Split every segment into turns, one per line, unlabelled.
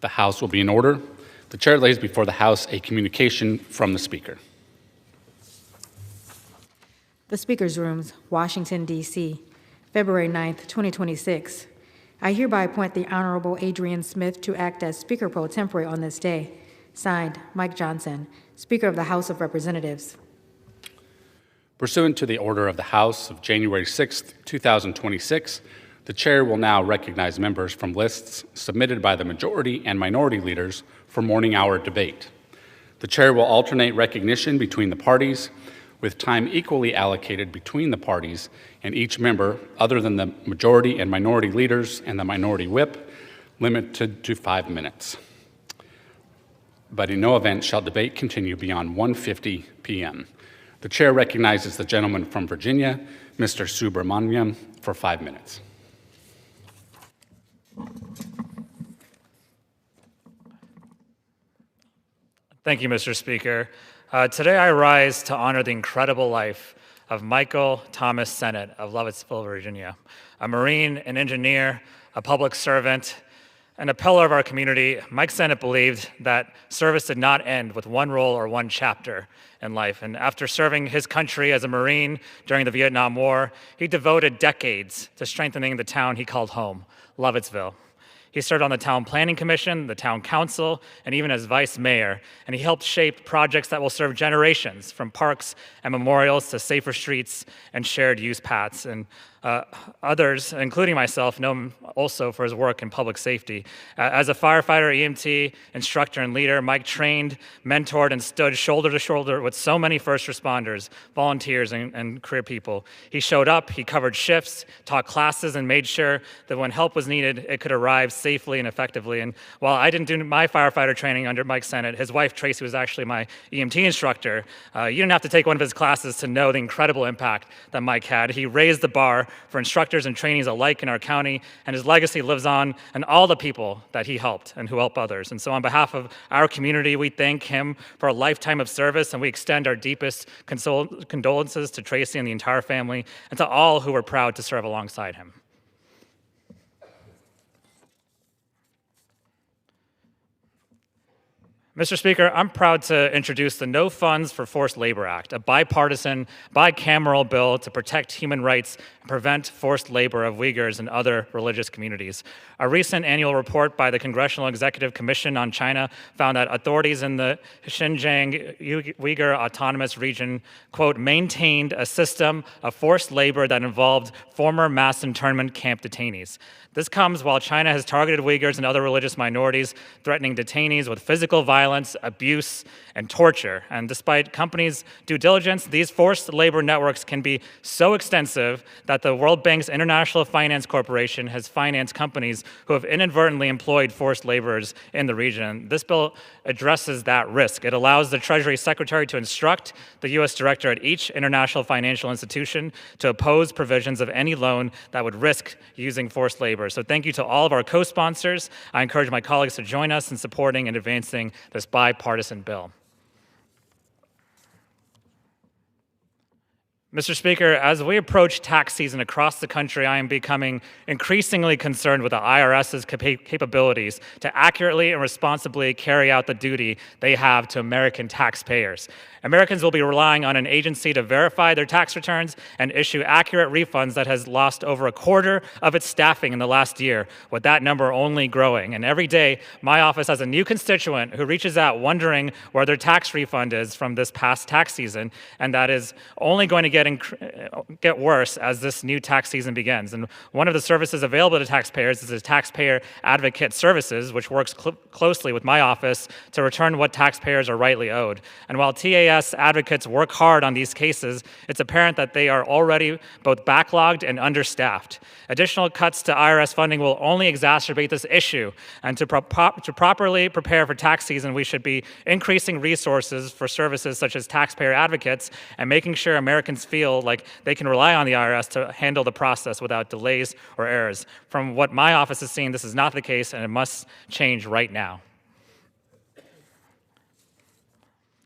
The House will be in order. The chair lays before the House a communication from the Speaker.
The Speaker's Rooms, Washington, D.C., February 9th, 2026. I hereby appoint the Honorable Adrian Smith to act as Speaker pro tempore on this day. Signed, Mike Johnson, Speaker of the House of Representatives.
Pursuant to the order of the House of January 6th, 2026, the chair will now recognize members from lists submitted by the majority and minority leaders for morning hour debate. The chair will alternate recognition between the parties, with time equally allocated between the parties and each member other than the majority and minority leaders and the minority whip, limited to 5 minutes. But in no event shall debate continue beyond 1:50 p.m. The chair recognizes the gentleman from Virginia, Mr. Subramaniam, for 5 minutes.
Thank you, Mr. Speaker. Today I rise to honor the incredible life of Michael Thomas Sennett of Lovettsville, Virginia, a Marine, an engineer, a public servant, and a pillar of our community. Mike Sennett believed that service did not end with one role or one chapter in life. And after serving his country as a Marine during the Vietnam War, he devoted decades to strengthening the town he called home, Lovettsville. He served on the Town Planning Commission, the Town Council, and even as Vice Mayor, and he helped shape projects that will serve generations, from parks and memorials to safer streets and shared use paths. And others, including myself, know him also for his work in public safety. As a firefighter, EMT, instructor, and leader, Mike trained, mentored, and stood shoulder to shoulder with so many first responders, volunteers, and career people. He showed up, he covered shifts, taught classes, and made sure that when help was needed, it could arrive safely and effectively. And while I didn't do my firefighter training under Mike Sennett, his wife Tracy was actually my EMT instructor. You didn't have to take one of his classes to know the incredible impact that Mike had. He raised the bar for instructors and trainees alike in our county, and his legacy lives on in all the people that he helped and who help others. And so on behalf of our community, we thank him for a lifetime of service, and we extend our deepest condolences to Tracy and the entire family, and to all who were proud to serve alongside him. Mr. Speaker, I'm proud to introduce the No Funds for Forced Labor Act, a bipartisan, bicameral bill to protect human rights and prevent forced labor of Uyghurs and other religious communities. A recent annual report by the Congressional Executive Commission on China found that authorities in the Xinjiang Uyghur Autonomous Region, quote, maintained a system of forced labor that involved former mass internment camp detainees. This comes while China has targeted Uyghurs and other religious minorities, threatening detainees with physical violence, abuse, and torture. And despite companies' due diligence, these forced labor networks can be so extensive that the World Bank's International Finance Corporation has financed companies who have inadvertently employed forced laborers in the region. This bill addresses that risk. It allows the Treasury Secretary to instruct the U.S. director at each international financial institution to oppose provisions of any loan that would risk using forced labor. So thank you to all of our co-sponsors. I encourage my colleagues to join us in supporting and advancing this bipartisan bill. Mr. Speaker, as we approach tax season across the country, I am becoming increasingly concerned with the IRS's capabilities to accurately and responsibly carry out the duty they have to American taxpayers. Americans will be relying on an agency to verify their tax returns and issue accurate refunds that has lost over a quarter of its staffing in the last year, with that number only growing. And every day, my office has a new constituent who reaches out wondering where their tax refund is from this past tax season, and that is only going to get worse as this new tax season begins. And one of the services available to taxpayers is the Taxpayer Advocate Services, which works closely with my office to return what taxpayers are rightly owed. And while TAS advocates work hard on these cases, it's apparent that they are already both backlogged and understaffed. Additional cuts to IRS funding will only exacerbate this issue. And to properly prepare for tax season, we should be increasing resources for services such as taxpayer advocates and making sure Americans feel like they can rely on the IRS to handle the process without delays or errors. From what my office has seen, this is not the case, and it must change right now.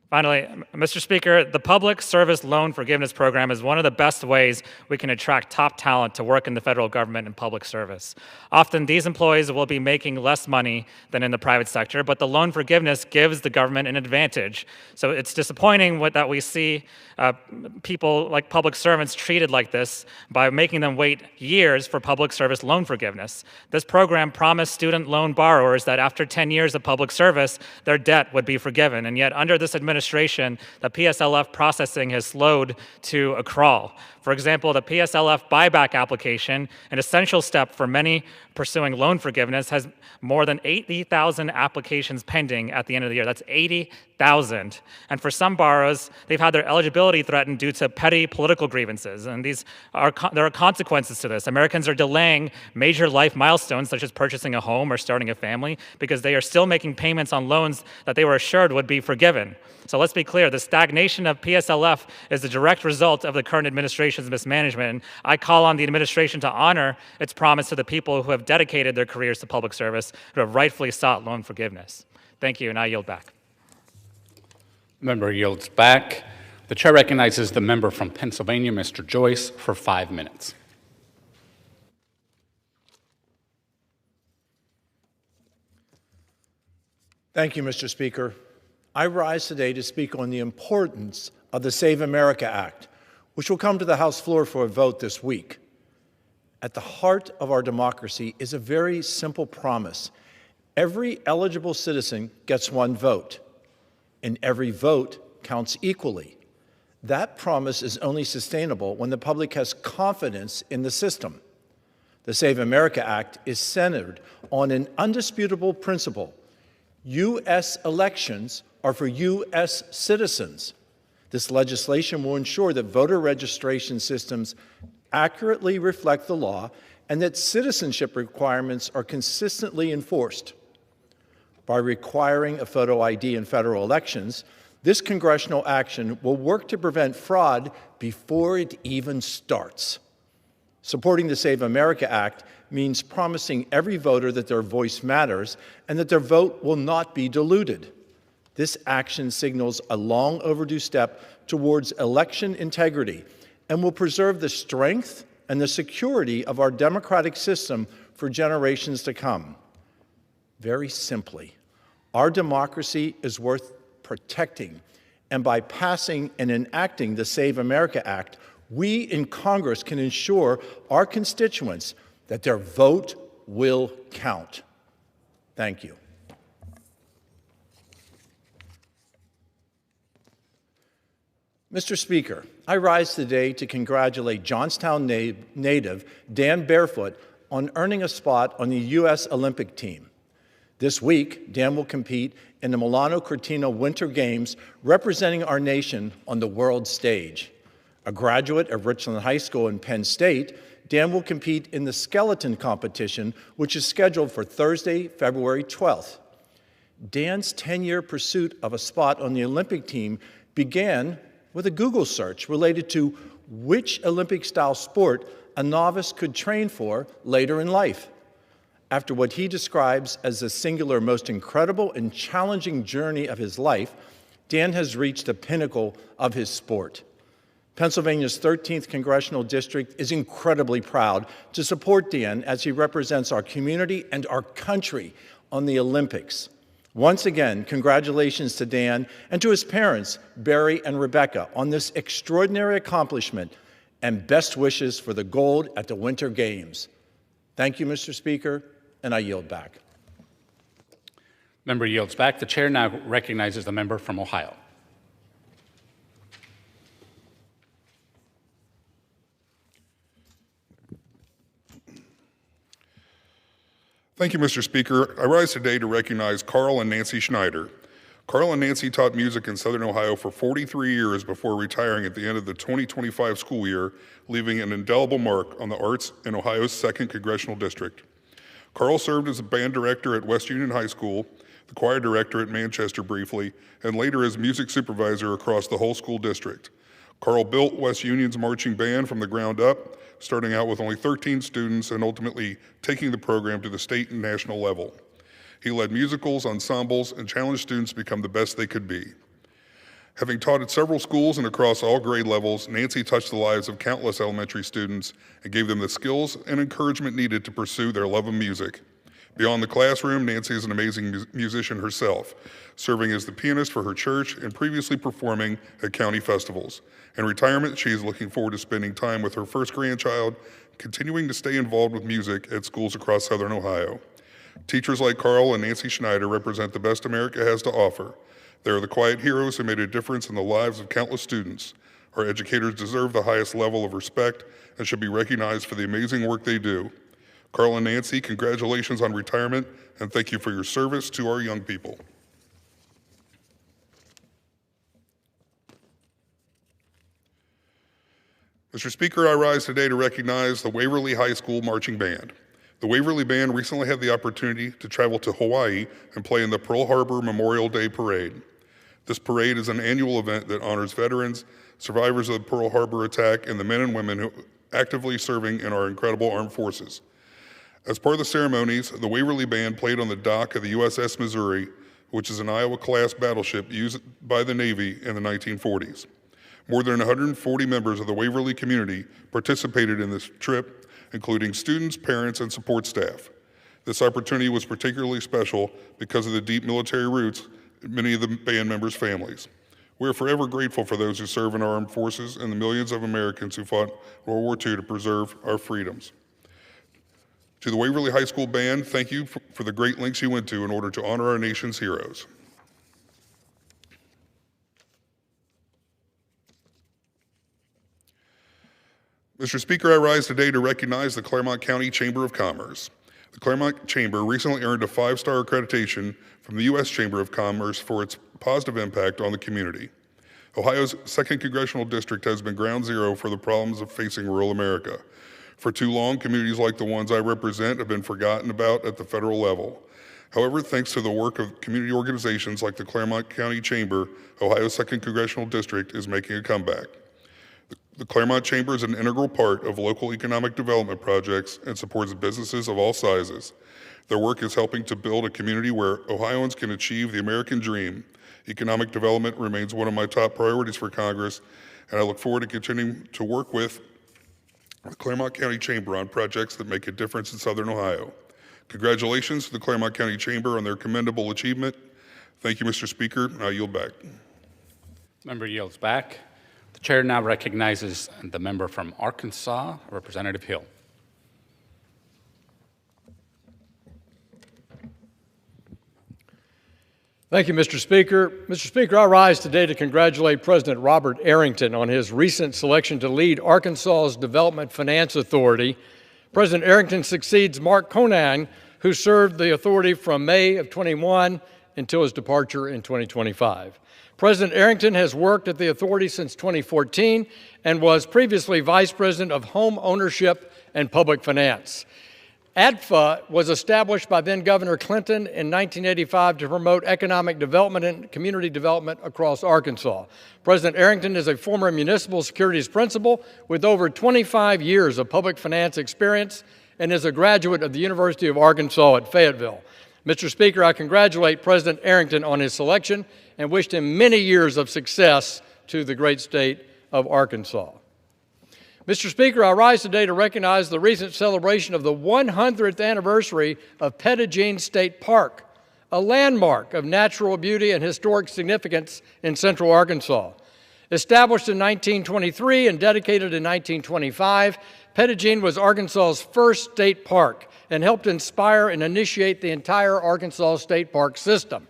Finally, Mr. Speaker, the Public Service Loan Forgiveness Program is one of the best ways we can attract top talent to work in the federal government and public service. Often, these employees will be making less money than in the private sector, but the loan forgiveness gives the government an advantage. So it's disappointing that we see people like public servants treated like this by making them wait years for public service loan forgiveness. This program promised student loan borrowers that after 10 years of public service, their debt would be forgiven, and yet under this administration, the PSLF processing has slowed to a crawl. For example, the PSLF buyback application, an essential step for many pursuing loan forgiveness, has more than 80,000 applications pending at the end of the year. That's 80,000. And for some borrowers, they've had their eligibility threatened due to petty political grievances. And there are consequences to this. Americans are delaying major life milestones, such as purchasing a home or starting a family, because they are still making payments on loans that they were assured would be forgiven. So let's be clear, the stagnation of PSLF is the direct result of the current administration's mismanagement. And I call on the administration to honor its promise to the people who have dedicated their careers to public service, who have rightfully sought loan forgiveness. Thank you, and I yield back.
Member yields back. The chair recognizes the member from Pennsylvania, Mr. Joyce, for 5 minutes.
Thank you, Mr. Speaker. I rise today to speak on the importance of the Save America Act, which will come to the House floor for a vote this week. At the heart of our democracy is a very simple promise. Every eligible citizen gets one vote, and every vote counts equally. That promise is only sustainable when the public has confidence in the system. The Save America Act is centered on an undisputable principle. U.S. elections are for U.S. citizens. This legislation will ensure that voter registration systems accurately reflect the law and that citizenship requirements are consistently enforced. By requiring a photo ID in federal elections, this congressional action will work to prevent fraud before it even starts. Supporting the Save America Act means promising every voter that their voice matters and that their vote will not be diluted. This action signals a long overdue step towards election integrity and will preserve the strength and the security of our democratic system for generations to come. Very simply, our democracy is worth protecting, and by passing and enacting the Save America Act, we in Congress can ensure our constituents that their vote will count. Thank you. Mr. Speaker, I rise today to congratulate Johnstown native Dan Barefoot on earning a spot on the U.S. Olympic team. This week, Dan will compete in the Milano Cortina Winter Games, representing our nation on the world stage. A graduate of Richland High School and Penn State, Dan will compete in the skeleton competition, which is scheduled for Thursday, February 12th. Dan's 10-year pursuit of a spot on the Olympic team began with a Google search related to which Olympic-style sport a novice could train for later in life. After what he describes as the singular most incredible and challenging journey of his life, Dan has reached the pinnacle of his sport. Pennsylvania's 13th Congressional District is incredibly proud to support Dan as he represents our community and our country on the Olympics. Once again, congratulations to Dan and to his parents, Barry and Rebecca, on this extraordinary accomplishment, and best wishes for the gold at the Winter Games. Thank you, Mr. Speaker, and I yield back.
Member yields back. The chair now recognizes the member from Ohio.
Thank you, Mr. Speaker. I rise today to recognize Carl and Nancy Schneider. Carl and Nancy taught music in Southern Ohio for 43 years before retiring at the end of the 2025 school year, leaving an indelible mark on the arts in Ohio's 2nd Congressional District. Carl served as a band director at West Union High School, the choir director at Manchester briefly, and later as music supervisor across the whole school district. Carl built West Union's marching band from the ground up, starting out with only 13 students and ultimately taking the program to the state and national level. He led musicals, ensembles, and challenged students to become the best they could be. Having taught at several schools and across all grade levels, Nancy touched the lives of countless elementary students and gave them the skills and encouragement needed to pursue their love of music. Beyond the classroom, Nancy is an amazing musician herself, serving as the pianist for her church and previously performing at county festivals. In retirement, she is looking forward to spending time with her first grandchild, continuing to stay involved with music at schools across Southern Ohio. Teachers like Carl and Nancy Schneider represent the best America has to offer. They are the quiet heroes who made a difference in the lives of countless students. Our educators deserve the highest level of respect and should be recognized for the amazing work they do. Carl and Nancy, congratulations on retirement, and thank you for your service to our young people. Mr. Speaker, I rise today to recognize the Waverly High School Marching Band. The Waverly Band recently had the opportunity to travel to Hawaii and play in the Pearl Harbor Memorial Day Parade. This parade is an annual event that honors veterans, survivors of the Pearl Harbor attack, and the men and women who are actively serving in our incredible armed forces. As part of the ceremonies, the Waverly Band played on the dock of the USS Missouri, which is an Iowa-class battleship used by the Navy in the 1940s. More than 140 members of the Waverly community participated in this trip, including students, parents, and support staff. This opportunity was particularly special because of the deep military roots in many of the band members' families. We are forever grateful for those who serve in our armed forces and the millions of Americans who fought World War II to preserve our freedoms. To the Waverly High School Band, thank you for the great lengths you went to in order to honor our nation's heroes. Mr. Speaker, I rise today to recognize the Claremont County Chamber of Commerce. The Claremont Chamber recently earned a 5-star accreditation from the U.S. Chamber of Commerce for its positive impact on the community. Ohio's 2nd Congressional District has been ground zero for the problems of facing rural America. For too long, communities like the ones I represent have been forgotten about at the federal level. However, thanks to the work of community organizations like the Claremont County Chamber, Ohio's 2nd Congressional District is making a comeback. The Claremont Chamber is an integral part of local economic development projects and supports businesses of all sizes. Their work is helping to build a community where Ohioans can achieve the American dream. Economic development remains one of my top priorities for Congress, and I look forward to continuing to work with the Claremont County Chamber on projects that make a difference in Southern Ohio. Congratulations to the Claremont County Chamber on their commendable achievement. Thank you, Mr. Speaker. I yield back.
Member yields back. The chair now recognizes the member from Arkansas, Representative Hill.
Thank you, Mr. Speaker. Mr. Speaker, I rise today to congratulate President Robert Arrington on his recent selection to lead Arkansas's Development Finance Authority. President Arrington succeeds Mark Conan, who served the authority from May of 21 until his departure in 2025. President Arrington has worked at the authority since 2014 and was previously Vice President of Home Ownership and Public Finance. ADFA was established by then Governor Clinton in 1985 to promote economic development and community development across Arkansas. President Arrington is a former municipal securities principal with over 25 years of public finance experience and is a graduate of the University of Arkansas at Fayetteville. Mr. Speaker, I congratulate President Arrington on his selection and wished him many years of success to the great state of Arkansas. Mr. Speaker, I rise today to recognize the recent celebration of the 100th anniversary of Pettigene State Park, a landmark of natural beauty and historic significance in central Arkansas. Established in 1923 and dedicated in 1925, Pettigene was Arkansas's first state park and helped inspire and initiate the entire Arkansas State Park system.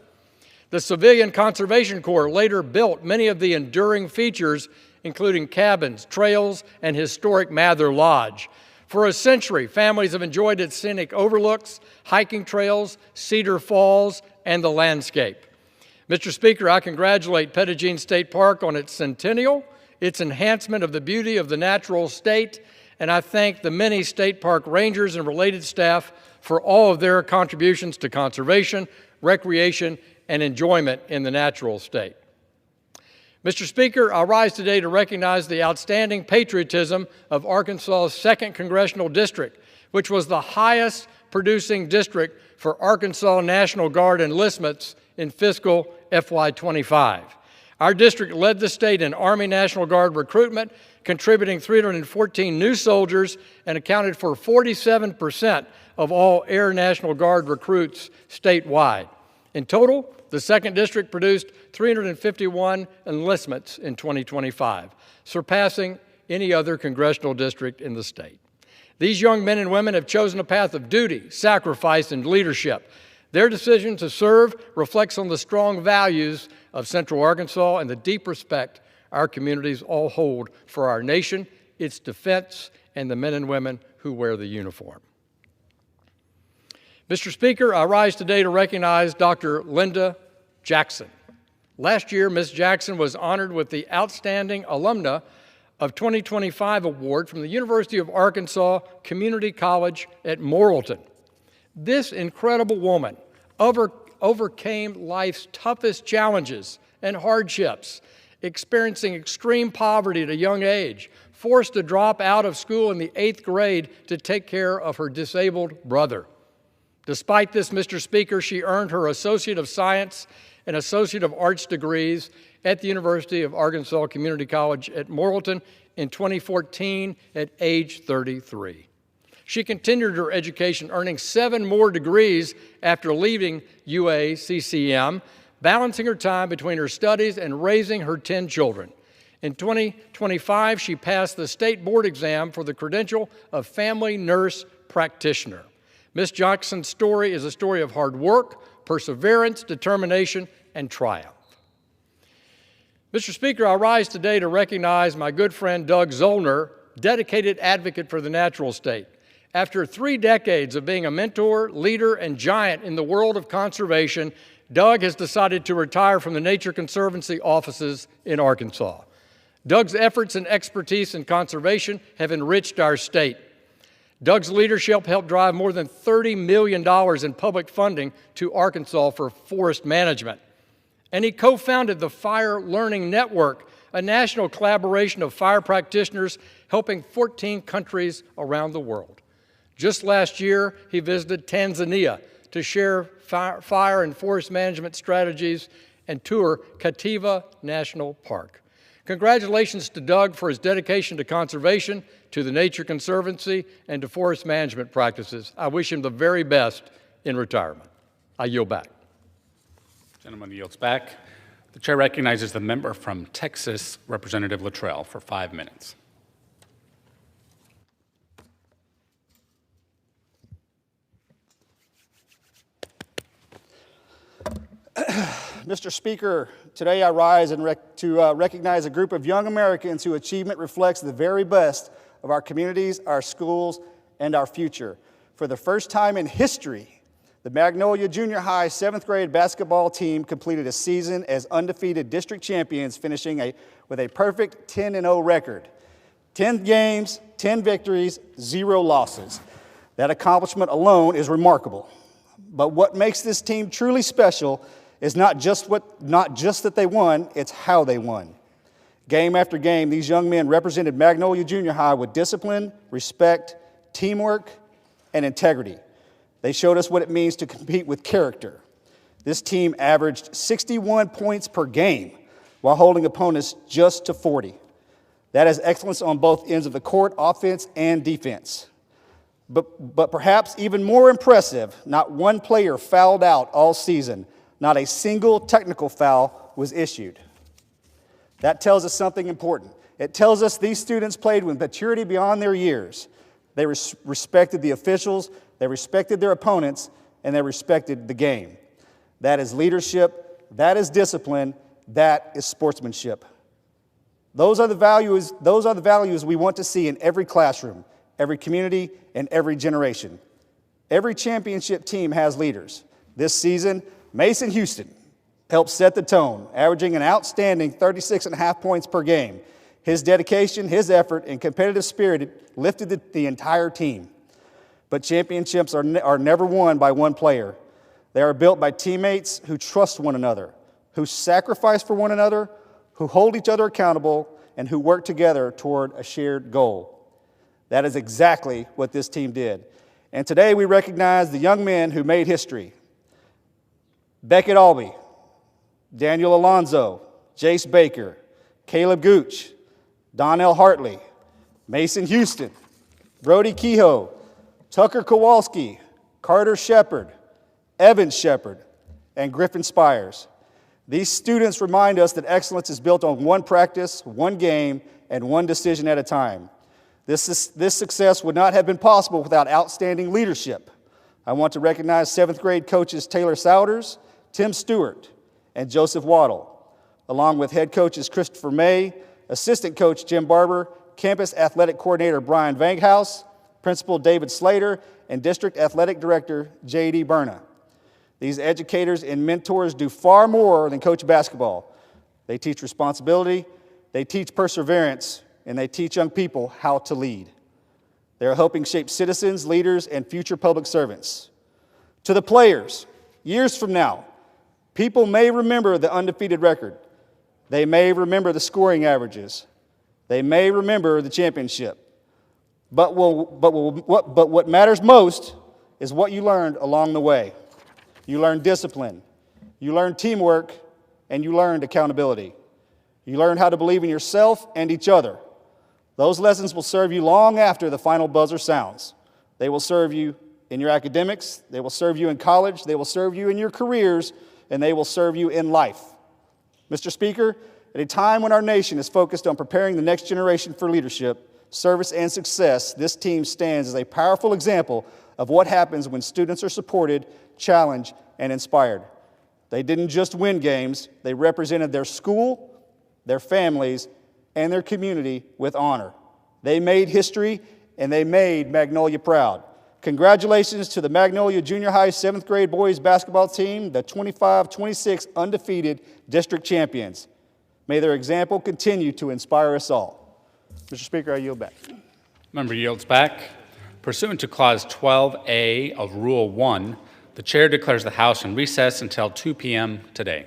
The Civilian Conservation Corps later built many of the enduring features, including cabins, trails, and historic Mather Lodge. For a century, families have enjoyed its scenic overlooks, hiking trails, Cedar Falls, and the landscape. Mr. Speaker, I congratulate Pettigene State Park on its centennial, its enhancement of the beauty of the natural state, and I thank the many state park rangers and related staff for all of their contributions to conservation, recreation, and enjoyment in the natural state. Mr. Speaker, I rise today to recognize the outstanding patriotism of Arkansas's 2nd Congressional District, which was the highest producing district for Arkansas National Guard enlistments in fiscal FY25. Our district led the state in Army National Guard recruitment, contributing 314 new soldiers and accounted for 47% of all Air National Guard recruits statewide. In total, the 2nd District produced 351 enlistments in 2025, surpassing any other congressional district in the state. These young men and women have chosen a path of duty, sacrifice, and leadership. Their decision to serve reflects on the strong values of Central Arkansas and the deep respect our communities all hold for our nation, its defense, and the men and women who wear the uniform. Mr. Speaker, I rise today to recognize Dr. Linda Jackson. Last year, Ms. Jackson was honored with the Outstanding Alumna of 2025 Award from the University of Arkansas Community College at Morrilton. This incredible woman overcame life's toughest challenges and hardships, experiencing extreme poverty at a young age, forced to drop out of school in the 8th grade to take care of her disabled brother. Despite this, Mr. Speaker, she earned her Associate of Science and Associate of Arts degrees at the University of Arkansas Community College at Morrilton in 2014 at age 33. She continued her education, earning 7 more degrees after leaving UACCM, balancing her time between her studies and raising her 10 children. In 2025, she passed the state board exam for the credential of Family Nurse Practitioner. Ms. Jackson's story is a story of hard work, perseverance, determination, and triumph. Mr. Speaker, I rise today to recognize my good friend Doug Zollner, dedicated advocate for the natural state. After 3 decades of being a mentor, leader, and giant in the world of conservation, Doug has decided to retire from the Nature Conservancy offices in Arkansas. Doug's efforts and expertise in conservation have enriched our state. Doug's leadership helped drive more than $30 million in public funding to Arkansas for forest management. And he co-founded the Fire Learning Network, a national collaboration of fire practitioners helping 14 countries around the world. Just last year, he visited Tanzania to share fire and forest management strategies and tour Kativa National Park. Congratulations to Doug for his dedication to conservation, to the Nature Conservancy, and to forest management practices. I wish him the very best in retirement. I yield back.
Gentleman yields back. The chair recognizes the member from Texas, Representative Luttrell, for 5 minutes.
Mr. Speaker, today I rise to recognize a group of young Americans whose achievement reflects the very best of our communities, our schools, and our future. For the first time in history, the Magnolia Junior High 7th grade basketball team completed a season as undefeated district champions, finishing with a perfect 10-0 record. 10 games, 10 victories, 0 losses. That accomplishment alone is remarkable. But what makes this team truly special is not just that they won, it's how they won. Game after game, these young men represented Magnolia Junior High with discipline, respect, teamwork, and integrity. They showed us what it means to compete with character. This team averaged 61 points per game while holding opponents just to 40. That is excellence on both ends of the court, offense and defense. But perhaps even more impressive, not one player fouled out all season. Not a single technical foul was issued. That tells us something important. It tells us these students played with maturity beyond their years. They respected the officials, they respected their opponents, and they respected the game. That is leadership, that is discipline, that is sportsmanship. Those are the values we want to see in every classroom, every community, and every generation. Every championship team has leaders. This season, Mason Houston helped set the tone, averaging an outstanding 36.5 points per game. His dedication, his effort, and competitive spirit lifted the entire team. But championships are never won by one player. They are built by teammates who trust one another, who sacrifice for one another, who hold each other accountable, and who work together toward a shared goal. That is exactly what this team did. And today we recognize the young men who made history. Beckett Albee, Daniel Alonzo, Jace Baker, Caleb Gooch, Donnell Hartley, Mason Houston, Brody Kehoe, Tucker Kowalski, Carter Shepard, Evan Shepard, and Griffin Spires. These students remind us that excellence is built on one practice, one game, and one decision at a time. This success would not have been possible without outstanding leadership. I want to recognize 7th grade coaches Taylor Souders, Tim Stewart, and Joseph Waddle, along with head coaches Christopher May, assistant coach Jim Barber, campus athletic coordinator Brian Vanghouse, principal David Slater, and district athletic director J.D. Berna. These educators and mentors do far more than coach basketball. They teach responsibility, they teach perseverance, and they teach young people how to lead. They are helping shape citizens, leaders, and future public servants. To the players, years from now, people may remember the undefeated record. They may remember the scoring averages. They may remember the championship. But what matters most is what you learned along the way. You learned discipline, you learned teamwork, and you learned accountability. You learned how to believe in yourself and each other. Those lessons will serve you long after the final buzzer sounds. They will serve you in your academics, they will serve you in college, they will serve you in your careers, and they will serve you in life. Mr. Speaker, at a time when our nation is focused on preparing the next generation for leadership, service, and success, this team stands as a powerful example of what happens when students are supported, challenged, and inspired. They didn't just win games, they represented their school, their families, and their community with honor. They made history, and they made Magnolia proud. Congratulations to the Magnolia Junior High 7th grade boys basketball team, the 25-26 undefeated district champions. May their example continue to inspire us all. Mr. Speaker, I yield back.
Member yields back. Pursuant to Clause 12A of Rule 1, the chair declares the House in recess until 2 p.m. today.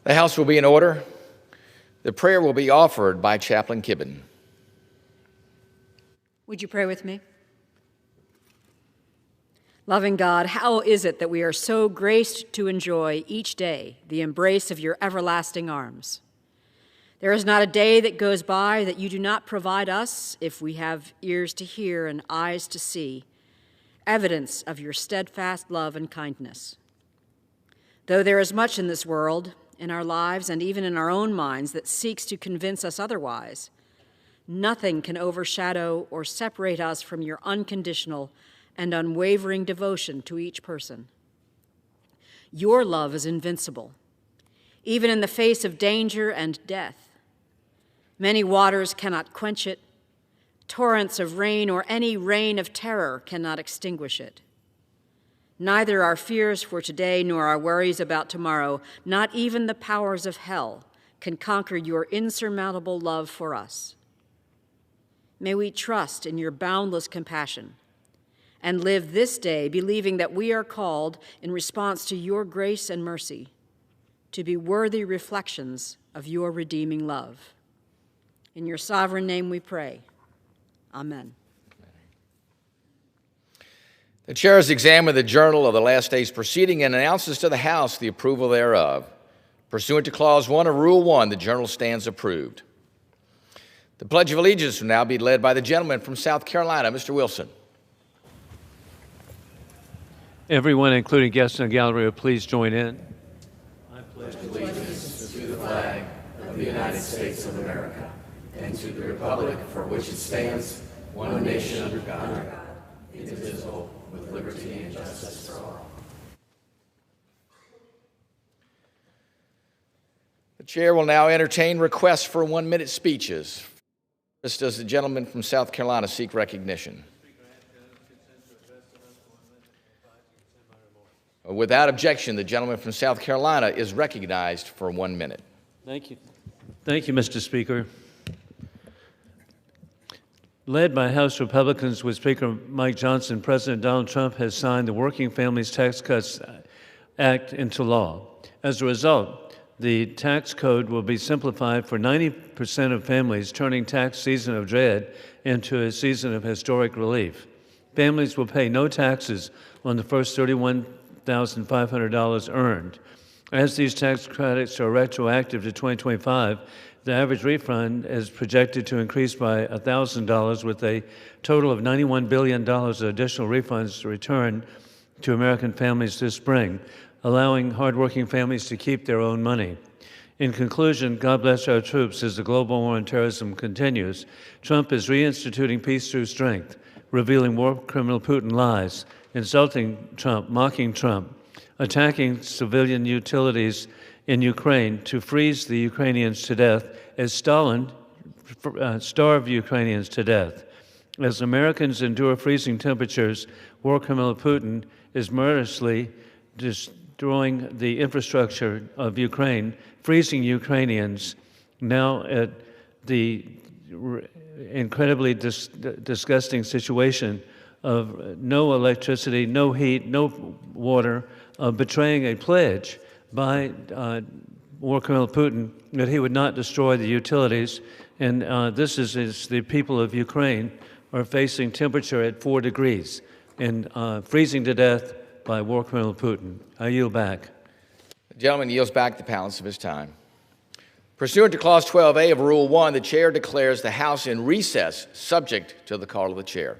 The House will be in order. The prayer will be offered by Chaplain Kibben.
Would you pray with me? Loving God, how is it that we are so graced to enjoy each day the embrace of your everlasting arms? There is not a day that goes by that you do not provide us, if we have ears to hear and eyes to see, evidence of your steadfast love and kindness. Though there is much in this world, in our lives, and even in our own minds that seeks to convince us otherwise, nothing can overshadow or separate us from your unconditional and unwavering devotion to each person. Your love is invincible, even in the face of danger and death. Many waters cannot quench it. Torrents of rain or any reign of terror cannot extinguish it. Neither our fears for today nor our worries about tomorrow, not even the powers of hell, can conquer your insurmountable love for us. May we trust in your boundless compassion and live this day believing that we are called, in response to your grace and mercy, to be worthy reflections of your redeeming love. In your sovereign name we pray. Amen.
The chair has examined the journal of the last day's proceeding and announces to the House the approval thereof. Pursuant to Clause 1 of Rule 1, the journal stands approved. The Pledge of Allegiance will now be led by the gentleman from South Carolina, Mr. Wilson.
Everyone, including guests in the gallery, will please join in.
I pledge allegiance to the flag of the United States of America and to the republic for which it stands, one nation under God, indivisible, with liberty and justice for all. The chair will now entertain requests for 1-minute speeches. First, does the gentleman from South Carolina seek recognition? Without objection, the gentleman from South Carolina is recognized for 1 minute.
Thank you. Thank you, Mr. Speaker. Led by House Republicans with Speaker Mike Johnson, President Donald Trump has signed the Working Families Tax Cuts Act into law. As a result, the tax code will be simplified for 90% of families, turning tax season of dread into a season of historic relief. Families will pay no taxes on the first $31,500 earned. As these tax credits are retroactive to 2025, the average refund is projected to increase by $1,000, with a total of $91 billion of additional refunds to return to American families this spring, allowing hardworking families to keep their own money. In conclusion, God bless our troops as the global war on terrorism continues. Trump is reinstituting peace through strength, revealing war criminal Putin lies, insulting Trump, mocking Trump, attacking civilian utilities in Ukraine to freeze the Ukrainians to death as Stalin starved Ukrainians to death. As Americans endure freezing temperatures, war criminal Putin is murderously destroying the infrastructure of Ukraine, freezing Ukrainians now at the incredibly disgusting situation of no electricity, no heat, no water, betraying a pledge by war criminal Putin that he would not destroy the utilities. And this is the people of Ukraine are facing temperature at 4 degrees and freezing to death by war criminal Putin. I yield back.
The gentleman yields back the balance of his time. Pursuant to Clause 12A of Rule 1, the chair declares the House in recess, subject to the call of the chair.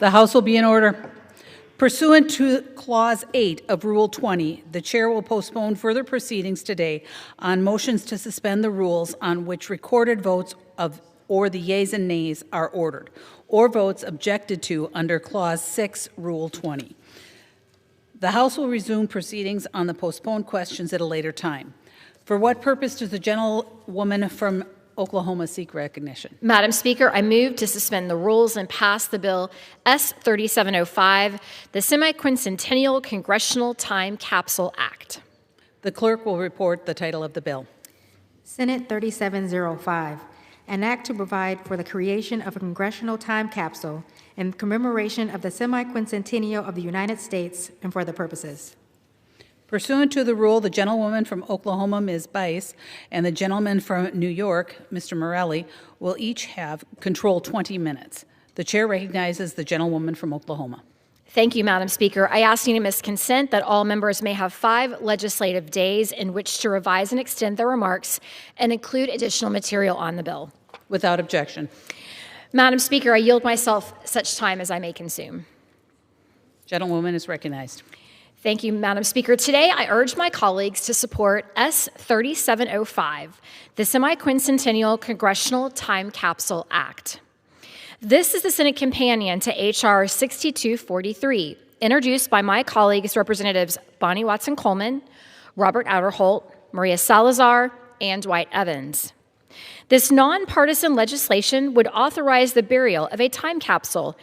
The House will be in order. Pursuant to Clause 8 of Rule 20, the Chair will postpone further proceedings today on motions to suspend the rules on which recorded votes of or the yeas and nays are ordered, or votes objected to under Clause 6, Rule 20. The House will resume proceedings on the postponed questions at a later time. For what purpose does the gentlewoman from Oklahoma seek recognition?
Madam Speaker, I move to suspend the rules and pass the bill S-3705, the Semi-Quincentennial Congressional Time Capsule Act.
The clerk will report the title of the bill.
Senate 3705, an act to provide for the creation of a congressional time capsule in commemoration of the semi-quincentennial of the United States and for the purposes.
Pursuant to the rule, the gentlewoman from Oklahoma, Ms. Bice, and the gentleman from New York, Mr. Morelli, will each have control 20 minutes. The chair recognizes the gentlewoman from Oklahoma.
Thank you, Madam Speaker. I ask unanimous consent that all members may have 5 legislative days in which to revise and extend their remarks and include additional material on the bill.
Without objection.
Madam Speaker, I yield myself such time as I may consume.
Gentlewoman is recognized.
Thank you, Madam Speaker. Today, I urge my colleagues to support S-3705, the Semi-Quincentennial Congressional Time Capsule Act. This is the Senate companion to H.R. 6243, introduced by my colleagues, Representatives Bonnie Watson-Coleman, Robert Outerholt, Maria Salazar, and Dwight Evans. This nonpartisan legislation would authorize the burial of a time capsule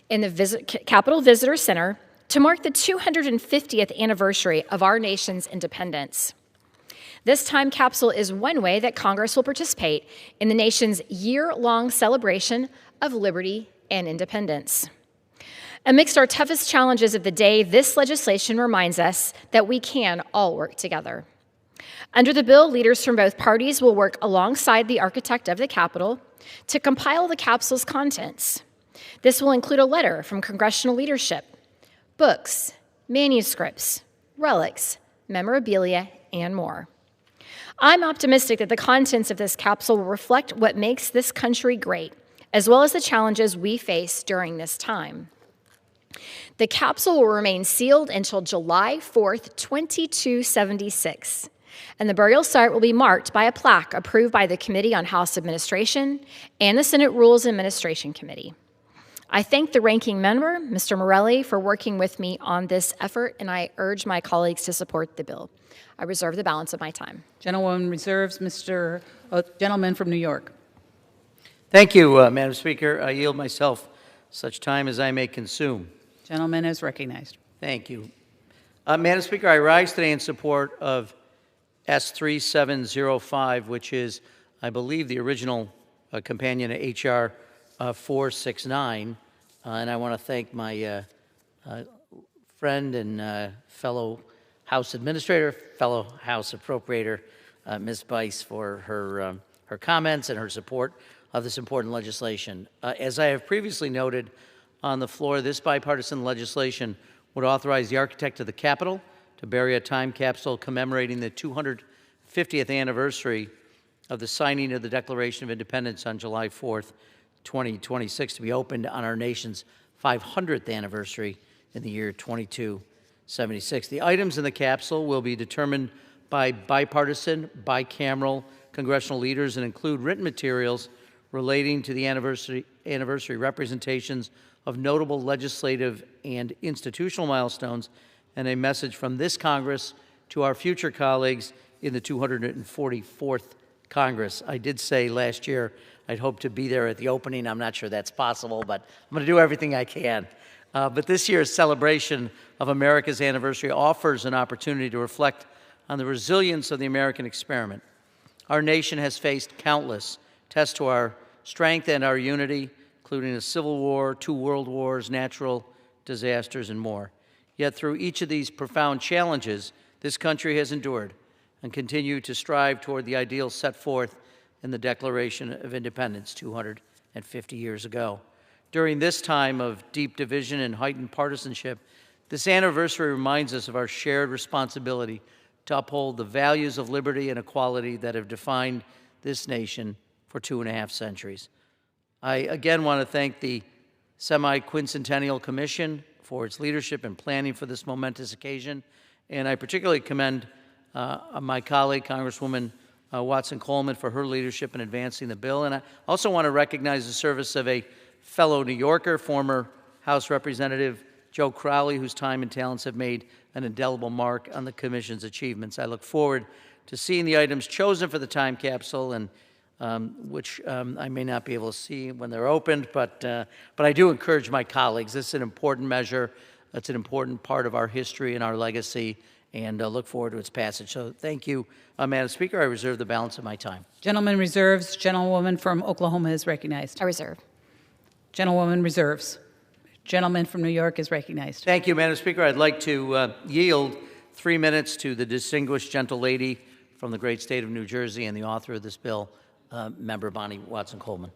in the Capitol Visitor Center to mark the 250th anniversary of our nation's independence. This time capsule is one way that Congress will participate in the nation's year-long celebration of liberty and independence. Amidst our toughest challenges of the day, this legislation reminds us that we can all work together. Under the bill, leaders from both parties will work alongside the architect of the Capitol to compile the capsule's contents. This will include a letter from congressional leadership, books, manuscripts, relics, memorabilia, and more. I'm optimistic that the contents of this capsule will reflect what makes this country great, as well as the challenges we face during this time. The capsule will remain sealed until July 4th, 2276, and the burial site will be marked by a plaque approved by the Committee on House Administration and the Senate Rules Administration Committee. I thank the ranking member, Mr. Morelli, for working with me on this effort, and I urge my colleagues to support the bill. I reserve the balance of my time.
Gentlewoman reserves. Gentleman from New York.
Thank you, Madam Speaker. I yield myself such time as I may consume.
Gentleman is recognized.
Thank you. Madam Speaker, I rise today in support of S-3705, which is, I believe, the original companion to H.R. 469, and I want to thank my friend and fellow House Administrator, fellow House Appropriator, Ms. Bice, for her comments and her support of this important legislation. As I have previously noted on the floor, this bipartisan legislation would authorize the architect of the Capitol to bury a time capsule commemorating the 250th anniversary of the signing of the Declaration of Independence on July 4th, 2026, to be opened on our nation's 500th anniversary in the year 2276. The items in the capsule will be determined by bipartisan, bicameral congressional leaders and include written materials relating to the anniversary representations of notable legislative and institutional milestones, and a message from this Congress to our future colleagues in the 244th Congress. I did say last year I'd hope to be there at the opening. I'm not sure that's possible, but I'm going to do everything I can. But this year's celebration of America's anniversary offers an opportunity to reflect on the resilience of the American experiment. Our nation has faced countless tests to our strength and our unity, including a civil war, 2 world wars, natural disasters, and more. Yet through each of these profound challenges, this country has endured and continued to strive toward the ideals set forth in the Declaration of Independence 250 years ago. During this time of deep division and heightened partisanship, this anniversary reminds us of our shared responsibility to uphold the values of liberty and equality that have defined this nation for 2.5 centuries. I again want to thank the Semi-Quincentennial Commission for its leadership and planning for this momentous occasion. And I particularly commend my colleague, Congresswoman Watson Coleman, for her leadership in advancing the bill. And I also want to recognize the service of a fellow New Yorker, former House Representative Joe Crowley, whose time and talents have made an indelible mark on the Commission's achievements. I look forward to seeing the items chosen for the time capsule, and which I may not be able to see when they're opened, but I do encourage my colleagues. This is an important measure. It's an important part of our history and our legacy, and look forward to its passage. So thank you, Madam Speaker. I reserve the balance of my time.
Gentleman reserves. Gentlewoman from Oklahoma is recognized.
I reserve.
Gentlewoman reserves. Gentleman from New York is recognized.
Thank you, Madam Speaker. I'd like to yield 3 minutes to the distinguished gentle lady from the great state of New Jersey and the author of this bill, Member Bonnie Watson Coleman.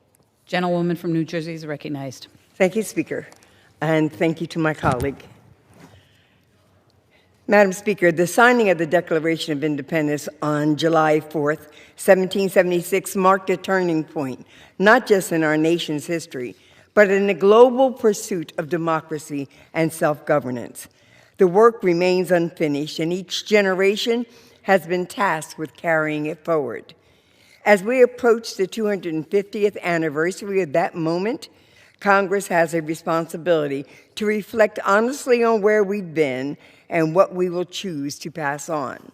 Gentlewoman from New Jersey is recognized.
Thank you, Speaker, and thank you to my colleague. Madam Speaker, the signing of the Declaration of Independence on July 4th, 1776 marked a turning point, not just in our nation's history, but in the global pursuit of democracy and self-governance. The work remains unfinished, and each generation has been tasked with carrying it forward. As we approach the 250th anniversary of that moment, Congress has a responsibility to reflect honestly on where we've been and what we will choose to pass on.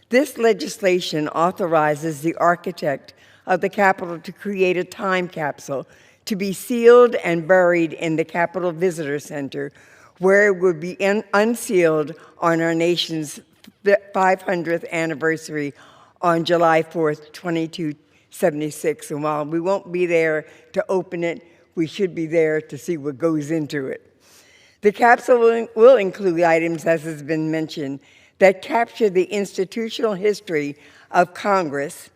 This legislation authorizes the architect of the Capitol to create a time capsule to be sealed and buried in the Capitol Visitor Center, where it would be unsealed on our nation's 500th anniversary on July 4th, 2276. And while we won't be there to open it, we should be there to see what goes into it. The capsule will include items, as has been mentioned, that capture the institutional history of Congress,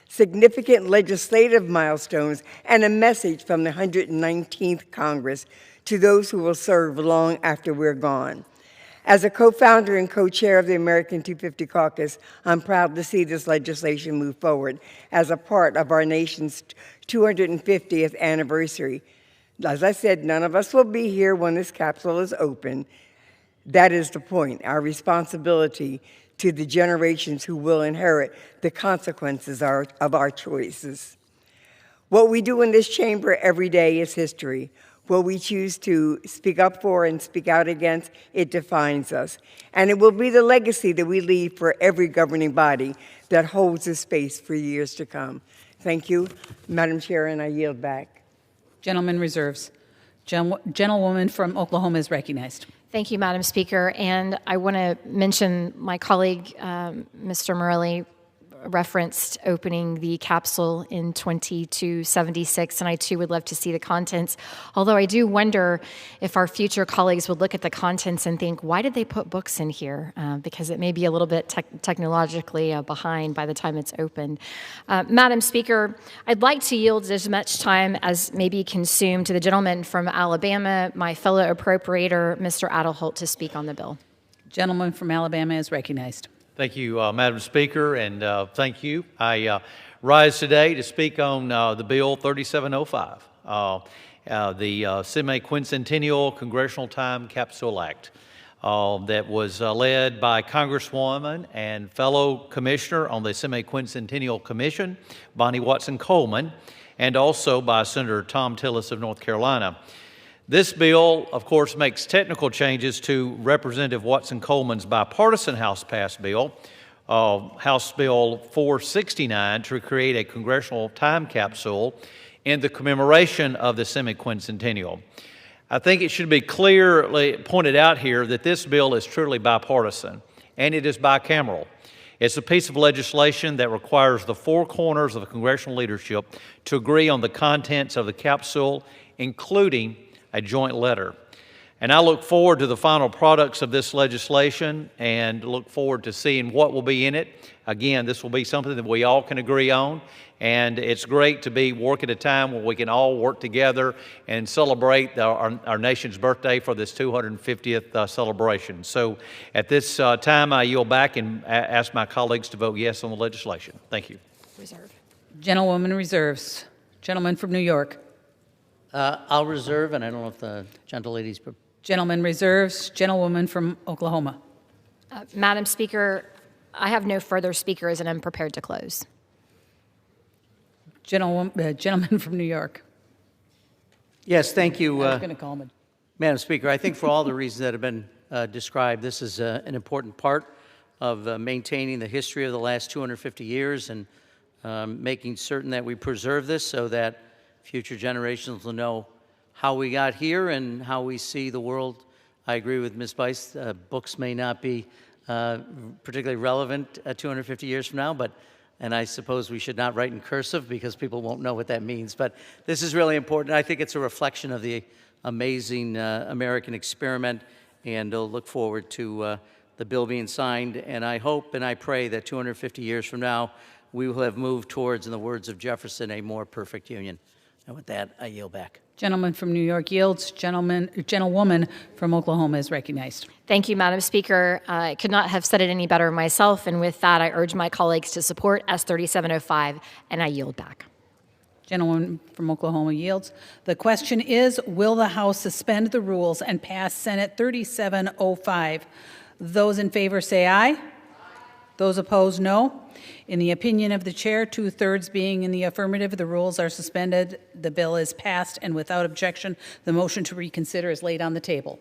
significant legislative milestones, and a message from the 119th Congress to those who will serve long after we're gone. As a co-founder and co-chair of the American 250 Caucus, I'm proud to see this legislation move forward as a part of our nation's 250th anniversary. As I said, none of us will be here when this capsule is open. That is the point, our responsibility to the generations who will inherit the consequences of our choices. What we do in this chamber every day is history. What we choose to speak up for and speak out against, it defines us. And it will be the legacy that we leave for every governing body that holds this space for years to come. Thank you, Madam Chair, and I yield back.
Gentleman reserves. Gentlewoman from Oklahoma is recognized.
Thank you, Madam Speaker. And I want to mention my colleague, Mr. Morelli, referenced opening the capsule in 2276, and I too would love to see the contents. Although I do wonder if our future colleagues would look at the contents and think, why did they put books in here? Because it may be a little bit technologically behind by the time it's opened. Madam Speaker, I'd like to yield as much time as may be consumed to the gentleman from Alabama, my fellow appropriator, Mr. Adelholt, to speak on the bill.
Gentleman from Alabama is recognized.
Thank you, Madam Speaker, and thank you. I rise today to speak on the Bill 3705, the Semi-Quincentennial Congressional Time Capsule Act that was led by Congresswoman and fellow Commissioner on the Semi-Quincentennial Commission, Bonnie Watson Coleman, and also by Senator Tom Tillis of North Carolina. This bill, of course, makes technical changes to Representative Watson Coleman's bipartisan House-passed bill, House Bill 469, to create a congressional time capsule in the commemoration of the semi-quincentennial. I think it should be clearly pointed out here that this bill is truly bipartisan, and it is bicameral. It's a piece of legislation that requires the four corners of the congressional leadership to agree on the contents of the capsule, including a joint letter. And I look forward to the final products of this legislation and look forward to seeing what will be in it. Again, this will be something that we all can agree on, and it's great to be working at a time where we can all work together and celebrate our nation's birthday for this 250th celebration. So at this time, I yield back and ask my colleagues to vote yes on the legislation. Thank you.
Reserve.
Gentlewoman reserves. Gentleman from New York.
I'll reserve, and I don't know if the gentlelady's.
Gentleman reserves. Gentlewoman from Oklahoma.
Madam Speaker, I have no further speakers, and I'm prepared to close.
Gentleman from New York.
Yes, thank you.
I was going to call him.
Madam Speaker, I think for all the reasons that have been described, this is an important part of maintaining the history of the last 250 years and making certain that we preserve this so that future generations will know how we got here and how we see the world. I agree with Ms. Bice. Books may not be particularly relevant 250 years from now, and I suppose we should not write in cursive because people won't know what that means. But this is really important. I think it's a reflection of the amazing American experiment, and I'll look forward to the bill being signed. And I hope and I pray that 250 years from now, we will have moved towards, in the words of Jefferson, a more perfect union. And with that, I yield back.
Gentleman from New York yields. Gentlewoman from Oklahoma is recognized.
Thank you, Madam Speaker. I could not have said it any better myself, and with that, I urge my colleagues to support S 3705, and I yield back.
Gentleman from Oklahoma yields. The question is, will the House suspend the rules and pass Senate 3705? Those in favor say aye. Those opposed, no. In the opinion of the chair, 2/3 being in the affirmative, the rules are suspended, the bill is passed, and without objection, the motion to reconsider is laid on the table.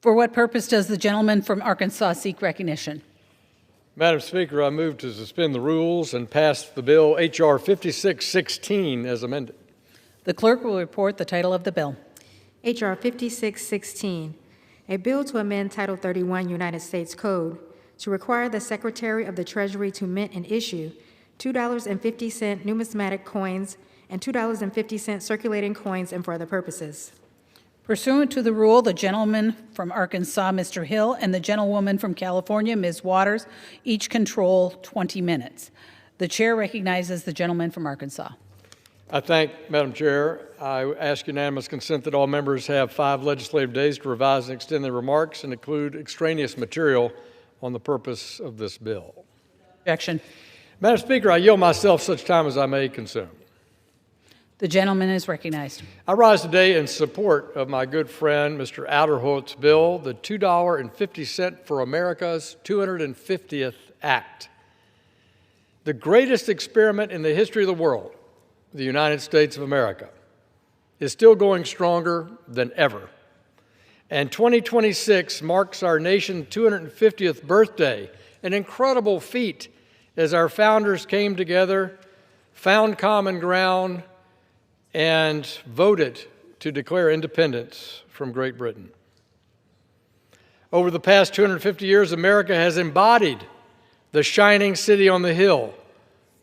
For what purpose does the gentleman from Arkansas seek recognition?
Madam Speaker, I move to suspend the rules and pass the bill H.R. 5616 as amended.
The clerk will report the title of the bill.
H.R. 5616, a bill to amend Title 31 United States Code to require the Secretary of the Treasury to mint and issue $2.50 numismatic coins and $2.50 circulating coins and for other purposes.
Pursuant to the rule, the gentleman from Arkansas, Mr. Hill, and the gentlewoman from California, Ms. Waters, each control 20 minutes. The chair recognizes the gentleman from Arkansas.
I thank Madam Chair. I ask unanimous consent that all members have 5 legislative days to revise and extend their remarks and include extraneous material on the purpose of this bill.
Objection.
Madam Speaker, I yield myself such time as I may consume.
The gentleman is recognized.
I rise today in support of my good friend, Mr. Outerholt's bill, the $2.50 for America's 250th Act. The greatest experiment in the history of the world, the United States of America, is still going stronger than ever. And 2026 marks our nation's 250th birthday, an incredible feat as our founders came together, found common ground, and voted to declare independence from Great Britain. Over the past 250 years, America has embodied the shining city on the hill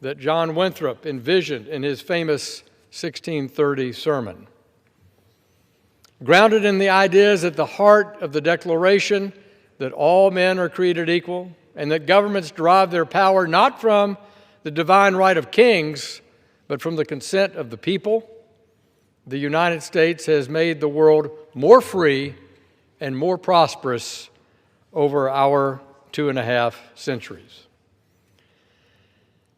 that John Winthrop envisioned in his famous 1630 sermon. Grounded in the ideas at the heart of the Declaration that all men are created equal and that governments derive their power not from the divine right of kings, but from the consent of the people, the United States has made the world more free and more prosperous over our 2.5 centuries.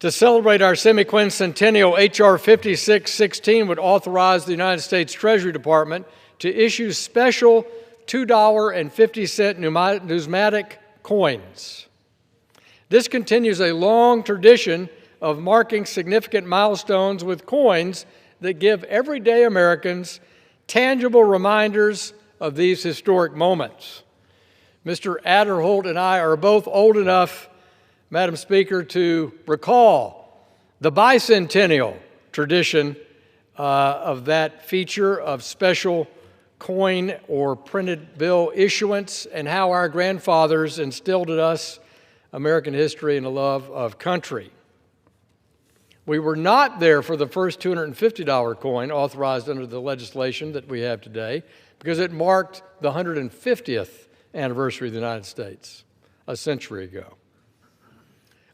To celebrate our semi-quincentennial, H.R. 5616 would authorize the United States Treasury Department to issue special $2.50 numismatic coins. This continues a long tradition of marking significant milestones with coins that give everyday Americans tangible reminders of these historic moments. Mr. Adderholt and I are both old enough, Madam Speaker, to recall the bicentennial tradition of that feature of special coin or printed bill issuance and how our grandfathers instilled in us American history and a love of country. We were not there for the first $250 coin authorized under the legislation that we have today because it marked the 150th anniversary of the United States a century ago.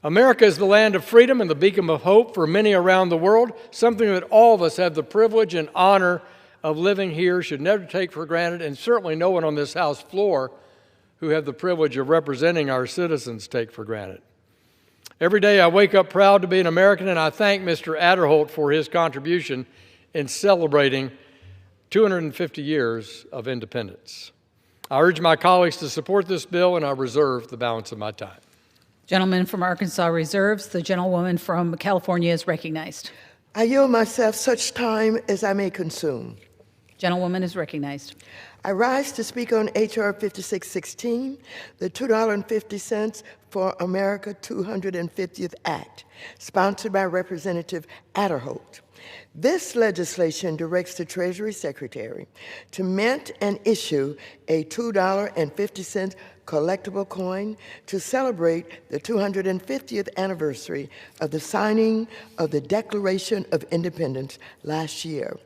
America is the land of freedom and the beacon of hope for many around the world, something that all of us have the privilege and honor of living here, should never take for granted, and certainly no one on this House floor who have the privilege of representing our citizens take for granted. Every day I wake up proud to be an American, and I thank Mr. Adderholt for his contribution in celebrating 250 years of independence. I urge my colleagues to support this bill, and I reserve the balance of my time.
Gentleman from Arkansas reserves. The gentlewoman from California is recognized.
I yield myself such time as I may consume.
Gentlewoman is recognized.
I rise to speak on H.R. 5616, the $2.50 for America 250th Act, sponsored by Representative Adderholt. This legislation directs the Treasury Secretary to mint and issue a $2.50 collectible coin to celebrate the 250th anniversary of the signing of the Declaration of Independence last year.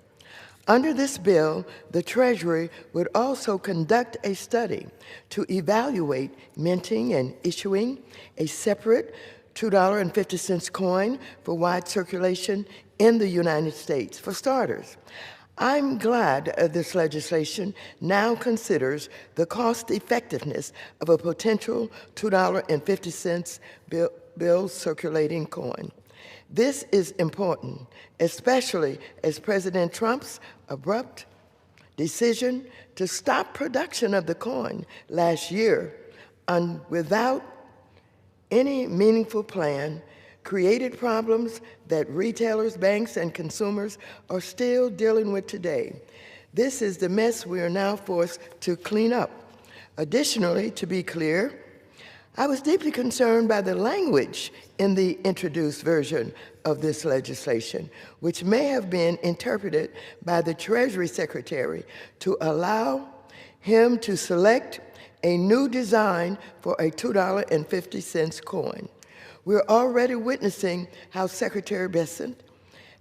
Under this bill, the Treasury would also conduct a study to evaluate minting and issuing a separate $2.50 coin for wide circulation in the United States. For starters, I'm glad this legislation now considers the cost effectiveness of a potential $2.50 bill circulating coin. This is important, especially as President Trump's abrupt decision to stop production of the coin last year without any meaningful plan created problems that retailers, banks, and consumers are still dealing with today. This is the mess we are now forced to clean up. Additionally, to be clear, I was deeply concerned by the language in the introduced version of this legislation, which may have been interpreted by the Treasury Secretary to allow him to select a new design for a $2.50 coin. We're already witnessing how Secretary Bessent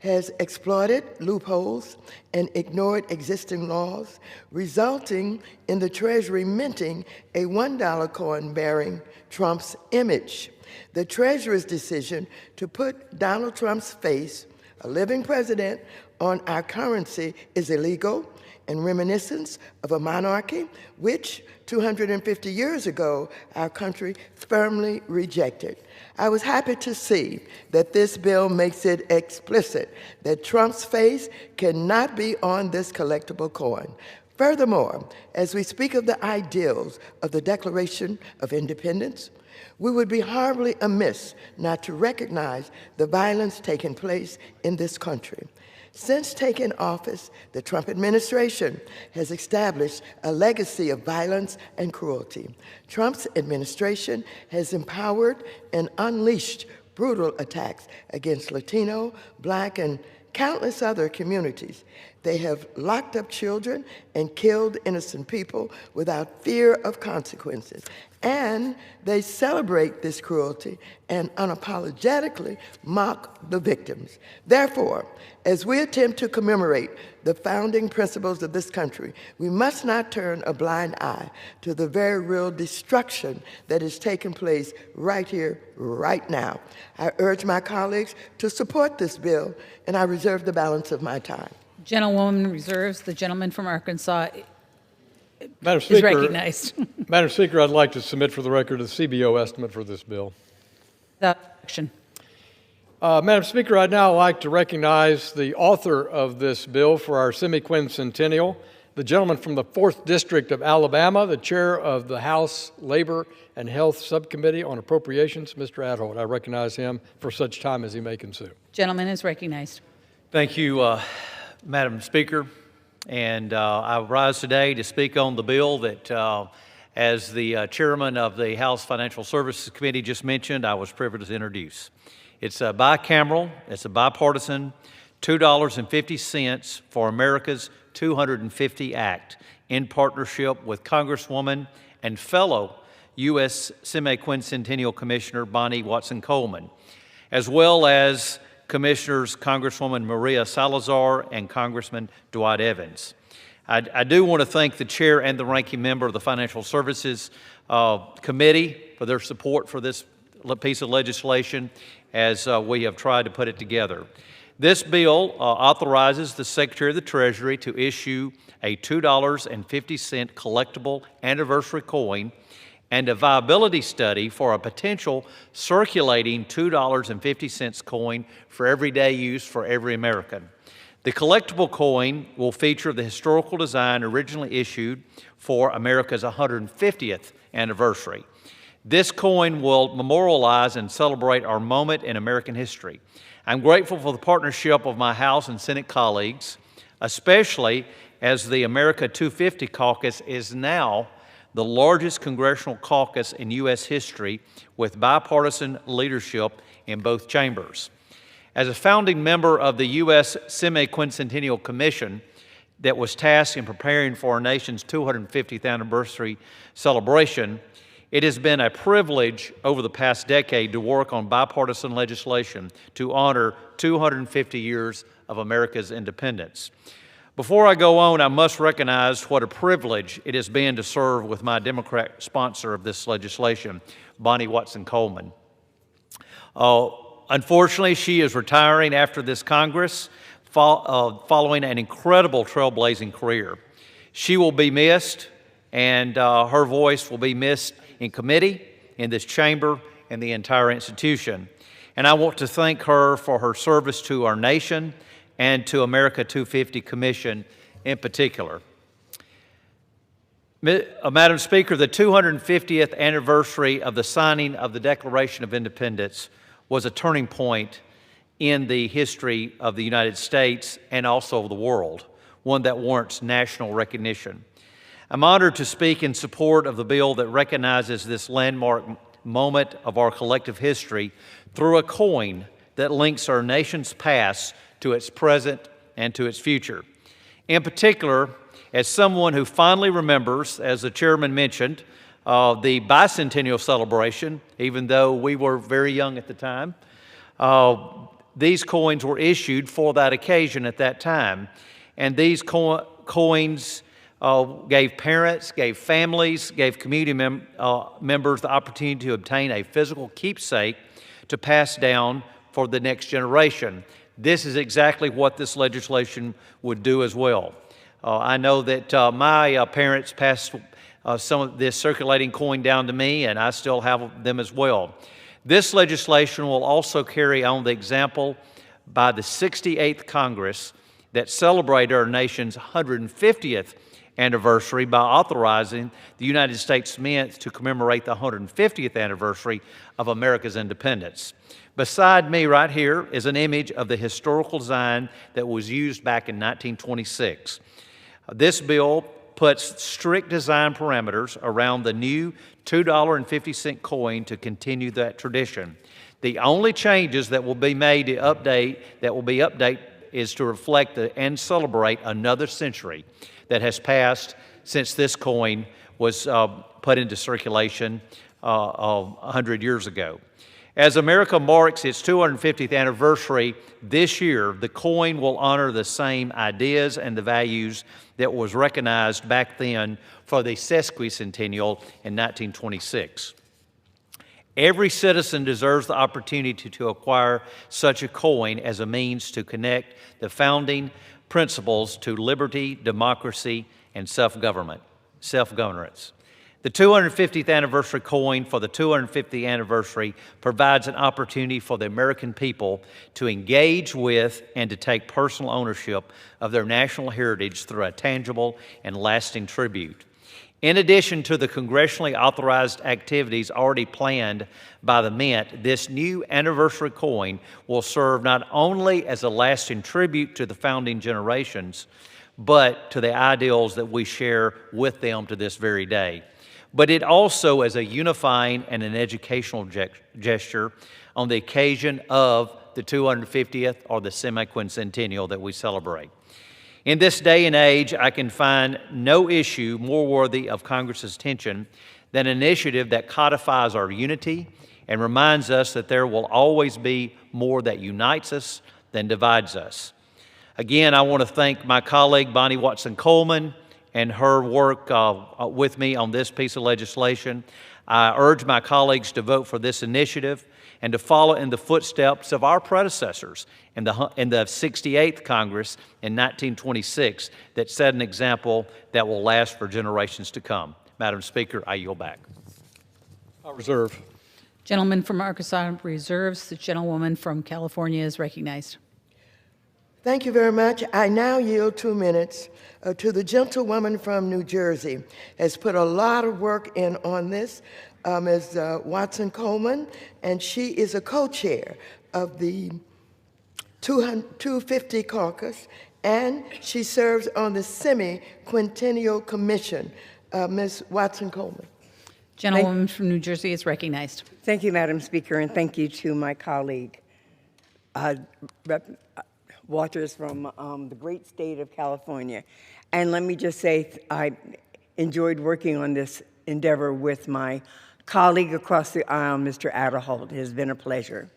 has exploited loopholes and ignored existing laws, resulting in the Treasury minting a $1 coin bearing Trump's image. The Treasury's decision to put Donald Trump's face, a living president, on our currency is illegal and reminiscent of a monarchy which 250 years ago our country firmly rejected. I was happy to see that this bill makes it explicit that Trump's face cannot be on this collectible coin. Furthermore, as we speak of the ideals of the Declaration of Independence, we would be horribly amiss not to recognize the violence taking place in this country. Since taking office, the Trump administration has established a legacy of violence and cruelty. Trump's administration has empowered and unleashed brutal attacks against Latino, Black, and countless other communities. They have locked up children and killed innocent people without fear of consequences. And they celebrate this cruelty and unapologetically mock the victims. Therefore, as we attempt to commemorate the founding principles of this country, we must not turn a blind eye to the very real destruction that is taking place right here, right now. I urge my colleagues to support this bill, and I reserve the balance of my time.
Gentlewoman reserves. The gentleman from Arkansas
Madam
is
Speaker,
recognized.
Madam Speaker, I'd like to submit for the record the CBO estimate for this bill.
Without objection.
Madam Speaker, I'd now like to recognize the author of this bill for our semi-quincentennial, the gentleman from the 4th District of Alabama, the chair of the House Labor and Health Subcommittee on Appropriations, Mr. Adholt. I recognize him for such time as he may consume.
Gentleman is recognized.
Thank you, Madam Speaker. And I rise today to speak on the bill that, as the chairman of the House Financial Services Committee just mentioned, I was privileged to introduce. It's a bicameral, it's a bipartisan, $2.50 for America's 250 Act in partnership with Congresswoman and fellow U.S. Semi-Quincentennial Commissioner Bonnie Watson-Coleman, as well as Commissioners Congresswoman Maria Salazar and Congressman Dwight Evans. I do want to thank the chair and the ranking member of the Financial Services Committee for their support for this piece of legislation as we have tried to put it together. This bill authorizes the Secretary of the Treasury to issue a $2.50 collectible anniversary coin and a viability study for a potential circulating $2.50 coin for everyday use for every American. The collectible coin will feature the historical design originally issued for America's 150th anniversary. This coin will memorialize and celebrate our moment in American history. I'm grateful for the partnership of my House and Senate colleagues, especially as the America 250 caucus is now the largest congressional caucus in U.S. history with bipartisan leadership in both chambers. As a founding member of the U.S. Semi-Quincentennial Commission that was tasked in preparing for our nation's 250th anniversary celebration, it has been a privilege over the past decade to work on bipartisan legislation to honor 250 years of America's independence. Before I go on, I must recognize what a privilege it has been to serve with my Democrat sponsor of this legislation, Bonnie Watson-Coleman. Unfortunately, she is retiring after this Congress following an incredible trailblazing career. She will be missed, and her voice will be missed in committee, in this chamber, and the entire institution. And I want to thank her for her service to our nation and to America 250 Commission in particular. Madam Speaker, the 250th anniversary of the signing of the Declaration of Independence was a turning point in the history of the United States and also of the world, one that warrants national recognition. I'm honored to speak in support of the bill that recognizes this landmark moment of our collective history through a coin that links our nation's past to its present and to its future. In particular, as someone who fondly remembers, as the chairman mentioned, the bicentennial celebration, even though we were very young at the time, these coins were issued for that occasion at that time. And these coins gave parents, gave families, gave community members the opportunity to obtain a physical keepsake to pass down for the next generation. This is exactly what this legislation would do as well. I know that my parents passed some of this circulating coin down to me, and I still have them as well. This legislation will also carry on the example by the 68th Congress that celebrated our nation's 150th anniversary by authorizing the United States Mint to commemorate the 150th anniversary of America's independence. Beside me right here is an image of the historical design that was used back in 1926. This bill puts strict design parameters around the new $2.50 coin to continue that tradition. The only changes that will be made to update is to reflect and celebrate another century that has passed since this coin was put into circulation 100 years ago. As America marks its 250th anniversary this year, the coin will honor the same ideas and the values that was recognized back then for the sesquicentennial in 1926. Every citizen deserves the opportunity to acquire such a coin as a means to connect the founding principles to liberty, democracy, and self-governance. The 250th anniversary coin for the 250th anniversary provides an opportunity for the American people to engage with and to take personal ownership of their national heritage through a tangible and lasting tribute. In addition to the congressionally authorized activities already planned by the Mint, this new anniversary coin will serve not only as a lasting tribute to the founding generations, but to the ideals that we share with them to this very day. But it also as a unifying and an educational gesture on the occasion of the 250th or the semi-quincentennial that we celebrate. In this day and age, I can find no issue more worthy of Congress's attention than an initiative that codifies our unity and reminds us that there will always be more that unites us than divides us. Again, I want to thank my colleague, Bonnie Watson-Coleman, and her work with me on this piece of legislation. I urge my colleagues to vote for this initiative and to follow in the footsteps of our predecessors in the 68th Congress in 1926 that set an example that will last for generations to come. Madam Speaker, I yield back.
I'll reserve.
Gentleman from Arkansas reserves. The gentlewoman from California is recognized.
Thank you very much. I now yield 2 minutes to the gentlewoman from New Jersey. Has put a lot of work in on this, Ms. Watson-Coleman, and she is a co-chair of the 250 caucus, and she serves on the Semi-Quintennial Commission. Ms. Watson-Coleman.
Gentlewoman from New Jersey is recognized.
Thank you, Madam Speaker, and thank you to my colleague, Waters from the great state of California. And let me just say, I enjoyed working on this endeavor with my colleague across the aisle, Mr. Adderholt. It has been a pleasure.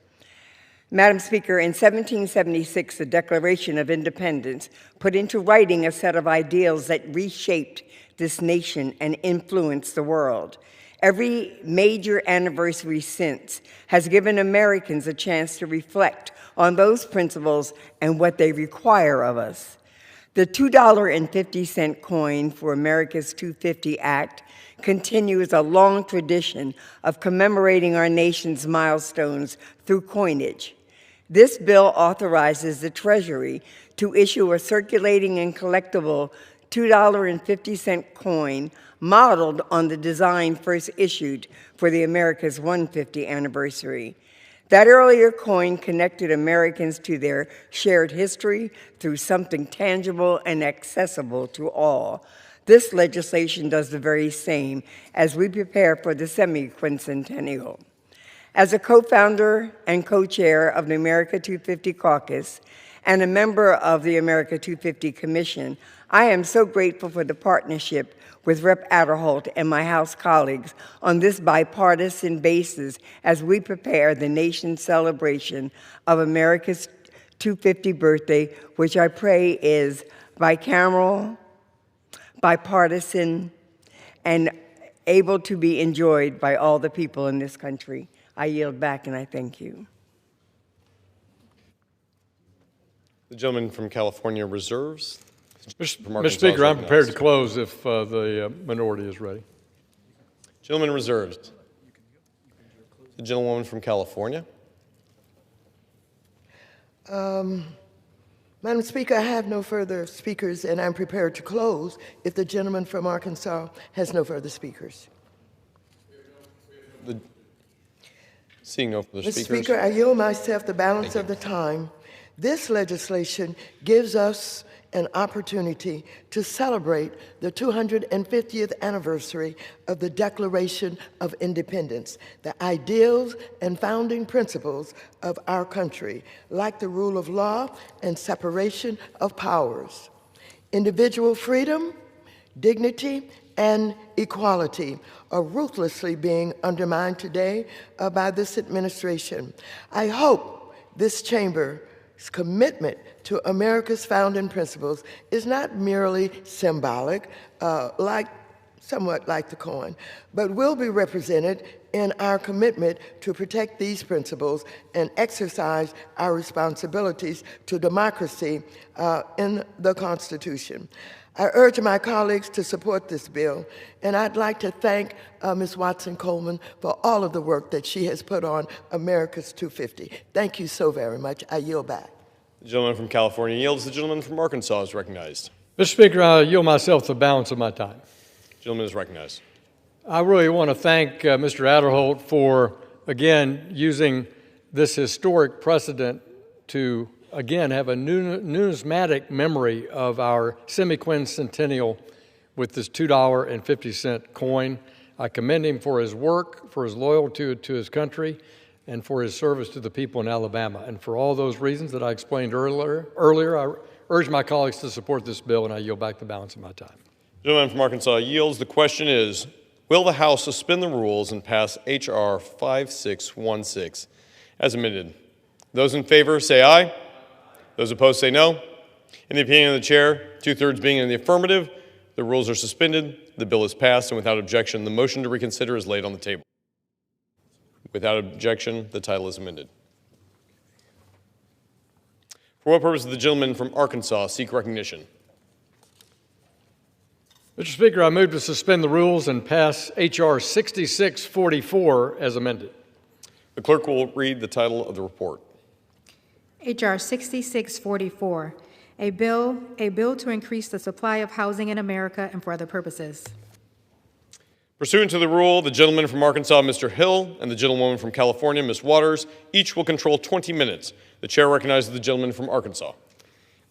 Madam Speaker, in 1776, the Declaration of Independence put into writing a set of ideals that reshaped this nation and influenced the world. Every major anniversary since has given Americans a chance to reflect on those principles and what they require of us. The $2.50 coin for America's 250 Act continues a long tradition of commemorating our nation's milestones through coinage. This bill authorizes the Treasury to issue a circulating and collectible $2.50 coin modeled on the design first issued for the America's 150th anniversary. That earlier coin connected Americans to their shared history through something tangible and accessible to all. This legislation does the very same as we prepare for the semi-quincentennial. As a co-founder and co-chair of the America 250 Caucus and a member of the America 250 Commission, I am so grateful for the partnership with Rep. Adderholt and my House colleagues on this bipartisan basis as we prepare the nation's celebration of America's 250th birthday, which I pray is bicameral, bipartisan, and able to be enjoyed by all the people in this country. I yield back and I thank you.
The gentleman from California reserves.
Mr. Speaker, I'm prepared to close if the minority is ready.
Gentleman reserves. The gentlewoman from California.
Madam Speaker, I have no further speakers, and I'm prepared to close if the gentleman from Arkansas has no further speakers.
Seeing no further speakers.
Mr. Speaker, I yield myself the balance of the time. This legislation gives us an opportunity to celebrate the 250th anniversary of the Declaration of Independence, the ideals and founding principles of our country, like the rule of law and separation of powers. Individual freedom, dignity, and equality are ruthlessly being undermined today by this administration. I hope this chamber's commitment to America's founding principles is not merely symbolic, like somewhat like the coin, but will be represented in our commitment to protect these principles and exercise our responsibilities to democracy in the Constitution. I urge my colleagues to support this bill, and I'd like to thank Ms. Watson-Coleman for all of the work that she has put on America's 250. Thank you so very much. I yield back.
The gentleman from California yields. The gentleman from Arkansas is recognized.
Mr. Speaker, I yield myself the balance of my time.
The gentleman is recognized.
I really want to thank Mr. Adderholt for, again, using this historic precedent to, again, have a numismatic memory of our semi-quincentennial with this $2.50 coin. I commend him for his work, for his loyalty to his country, and for his service to the people in Alabama. And for all those reasons that I explained earlier, I urge my colleagues to support this bill, and I yield back the balance of my time.
The gentleman from Arkansas yields. The question is, will the House suspend the rules and pass H.R. 5616 as amended? Those in favor say aye. Those opposed say no. In the opinion of the chair, 2/3 being in the affirmative, the rules are suspended, the bill is passed, and without objection, the motion to reconsider is laid on the table. Without objection, the title is amended. For what purpose does the gentleman from Arkansas seek recognition?
Mr. Speaker, I move to suspend the rules and pass H.R. 6644 as amended.
The clerk will read the title of the report.
H.R. 6644, a bill to increase the supply of housing in America and for other purposes.
Pursuant to the rule, the gentleman from Arkansas, Mr. Hill, and the gentlewoman from California, Ms. Waters, each will control 20 minutes. The chair recognizes the gentleman from Arkansas.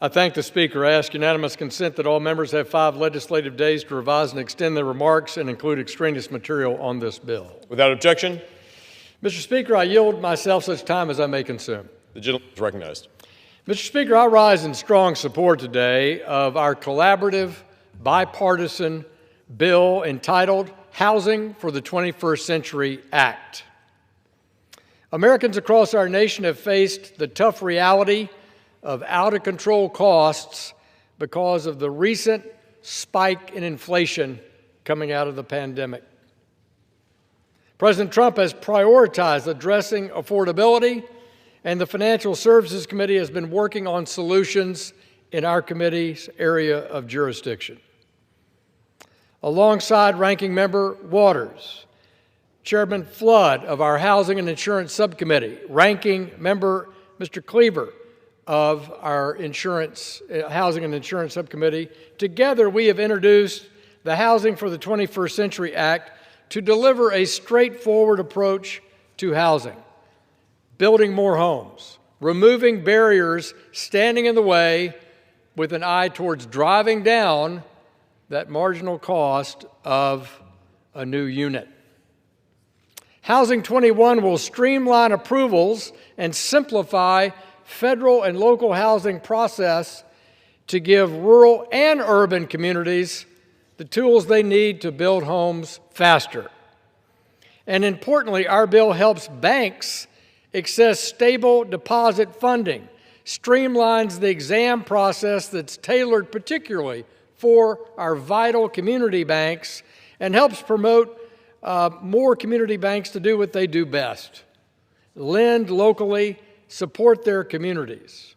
I thank the Speaker. I ask unanimous consent that all members have 5 legislative days to revise and extend their remarks and include extraneous material on this bill.
Without objection?
Mr. Speaker, I yield myself such time as I may consume.
The gentleman is recognized.
Mr. Speaker, I rise in strong support today of our collaborative, bipartisan bill entitled Housing for the 21st Century Act. Americans across our nation have faced the tough reality of out-of-control costs because of the recent spike in inflation coming out of the pandemic. President Trump has prioritized addressing affordability, and the Financial Services Committee has been working on solutions in our committee's area of jurisdiction. Alongside Ranking Member Waters, Chairman Flood of our Housing and Insurance Subcommittee, Ranking Member Mr. Cleaver of our Housing and Insurance Subcommittee, together we have introduced the Housing for the 21st Century Act to deliver a straightforward approach to housing, building more homes, removing barriers standing in the way with an eye towards driving down that marginal cost of a new unit. Housing 21 will streamline approvals and simplify federal and local housing process to give rural and urban communities the tools they need to build homes faster. And importantly, our bill helps banks access stable deposit funding, streamlines the exam process that's tailored particularly for our vital community banks, and helps promote more community banks to do what they do best: lend locally, support their communities.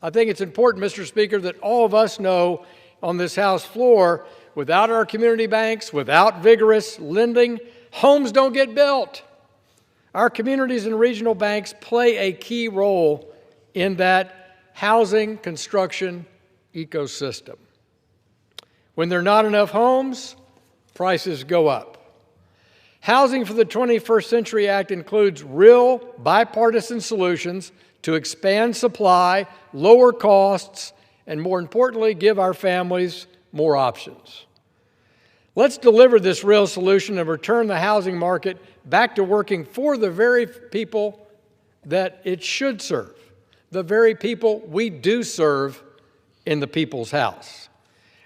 I think it's important, Mr. Speaker, that all of us know on this House floor, without our community banks, without vigorous lending, homes don't get built. Our communities and regional banks play a key role in that housing construction ecosystem. When there are not enough homes, prices go up. Housing for the 21st Century Act includes real bipartisan solutions to expand supply, lower costs, and more importantly, give our families more options. Let's deliver this real solution and return the housing market back to working for the very people that it should serve, the very people we do serve in the People's House.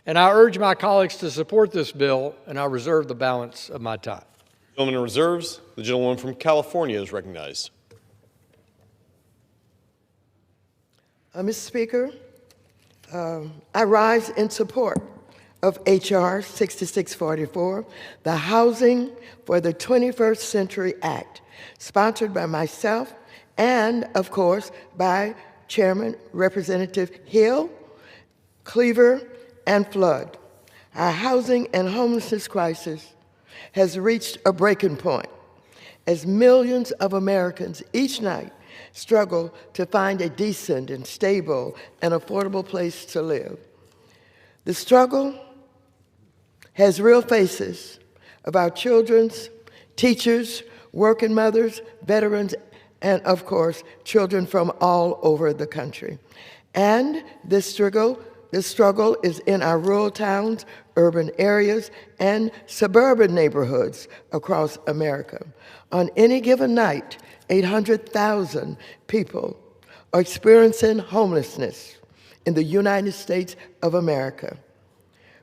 And I urge my colleagues to support this bill, and I reserve the balance of my time.
The gentleman in reserves, the gentlewoman from California is recognized.
Mr. Speaker, I rise in support of H.R. 6644, the Housing for the 21st Century Act, sponsored by myself and, of course, by Chairman Representative Hill, Cleaver, and Flood. Our housing and homelessness crisis has reached a breaking point as millions of Americans each night struggle to find a decent and stable and affordable place to live. The struggle has real faces of our children's, teachers, working mothers, veterans, and of course, children from all over the country. And this struggle is in our rural towns, urban areas, and suburban neighborhoods across America. On any given night, 800,000 people are experiencing homelessness in the United States of America.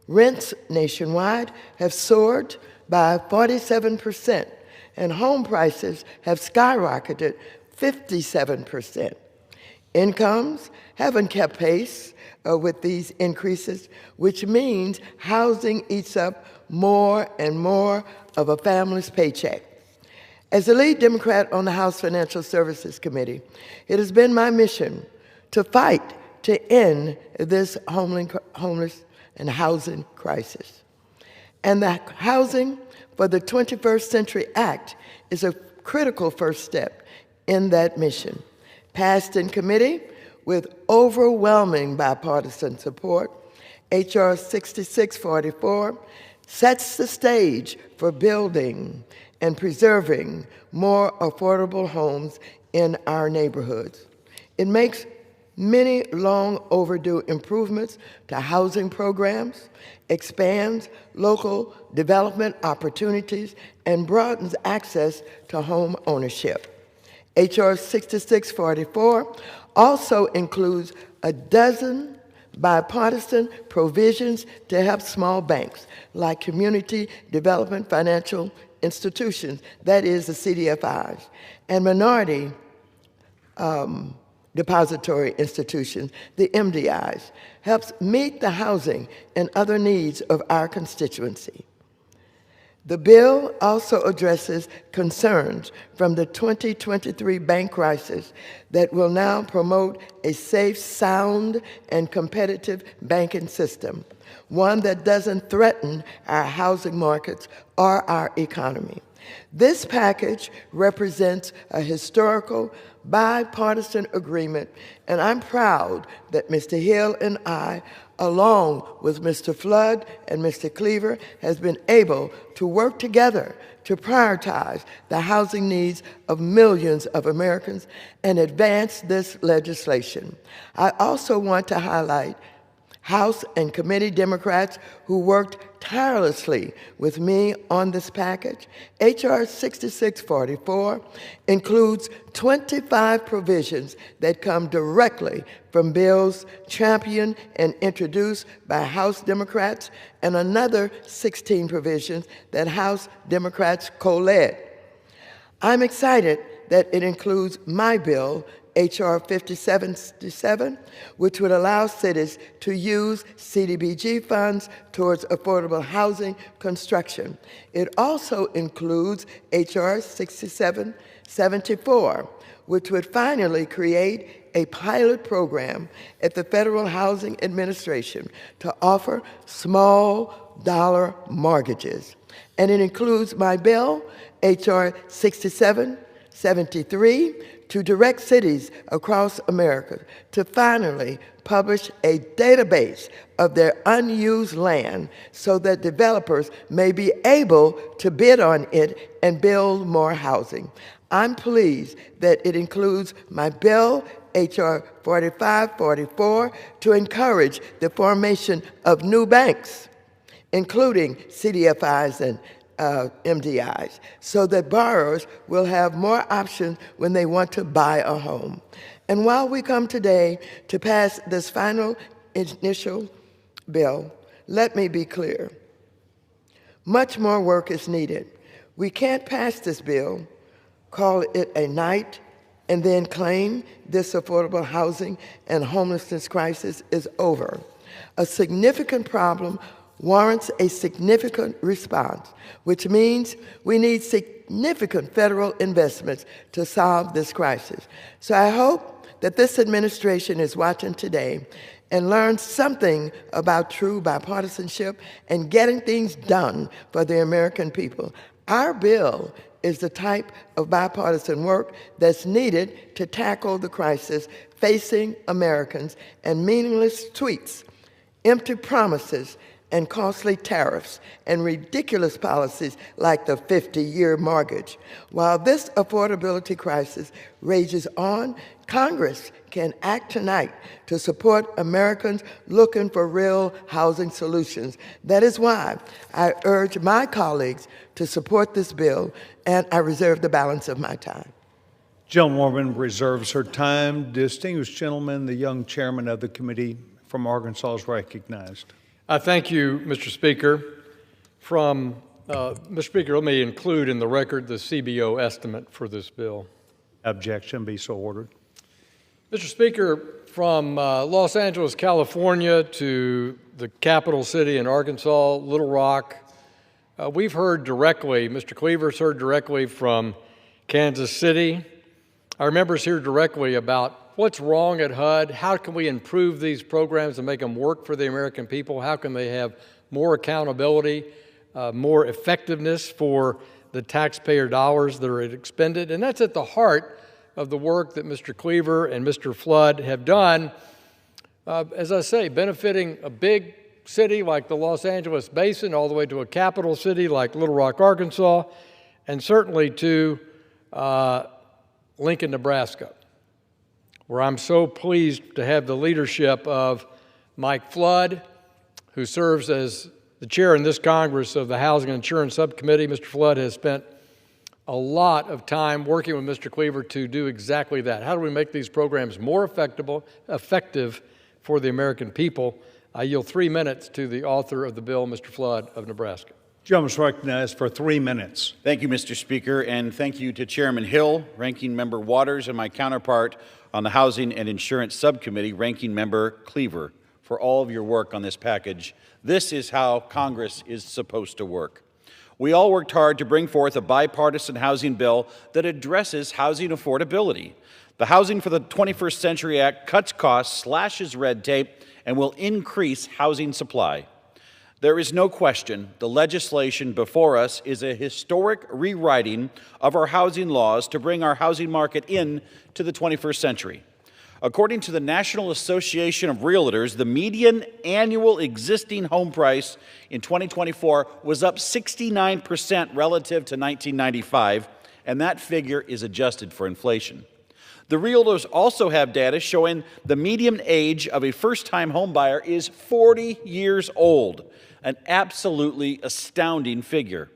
Rents nationwide have soared by 47%, and home prices have skyrocketed 57%. Incomes haven't kept pace with these increases, which means housing eats up more and more of a family's paycheck. As the lead Democrat on the House Financial Services Committee, it has been my mission to fight to end this homeless and housing crisis. And the Housing for the 21st Century Act is a critical first step in that mission. Passed in committee with overwhelming bipartisan support, H.R. 6644 sets the stage for building and preserving more affordable homes in our neighborhoods. It makes many long overdue improvements to housing programs, expands local development opportunities, and broadens access to home ownership. H.R. 6644 also includes a dozen bipartisan provisions to help small banks like Community Development Financial Institutions, that is the CDFIs, and minority depository institutions, the MDIs, helps meet the housing and other needs of our constituency. The bill also addresses concerns from the 2023 bank crisis that will now promote a safe, sound, and competitive banking system, one that doesn't threaten our housing markets or our economy. This package represents a historical bipartisan agreement, and I'm proud that Mr. Hill and I, along with Mr. Flood and Mr. Cleaver, has been able to work together to prioritize the housing needs of millions of Americans and advance this legislation. I also want to highlight House and committee Democrats who worked tirelessly with me on this package. H.R. 6644 includes 25 provisions that come directly from bills championed and introduced by House Democrats and another 16 provisions that House Democrats co-led. I'm excited that it includes my bill, H.R. 5767, which would allow cities to use CDBG funds towards affordable housing construction. It also includes H.R. 6774, which would finally create a pilot program at the Federal Housing Administration to offer small dollar mortgages. And it includes my bill, H.R. 6773, to direct cities across America to finally publish a database of their unused land so that developers may be able to bid on it and build more housing. I'm pleased that it includes my bill, H.R. 4544, to encourage the formation of new banks, including CDFIs and MDIs, so that borrowers will have more options when they want to buy a home. And while we come today to pass this final initial bill, let me be clear. Much more work is needed. We can't pass this bill, call it a night, and then claim this affordable housing and homelessness crisis is over. A significant problem warrants a significant response, which means we need significant federal investments to solve this crisis. So I hope that this administration is watching today and learns something about true bipartisanship and getting things done for the American people. Our bill is the type of bipartisan work that's needed to tackle the crisis facing Americans, and meaningless tweets, empty promises, and costly tariffs, and ridiculous policies like the 50-year mortgage. While this affordability crisis rages on, Congress can act tonight to support Americans looking for real housing solutions. That is why I urge my colleagues to support this bill, and I reserve the balance of my time.
Gentlewoman reserves her time. Distinguished gentleman, the young chairman of the committee from Arkansas is recognized.
I thank you, Mr. Speaker. Mr. Speaker, let me include in the record the CBO estimate for this bill.
Objection, be so ordered.
Mr. Speaker, from Los Angeles, California to the capital city in Arkansas, Little Rock, we've heard directly, Mr. Cleaver's heard directly from Kansas City. Our members hear directly about what's wrong at HUD, how can we improve these programs and make them work for the American people, how can they have more accountability, more effectiveness for the taxpayer dollars that are expended. And that's at the heart of the work that Mr. Cleaver and Mr. Flood have done, as I say, benefiting a big city like the Los Angeles Basin all the way to a capital city like Little Rock, Arkansas, and certainly to Lincoln, Nebraska, where I'm so pleased to have the leadership of Mike Flood, who serves as the chair in this Congress of the Housing and Insurance Subcommittee. Mr. Flood has spent a lot of time working with Mr. Cleaver to do exactly that. How do we make these programs more effective for the American people? I yield 3 minutes to the author of the bill, Mr. Flood of Nebraska.
Gentleman is recognized for 3 minutes.
Thank you, Mr. Speaker, and thank you to Chairman Hill, Ranking Member Waters, and my counterpart on the Housing and Insurance Subcommittee, Ranking Member Cleaver, for all of your work on this package. This is how Congress is supposed to work. We all worked hard to bring forth a bipartisan housing bill that addresses housing affordability. The Housing for the 21st Century Act cuts costs, slashes red tape, and will increase housing supply. There is no question the legislation before us is a historic rewriting of our housing laws to bring our housing market into the 21st century. According to the National Association of Realtors, the median annual existing home price in 2024 was up 69% relative to 1995, and that figure is adjusted for inflation. The realtors also have data showing the median age of a first-time home buyer is 40 years old, an absolutely astounding figure.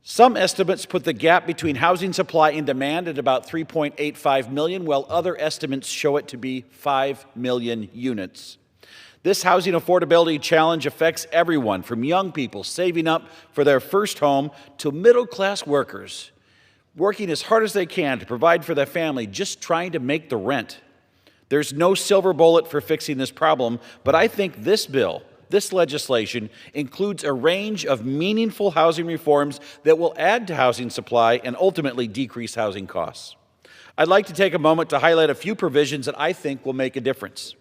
Some estimates put the gap between housing supply and demand at about 3.85 million, while other estimates show it to be 5 million units. This housing affordability challenge affects everyone, from young people saving up for their first home to middle-class workers working as hard as they can to provide for their family, just trying to make the rent. There's no silver bullet for fixing this problem, but I think this bill, this legislation, includes a range of meaningful housing reforms that will add to housing supply and ultimately decrease housing costs. I'd like to take a moment to highlight a few provisions that I think will make a difference.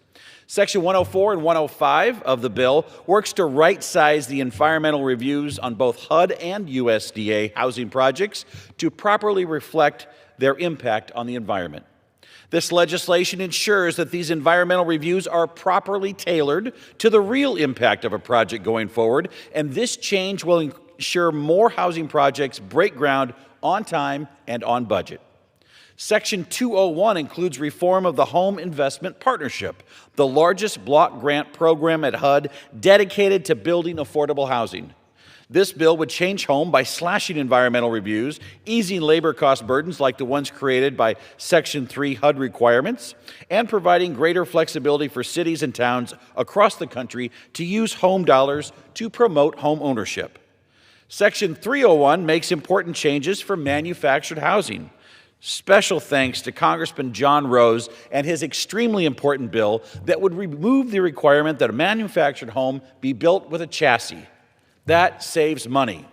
Section 104 and 105 of the bill works to right-size the environmental reviews on both HUD and USDA housing projects to properly reflect their impact on the environment. This legislation ensures that these environmental reviews are properly tailored to the real impact of a project going forward, and this change will ensure more housing projects break ground on time and on budget. Section 201 includes reform of the Home Investment Partnership, the largest block grant program at HUD dedicated to building affordable housing. This bill would change home by slashing environmental reviews, easing labor cost burdens like the ones created by Section 3 HUD requirements, and providing greater flexibility for cities and towns across the country to use home dollars to promote home ownership. Section 301 makes important changes for manufactured housing. Special thanks to Congressman John Rose and his extremely important bill that would remove the requirement that a manufactured home be built with a chassis. That saves money.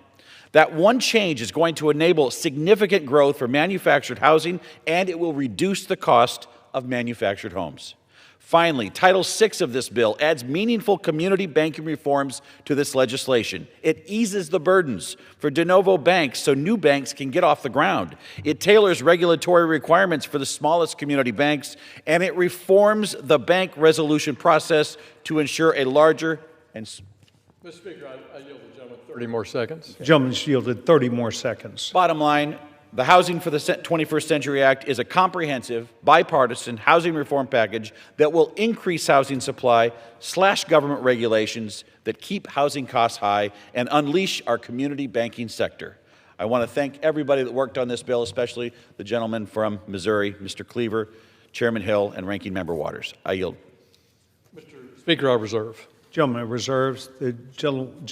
That one change is going to enable significant growth for manufactured housing, and it will reduce the cost of manufactured homes. Finally, Title VI of this bill adds meaningful community banking reforms to this legislation. It eases the burdens for de novo banks so new banks can get off the ground. It tailors regulatory requirements for the smallest community banks, and it reforms the bank resolution process to ensure a larger and...
Mr. Speaker, I yield the gentleman 30 more seconds.
The gentleman's yielded 30 more seconds.
Bottom line, the Housing for the 21st Century Act is a comprehensive, bipartisan housing reform package that will increase housing supply, slash government regulations that keep housing costs high, and unleash our community banking sector. I want to thank everybody that worked on this bill, especially the gentleman from Missouri, Mr. Cleaver, Chairman Hill, and Ranking Member Waters. I yield.
Mr. Speaker, I reserve.
Gentleman reserves. The gentleman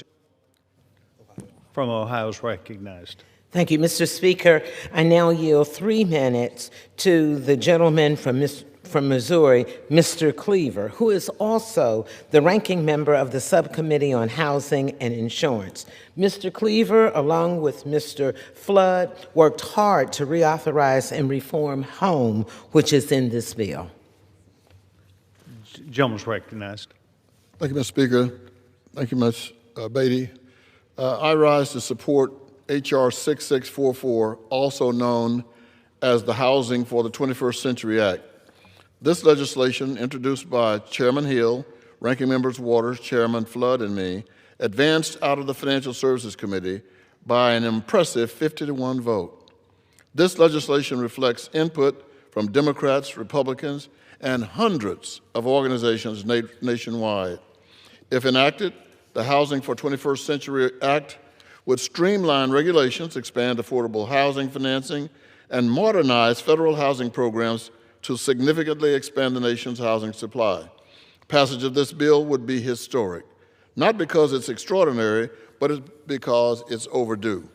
from Ohio is recognized.
Thank you, Mr. Speaker. I now yield 3 minutes to the gentleman from Missouri, Mr. Cleaver, who is also the ranking member of the Subcommittee on Housing and Insurance. Mr. Cleaver, along with Mr. Flood, worked hard to reauthorize and reform HOME, which is in this bill.
Gentleman's recognized.
Thank you, Mr. Speaker. Thank you, Ms. Beatty. I rise to support H.R. 6644, also known as the Housing for the 21st Century Act. This legislation, introduced by Chairman Hill, Ranking Members Waters, Chairman Flood, and me, advanced out of the Financial Services Committee by an impressive 50-to-1 vote. This legislation reflects input from Democrats, Republicans, and hundreds of organizations nationwide. If enacted, the Housing for 21st Century Act would streamline regulations, expand affordable housing financing, and modernize federal housing programs to significantly expand the nation's housing supply. Passage of this bill would be historic, not because it's extraordinary, but because it's overdue.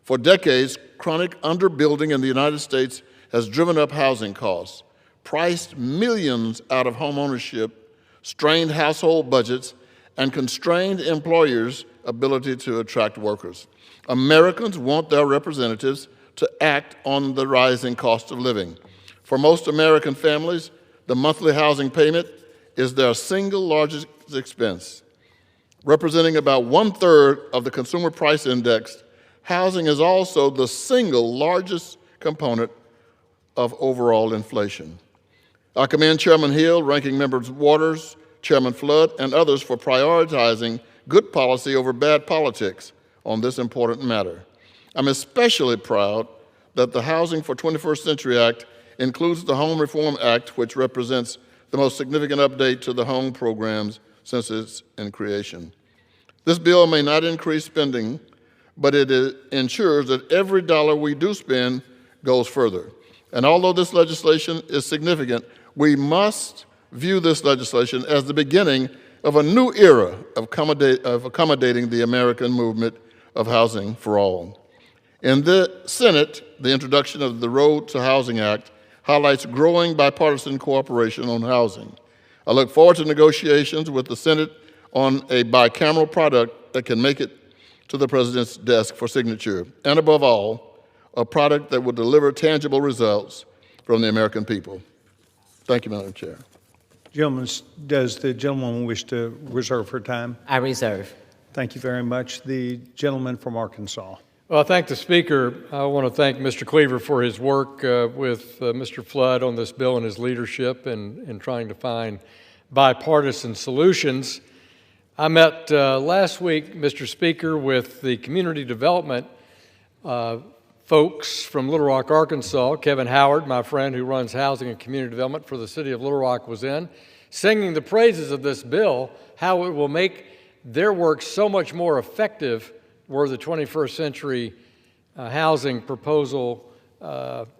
For decades, chronic underbuilding in the United States has driven up housing costs, priced millions out of home ownership, strained household budgets, and constrained employers' ability to attract workers. Americans want their representatives to act on the rising cost of living. For most American families, the monthly housing payment is their single largest expense. Representing about 1/3 of the Consumer Price Index, housing is also the single largest component of overall inflation. I commend Chairman Hill, Ranking Members Waters, Chairman Flood, and others for prioritizing good policy over bad politics on this important matter. I'm especially proud that the Housing for 21st Century Act includes the Home Reform Act, which represents the most significant update to the home programs since its creation. This bill may not increase spending, but it ensures that every dollar we do spend goes further. And although this legislation is significant, we must view this legislation as the beginning of a new era of accommodating the American movement of housing for all. In the Senate, the introduction of the Road to Housing Act highlights growing bipartisan cooperation on housing. I look forward to negotiations with the Senate on a bicameral product that can make it to the President's desk for signature, and above all, a product that will deliver tangible results from the American people. Thank you, Madam Chair.
Gentlemen, does the gentleman wish to reserve her time?
I reserve.
Thank you very much. The gentleman from Arkansas.
Well, I thank the Speaker. I want to thank Mr. Cleaver for his work with Mr. Flood on this bill and his leadership in trying to find bipartisan solutions. I met last week, Mr. Speaker, with the community development folks from Little Rock, Arkansas. Kevin Howard, my friend who runs housing and community development for the city of Little Rock, was in, singing the praises of this bill, how it will make their work so much more effective were the 21st century housing proposal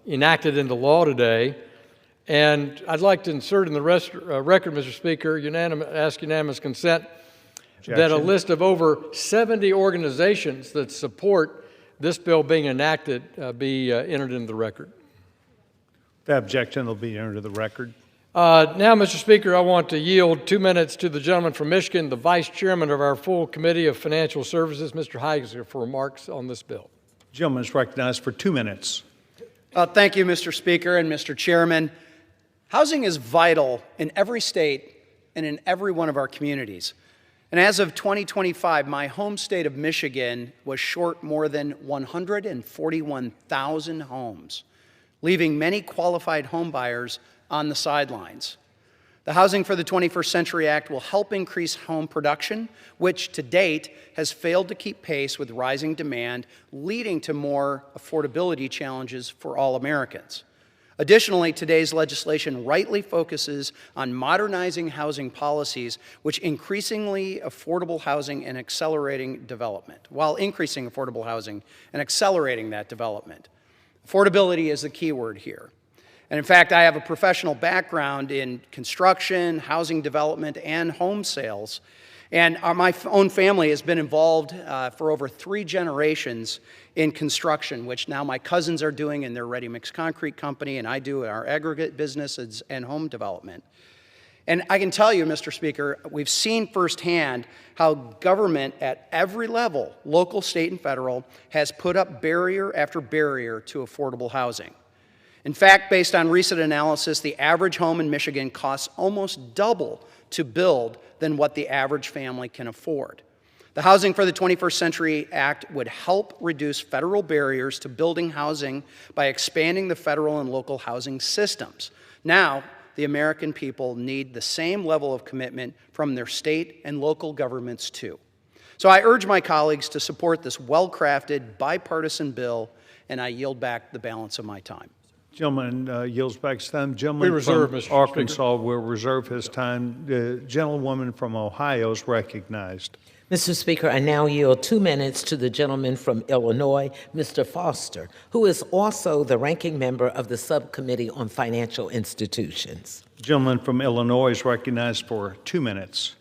enacted into law today. And I'd like to insert in the record, Mr. Speaker, ask unanimous consent that a list of over 70 organizations that support this bill being enacted be entered into the record.
That objection will be entered into the record.
Now, Mr. Speaker, I want to yield 2 minutes to the gentleman from Michigan, the Vice Chairman of our full Committee of Financial Services, Mr. Heiser, for remarks on this bill.
The gentleman is recognized for 2 minutes.
Thank you, Mr. Speaker and Mr. Chairman. Housing is vital in every state and in every one of our communities. And as of 2025, my home state of Michigan was short more than 141,000 homes, leaving many qualified home buyers on the sidelines. The Housing for the 21st Century Act will help increase home production, which to date has failed to keep pace with rising demand, leading to more affordability challenges for all Americans. Additionally, today's legislation rightly focuses on modernizing housing policies, which increasingly affordable housing and accelerating development, while increasing affordable housing and accelerating that development. Affordability is the key word here. And in fact, I have a professional background in construction, housing development, and home sales. And my own family has been involved for over 3 generations in construction, which now my cousins are doing in their ready-mix concrete company, and I do in our aggregate businesses and home development. And I can tell you, Mr. Speaker, we've seen firsthand how government at every level, local, state, and federal, has put up barrier after barrier to affordable housing. In fact, based on recent analysis, the average home in Michigan costs almost double to build than what the average family can afford. The Housing for the 21st Century Act would help reduce federal barriers to building housing by expanding the federal and local housing systems. Now, the American people need the same level of commitment from their state and local governments, too. So I urge my colleagues to support this well-crafted, bipartisan bill, and I yield back the balance of my time.
Gentleman yields back his time. Gentleman
reserve,
from
Mr.
Arkansas will reserve his time. The gentlewoman from Ohio is recognized.
Mr. Speaker, I now yield 2 minutes to the gentleman from Illinois, Mr. Foster, who is also the ranking member of the Subcommittee on Financial Institutions.
The gentleman from Illinois is recognized for 2 minutes.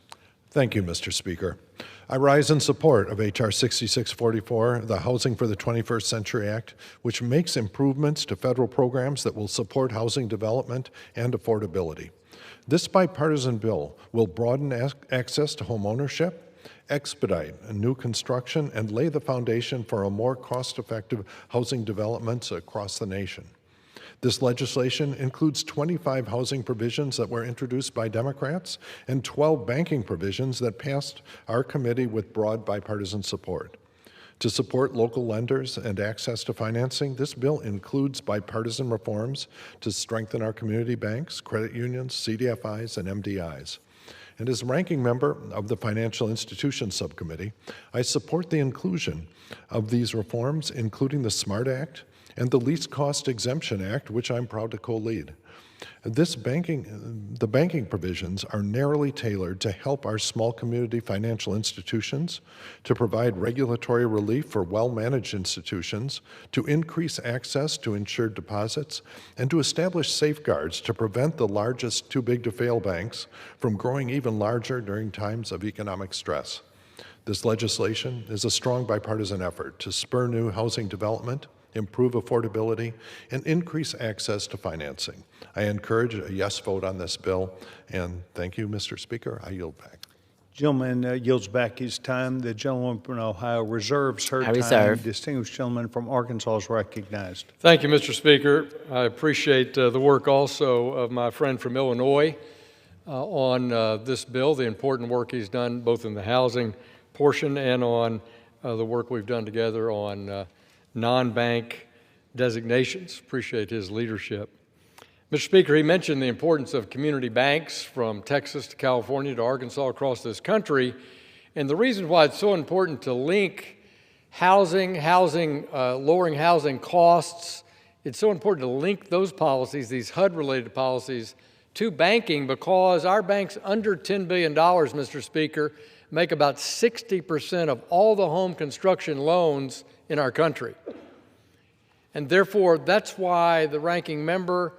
Thank you, Mr. Speaker. I rise in support of H.R. 6644, the Housing for the 21st Century Act, which makes improvements to federal programs that will support housing development and affordability. This bipartisan bill will broaden access to home ownership, expedite new construction, and lay the foundation for a more cost-effective housing developments across the nation. This legislation includes 25 housing provisions that were introduced by Democrats and 12 banking provisions that passed our committee with broad bipartisan support. To support local lenders and access to financing, this bill includes bipartisan reforms to strengthen our community banks, credit unions, CDFIs, and MDIs. And as ranking member of the Financial Institutions Subcommittee, I support the inclusion of these reforms, including the SMART Act and the Least Cost Exemption Act, which I'm proud to co-lead. The banking provisions are narrowly tailored to help our small community financial institutions, to provide regulatory relief for well-managed institutions, to increase access to insured deposits, and to establish safeguards to prevent the largest too-big-to-fail banks from growing even larger during times of economic stress. This legislation is a strong bipartisan effort to spur new housing development, improve affordability, and increase access to financing. I encourage a yes vote on this bill, and thank you, Mr. Speaker. I yield back.
Gentleman yields back his time. The gentleman from Ohio reserves her time.
Reserve.
Distinguished gentleman from Arkansas is recognized.
Thank you, Mr. Speaker. I appreciate the work also of my friend from Illinois on this bill, the important work he's done both in the housing portion and on the work we've done together on non-bank designations. Appreciate his leadership. Mr. Speaker, he mentioned the importance of community banks from Texas to California to Arkansas across this country. And the reason why it's so important to link lowering housing costs, it's so important to link those policies, these HUD-related policies, to banking, because our banks under $10 billion, Mr. Speaker, make about 60% of all the home construction loans in our country. And therefore, that's why the ranking member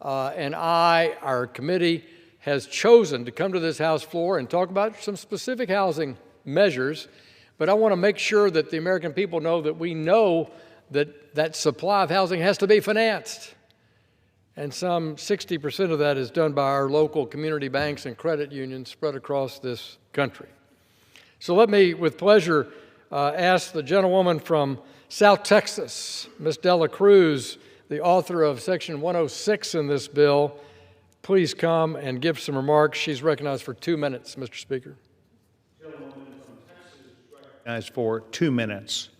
and our committee, has chosen to come to this House floor and talk about some specific housing measures. But I want to make sure that the American people know that we know that that supply of housing has to be financed. and some 60% of that is done by our local community banks and credit unions spread across this country. So let me, with pleasure, ask the gentlewoman from South Texas, Ms. Dela Cruz, the author of Section 106 in this bill, please come and give some remarks. She's recognized for 2 minutes, Mr. Speaker.
Recognized for 2 minutes.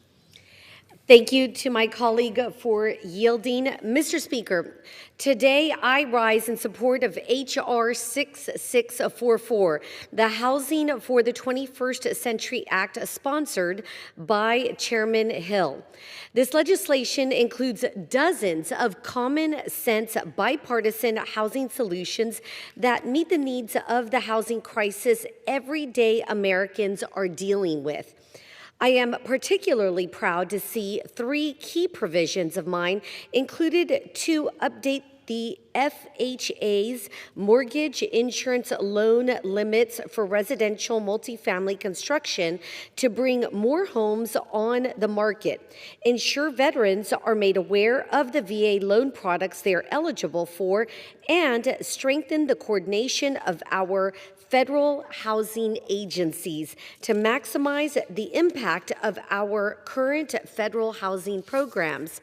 Thank you to my colleague for yielding. Mr. Speaker, today I rise in support of H.R. 6644, the Housing for the 21st Century Act sponsored by Chairman Hill. This legislation includes dozens of common sense bipartisan housing solutions that meet the needs of the housing crisis everyday Americans are dealing with. I am particularly proud to see 3 key provisions of mine included to update the FHA's mortgage insurance loan limits for residential multifamily construction to bring more homes on the market, ensure veterans are made aware of the VA loan products they are eligible for, and strengthen the coordination of our federal housing agencies to maximize the impact of our current federal housing programs.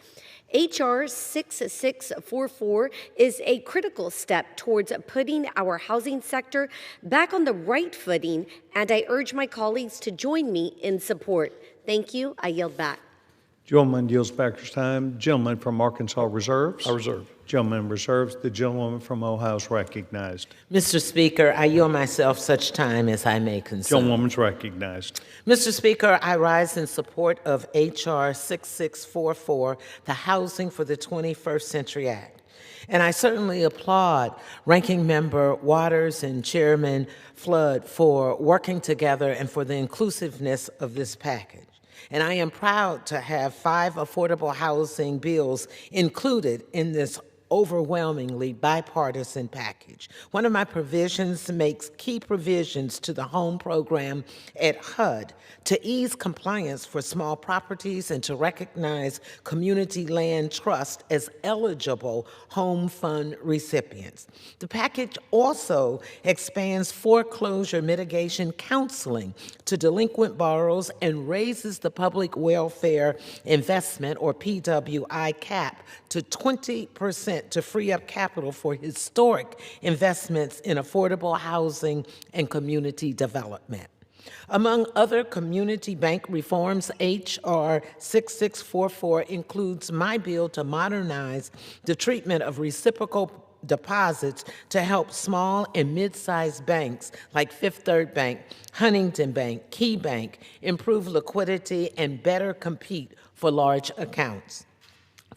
H.R. 6644 is a critical step towards putting our housing sector back on the right footing, and I urge my colleagues to join me in support. Thank you. I yield back.
Gentleman yields back his time. Gentleman from Arkansas reserves.
I reserve.
Gentleman reserves. The gentlewoman from Ohio is recognized.
Mr. Speaker, I yield myself such time as I may consume.
Gentlewoman's recognized.
Mr. Speaker, I rise in support of H.R. 6644, the Housing for the 21st Century Act. And I certainly applaud Ranking Member Waters and Chairman Flood for working together and for the inclusiveness of this package. And I am proud to have 5 affordable housing bills included in this overwhelmingly bipartisan package. One of my provisions makes key provisions to the home program at HUD to ease compliance for small properties and to recognize community land trust as eligible home fund recipients. The package also expands foreclosure mitigation counseling to delinquent borrowers and raises the public welfare investment, or PWI cap, to 20% to free up capital for historic investments in affordable housing and community development. Among other community bank reforms, H.R. 6644 includes my bill to modernize the treatment of reciprocal deposits to help small and mid-sized banks like Fifth Third Bank, Huntington Bank, Key Bank improve liquidity and better compete for large accounts.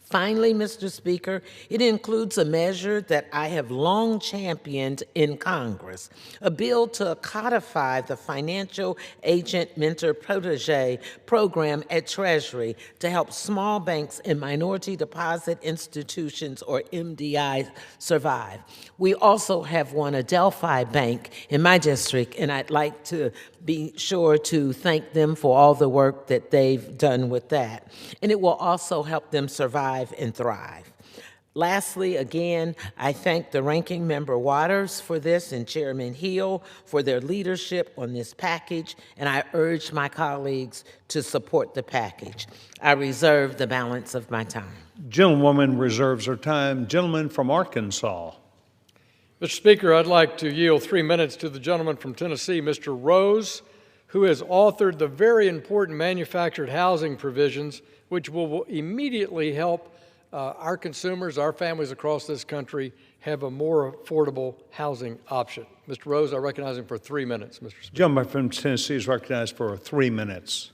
Finally, Mr. Speaker, it includes a measure that I have long championed in Congress, a bill to codify the Financial Agent Mentor Protege program at Treasury to help small banks and minority deposit institutions, or MDI, survive. We also have one, Adelphi Bank, in my district, and I'd like to be sure to thank them for all the work that they've done with that. And it will also help them survive and thrive. Lastly, again, I thank the Ranking Member Waters for this and Chairman Hill for their leadership on this package, and I urge my colleagues to support the package. I reserve the balance of my time.
Gentlewoman reserves her time. Gentleman from Arkansas.
Mr. Speaker, I'd like to yield 3 minutes to the gentleman from Tennessee, Mr. Rose, who has authored the very important manufactured housing provisions, which will immediately help our consumers, our families across this country, have a more affordable housing option. Mr. Rose, I recognize him for 3 minutes, Mr. Speaker.
Gentleman from Tennessee is recognized for 3 minutes.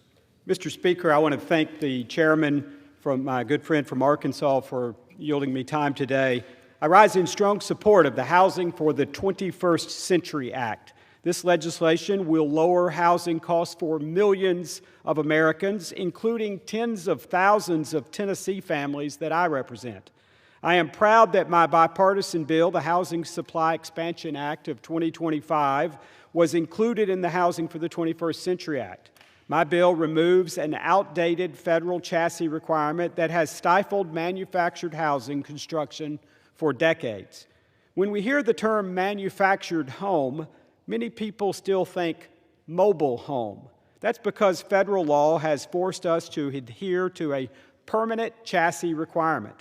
Mr. Speaker, I want to thank the chairman, from my good friend from Arkansas, for yielding me time today. I rise in strong support of the Housing for the 21st Century Act. This legislation will lower housing costs for millions of Americans, including tens of thousands of Tennessee families that I represent. I am proud that my bipartisan bill, the Housing Supply Expansion Act of 2025, was included in the Housing for the 21st Century Act. My bill removes an outdated federal chassis requirement that has stifled manufactured housing construction for decades. When we hear the term manufactured home, many people still think mobile home. That's because federal law has forced us to adhere to a permanent chassis requirement.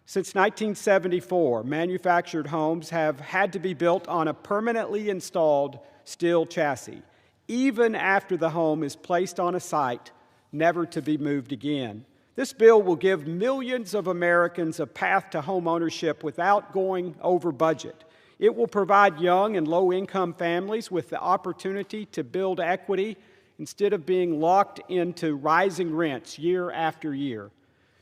Since 1974, manufactured homes have had to be built on a permanently installed steel chassis, even after the home is placed on a site, never to be moved again. This bill will give millions of Americans a path to home ownership without going over budget. It will provide young and low-income families with the opportunity to build equity instead of being locked into rising rents year after year.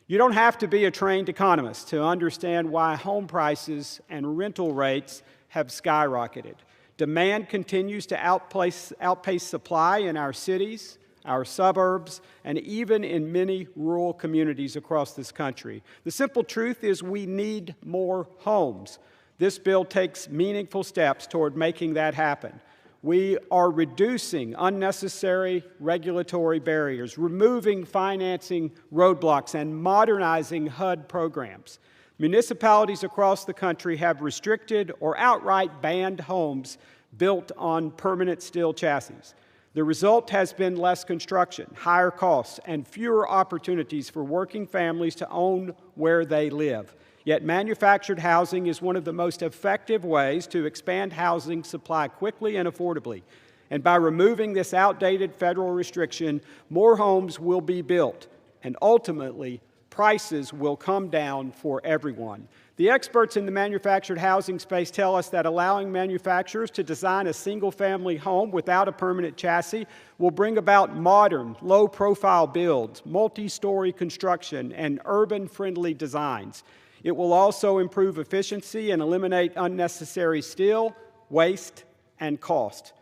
You don't have to be a trained economist to understand why home prices and rental rates have skyrocketed. Demand continues to outpace supply in our cities, our suburbs, and even in many rural communities across this country. The simple truth is we need more homes. This bill takes meaningful steps toward making that happen. We are reducing unnecessary regulatory barriers, removing financing roadblocks, and modernizing HUD programs. Municipalities across the country have restricted or outright banned homes built on permanent steel chassis. The result has been less construction, higher costs, and fewer opportunities for working families to own where they live. Yet manufactured housing is one of the most effective ways to expand housing supply quickly and affordably. And by removing this outdated federal restriction, more homes will be built, and ultimately, prices will come down for everyone. The experts in the manufactured housing space tell us that allowing manufacturers to design a single-family home without a permanent chassis will bring about modern, low-profile builds, multi-story construction, and urban-friendly designs. It will also improve efficiency and eliminate unnecessary steel, waste, and cost.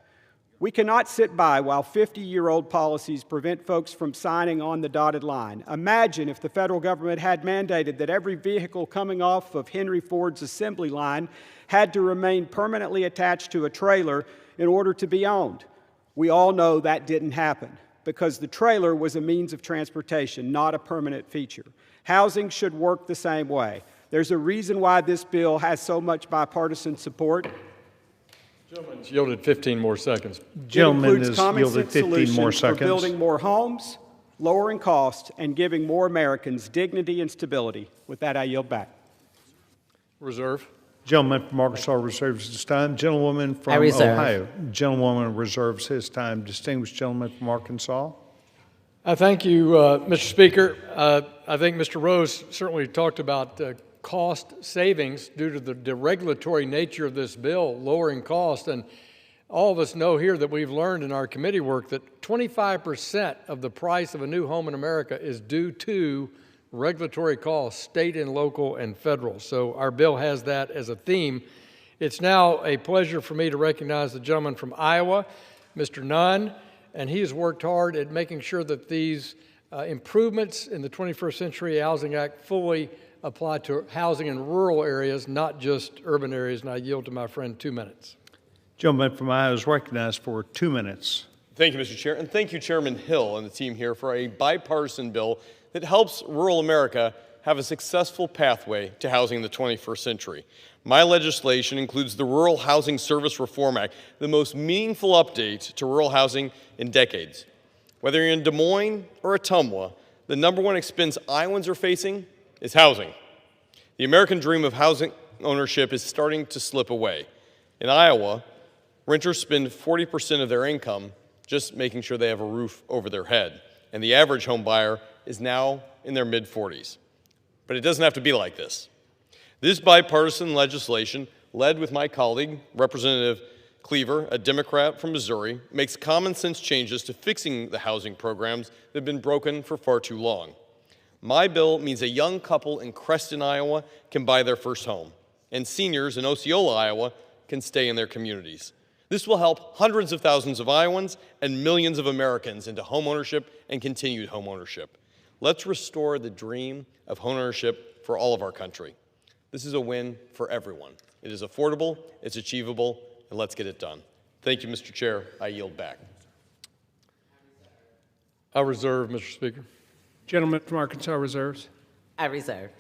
We cannot sit by while 50-year-old policies prevent folks from signing on the dotted line. Imagine if the federal government had mandated that every vehicle coming off of Henry Ford's assembly line had to remain permanently attached to a trailer in order to be owned. We all know that didn't happen because the trailer was a means of transportation, not a permanent feature. Housing should work the same way. There's a reason why this bill has so much bipartisan support.
Gentleman's yielded 15 more seconds.
Gentleman has yielded 15 more
For
seconds.
building more homes, lowering costs, and giving more Americans dignity and stability. With that, I yield back.
Reserve.
Gentleman from Arkansas reserves his time. Gentlewoman from Ohio. Gentlewoman reserves his time. Distinguished gentleman from Arkansas.
I thank you, Mr. Speaker. I think Mr. Rose certainly talked about cost savings due to the deregulatory nature of this bill, lowering cost. And all of us know here that we've learned in our committee work that 25% of the price of a new home in America is due to regulatory costs, state and local and federal. So our bill has that as a theme. It's now a pleasure for me to recognize the gentleman from Iowa, Mr. Nunn, and he has worked hard at making sure that these improvements in the 21st Century Housing Act fully apply to housing in rural areas, not just urban areas, and I yield to my friend 2 minutes.
Gentleman from Iowa is recognized for 2 minutes.
Thank you, Mr. Chair, and thank you, Chairman Hill and the team here for a bipartisan bill that helps rural America have a successful pathway to housing in the 21st century. My legislation includes the Rural Housing Service Reform Act, the most meaningful update to rural housing in decades. Whether you're in Des Moines or Ottumwa, the number one expense Iowans are facing is housing. The American dream of housing ownership is starting to slip away. In Iowa, renters spend 40% of their income just making sure they have a roof over their head, and the average home buyer is now in their mid-40s. But it doesn't have to be like this. This bipartisan legislation, led with my colleague, Representative Cleaver, a Democrat from Missouri, makes common sense changes to fixing the housing programs that have been broken for far too long. My bill means a young couple in Creston, Iowa can buy their first home, and seniors in Osceola, Iowa can stay in their communities. This will help hundreds of thousands of Iowans and millions of Americans into homeownership and continued homeownership. Let's restore the dream of homeownership for all of our country. This is a win for everyone. It is affordable, it's achievable, and let's get it done. Thank you, Mr. Chair. I yield back.
I reserve, Mr. Speaker.
Gentleman from Arkansas reserves.
I reserve.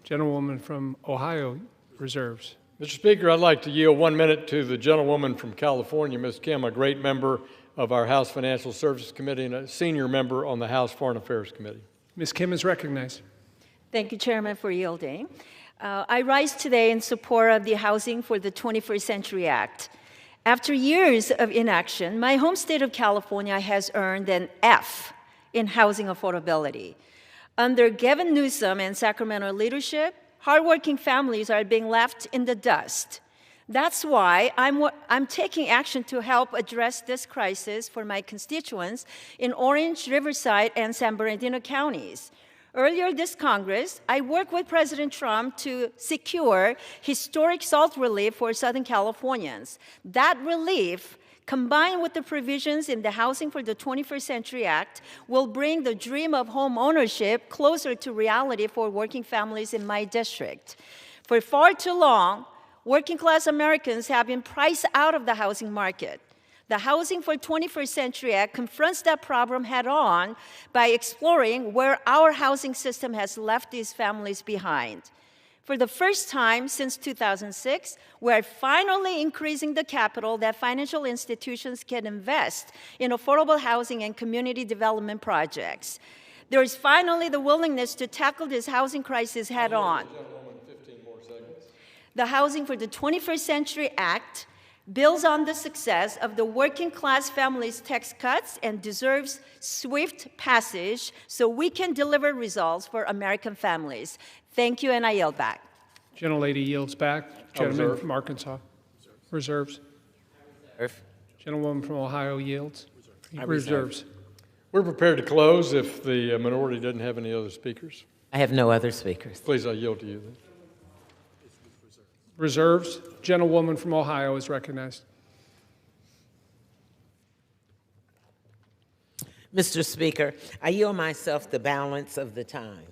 Gentlewoman from Ohio reserves.
Mr. Speaker, I'd like to yield 1 minute to the gentlewoman from California, Ms. Kim, a great member of our House Financial Services Committee and a senior member on the House Foreign Affairs Committee.
Ms. Kim is recognized.
Thank you, Chairman, for yielding. I rise today in support of the Housing for the 21st Century Act. After years of inaction, my home state of California has earned an F in housing affordability. Under Gavin Newsom and Sacramento leadership, hardworking families are being left in the dust. That's why I'm taking action to help address this crisis for my constituents in Orange, Riverside, and San Bernardino counties. Earlier this Congress, I worked with President Trump to secure historic SALT relief for Southern Californians. That relief, combined with the provisions in the Housing for the 21st Century Act, will bring the dream of home ownership closer to reality for working families in my district. For far too long, working-class Americans have been priced out of the housing market. The Housing for 21st Century Act confronts that problem head-on by exploring where our housing system has left these families behind. For the first time since 2006, we are finally increasing the capital that financial institutions can invest in affordable housing and community development projects. There is finally the willingness to tackle this housing crisis head-on. The Housing for the 21st Century Act builds on the success of the working class families' tax cuts and deserves swift passage so we can deliver results for American families. Thank you, and I yield back.
Gentlelady yields back. Gentleman from Arkansas reserves. Gentlewoman from Ohio yields. Reserves.
We're prepared to close if the minority doesn't have any other speakers.
I have no other speakers.
Please, I yield to you then.
Reserves. Gentlewoman from Ohio is recognized.
Mr. Speaker, I yield myself the balance of the time.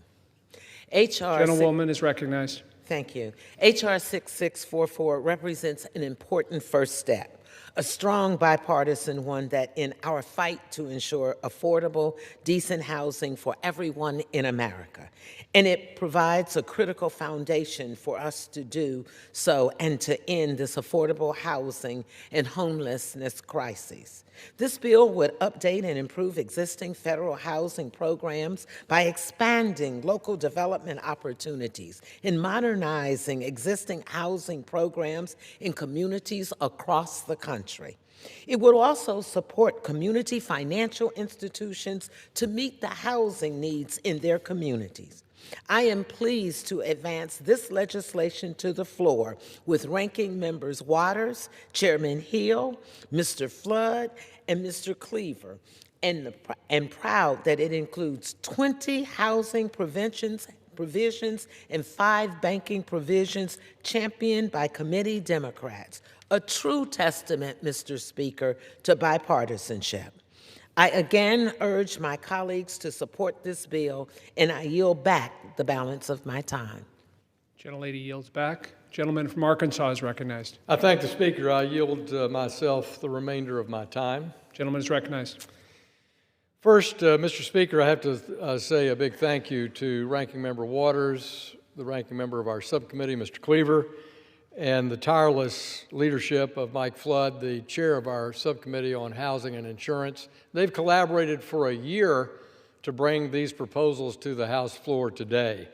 Gentlewoman is recognized.
Thank you. H.R. 6644 represents an important first step, a strong bipartisan one that in our fight to ensure affordable, decent housing for everyone in America. And it provides a critical foundation for us to do so and to end this affordable housing and homelessness crisis. This bill would update and improve existing federal housing programs by expanding local development opportunities and modernizing existing housing programs in communities across the country. It would also support community financial institutions to meet the housing needs in their communities. I am pleased to advance this legislation to the floor with Ranking Members Waters, Chairman Hill, Mr. Flood, and Mr. Cleaver, and proud that it includes 20 housing provisions and 5 banking provisions championed by committee Democrats. A true testament, Mr. Speaker, to bipartisanship. I again urge my colleagues to support this bill, and I yield back the balance of my time.
Gentlelady yields back. Gentleman from Arkansas is recognized.
I thank the Speaker. I yield myself the remainder of my time.
Gentleman is recognized.
First, Mr. Speaker, I have to say a big thank you to Ranking Member Waters, the Ranking Member of our subcommittee, Mr. Cleaver, and the tireless leadership of Mike Flood, the chair of our subcommittee on housing and insurance. They've collaborated for a year to bring these proposals to the House floor today.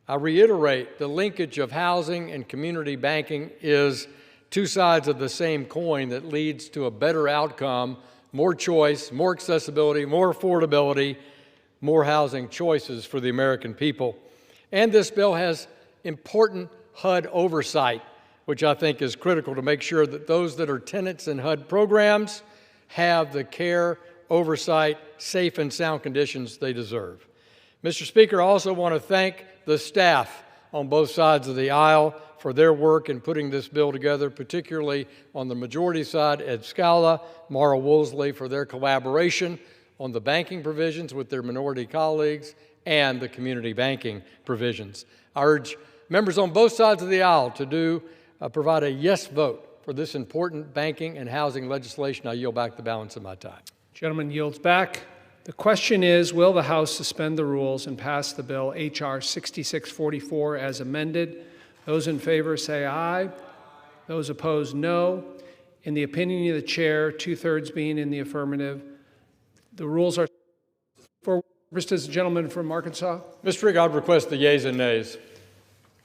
I reiterate, the linkage of housing and community banking is two sides of the same coin that leads to a better outcome, more choice, more accessibility, more affordability, more housing choices for the American people. And this bill has important HUD oversight, which I think is critical to make sure that those that are tenants in HUD programs have the care, oversight, safe and sound conditions they deserve. Mr. Speaker, I also want to thank the staff on both sides of the aisle for their work in putting this bill together, particularly on the majority side, Ed Scala, Mara Woolsey for their collaboration on the banking provisions with their minority colleagues and the community banking provisions. I urge members on both sides of the aisle to provide a yes vote for this important banking and housing legislation. I yield back the balance of my time.
Gentleman yields back. The question is, will the House suspend the rules and pass the bill H.R. 6644 as amended? Those in favor say aye. Those opposed, no. In the opinion of the chair, 2/3 being in the affirmative, the rules are for the gentleman from Arkansas.
Mr. Speaker, I'd request the yeas and nays.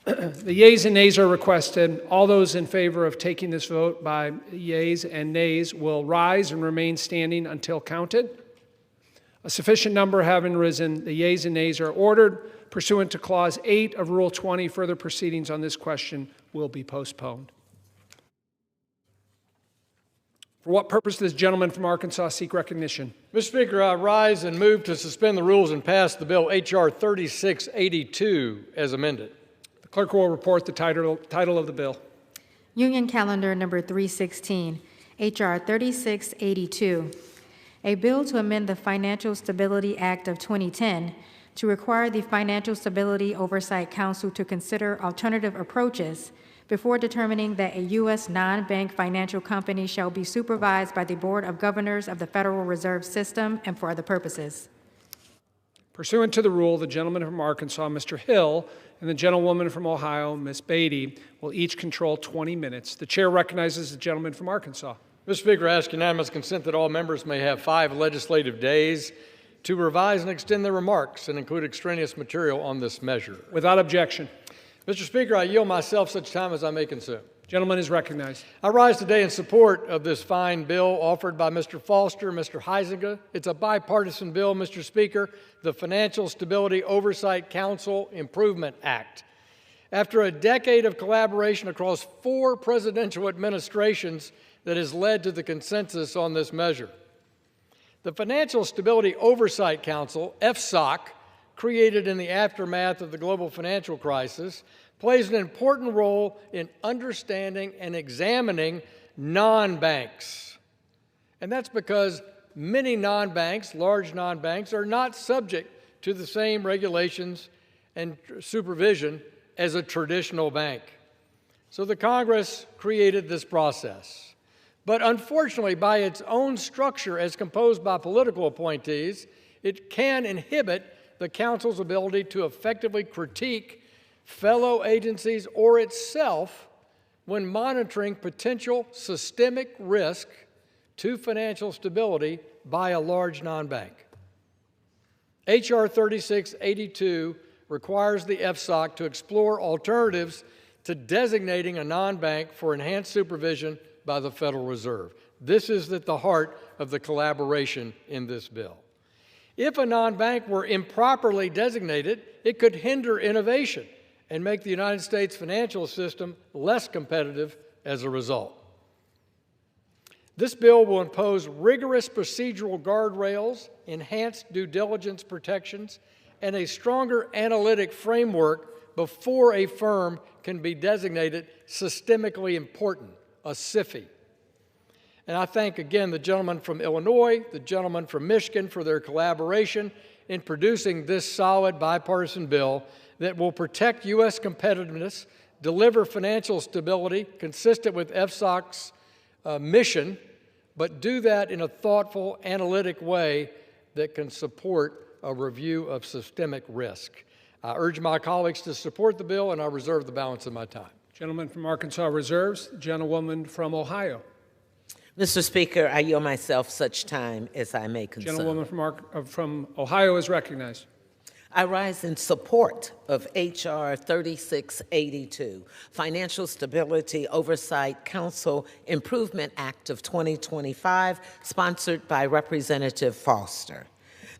The yeas and nays are requested. All those in favor of taking this vote by yeas and nays will rise and remain standing until counted. A sufficient number having risen, the yeas and nays are ordered. Pursuant to Clause 8 of Rule 20, further proceedings on this question will be postponed. For what purpose does the gentleman from Arkansas seek recognition?
Mr. Speaker, I rise and move to suspend the rules and pass the bill H.R. 3682 as amended.
The clerk will report the title of the bill.
Union Calendar Number 316, H.R. 3682, a bill to amend the Financial Stability Act of 2010 to require the Financial Stability Oversight Council to consider alternative approaches before determining that a U.S. non-bank financial company shall be supervised by the Board of Governors of the Federal Reserve System and for other purposes.
Pursuant to the rule, the gentleman from Arkansas, Mr. Hill, and the gentlewoman from Ohio, Ms. Beatty, will each control 20 minutes. The chair recognizes the gentleman from Arkansas.
Mr. Speaker, I ask unanimous consent that all members may have 5 legislative days to revise and extend their remarks and include extraneous material on this measure.
Without objection.
Mr. Speaker, I yield myself such time as I may consume.
Gentleman is recognized.
I rise today in support of this fine bill offered by Mr. Foster, Mr. Heisinger. It's a bipartisan bill, Mr. Speaker, the Financial Stability Oversight Council Improvement Act. After a decade of collaboration across 4 presidential administrations that has led to the consensus on this measure. The Financial Stability Oversight Council, FSOC, created in the aftermath of the global financial crisis, plays an important role in understanding and examining non-banks. And that's because many non-banks, large non-banks, are not subject to the same regulations and supervision as a traditional bank. So the Congress created this process. But unfortunately, by its own structure as composed by political appointees, it can inhibit the Council's ability to effectively critique fellow agencies or itself when monitoring potential systemic risk to financial stability by a large non-bank. H.R. 3682 requires the FSOC to explore alternatives to designating a non-bank for enhanced supervision by the Federal Reserve. This is at the heart of the collaboration in this bill. If a non-bank were improperly designated, it could hinder innovation and make the United States financial system less competitive as a result. This bill will impose rigorous procedural guardrails, enhanced due diligence protections, and a stronger analytic framework before a firm can be designated systemically important, a SIFI. And I thank again the gentleman from Illinois, the gentleman from Michigan for their collaboration in producing this solid bipartisan bill that will protect U.S. competitiveness, deliver financial stability consistent with FSOC's mission, but do that in a thoughtful, analytic way that can support a review of systemic risk. I urge my colleagues to support the bill, and I reserve the balance of my time.
Gentleman from Arkansas reserves. Gentlewoman from Ohio.
Mr. Speaker, I yield myself such time as I may consume.
Gentlewoman from Ohio is recognized.
I rise in support of H.R. 3682, Financial Stability Oversight Council Improvement Act of 2025, sponsored by Representative Foster.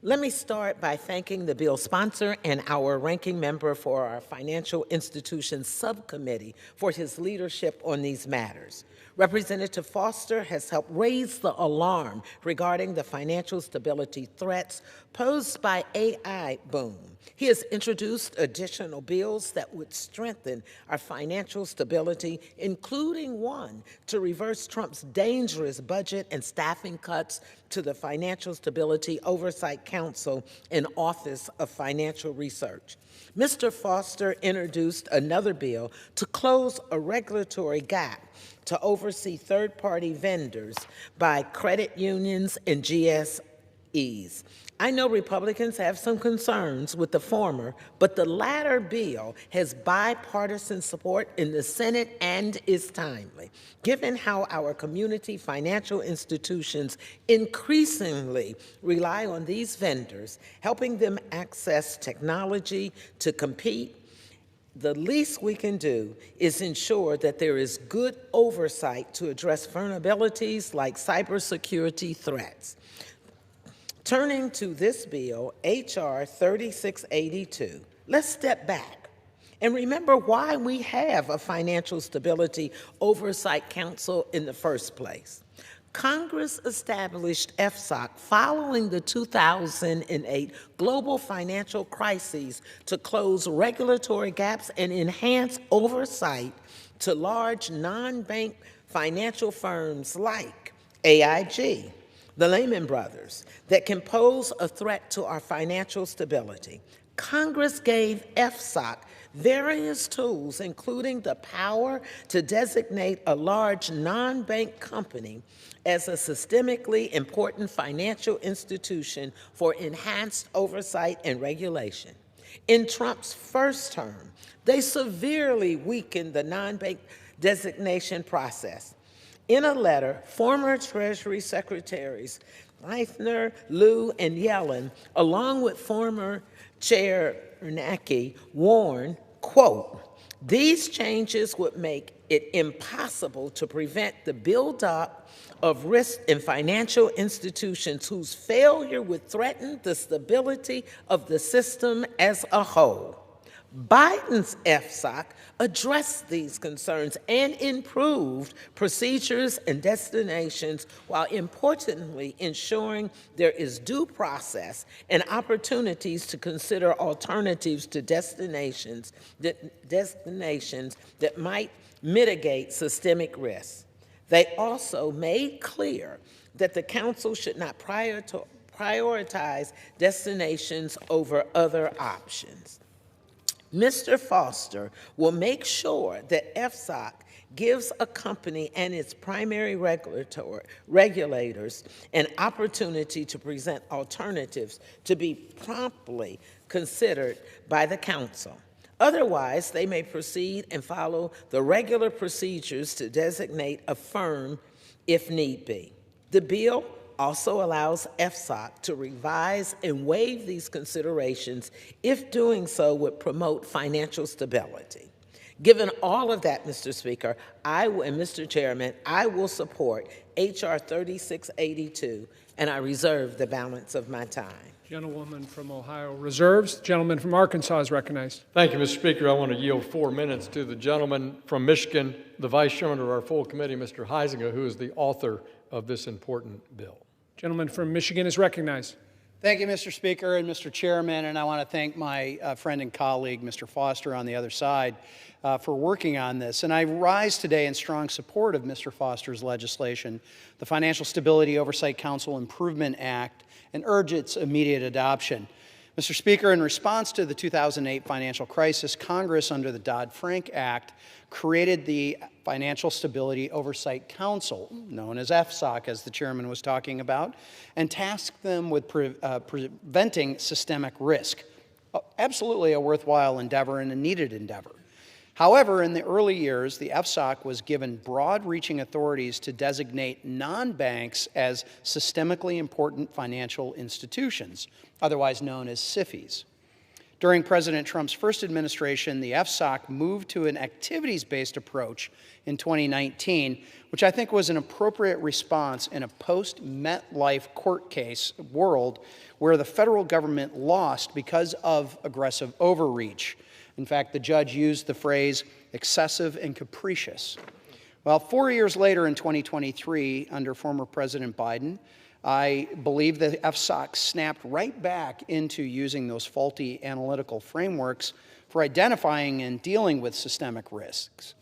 Let me start by thanking the bill sponsor and our ranking member for our Financial Institutions Subcommittee for his leadership on these matters. Representative Foster has helped raise the alarm regarding the financial stability threats posed by AI boom. He has introduced additional bills that would strengthen our financial stability, including one to reverse Trump's dangerous budget and staffing cuts to the Financial Stability Oversight Council and Office of Financial Research. Mr. Foster introduced another bill to close a regulatory gap to oversee third-party vendors by credit unions and GSEs. I know Republicans have some concerns with the former, but the latter bill has bipartisan support in the Senate and is timely, given how our community financial institutions increasingly rely on these vendors, helping them access technology to compete. The least we can do is ensure that there is good oversight to address vulnerabilities like cybersecurity threats. Turning to this bill, H.R. 3682, let's step back and remember why we have a Financial Stability Oversight Council in the first place. Congress established FSOC following the 2008 global financial crises to close regulatory gaps and enhance oversight to large non-bank financial firms like AIG, the Lehman Brothers, that can pose a threat to our financial stability. Congress gave FSOC various tools, including the power to designate a large non-bank company as a systemically important financial institution for enhanced oversight and regulation. In Trump's first term, they severely weakened the non-bank designation process. In a letter, former Treasury Secretaries Leithner, Liu, and Yellen, along with former Chair Bernanke, warned, quote, "These changes would make it impossible to prevent the buildup of risk in financial institutions whose failure would threaten the stability of the system as a whole." Biden's FSOC addressed these concerns and improved procedures and destinations while importantly ensuring there is due process and opportunities to consider alternatives to destinations that might mitigate systemic risks. They also made clear that the Council should not prioritize destinations over other options. Mr. Foster will make sure that FSOC gives a company and its primary regulators an opportunity to present alternatives to be promptly considered by the Council. Otherwise, they may proceed and follow the regular procedures to designate a firm if need be. The bill also allows FSOC to revise and waive these considerations if doing so would promote financial stability. Given all of that, Mr. Speaker, and Mr. Chairman, I will support H.R. 3682, and I reserve the balance of my time.
Gentlewoman from Ohio reserves. The gentleman from Arkansas is recognized.
Thank you, Mr. Speaker. I want to yield 4 minutes to the gentleman from Michigan, the Vice Chairman of our full committee, Mr. Heisinger, who is the author of this important bill.
Gentleman from Michigan is recognized.
Thank you, Mr. Speaker and Mr. Chairman, and I want to thank my friend and colleague, Mr. Foster, on the other side for working on this. And I rise today in strong support of Mr. Foster's legislation, the Financial Stability Oversight Council Improvement Act, and urge its immediate adoption. Mr. Speaker, in response to the 2008 financial crisis, Congress, under the Dodd-Frank Act, created the Financial Stability Oversight Council, known as FSOC, as the chairman was talking about, and tasked them with preventing systemic risk. Absolutely a worthwhile endeavor and a needed endeavor. However, in the early years, the FSOC was given broad-reaching authorities to designate non-banks as systemically important financial institutions, otherwise known as SIFIs. During President Trump's first administration, the FSOC moved to an activities-based approach in 2019, which I think was an appropriate response in a post-MetLife court case world where the federal government lost because of aggressive overreach. In fact, the judge used the phrase excessive and capricious. Well, 4 years later in 2023, under former President Biden, I believe the FSOC snapped right back into using those faulty analytical frameworks for identifying and dealing with systemic risks.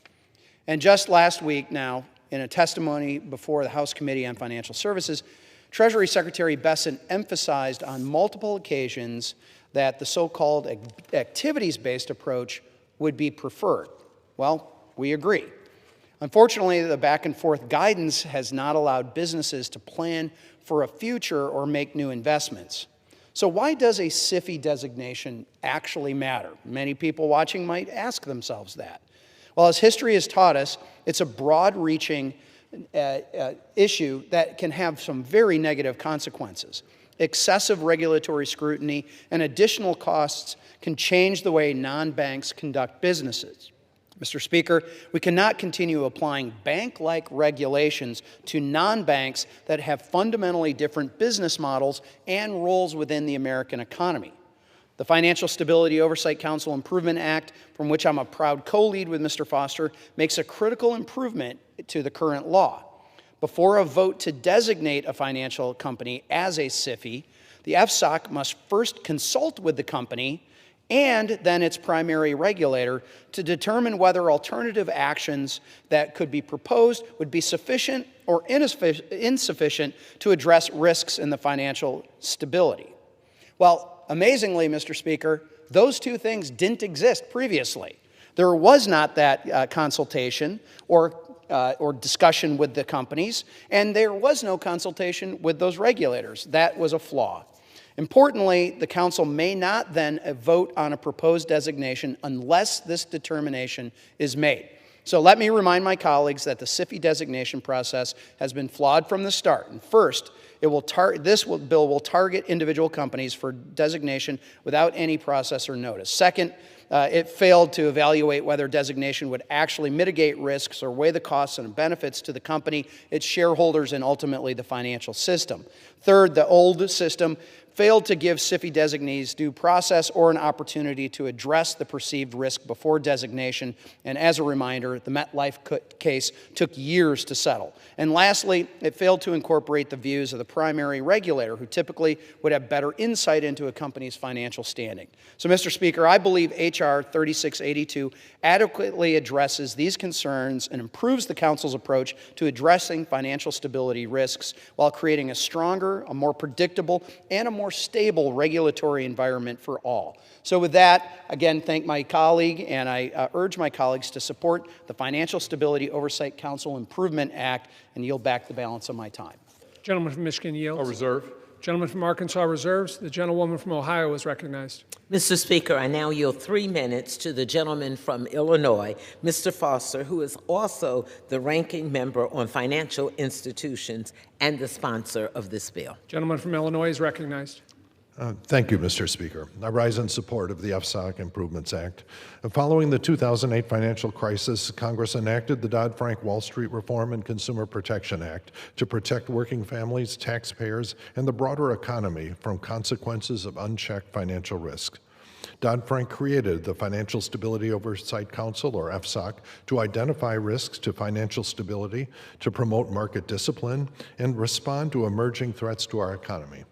And just last week now, in a testimony before the House Committee on Financial Services, Treasury Secretary Bessent emphasized on multiple occasions that the so-called activities-based approach would be preferred. Well, we agree. Unfortunately, the back-and-forth guidance has not allowed businesses to plan for a future or make new investments. So why does a SIFI designation actually matter? Many people watching might ask themselves that. Well, as history has taught us, it's a broad-reaching issue that can have some very negative consequences. Excessive regulatory scrutiny and additional costs can change the way non-banks conduct businesses. Mr. Speaker, we cannot continue applying bank-like regulations to non-banks that have fundamentally different business models and roles within the American economy. The Financial Stability Oversight Council Improvement Act, from which I'm a proud co-lead with Mr. Foster, makes a critical improvement to the current law. Before a vote to designate a financial company as a SIFI, the FSOC must first consult with the company and then its primary regulator to determine whether alternative actions that could be proposed would be sufficient or insufficient to address risks in the financial stability. Well, amazingly, Mr. Speaker, those two things didn't exist previously. There was not that consultation or discussion with the companies, and there was no consultation with those regulators. That was a flaw. Importantly, the Council may not then vote on a proposed designation unless this determination is made. So let me remind my colleagues that the SIFI designation process has been flawed from the start. And first, this bill will target individual companies for designation without any process or notice. Second, it failed to evaluate whether designation would actually mitigate risks or weigh the costs and benefits to the company, its shareholders, and ultimately the financial system. Third, the old system failed to give SIFI designees due process or an opportunity to address the perceived risk before designation. And as a reminder, the MetLife case took years to settle. And lastly, it failed to incorporate the views of the primary regulator, who typically would have better insight into a company's financial standing. So, Mr. Speaker, I believe H.R. 3682 adequately addresses these concerns and improves the Council's approach to addressing financial stability risks while creating a stronger, a more predictable, and a more stable regulatory environment for all. So with that, again, thank my colleague, and I urge my colleagues to support the Financial Stability Oversight Council Improvement Act and yield back the balance of my time.
Gentleman from Michigan yields.
A reserve.
Gentleman from Arkansas reserves. The gentlewoman from Ohio is recognized.
Mr. Speaker, I now yield 3 minutes to the gentleman from Illinois, Mr. Foster, who is also the ranking member on financial institutions and the sponsor of this bill.
Gentleman from Illinois is recognized.
Thank you, Mr. Speaker. I rise in support of the FSOC Improvements Act. Following the 2008 financial crisis, Congress enacted the Dodd-Frank Wall Street Reform and Consumer Protection Act to protect working families, taxpayers, and the broader economy from consequences of unchecked financial risk. Dodd-Frank created the Financial Stability Oversight Council, or FSOC, to identify risks to financial stability, to promote market discipline, and respond to emerging threats to our economy.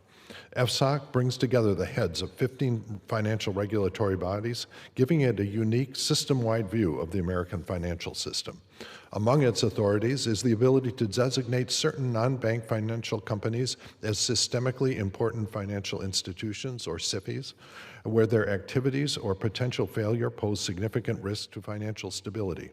FSOC brings together the heads of 15 financial regulatory bodies, giving it a unique system-wide view of the American financial system. Among its authorities is the ability to designate certain non-bank financial companies as systemically important financial institutions, or SIFIs, where their activities or potential failure pose significant risk to financial stability.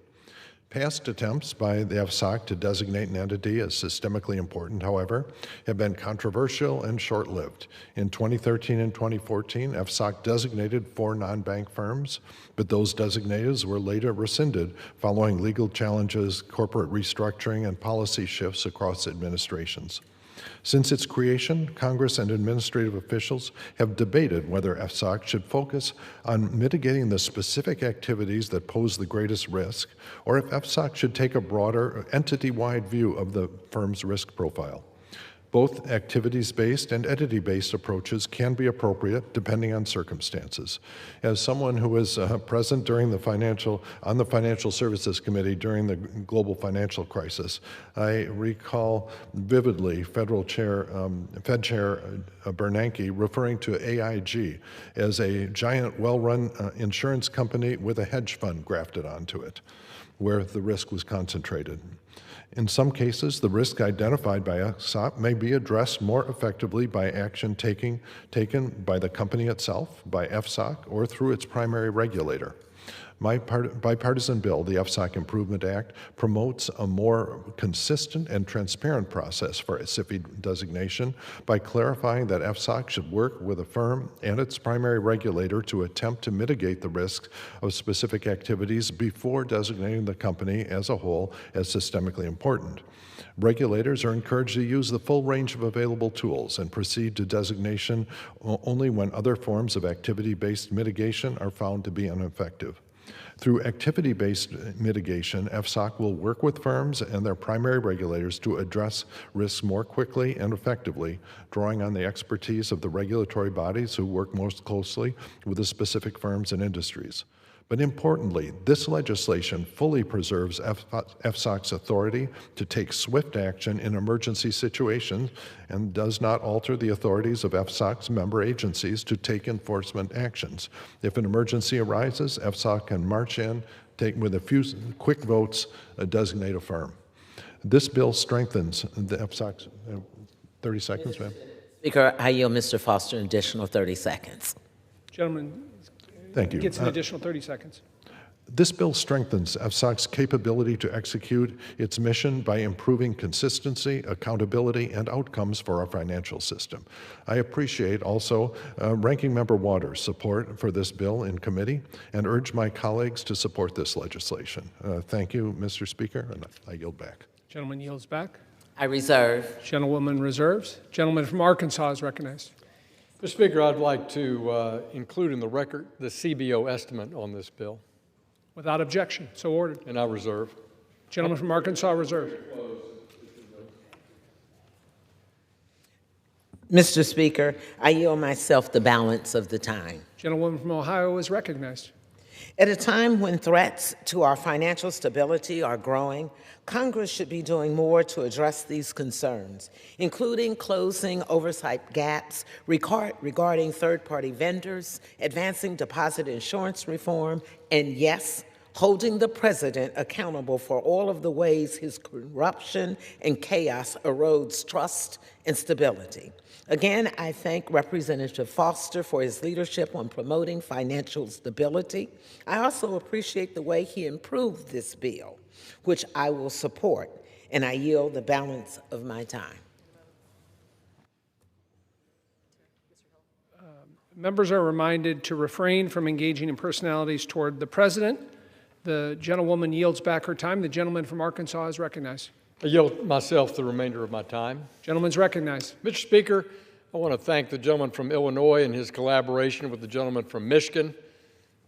Past attempts by the FSOC to designate an entity as systemically important, however, have been controversial and short-lived. In 2013 and 2014, FSOC designated 4 non-bank firms, but those designations were later rescinded following legal challenges, corporate restructuring, and policy shifts across administrations. Since its creation, Congress and administrative officials have debated whether FSOC should focus on mitigating the specific activities that pose the greatest risk, or if FSOC should take a broader, entity-wide view of the firm's risk profile. Both activities-based and entity-based approaches can be appropriate depending on circumstances. As someone who was present during on the Financial Services Committee during the global financial crisis, I recall vividly Fed Chair Bernanke referring to AIG as a giant, well-run insurance company with a hedge fund grafted onto it, where the risk was concentrated. In some cases, the risk identified by FSOC may be addressed more effectively by action taken by the company itself, by FSOC, or through its primary regulator. My bipartisan bill, the FSOC Improvement Act, promotes a more consistent and transparent process for a SIFI designation by clarifying that FSOC should work with a firm and its primary regulator to attempt to mitigate the risks of specific activities before designating the company as a whole as systemically important. Regulators are encouraged to use the full range of available tools and proceed to designation only when other forms of activity-based mitigation are found to be ineffective. Through activity-based mitigation, FSOC will work with firms and their primary regulators to address risks more quickly and effectively, drawing on the expertise of the regulatory bodies who work most closely with the specific firms and industries. But importantly, this legislation fully preserves FSOC's authority to take swift action in emergency situations and does not alter the authorities of FSOC's member agencies to take enforcement actions. If an emergency arises, FSOC can march in, with a few quick votes, designate a firm. This bill strengthens the FSOC's, 30 seconds, ma'am.
Speaker, I yield Mr. Foster an additional 30 seconds.
Gentleman
Thank you.
gets an additional 30 seconds.
This bill strengthens FSOC's capability to execute its mission by improving consistency, accountability, and outcomes for our financial system. I appreciate also Ranking Member Waters' support for this bill in committee and urge my colleagues to support this legislation. Thank you, Mr. Speaker, and I yield back.
Gentleman yields back.
I reserve.
Gentlewoman reserves. Gentleman from Arkansas is recognized.
Mr. Speaker, I'd like to include in the record the CBO estimate on this bill.
Without objection, so ordered.
And I reserve.
Gentleman from Arkansas reserved.
Mr. Speaker, I yield myself the balance of the time.
Gentlewoman from Ohio is recognized.
At a time when threats to our financial stability are growing, Congress should be doing more to address these concerns, including closing oversight gaps regarding third-party vendors, advancing deposit insurance reform, and yes, holding the president accountable for all of the ways his corruption and chaos erodes trust and stability. Again, I thank Representative Foster for his leadership on promoting financial stability. I also appreciate the way he improved this bill, which I will support, and I yield the balance of my time.
Members are reminded to refrain from engaging in personalities toward the president. The gentlewoman yields back her time. The gentleman from Arkansas is recognized.
I yield myself the remainder of my time.
Gentleman's recognized.
Mr. Speaker, I want to thank the gentleman from Illinois and his collaboration with the gentleman from Michigan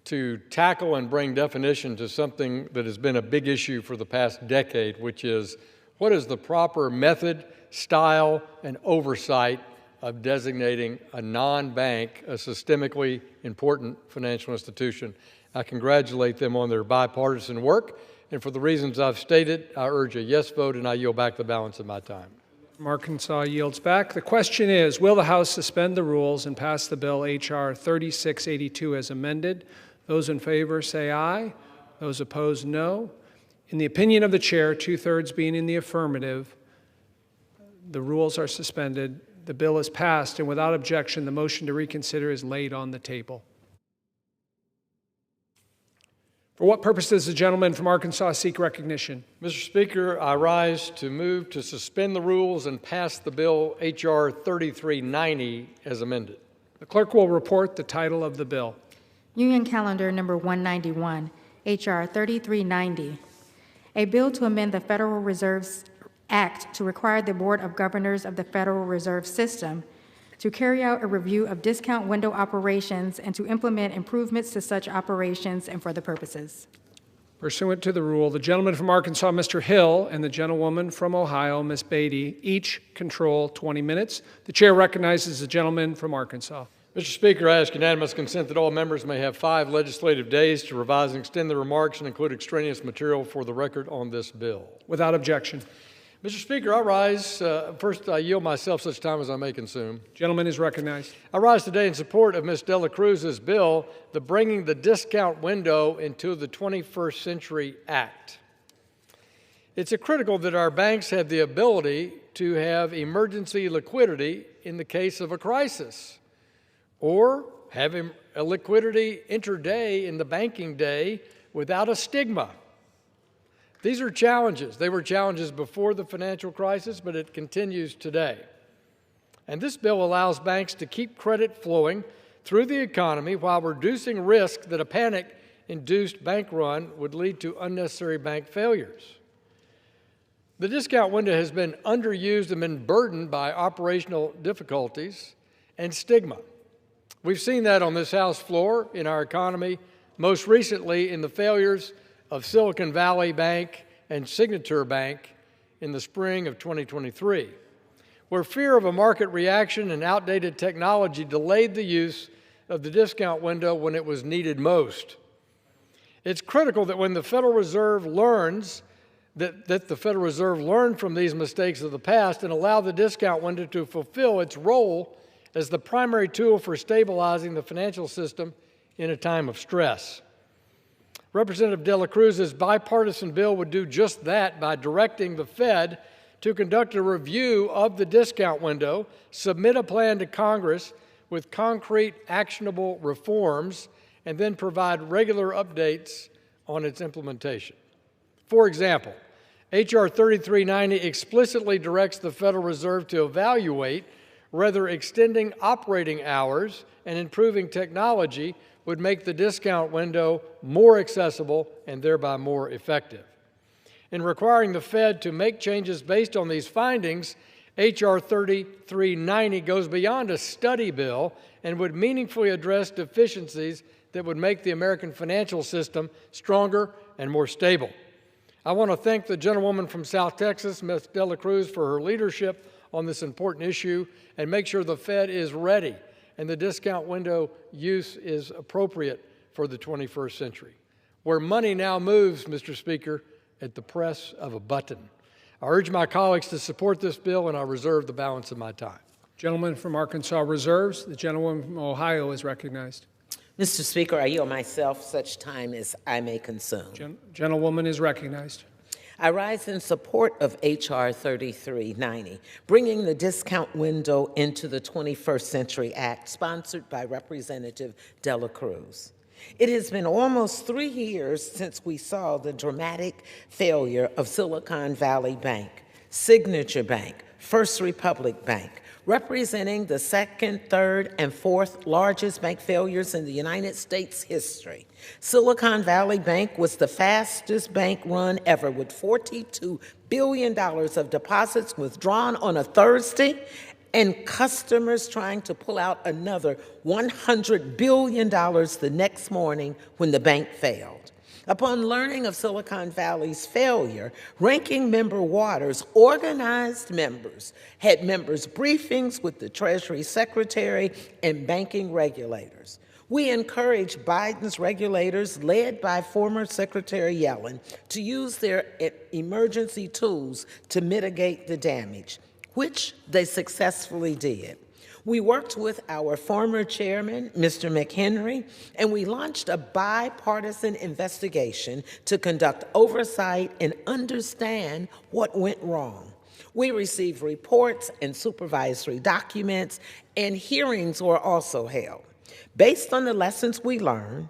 to tackle and bring definition to something that has been a big issue for the past decade, which is what is the proper method, style, and oversight of designating a non-bank a systemically important financial institution. I congratulate them on their bipartisan work, and for the reasons I've stated, I urge a yes vote, and I yield back the balance of my time.
From Arkansas yields back. The question is, will the House suspend the rules and pass the bill H.R. 3682 as amended? Those in favor say aye. Those opposed, no. In the opinion of the chair, 2/3 being in the affirmative, the rules are suspended. The bill is passed, and without objection, the motion to reconsider is laid on the table. For what purpose does the gentleman from Arkansas seek recognition?
Mr. Speaker, I rise to move to suspend the rules and pass the bill H.R. 3390 as amended.
The clerk will report the title of the bill.
Union Calendar Number 191, H.R. 3390, a bill to amend the Federal Reserve Act to require the Board of Governors of the Federal Reserve System to carry out a review of discount window operations and to implement improvements to such operations and for the purposes.
Pursuant to the rule, the gentleman from Arkansas, Mr. Hill, and the gentlewoman from Ohio, Ms. Beatty, each control 20 minutes. The chair recognizes the gentleman from Arkansas.
Mr. Speaker, I ask unanimous consent that all members may have 5 legislative days to revise and extend their remarks and include extraneous material for the record on this bill.
Without objection.
Mr. Speaker, I rise. First, I yield myself such time as I may consume.
Gentleman is recognized.
I rise today in support of Ms. Dela Cruz's bill, the Bringing the Discount Window into the 21st Century Act. It's critical that our banks have the ability to have emergency liquidity in the case of a crisis, or have a liquidity intraday in the banking day without a stigma. These are challenges. They were challenges before the financial crisis, but it continues today. And this bill allows banks to keep credit flowing through the economy while reducing risk that a panic-induced bank run would lead to unnecessary bank failures. The discount window has been underused and been burdened by operational difficulties and stigma. We've seen that on this House floor in our economy, most recently in the failures of Silicon Valley Bank and Signature Bank in the spring of 2023, where fear of a market reaction and outdated technology delayed the use of the discount window when it was needed most. It's critical that when the Federal Reserve learns that the Federal Reserve learn from these mistakes of the past and allow the discount window to fulfill its role as the primary tool for stabilizing the financial system in a time of stress. Representative De La Cruz's bipartisan bill would do just that by directing the Fed to conduct a review of the discount window, submit a plan to Congress with concrete, actionable reforms, and then provide regular updates on its implementation. For example, H.R. 3390 explicitly directs the Federal Reserve to evaluate whether extending operating hours and improving technology would make the discount window more accessible and thereby more effective. In requiring the Fed to make changes based on these findings, H.R. 3390 goes beyond a study bill and would meaningfully address deficiencies that would make the American financial system stronger and more stable. I want to thank the gentlewoman from South Texas, Ms. De La Cruz, for her leadership on this important issue and make sure the Fed is ready and the discount window use is appropriate for the 21st century, where money now moves, Mr. Speaker, at the press of a button. I urge my colleagues to support this bill, and I reserve the balance of my time.
Gentleman from Arkansas reserves. The gentleman from Ohio is recognized.
Mr. Speaker, I yield myself such time as I may consume.
Gentlewoman is recognized.
I rise in support of H.R. 3390, bringing the discount window into the 21st Century Act, sponsored by Representative De La Cruz. It has been almost 3 years since we saw the dramatic failure of Silicon Valley Bank, Signature Bank, First Republic Bank, representing the second, third, and fourth largest bank failures in the United States history. Silicon Valley Bank was the fastest bank run ever, with $42 billion of deposits withdrawn on a Thursday and customers trying to pull out another $100 billion the next morning when the bank failed. Upon learning of Silicon Valley's failure, Ranking Member Waters organized members, had members' briefings with the Treasury Secretary and banking regulators. We encouraged Biden's regulators, led by former Secretary Yellen, to use their emergency tools to mitigate the damage, which they successfully did. We worked with our former chairman, Mr. McHenry, and we launched a bipartisan investigation to conduct oversight and understand what went wrong. We received reports and supervisory documents, and hearings were also held. Based on the lessons we learned,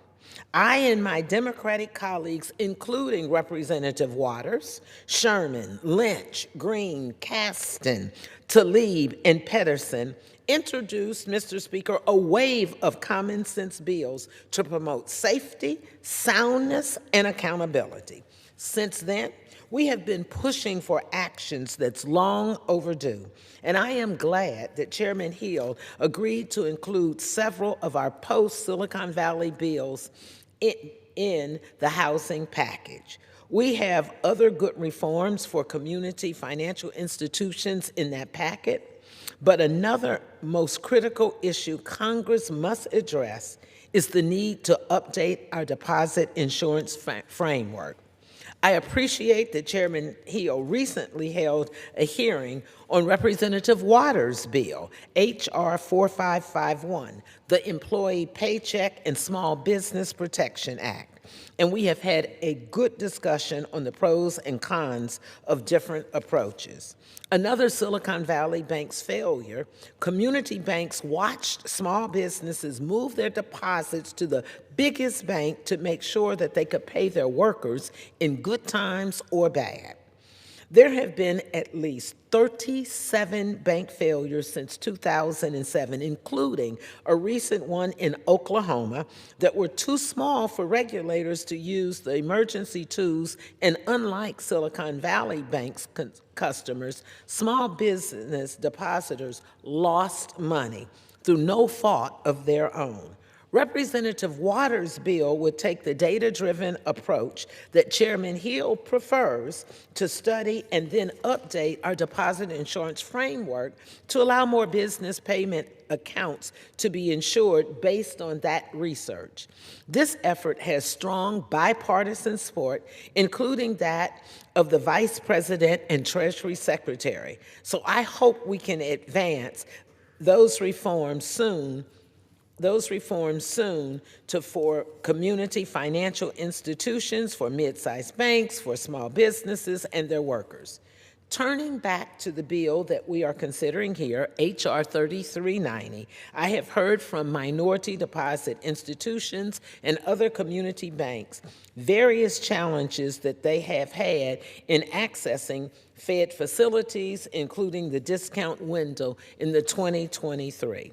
I and my Democratic colleagues, including Representative Waters, Sherman, Lynch, Green, Caston, Tlaib, and Pedersen, introduced, Mr. Speaker, a wave of common sense bills to promote safety, soundness, and accountability. Since then, we have been pushing for actions that's long overdue, and I am glad that Chairman Hill agreed to include several of our post-Silicon Valley bills in the housing package. We have other good reforms for community financial institutions in that packet, but another most critical issue Congress must address is the need to update our deposit insurance framework. I appreciate that Chairman Hill recently held a hearing on Representative Waters' bill, H.R. 4551, the Employee Paycheck and Small Business Protection Act. and we have had a good discussion on the pros and cons of different approaches. Another Silicon Valley bank's failure, community banks watched small businesses move their deposits to the biggest bank to make sure that they could pay their workers in good times or bad. There have been at least 37 bank failures since 2007, including a recent one in Oklahoma that were too small for regulators to use the emergency tools, and unlike Silicon Valley Bank's customers, small business depositors lost money through no fault of their own. Representative Waters' bill would take the data-driven approach that Chairman Hill prefers to study and then update our deposit insurance framework to allow more business payment accounts to be insured based on that research. This effort has strong bipartisan support, including that of the Vice President and Treasury Secretary. So I hope we can advance those reforms soon for community financial institutions, for mid-sized banks, for small businesses and their workers. Turning back to the bill that we are considering here, H.R. 3390, I have heard from minority deposit institutions and other community banks various challenges that they have had in accessing Fed facilities, including the discount window in the 2023.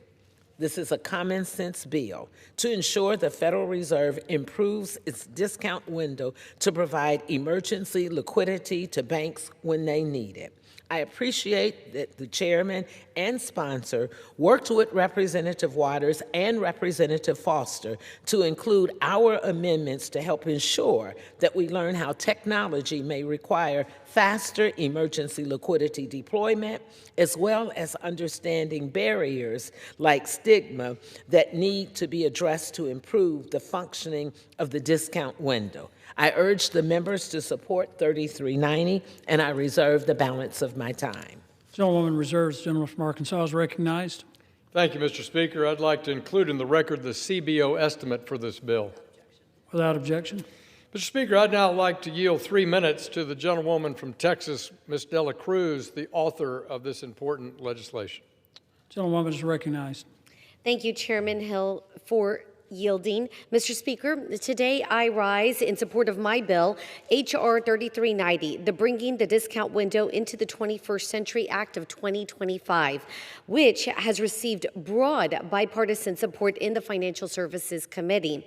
This is a common sense bill to ensure the Federal Reserve improves its discount window to provide emergency liquidity to banks when they need it. I appreciate that the chairman and sponsor worked with Representative Waters and Representative Foster to include our amendments to help ensure that we learn how technology may require faster emergency liquidity deployment, as well as understanding barriers like stigma that need to be addressed to improve the functioning of the discount window. I urge the members to support 3390, and I reserve the balance of my time.
Gentlewoman reserves. The gentleman from Arkansas is recognized.
Thank you, Mr. Speaker. I'd like to include in the record the CBO estimate for this bill.
Without objection.
Mr. Speaker, I'd now like to yield 3 minutes to the gentlewoman from Texas, Ms. Dela Cruz, the author of this important legislation.
Gentlewoman is recognized.
Thank you, Chairman Hill, for yielding. Mr. Speaker, today I rise in support of my bill, H.R. 3390, the Bringing the Discount Window into the 21st Century Act of 2025, which has received broad bipartisan support in the Financial Services Committee.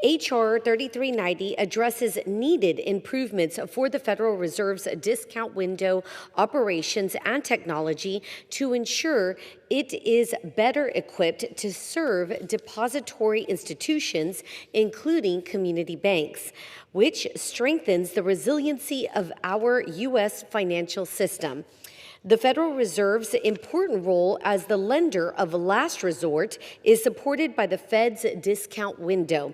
H.R. 3390 addresses needed improvements for the Federal Reserve's discount window operations and technology to ensure it is better equipped to serve depository institutions, including community banks, which strengthens the resiliency of our U.S. financial system. The Federal Reserve's important role as the lender of last resort is supported by the Fed's discount window.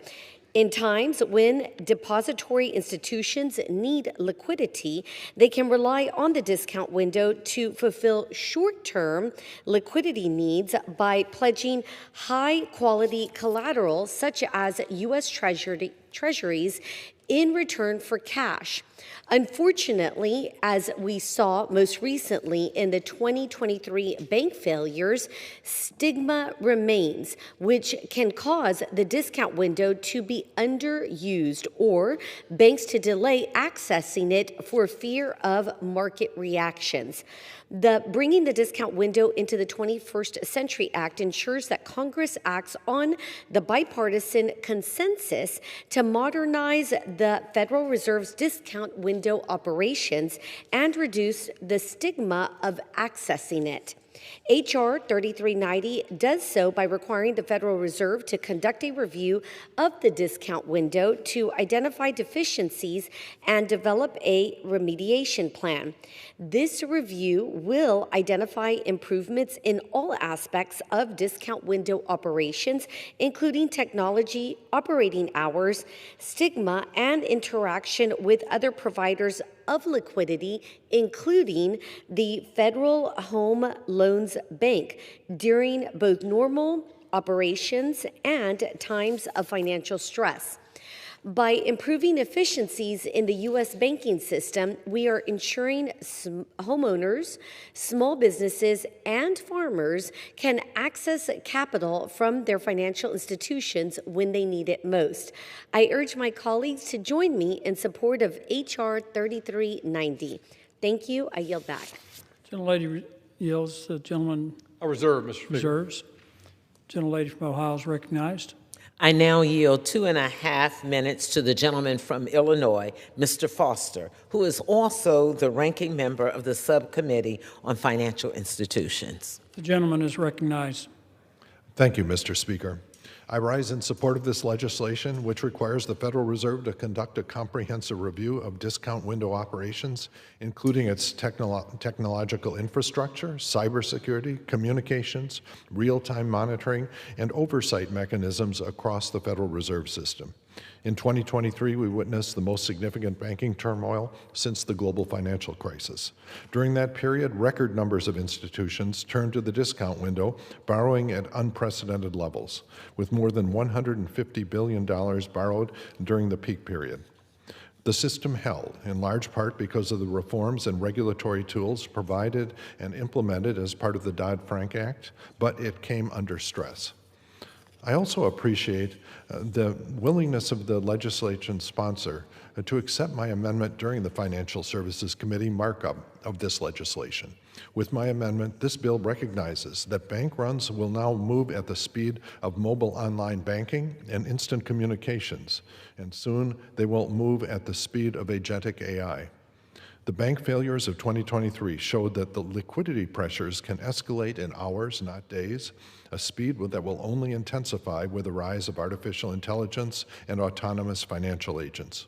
In times when depository institutions need liquidity, they can rely on the discount window to fulfill short-term liquidity needs by pledging high-quality collateral such as U.S. Treasuries in return for cash. Unfortunately, as we saw most recently in the 2023 bank failures, stigma remains, which can cause the discount window to be underused or banks to delay accessing it for fear of market reactions. The Bringing the Discount Window into the 21st Century Act ensures that Congress acts on the bipartisan consensus to modernize the Federal Reserve's discount window operations and reduce the stigma of accessing it. H.R. 3390 does so by requiring the Federal Reserve to conduct a review of the discount window to identify deficiencies and develop a remediation plan. This review will identify improvements in all aspects of discount window operations, including technology, operating hours, stigma, and interaction with other providers of liquidity, including the Federal Home Loans Bank, during both normal operations and times of financial stress. By improving efficiencies in the U.S. banking system, we are ensuring homeowners, small businesses, and farmers can access capital from their financial institutions when they need it most. I urge my colleagues to join me in support of H.R. 3390. Thank you. I yield back.
Gentlelady yields. The gentleman
I reserve, Mr. Speaker.
reserves. Gentlelady from Ohio is recognized.
I now yield 2.5 minutes to the gentleman from Illinois, Mr. Foster, who is also the ranking member of the Subcommittee on Financial Institutions.
The gentleman is recognized.
Thank you, Mr. Speaker. I rise in support of this legislation, which requires the Federal Reserve to conduct a comprehensive review of discount window operations, including its technological infrastructure, cybersecurity, communications, real-time monitoring, and oversight mechanisms across the Federal Reserve System. In 2023, we witnessed the most significant banking turmoil since the global financial crisis. During that period, record numbers of institutions turned to the discount window, borrowing at unprecedented levels, with more than $150 billion borrowed during the peak period. The system held, in large part because of the reforms and regulatory tools provided and implemented as part of the Dodd-Frank Act, but it came under stress. I also appreciate the willingness of the legislation sponsor to accept my amendment during the Financial Services Committee markup of this legislation. With my amendment, this bill recognizes that bank runs will now move at the speed of mobile online banking and instant communications, and soon they will move at the speed of agentic AI. The bank failures of 2023 showed that the liquidity pressures can escalate in hours, not days, a speed that will only intensify with the rise of artificial intelligence and autonomous financial agents.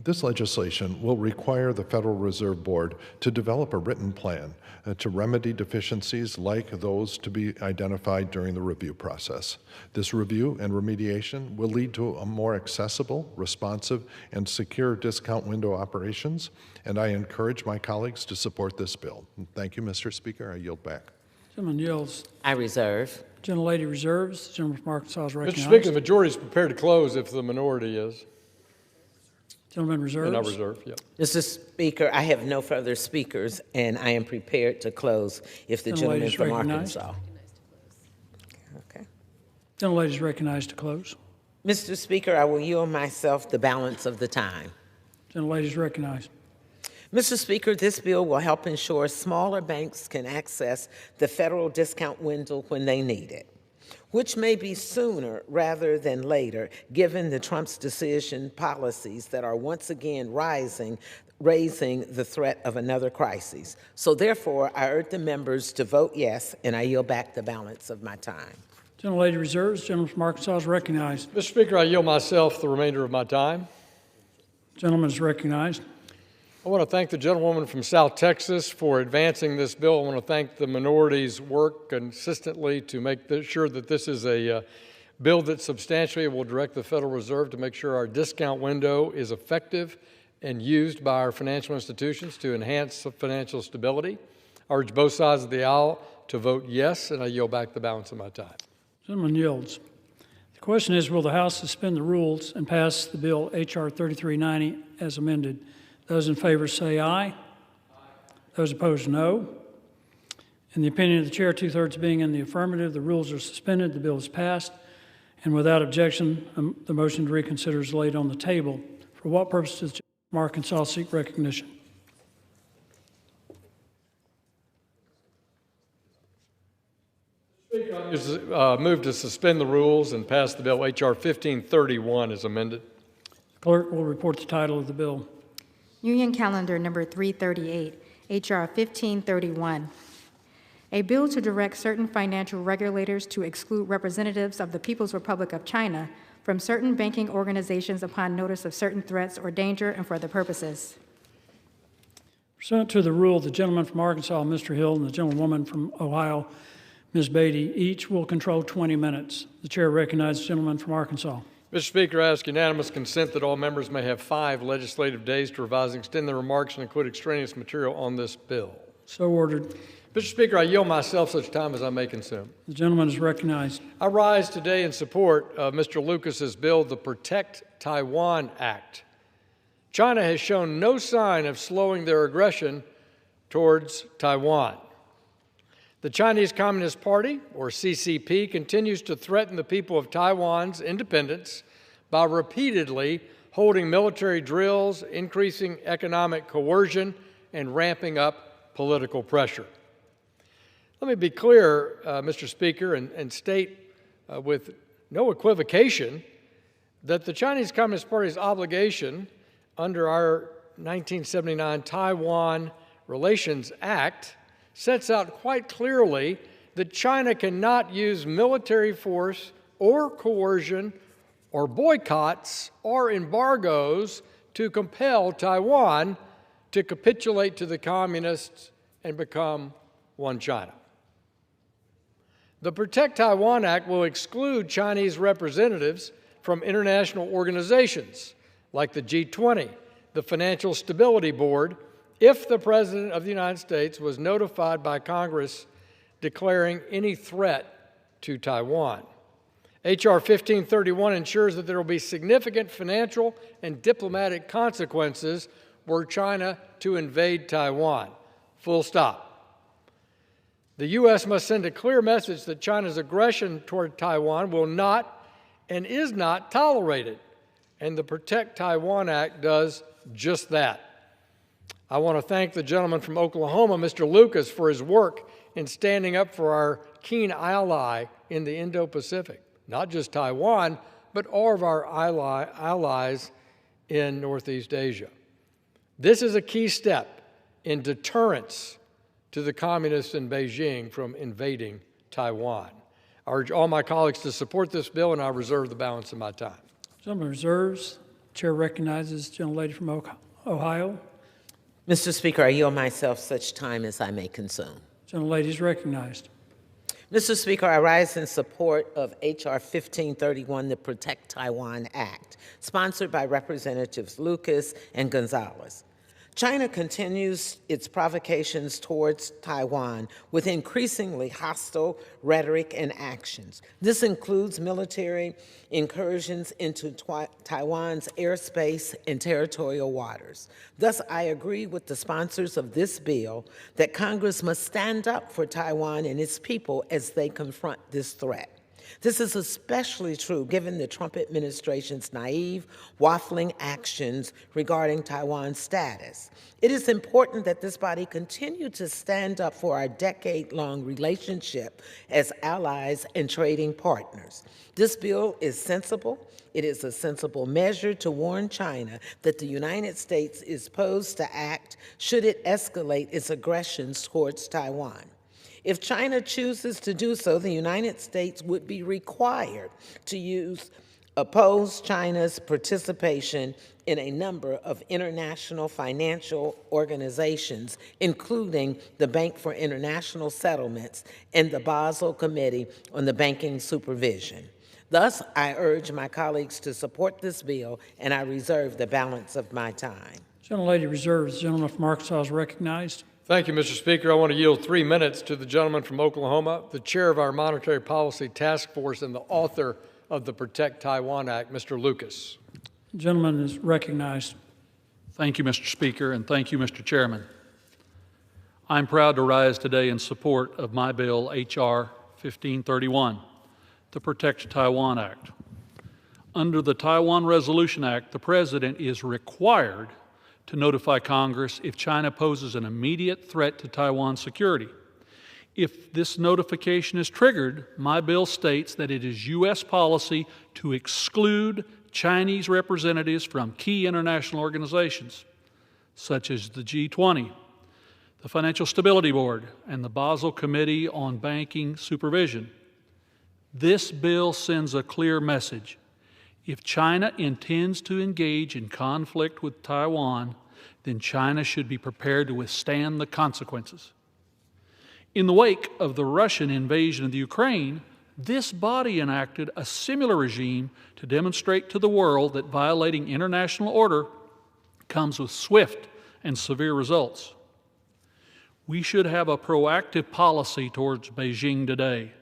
This legislation will require the Federal Reserve Board to develop a written plan to remedy deficiencies like those to be identified during the review process. This review and remediation will lead to a more accessible, responsive, and secure discount window operations, and I encourage my colleagues to support this bill. Thank you, Mr. Speaker. I yield back.
Gentleman yields.
I reserve.
Gentlelady reserves. The gentleman from Arkansas is recognized.
Mr. Speaker, the majority is prepared to close if the minority is.
Gentleman reserves.
And I reserve, yeah.
Mr. Speaker, I have no further speakers, and I am prepared to close if the gentleman from Arkansas. Okay.
Gentlelady is recognized to close.
Mr. Speaker, I will yield myself the balance of the time.
Gentlelady is recognized.
Mr. Speaker, this bill will help ensure smaller banks can access the federal discount window when they need it, which may be sooner rather than later, given the Trump's decision policies that are once again raising the threat of another crisis. So therefore, I urge the members to vote yes, and I yield back the balance of my time.
Gentlelady reserves. Gentleman from Arkansas is recognized.
Mr. Speaker, I yield myself the remainder of my time.
Gentleman is recognized.
I want to thank the gentlewoman from South Texas for advancing this bill. I want to thank the minority's work consistently to make sure that this is a bill that substantially will direct the Federal Reserve to make sure our discount window is effective and used by our financial institutions to enhance financial stability. I urge both sides of the aisle to vote yes, and I yield back the balance of my time.
Gentleman yields. The question is, will the House suspend the rules and pass the bill H.R. 3390 as amended? Those in favor say aye. Aye. Those opposed, no. In the opinion of the chair, 2/3 being in the affirmative, the rules are suspended, the bill is passed, and without objection, the motion to reconsider is laid on the table. For what purpose does the gentleman from Arkansas seek recognition?
Speaker, move to suspend the rules and pass the bill H.R. 1531 as amended.
The clerk will report the title of the bill.
Union Calendar Number 338, H.R. 1531. A bill to direct certain financial regulators to exclude representatives of the People's Republic of China from certain banking organizations upon notice of certain threats or danger and for other purposes.
Pursuant to the rule, the gentleman from Arkansas, Mr. Hill, and the gentlewoman from Ohio, Ms. Beatty, each will control 20 minutes. The chair recognizes the gentleman from Arkansas.
Mr. Speaker, I ask unanimous consent that all members may have 5 legislative days to revise and extend their remarks and include extraneous material on this bill.
So ordered.
Mr. Speaker, I yield myself such time as I may consume.
The gentleman is recognized.
I rise today in support of Mr. Lucas's bill, the Protect Taiwan Act. China has shown no sign of slowing their aggression towards Taiwan. The Chinese Communist Party, or CCP, continues to threaten the people of Taiwan's independence by repeatedly holding military drills, increasing economic coercion, and ramping up political pressure. Let me be clear, Mr. Speaker, and state with no equivocation that the Chinese Communist Party's obligation under our 1979 Taiwan Relations Act sets out quite clearly that China cannot use military force or coercion or boycotts or embargoes to compel Taiwan to capitulate to the communists and become one China. The Protect Taiwan Act will exclude Chinese representatives from international organizations like the G20, the Financial Stability Board, if the President of the United States was notified by Congress declaring any threat to Taiwan. H.R. 1531 ensures that there will be significant financial and diplomatic consequences were China to invade Taiwan. Full stop. The U.S. must send a clear message that China's aggression toward Taiwan will not and is not tolerated, and the Protect Taiwan Act does just that. I want to thank the gentleman from Oklahoma, Mr. Lucas, for his work in standing up for our keen ally in the Indo-Pacific, not just Taiwan, but all of our allies in Northeast Asia. This is a key step in deterrence to the communists in Beijing from invading Taiwan. I urge all my colleagues to support this bill, and I reserve the balance of my time.
Gentleman reserves. Chair recognizes the gentlelady from Ohio.
Mr. Speaker, I yield myself such time as I may consume.
Gentlelady is recognized.
Mr. Speaker, I rise in support of H.R. 1531, the Protect Taiwan Act, sponsored by Representatives Lucas and Gonzalez. China continues its provocations towards Taiwan with increasingly hostile rhetoric and actions. This includes military incursions into Taiwan's airspace and territorial waters. Thus, I agree with the sponsors of this bill that Congress must stand up for Taiwan and its people as they confront this threat. This is especially true given the Trump administration's naive, waffling actions regarding Taiwan's status. It is important that this body continue to stand up for our decade-long relationship as allies and trading partners. This bill is sensible. It is a sensible measure to warn China that the United States is posed to act should it escalate its aggressions towards Taiwan. If China chooses to do so, the United States would be required to oppose China's participation in a number of international financial organizations, including the Bank for International Settlements and the Basel Committee on the Banking Supervision. Thus, I urge my colleagues to support this bill, and I reserve the balance of my time.
Gentlelady reserves. The gentleman from Arkansas is recognized.
Thank you, Mr. Speaker. I want to yield 3 minutes to the gentleman from Oklahoma, the chair of our Monetary Policy Task Force and the author of the Protect Taiwan Act, Mr. Lucas.
The gentleman is recognized.
Thank you, Mr. Speaker, and thank you, Mr. Chairman. I'm proud to rise today in support of my bill, H.R. 1531, the Protect Taiwan Act. Under the Taiwan Resolution Act, the President is required to notify Congress if China poses an immediate threat to Taiwan's security. If this notification is triggered, my bill states that it is U.S. policy to exclude Chinese representatives from key international organizations, such as the G20, the Financial Stability Board, and the Basel Committee on Banking Supervision. This bill sends a clear message. If China intends to engage in conflict with Taiwan, then China should be prepared to withstand the consequences. In the wake of the Russian invasion of the Ukraine, this body enacted a similar regime to demonstrate to the world that violating international order comes with swift and severe results. We should have a proactive policy towards Beijing today.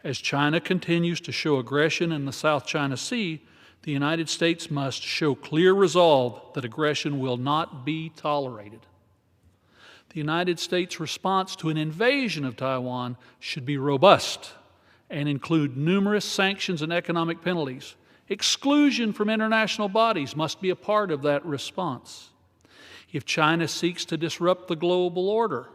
As China continues to show aggression in the South China Sea, the United States must show clear resolve that aggression will not be tolerated. The United States' response to an invasion of Taiwan should be robust and include numerous sanctions and economic penalties. Exclusion from international bodies must be a part of that response. If China seeks to disrupt the global order,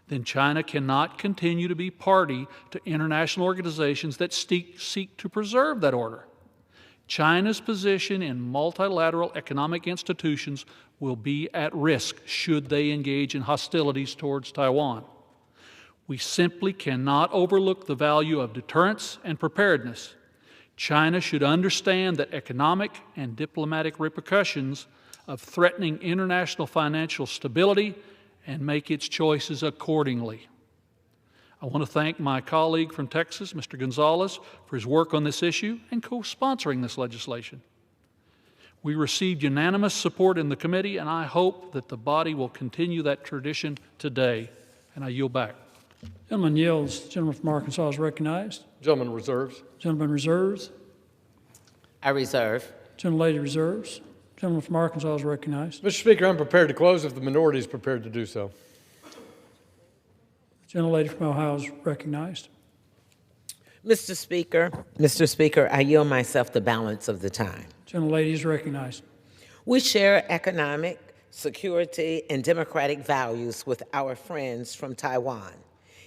then China cannot continue to be party to international organizations that seek to preserve that order. China's position in multilateral economic institutions will be at risk should they engage in hostilities towards Taiwan. We simply cannot overlook the value of deterrence and preparedness. China should understand that economic and diplomatic repercussions of threatening international financial stability and make its choices accordingly. I want to thank my colleague from Texas, Mr. Gonzalez, for his work on this issue and co-sponsoring this legislation. We received unanimous support in the committee, and I hope that the body will continue that tradition today. And I yield back.
Gentleman yields. The gentleman from Arkansas is recognized.
Gentleman reserves.
Gentleman reserves.
I reserve.
Gentlelady reserves. Gentleman from Arkansas is recognized.
Mr. Speaker, I'm prepared to close if the minority is prepared to do so.
The gentlelady from Ohio is recognized.
Mr. Speaker, I yield myself the balance of the time.
Gentlelady is recognized.
We share economic, security, and democratic values with our friends from Taiwan.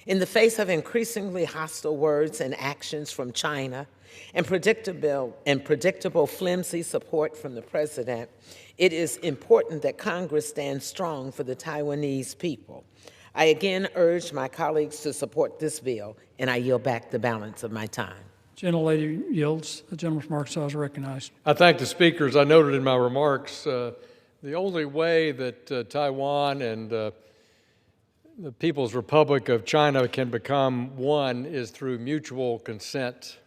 In the face of increasingly hostile words and actions from China and predictable flimsy support from the President, it is important that Congress stand strong for the Taiwanese people. I again urge my colleagues to support this bill, and I yield back the balance of my time.
Gentlelady yields. The gentleman from Arkansas is recognized.
I thank the speaker. As I noted in my remarks, the only way that Taiwan and the People's Republic of China can become one is through mutual consent,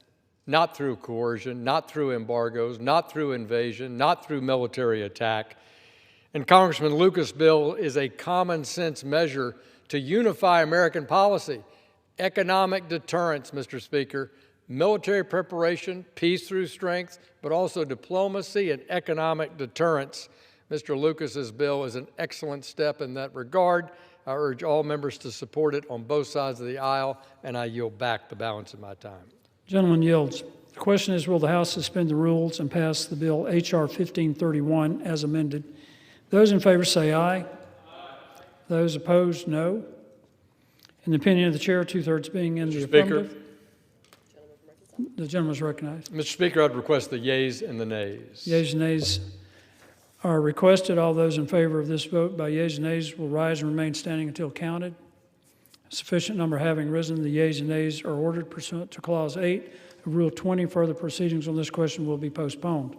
not through coercion, not through embargoes, not through invasion, not through military attack. And Congressman Lucas' bill is a common sense measure to unify American policy. Economic deterrence, Mr. Speaker, military preparation, peace through strength, but also diplomacy and economic deterrence. Mr. Lucas's bill is an excellent step in that regard. I urge all members to support it on both sides of the aisle, and I yield back the balance of my time.
Gentleman yields. The question is, will the House suspend the rules and pass the bill H.R. 1531 as amended? Those in favor say aye. Aye. Those opposed, no. In the opinion of the chair, two-thirds being in the affirmative. The gentleman is recognized.
Mr. Speaker, I'd request the yeas and the nays.
Yeas and nays are requested. All those in favor of this vote by yeas and nays will rise and remain standing until counted. A sufficient number having risen, the yeas and nays are ordered pursuant to Clause 8 of Rule 20. Further proceedings on this question will be postponed.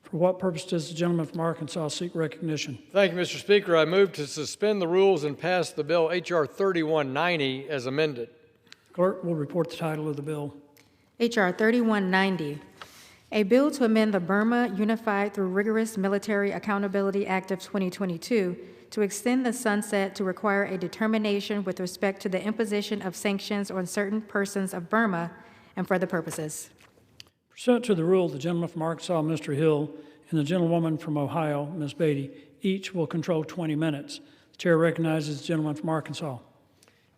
For what purpose does the gentleman from Arkansas seek recognition?
Thank you, Mr. Speaker. I move to suspend the rules and pass the bill H.R. 3190 as amended.
Clerk will report the title of the bill.
H.R. 3190, a bill to amend the Burma Unified Through Rigorous Military Accountability Act of 2022 to extend the sunset to require a determination with respect to the imposition of sanctions on certain persons of Burma and for the purposes.
Pursuant to the rule, the gentleman from Arkansas, Mr. Hill, and the gentlewoman from Ohio, Ms. Beatty, each will control 20 minutes. The chair recognizes the gentleman from Arkansas.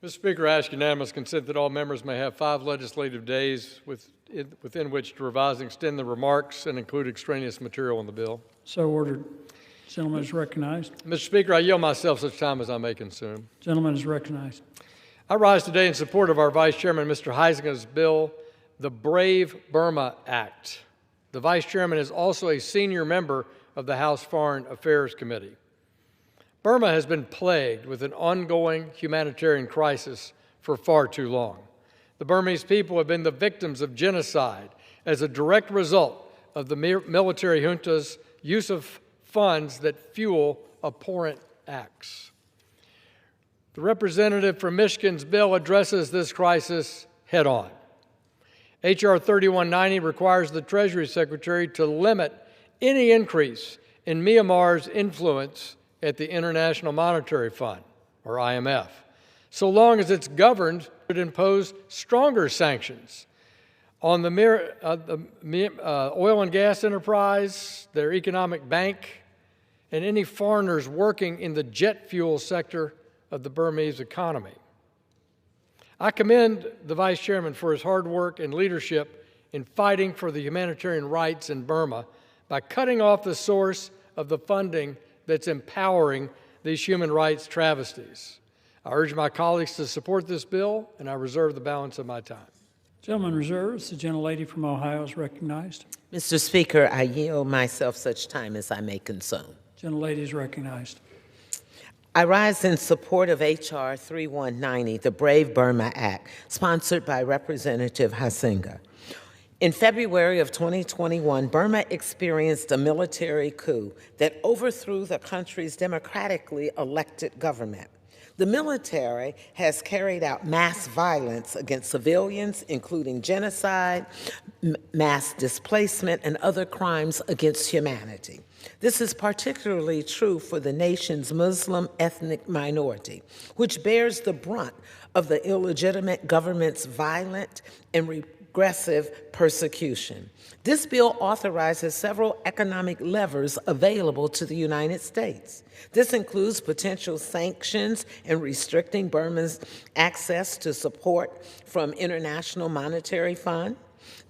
Mr. Speaker, I ask unanimous consent that all members may have 5 legislative days within which to revise and extend the remarks and include extraneous material in the bill.
So ordered. The gentleman is recognized.
Mr. Speaker, I yield myself such time as I may consume.
The gentleman is recognized.
I rise today in support of our Vice Chairman, Mr. Heisinga's bill, the Brave Burma Act. The Vice Chairman is also a senior member of the House Foreign Affairs Committee. Burma has been plagued with an ongoing humanitarian crisis for far too long. The Burmese people have been the victims of genocide as a direct result of the military junta's use of funds that fuel abhorrent acts. The representative from Michigan's bill addresses this crisis head on. H.R. 3190 requires the Treasury Secretary to limit any increase in Myanmar's influence at the International Monetary Fund, or IMF. So long as it's governed, it impose stronger sanctions on the oil and gas enterprise, their economic bank, and any foreigners working in the jet fuel sector of the Burmese economy. I commend the Vice Chairman for his hard work and leadership in fighting for the humanitarian rights in Burma by cutting off the source of the funding that's empowering these human rights travesties. I urge my colleagues to support this bill, and I reserve the balance of my time.
Gentleman reserves. The gentlelady from Ohio is recognized.
Mr. Speaker, I yield myself such time as I may consume.
Gentlelady is recognized.
I rise in support of H.R. 3190, the Brave Burma Act, sponsored by Representative Hasinga. In February of 2021, Burma experienced a military coup that overthrew the country's democratically elected government. The military has carried out mass violence against civilians, including genocide, mass displacement, and other crimes against humanity. This is particularly true for the nation's Muslim ethnic minority, which bears the brunt of the illegitimate government's violent and regressive persecution. This bill authorizes several economic levers available to the United States. This includes potential sanctions and restricting Burma's access to support from International Monetary Fund.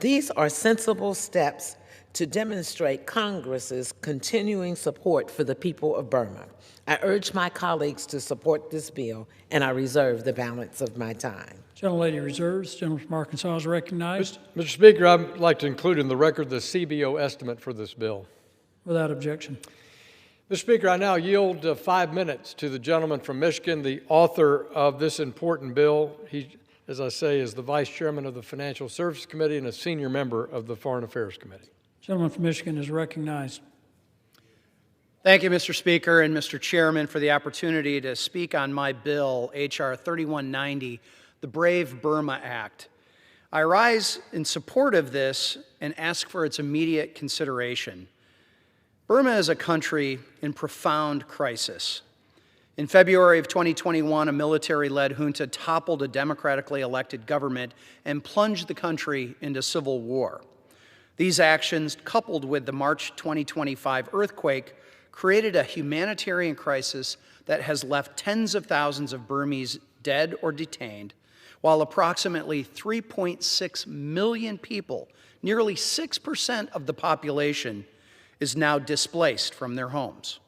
These are sensible steps to demonstrate Congress's continuing support for the people of Burma. I urge my colleagues to support this bill, and I reserve the balance of my time.
Gentlelady reserves. Gentleman from Arkansas is recognized.
Mr. Speaker, I'd like to include in the record the CBO estimate for this bill.
Without objection.
Mr. Speaker, I now yield 5 minutes to the gentleman from Michigan, the author of this important bill. He, as I say, is the Vice Chairman of the Financial Services Committee and a senior member of the Foreign Affairs Committee.
Gentleman from Michigan is recognized.
Thank you, Mr. Speaker and Mr. Chairman, for the opportunity to speak on my bill, H.R. 3190, the Brave Burma Act. I rise in support of this and ask for its immediate consideration. Burma is a country in profound crisis. In February of 2021, a military-led junta toppled a democratically elected government and plunged the country into civil war. These actions, coupled with the March 2025 earthquake, created a humanitarian crisis that has left tens of thousands of Burmese dead or detained, while approximately 3.6 million people, nearly 6% of the population, is now displaced from their homes.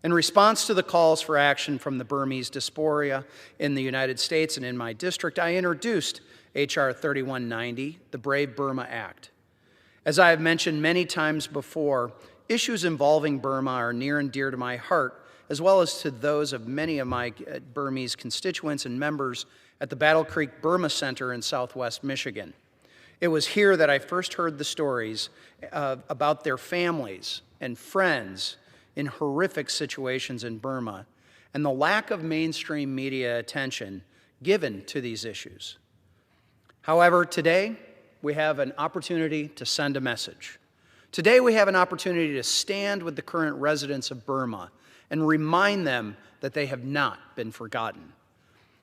In response to the calls for action from the Burmese diaspora in the United States and in my district, I introduced H.R. 3190, the Brave Burma Act. As I have mentioned many times before, issues involving Burma are near and dear to my heart, as well as to those of many of my Burmese constituents and members at the Battle Creek Burma Center in southwest Michigan. It was here that I first heard the stories about their families and friends in horrific situations in Burma and the lack of mainstream media attention given to these issues. However, today, we have an opportunity to send a message. Today, we have an opportunity to stand with the current residents of Burma and remind them that they have not been forgotten.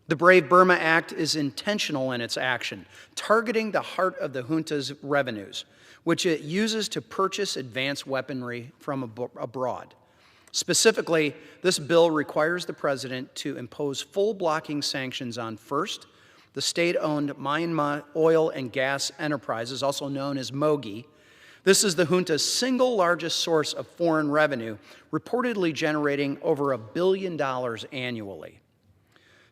The Brave Burma Act is intentional in its action, targeting the heart of the junta's revenues, which it uses to purchase advanced weaponry from abroad. Specifically, this bill requires the president to impose full blocking sanctions on, first, the state-owned Myanmar Oil and Gas Enterprises, also known as MOGI. This is the junta's single largest source of foreign revenue, reportedly generating over $1 billion annually.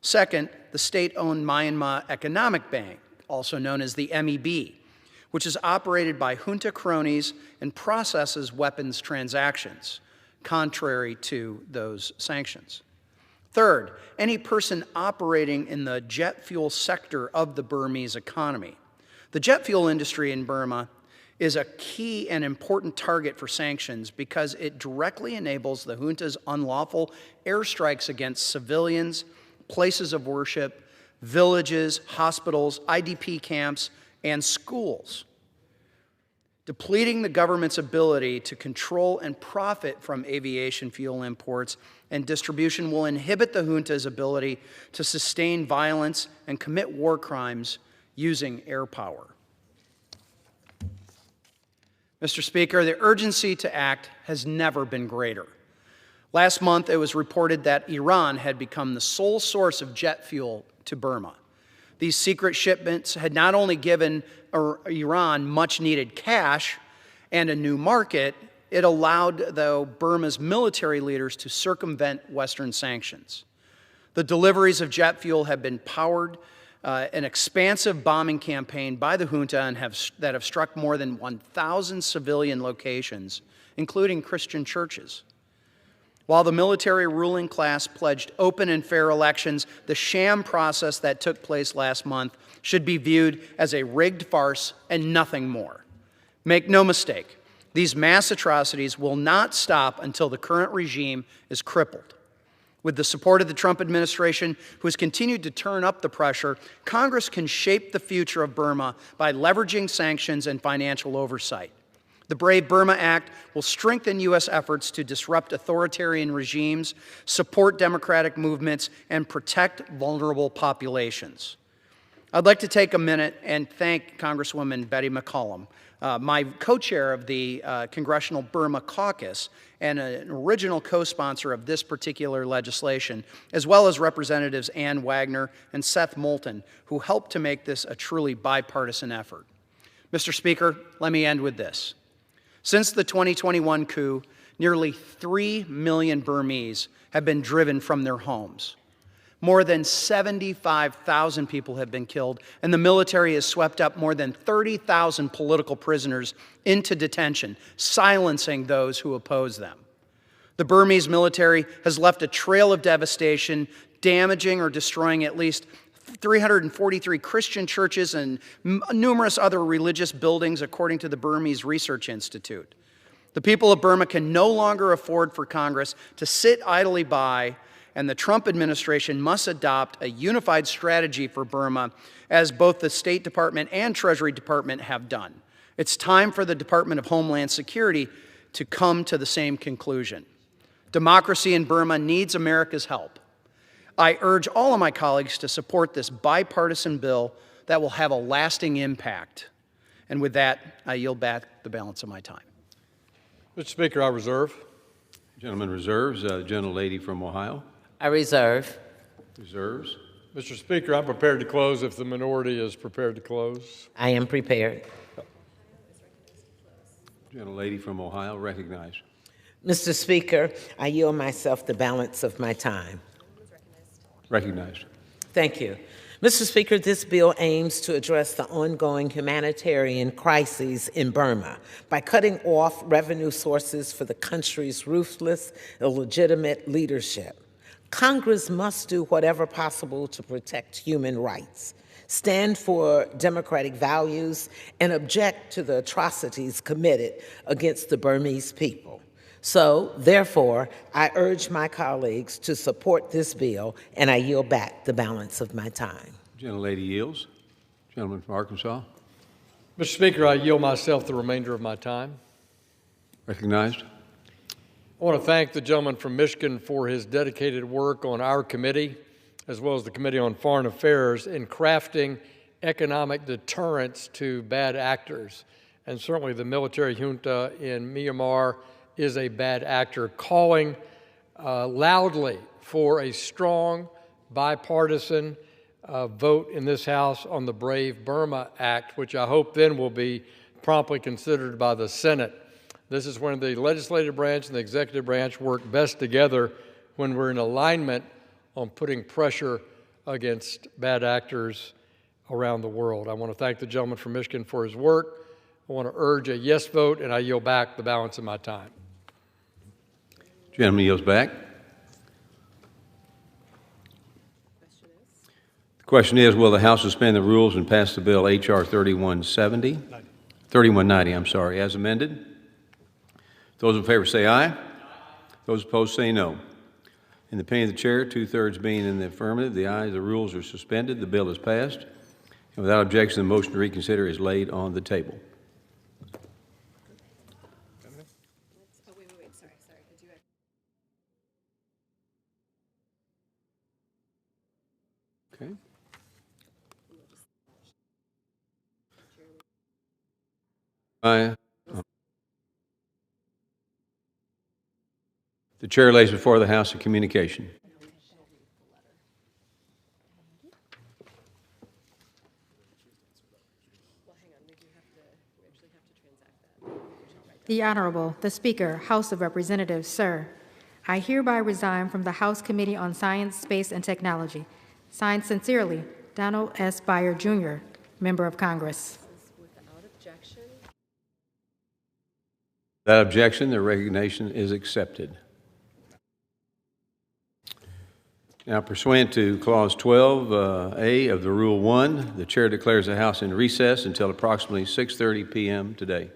Second, the state-owned Myanmar Economic Bank, also known as the MEB, which is operated by junta cronies and processes weapons transactions, contrary to those sanctions. Third, any person operating in the jet fuel sector of the Burmese economy. The jet fuel industry in Burma is a key and important target for sanctions because it directly enables the junta's unlawful airstrikes against civilians, places of worship, villages, hospitals, IDP camps, and schools. depleting the government's ability to control and profit from aviation fuel imports and distribution will inhibit the junta's ability to sustain violence and commit war crimes using air power. Mr. Speaker, the urgency to act has never been greater. Last month, it was reported that Iran had become the sole source of jet fuel to Burma. These secret shipments had not only given Iran much-needed cash and a new market, it allowed, though, Burma's military leaders to circumvent Western sanctions. The deliveries of jet fuel have been powered an expansive bombing campaign by the junta and that have struck more than 1,000 civilian locations, including Christian churches. While the military ruling class pledged open and fair elections, the sham process that took place last month should be viewed as a rigged farce and nothing more. Make no mistake, these mass atrocities will not stop until the current regime is crippled. With the support of the Trump administration, who has continued to turn up the pressure, Congress can shape the future of Burma by leveraging sanctions and financial oversight. The Brave Burma Act will strengthen U.S. efforts to disrupt authoritarian regimes, support democratic movements, and protect vulnerable populations. I'd like to take a minute and thank Congresswoman Betty McCollum, my co-chair of the Congressional Burma Caucus and an original co-sponsor of this particular legislation, as well as Representatives Ann Wagner and Seth Moulton, who helped to make this a truly bipartisan effort. Mr. Speaker, let me end with this. Since the 2021 coup, nearly 3 million Burmese have been driven from their homes. More than 75,000 people have been killed, and the military has swept up more than 30,000 political prisoners into detention, silencing those who oppose them. The Burmese military has left a trail of devastation, damaging or destroying at least 343 Christian churches and numerous other religious buildings, according to the Burmese Research Institute. The people of Burma can no longer afford for Congress to sit idly by, and the Trump administration must adopt a unified strategy for Burma, as both the State Department and Treasury Department have done. It's time for the Department of Homeland Security to come to the same conclusion. Democracy in Burma needs America's help. I urge all of my colleagues to support this bipartisan bill that will have a lasting impact. And with that, I yield back the balance of my time.
Mr. Speaker, I reserve.
Gentleman reserves. Gentlelady from Ohio.
I reserve.
Reserves.
Mr. Speaker, I'm prepared to close if the minority is prepared to close.
I am prepared.
Gentlelady from Ohio, recognized.
Mr. Speaker, I yield myself the balance of my time.
Recognized.
Thank you. Mr. Speaker, this bill aims to address the ongoing humanitarian crises in Burma by cutting off revenue sources for the country's ruthless, illegitimate leadership. Congress must do whatever possible to protect human rights, stand for democratic values, and object to the atrocities committed against the Burmese people. So, therefore, I urge my colleagues to support this bill, and I yield back the balance of my time.
Gentlelady yields. Gentleman from Arkansas.
Mr. Speaker, I yield myself the remainder of my time.
Recognized.
I want to thank the gentleman from Michigan for his dedicated work on our committee, as well as the Committee on Foreign Affairs, in crafting economic deterrence to bad actors. And certainly the military junta in Myanmar is a bad actor, calling loudly for a strong bipartisan vote in this House on the Brave Burma Act, which I hope then will be promptly considered by the Senate. This is when the legislative branch and the executive branch work best together, when we're in alignment on putting pressure against bad actors around the world. I want to thank the gentleman from Michigan for his work. I want to urge a yes vote, and I yield back the balance of my time.
Gentleman yields back. The question is, will the House suspend the rules and pass the bill H.R. 3190, as amended? Those in favor say aye. Those opposed say no. In the opinion of the chair, 2/3 being in the affirmative, the ayes, the rules are suspended. The bill is passed. And without objection, the motion to reconsider is laid on the table. Okay. Aye. The chair lays before the House a communication.
The Honorable, the Speaker, House of Representatives, Sir, I hereby resign from the House Committee on Science, Space, and Technology. Signed sincerely, Donald S. Byer, Jr., Member of Congress.
Without objection, the resignation is accepted. Now, pursuant to Clause 12A of the Rule 1, the Chair declares the House in recess until approximately 6:30 p.m. today.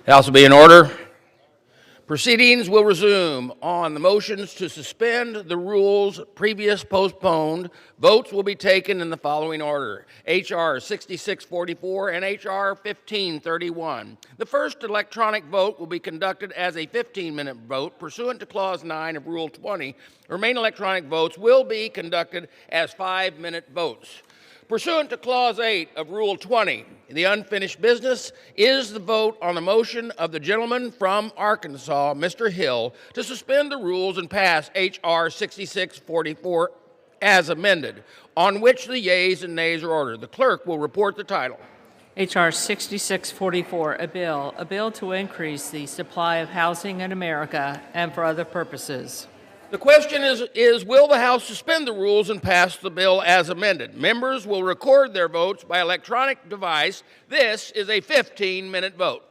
House will be in order. Proceedings will resume on the motions to suspend the rules previous postponed. Votes will be taken in the following order: H.R. 6644 and H.R. 1531. The first electronic vote will be conducted as a 15-minute vote pursuant to Clause 9 of Rule 20. Remaining electronic votes will be conducted as 5-minute votes. Pursuant to Clause 8 of Rule 20, the unfinished business is the vote on the motion of the gentleman from Arkansas, Mr. Hill, to suspend the rules and pass H.R. 6644 as amended, on which the yeas and nays are ordered. The clerk will report the title.
H.R. 6644, a bill to increase the supply of housing in America and for other purposes.
The question is, will the House suspend the rules and pass the bill as amended? Members will record their votes by electronic device. This is a 15-minute vote.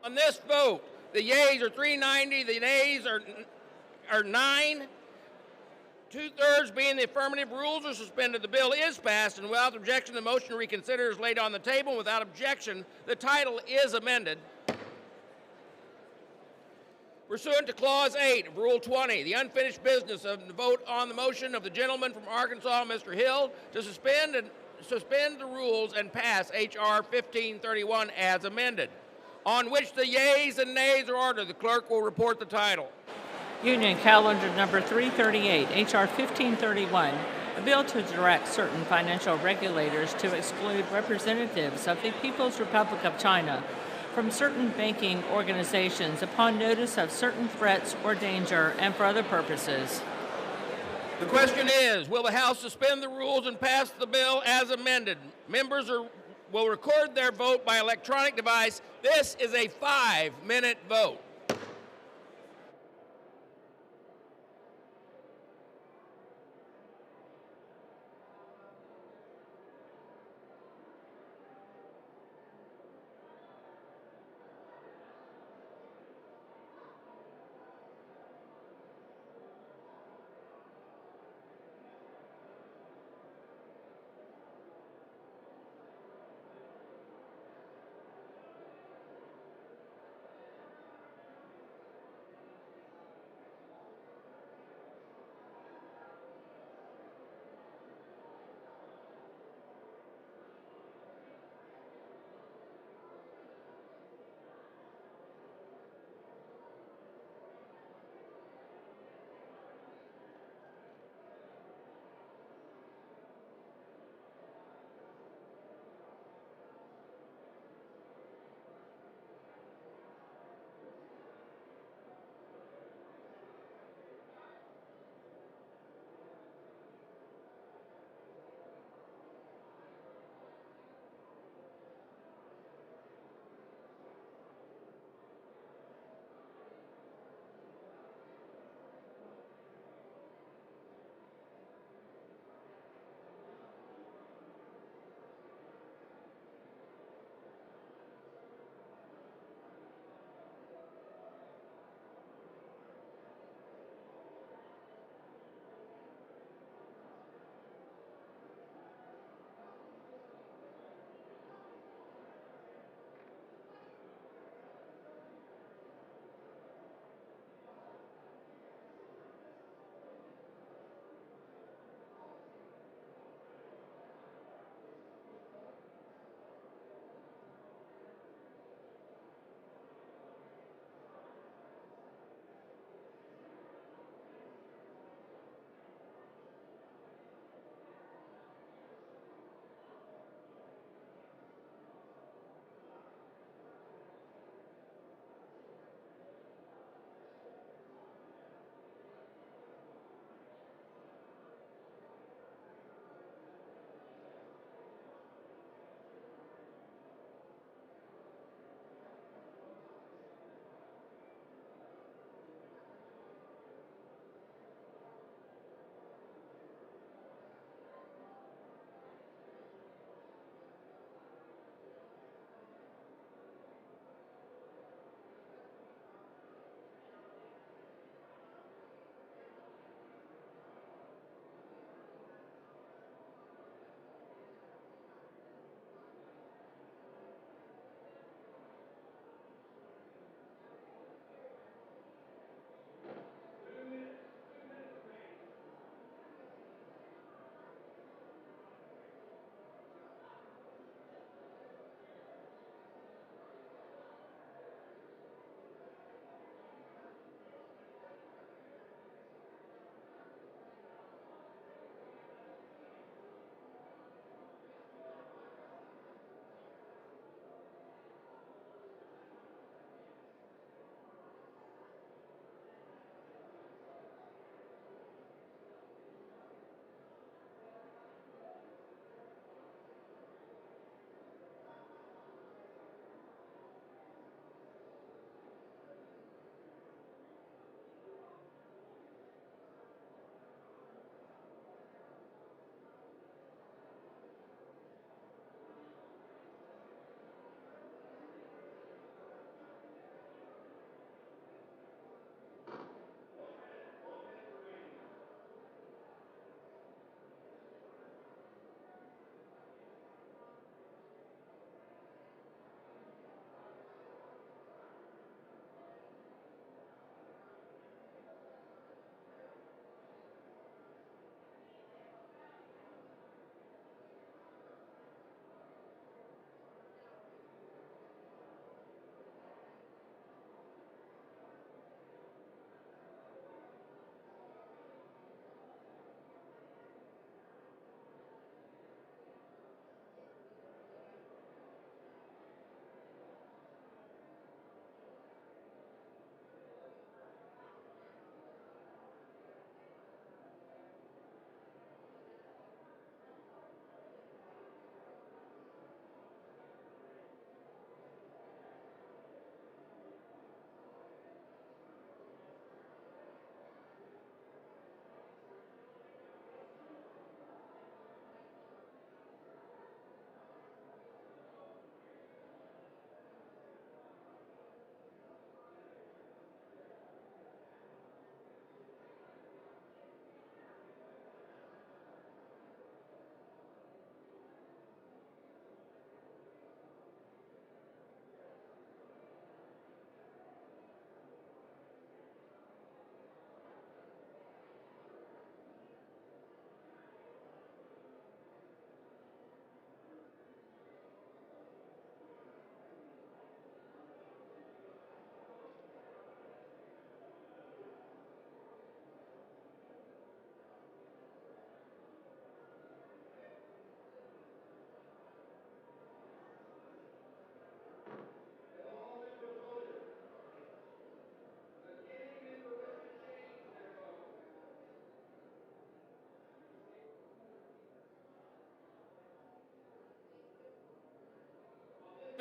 On this vote, the yeas are 390, the nays are 9. 2/3 being the affirmative, rules are suspended. The bill is passed, and without objection, the motion to reconsider is laid on the table. Without objection, the title is amended. Pursuant to Clause 8 of Rule 20, the unfinished business of the vote on the motion of the gentleman from Arkansas, Mr. Hill, to suspend the rules and pass H.R. 1531 as amended, on which the yeas and nays are ordered. The clerk will report the title.
Union Calendar Number 338, H.R. 1531, a bill to direct certain financial regulators to exclude representatives of the People's Republic of China from certain banking organizations upon notice of certain threats or danger and for other purposes.
The question is, will the House suspend the rules and pass the bill as amended? Members will record their vote by electronic device. This is a 5-minute vote.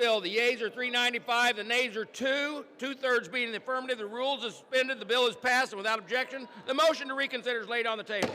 bill. The yeas are 395, the nays are 2. 2/3 being in the affirmative. The rules are suspended. The bill is passed and without objection. The motion to reconsider is laid on the table.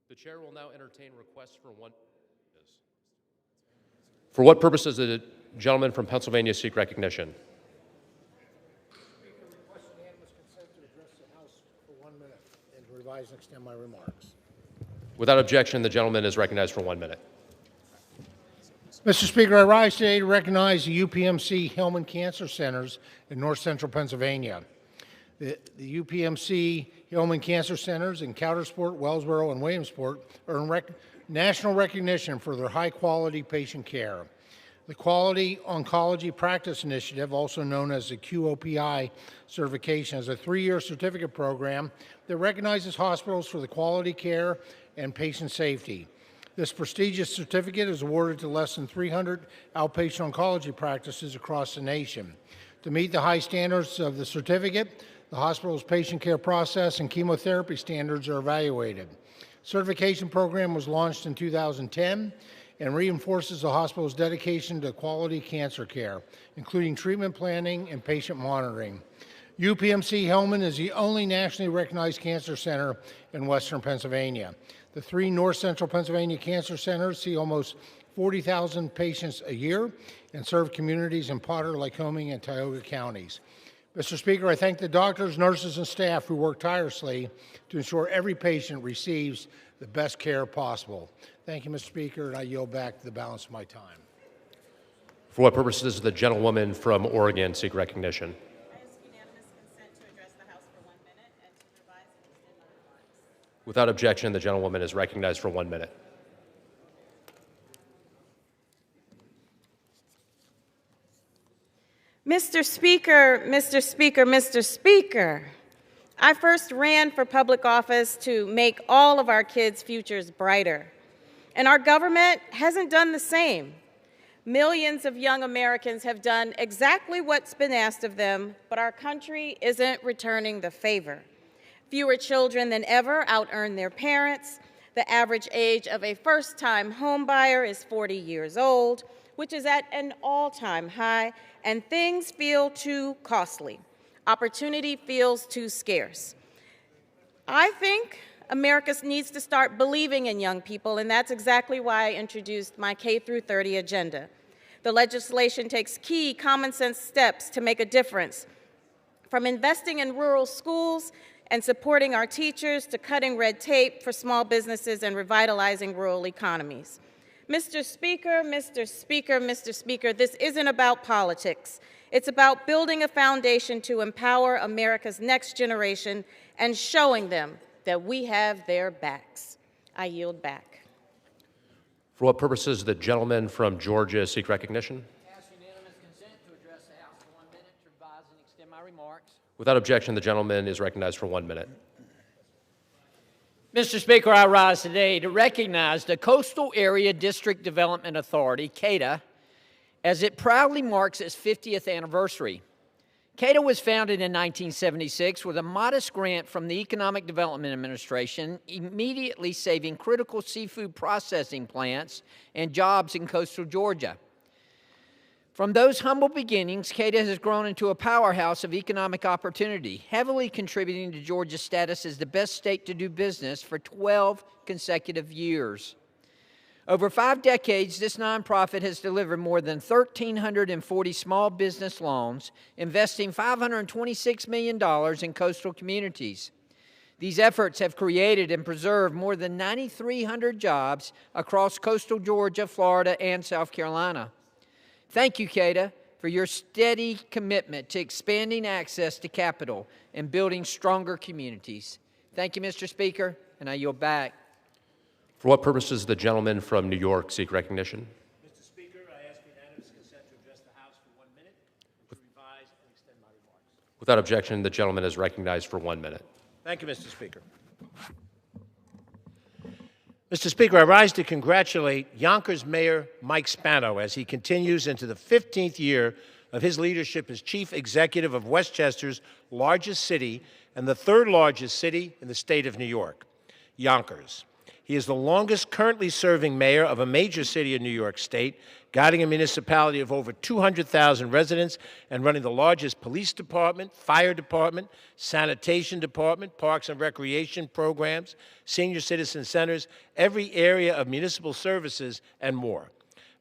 The chair will now entertain requests for one. For what purpose does the gentleman from Pennsylvania seek recognition?
Request unanimous consent to address the House for 1 minute and to revise and extend my remarks.
Without objection, the gentleman is recognized for 1 minute.
Mr. Speaker, I rise today to recognize the UPMC Hillman Cancer Centers in north central Pennsylvania. The UPMC Hillman Cancer Centers in Coudersport, Wellsboro, and Williamsport earn national recognition for their high-quality patient care. The Quality Oncology Practice Initiative, also known as the QOPI certification, is a 3-year certificate program that recognizes hospitals for the quality care and patient safety. This prestigious certificate is awarded to less than 300 outpatient oncology practices across the nation. To meet the high standards of the certificate, the hospital's patient care process and chemotherapy standards are evaluated. Certification program was launched in 2010 and reinforces the hospital's dedication to quality cancer care, including treatment planning and patient monitoring. UPMC Hellman is the only nationally recognized cancer center in Western Pennsylvania. The 3 North Central Pennsylvania cancer centers see almost 40,000 patients a year and serve communities in Potter, Lycoming, and Tioga counties. Mr. Speaker, I thank the doctors, nurses, and staff who work tirelessly to ensure every patient receives the best care possible. Thank you, Mr. Speaker, and I yield back the balance of my time.
For what purposes does the gentlewoman from Oregon seek recognition? Without objection, the gentlewoman is recognized for 1 minute.
Mr. Speaker, Mr. Speaker, Mr. Speaker, I first ran for public office to make all of our kids' futures brighter, and our government hasn't done the same. Millions of young Americans have done exactly what's been asked of them, but our country isn't returning the favor. Fewer children than ever out-earn their parents. The average age of a first-time home buyer is 40 years old, which is at an all-time high, and things feel too costly. Opportunity feels too scarce. I think America needs to start believing in young people, and that's exactly why I introduced my K-30 agenda. The legislation takes key common-sense steps to make a difference, from investing in rural schools and supporting our teachers to cutting red tape for small businesses and revitalizing rural economies. Mr. Speaker, Mr. Speaker, Mr. Speaker, this isn't about politics. It's about building a foundation to empower America's next generation and showing them that we have their backs. I yield back.
For what purposes does the gentleman from Georgia seek recognition?
Ask unanimous consent to address the House for 1 minute to revise and extend my remarks.
Without objection, the gentleman is recognized for 1 minute.
Mr. Speaker, I rise today to recognize the Coastal Area District Development Authority, CADA, as it proudly marks its 50th anniversary. CADA was founded in 1976 with a modest grant from the Economic Development Administration, immediately saving critical seafood processing plants and jobs in coastal Georgia. From those humble beginnings, CADA has grown into a powerhouse of economic opportunity, heavily contributing to Georgia's status as the best state to do business for 12 consecutive years. Over 5 decades, this nonprofit has delivered more than 1,340 small business loans, investing $526 million in coastal communities. These efforts have created and preserved more than 9,300 jobs across coastal Georgia, Florida, and South Carolina. Thank you, CADA, for your steady commitment to expanding access to capital and building stronger communities. Thank you, Mr. Speaker, and I yield back.
For what purposes does the gentleman from New York seek recognition?
Mr. Speaker, I ask unanimous consent to address the House for 1 minute to revise and extend my remarks.
Without objection, the gentleman is recognized for 1 minute.
Thank you, Mr. Speaker. Mr. Speaker, I rise to congratulate Yonkers Mayor Mike Spano as he continues into the 15th year of his leadership as Chief Executive of Westchester's largest city and the 3rd largest city in the state of New York, Yonkers. He is the longest currently serving mayor of a major city in New York State, guiding a municipality of over 200,000 residents and running the largest police department, fire department, sanitation department, parks and recreation programs, senior citizen centers, every area of municipal services, and more.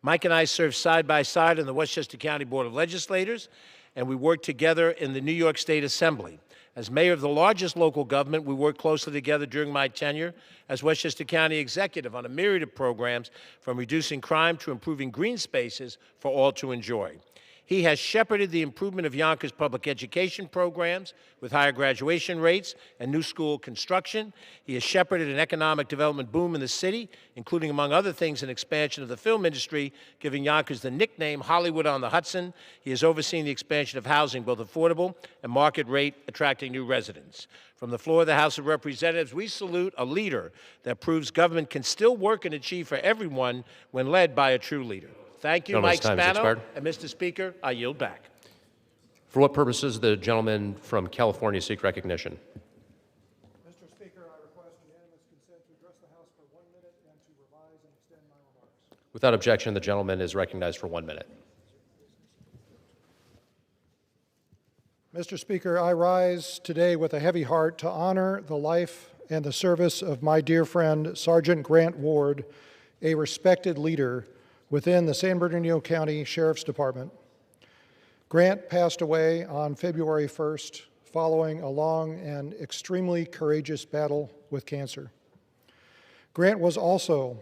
Mike and I serve side by side on the Westchester County Board of Legislators, and we work together in the New York State Assembly. As mayor of the largest local government, we worked closely together during my tenure as Westchester County Executive on a myriad of programs, from reducing crime to improving green spaces for all to enjoy. He has shepherded the improvement of Yonkers' public education programs with higher graduation rates and new school construction. He has shepherded an economic development boom in the city, including, among other things, an expansion of the film industry, giving Yonkers the nickname Hollywood on the Hudson. He has overseen the expansion of housing, both affordable and market rate, attracting new residents. From the floor of the House of Representatives, we salute a leader that proves government can still work and achieve for everyone when led by a true leader. Thank you, Mike Spano. And Mr. Speaker, I yield back.
For what purposes does the gentleman from California seek recognition?
Mr. Speaker, I request unanimous consent to address the House for 1 minute and to revise and extend my remarks.
Without objection, the gentleman is recognized for 1 minute.
Mr. Speaker, I rise today with a heavy heart to honor the life and the service of my dear friend, Sergeant Grant Ward, a respected leader within the San Bernardino County Sheriff's Department. Grant passed away on February 1st following a long and extremely courageous battle with cancer. Grant was also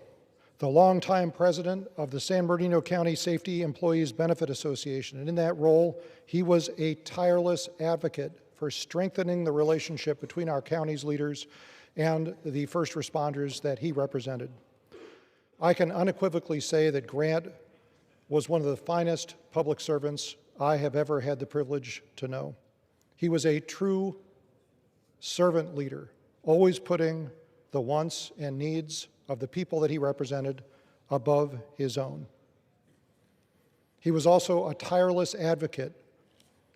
the longtime president of the San Bernardino County Safety Employees Benefit Association, and in that role, he was a tireless advocate for strengthening the relationship between our county's leaders and the first responders that he represented. I can unequivocally say that Grant was one of the finest public servants I have ever had the privilege to know. He was a true servant leader, always putting the wants and needs of the people that he represented above his own. He was also a tireless advocate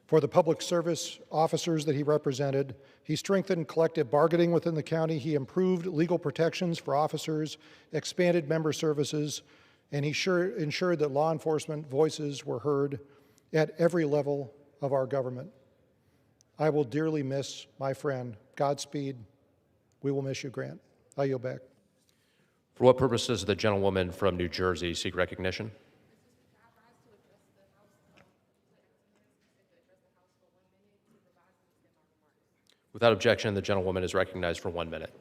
for the public service officers that he represented. He strengthened collective bargaining within the county. He improved legal protections for officers, expanded member services, and he ensured that law enforcement voices were heard at every level of our government. I will dearly miss my friend. Godspeed. We will miss you, Grant. I yield back.
For what purpose does the gentlewoman from New Jersey seek recognition? Without objection, the gentlewoman is recognized for 1 minute.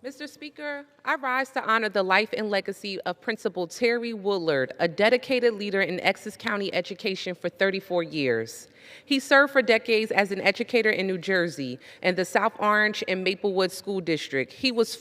Mr. Speaker, I rise to honor the life and legacy of Principal Terry Woodard, a dedicated leader in Essex County education for 34 years. He served for decades as an educator in New Jersey and the South Orange and Maplewood School District. He was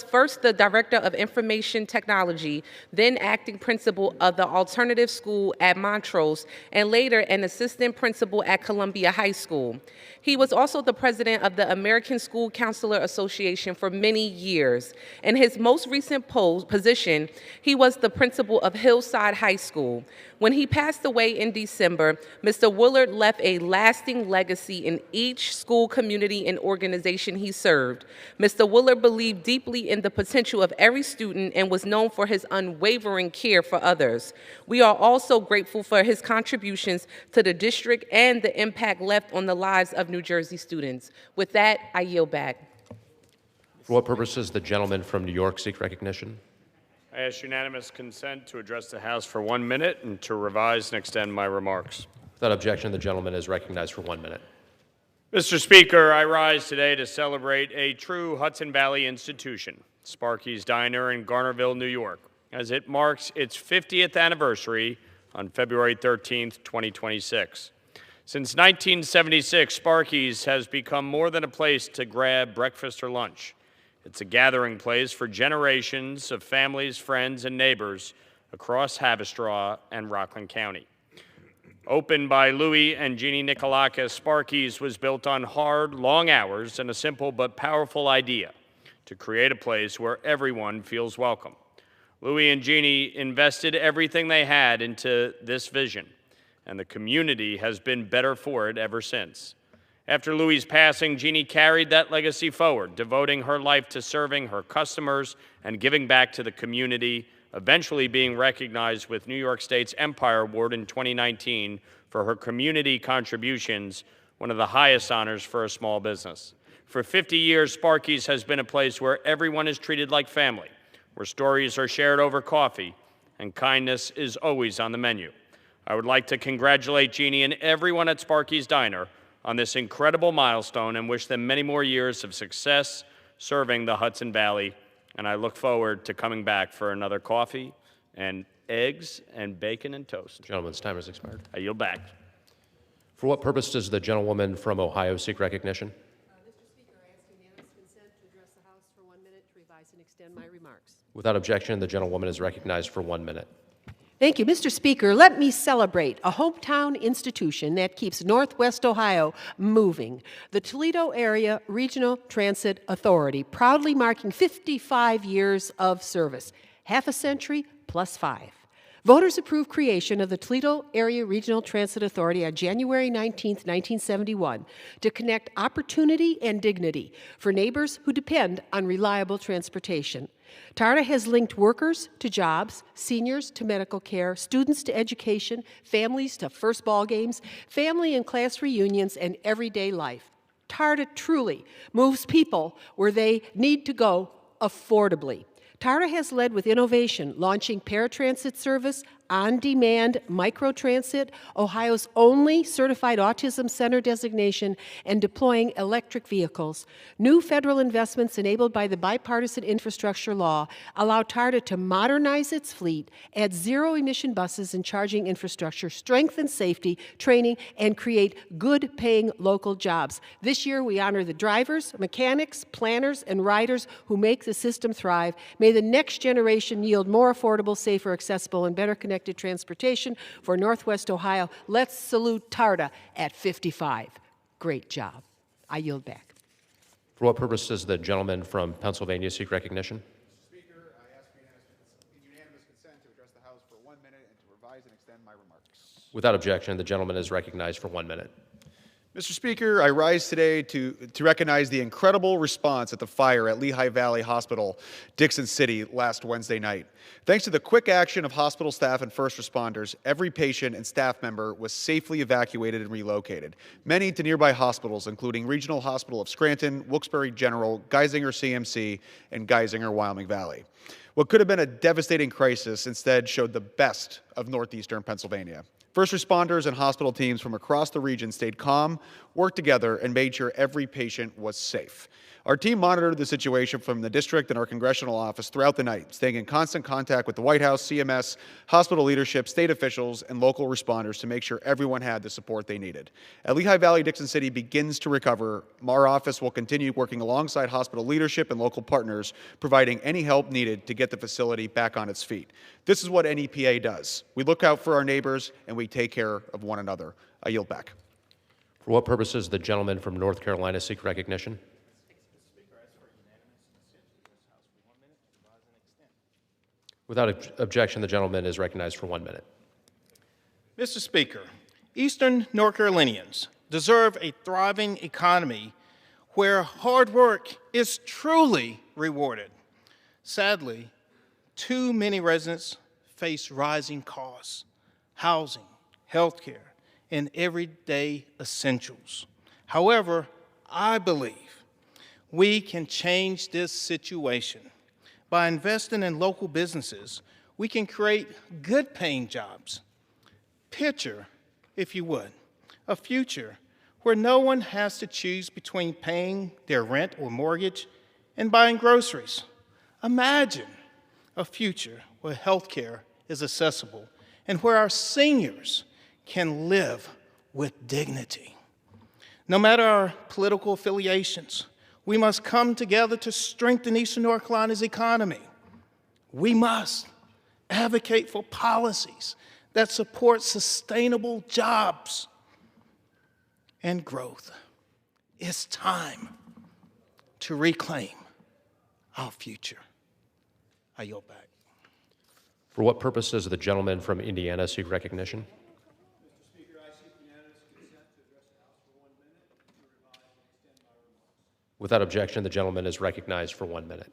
first the Director of Information Technology, then acting principal of the alternative school at Montrose, and later an assistant principal at Columbia High School. He was also the president of the American School Counselor Association for many years. In his most recent position, he was the principal of Hillside High School. When he passed away in December, Mr. Woodard left a lasting legacy in each school, community, and organization he served. Mr. Woodard believed deeply in the potential of every student and was known for his unwavering care for others. We are also grateful for his contributions to the district and the impact left on the lives of New Jersey students. With that, I yield back.
For what purpose does the gentleman from New York seek recognition?
I ask unanimous consent to address the House for 1 minute and to revise and extend my remarks.
Without objection, the gentleman is recognized for 1 minute.
Mr. Speaker, I rise today to celebrate a true Hudson Valley institution, Sparky's Diner in Garnerville, New York, as it marks its 50th anniversary on February 13th, 2026. Since 1976, Sparky's has become more than a place to grab breakfast or lunch. It's a gathering place for generations of families, friends, and neighbors across Haverstraw and Rockland County. Opened by Louis and Jeannie Nicolakis, Sparky's was built on hard, long hours and a simple but powerful idea to create a place where everyone feels welcome. Louis and Jeannie invested everything they had into this vision, and the community has been better for it ever since. After Louis' passing, Jeannie carried that legacy forward, devoting her life to serving her customers and giving back to the community, eventually being recognized with New York State's Empire Award in 2019 for her community contributions, one of the highest honors for a small business. For 50 years, Sparky's has been a place where everyone is treated like family, where stories are shared over coffee, and kindness is always on the menu. I would like to congratulate Jeannie and everyone at Sparky's Diner on this incredible milestone and wish them many more years of success serving the Hudson Valley. And I look forward to coming back for another coffee and eggs and bacon and toast.
Gentleman's time has expired.
I yield back.
For what purpose does the gentlewoman from Ohio seek recognition?
Mr. Speaker, I ask unanimous consent to address the House for 1 minute to revise and extend my remarks.
Without objection, the gentlewoman is recognized for 1 minute.
Thank you, Mr. Speaker. Let me celebrate a hometown institution that keeps Northwest Ohio moving. The Toledo Area Regional Transit Authority, proudly marking 55 years of service, half a century plus 5. Voters approved creation of the Toledo Area Regional Transit Authority on January 19, 1971, to connect opportunity and dignity for neighbors who depend on reliable transportation. TARTA has linked workers to jobs, seniors to medical care, students to education, families to first ball games, family and class reunions, and everyday life. TARTA truly moves people where they need to go affordably. TARTA has led with innovation, launching paratransit service, on-demand microtransit, Ohio's only certified autism center designation, and deploying electric vehicles. New federal investments enabled by the bipartisan infrastructure law allow TARTA to modernize its fleet, add zero-emission buses and charging infrastructure, strengthen safety, training, and create good-paying local jobs. This year, we honor the drivers, mechanics, planners, and riders who make the system thrive. May the next generation yield more affordable, safer, accessible, and better connected transportation for Northwest Ohio. Let's salute TARTA at 55. Great job. I yield back.
For what purpose does the gentleman from Pennsylvania seek recognition?
Speaker, I ask unanimous consent to address the House for 1 minute and to revise and extend my remarks.
Without objection, the gentleman is recognized for 1 minute.
Mr. Speaker, I rise today to recognize the incredible response at the fire at Lehigh Valley Hospital, Dixon City, last Wednesday night. Thanks to the quick action of hospital staff and first responders, every patient and staff member was safely evacuated and relocated, many to nearby hospitals, including Regional Hospital of Scranton, Wilkes-Barre General, Geisinger CMC, and Geisinger Wyoming Valley. What could have been a devastating crisis instead showed the best of northeastern Pennsylvania. First responders and hospital teams from across the region stayed calm, worked together, and made sure every patient was safe. Our team monitored the situation from the district and our congressional office throughout the night, staying in constant contact with the White House, CMS, hospital leadership, state officials, and local responders to make sure everyone had the support they needed. As Lehigh Valley Dixon City begins to recover, our office will continue working alongside hospital leadership and local partners, providing any help needed to get the facility back on its feet. This is what NEPA does. We look out for our neighbors, and we take care of one another. I yield back.
For what purpose does the gentleman from North Carolina seek recognition? Without objection, the gentleman is recognized for 1 minute.
Mr. Speaker, Eastern North Carolinians deserve a thriving economy where hard work is truly rewarded. Sadly, too many residents face rising costs, housing, health care, and everyday essentials. However, I believe we can change this situation. By investing in local businesses, we can create good-paying jobs. Picture, if you would, a future where no one has to choose between paying their rent or mortgage and buying groceries. Imagine a future where health care is accessible and where our seniors can live with dignity. No matter our political affiliations, we must come together to strengthen Eastern North Carolina's economy. We must advocate for policies that support sustainable jobs and growth. It's time to reclaim our future. I yield back.
For what purpose does the gentleman from Indiana seek recognition? Without objection, the gentleman is recognized for 1 minute.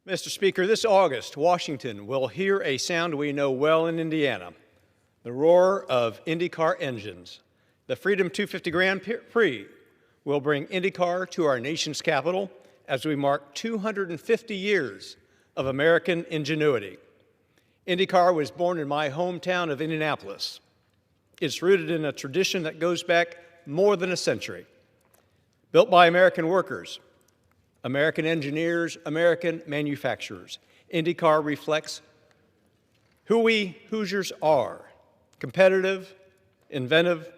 Mr. Speaker, this August, Washington will hear a sound we know well in Indiana, the roar of IndyCar engines. The Freedom 250 Grand Prix will bring IndyCar to our nation's capital as we mark 250 years of American ingenuity. IndyCar was born in my hometown of Indianapolis. It's rooted in a tradition that goes back more than a century. Built by American workers, American engineers, American manufacturers, IndyCar reflects who we Hoosiers are: competitive, inventive,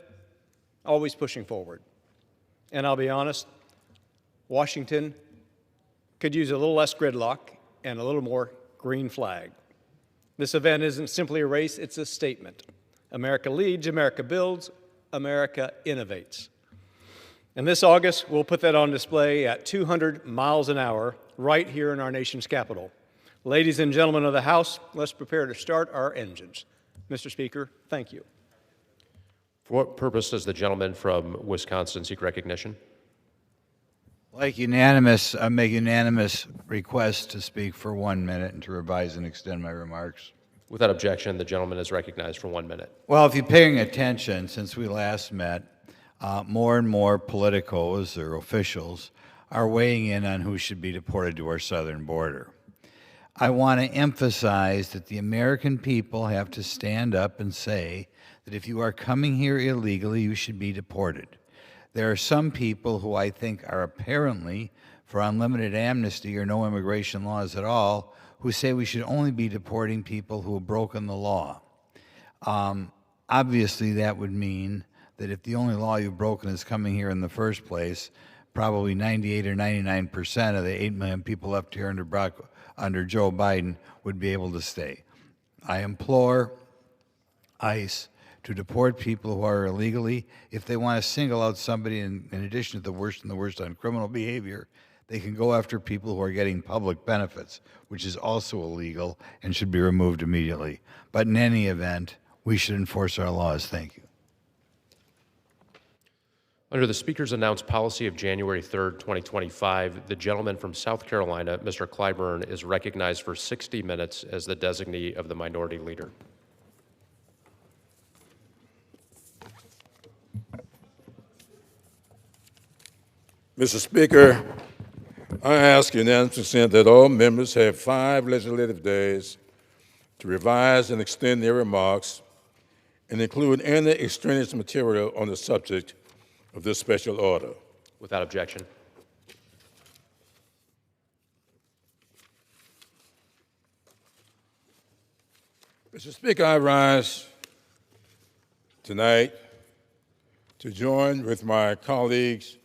always pushing forward. And I'll be honest, Washington could use a little less gridlock and a little more green flag. This event isn't simply a race, it's a statement. America leads, America builds, America innovates. And this August, we'll put that on display at 200 miles an hour, right here in our nation's capital. Ladies and gentlemen of the House, let's prepare to start our engines. Mr. Speaker, thank you.
For what purpose does the gentleman from Wisconsin seek recognition?
Like unanimous, I make unanimous request to speak for 1 minute and to revise and extend my remarks.
Without objection, the gentleman is recognized for 1 minute.
Well, if you're paying attention, since we last met, more and more politicos or officials are weighing in on who should be deported to our southern border. I want to emphasize that the American people have to stand up and say that if you are coming here illegally, you should be deported. There are some people who I think are apparently for unlimited amnesty or no immigration laws at all, who say we should only be deporting people who have broken the law. Obviously, that would mean that if the only law you've broken is coming here in the first place, probably 98 or 99% of the 8 million people left here under Joe Biden would be able to stay. I implore ICE to deport people who are illegally. If they want to single out somebody in addition to the worst and the worst on criminal behavior, they can go after people who are getting public benefits, which is also illegal and should be removed immediately. But in any event, we should enforce our laws. Thank you.
Under the Speaker's announced policy of January 3rd, 2025, the gentleman from South Carolina, Mr. Clyburn, is recognized for 60 minutes as the designee of the Minority Leader.
Mr. Speaker, I ask unanimous consent that all members have 5 legislative days to revise and extend their remarks and include any extraneous material on the subject of this special order.
Without objection.
Mr. Speaker, I rise tonight to join with my colleagues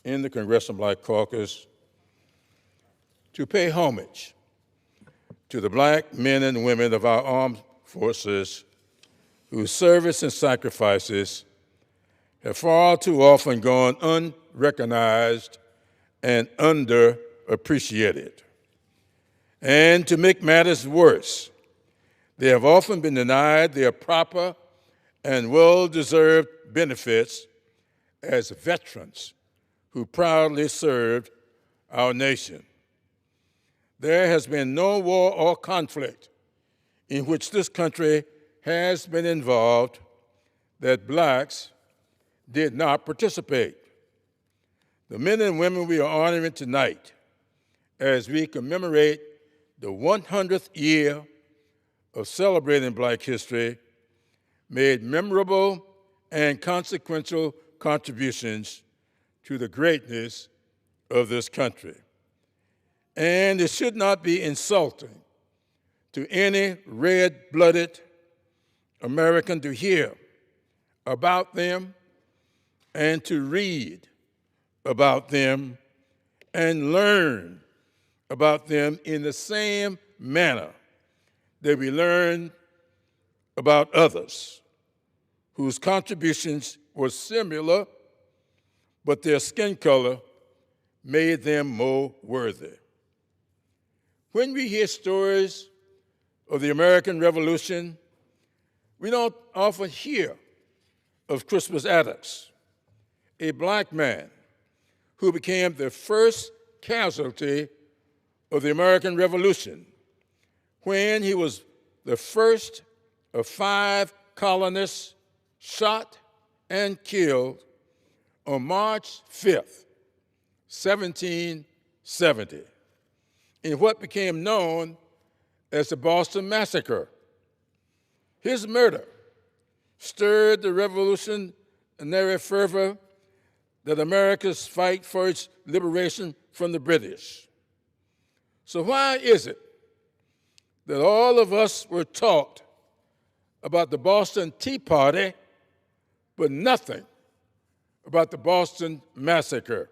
in the Congressional Black Caucus to pay homage to the black men and women of our armed forces whose service and sacrifices have far too often gone unrecognized and underappreciated. And to make matters worse, they have often been denied their proper and well-deserved benefits as veterans who proudly served our nation. There has been no war or conflict in which this country has been involved that blacks did not participate. The men and women we are honoring tonight as we commemorate the 100th year of celebrating Black history made memorable and consequential contributions to the greatness of this country. And it should not be insulting to any red-blooded American to hear about them and to read about them and learn about them in the same manner that we learn about others whose contributions were similar, but their skin color made them more worthy. When we hear stories of the American Revolution, we don't often hear of Crispus Attucks, a black man who became the first casualty of the American Revolution when he was the first of 5 colonists shot and killed on March 5th, 1770, in what became known as the Boston Massacre. His murder stirred the revolutionary fervor that America's fight for its liberation from the British. So why is it that all of us were taught about the Boston Tea Party, but nothing about the Boston Massacre?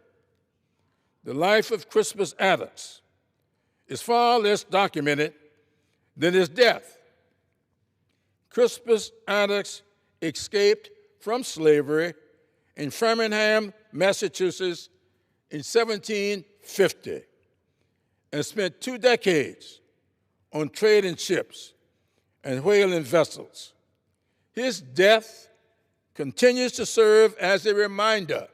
The life of Crispus Attucks is far less documented than his death. Crispus Attucks escaped from slavery in Framingham, Massachusetts in 1750, and spent 2 decades on trading ships and whaling vessels. His death continues to serve as a reminder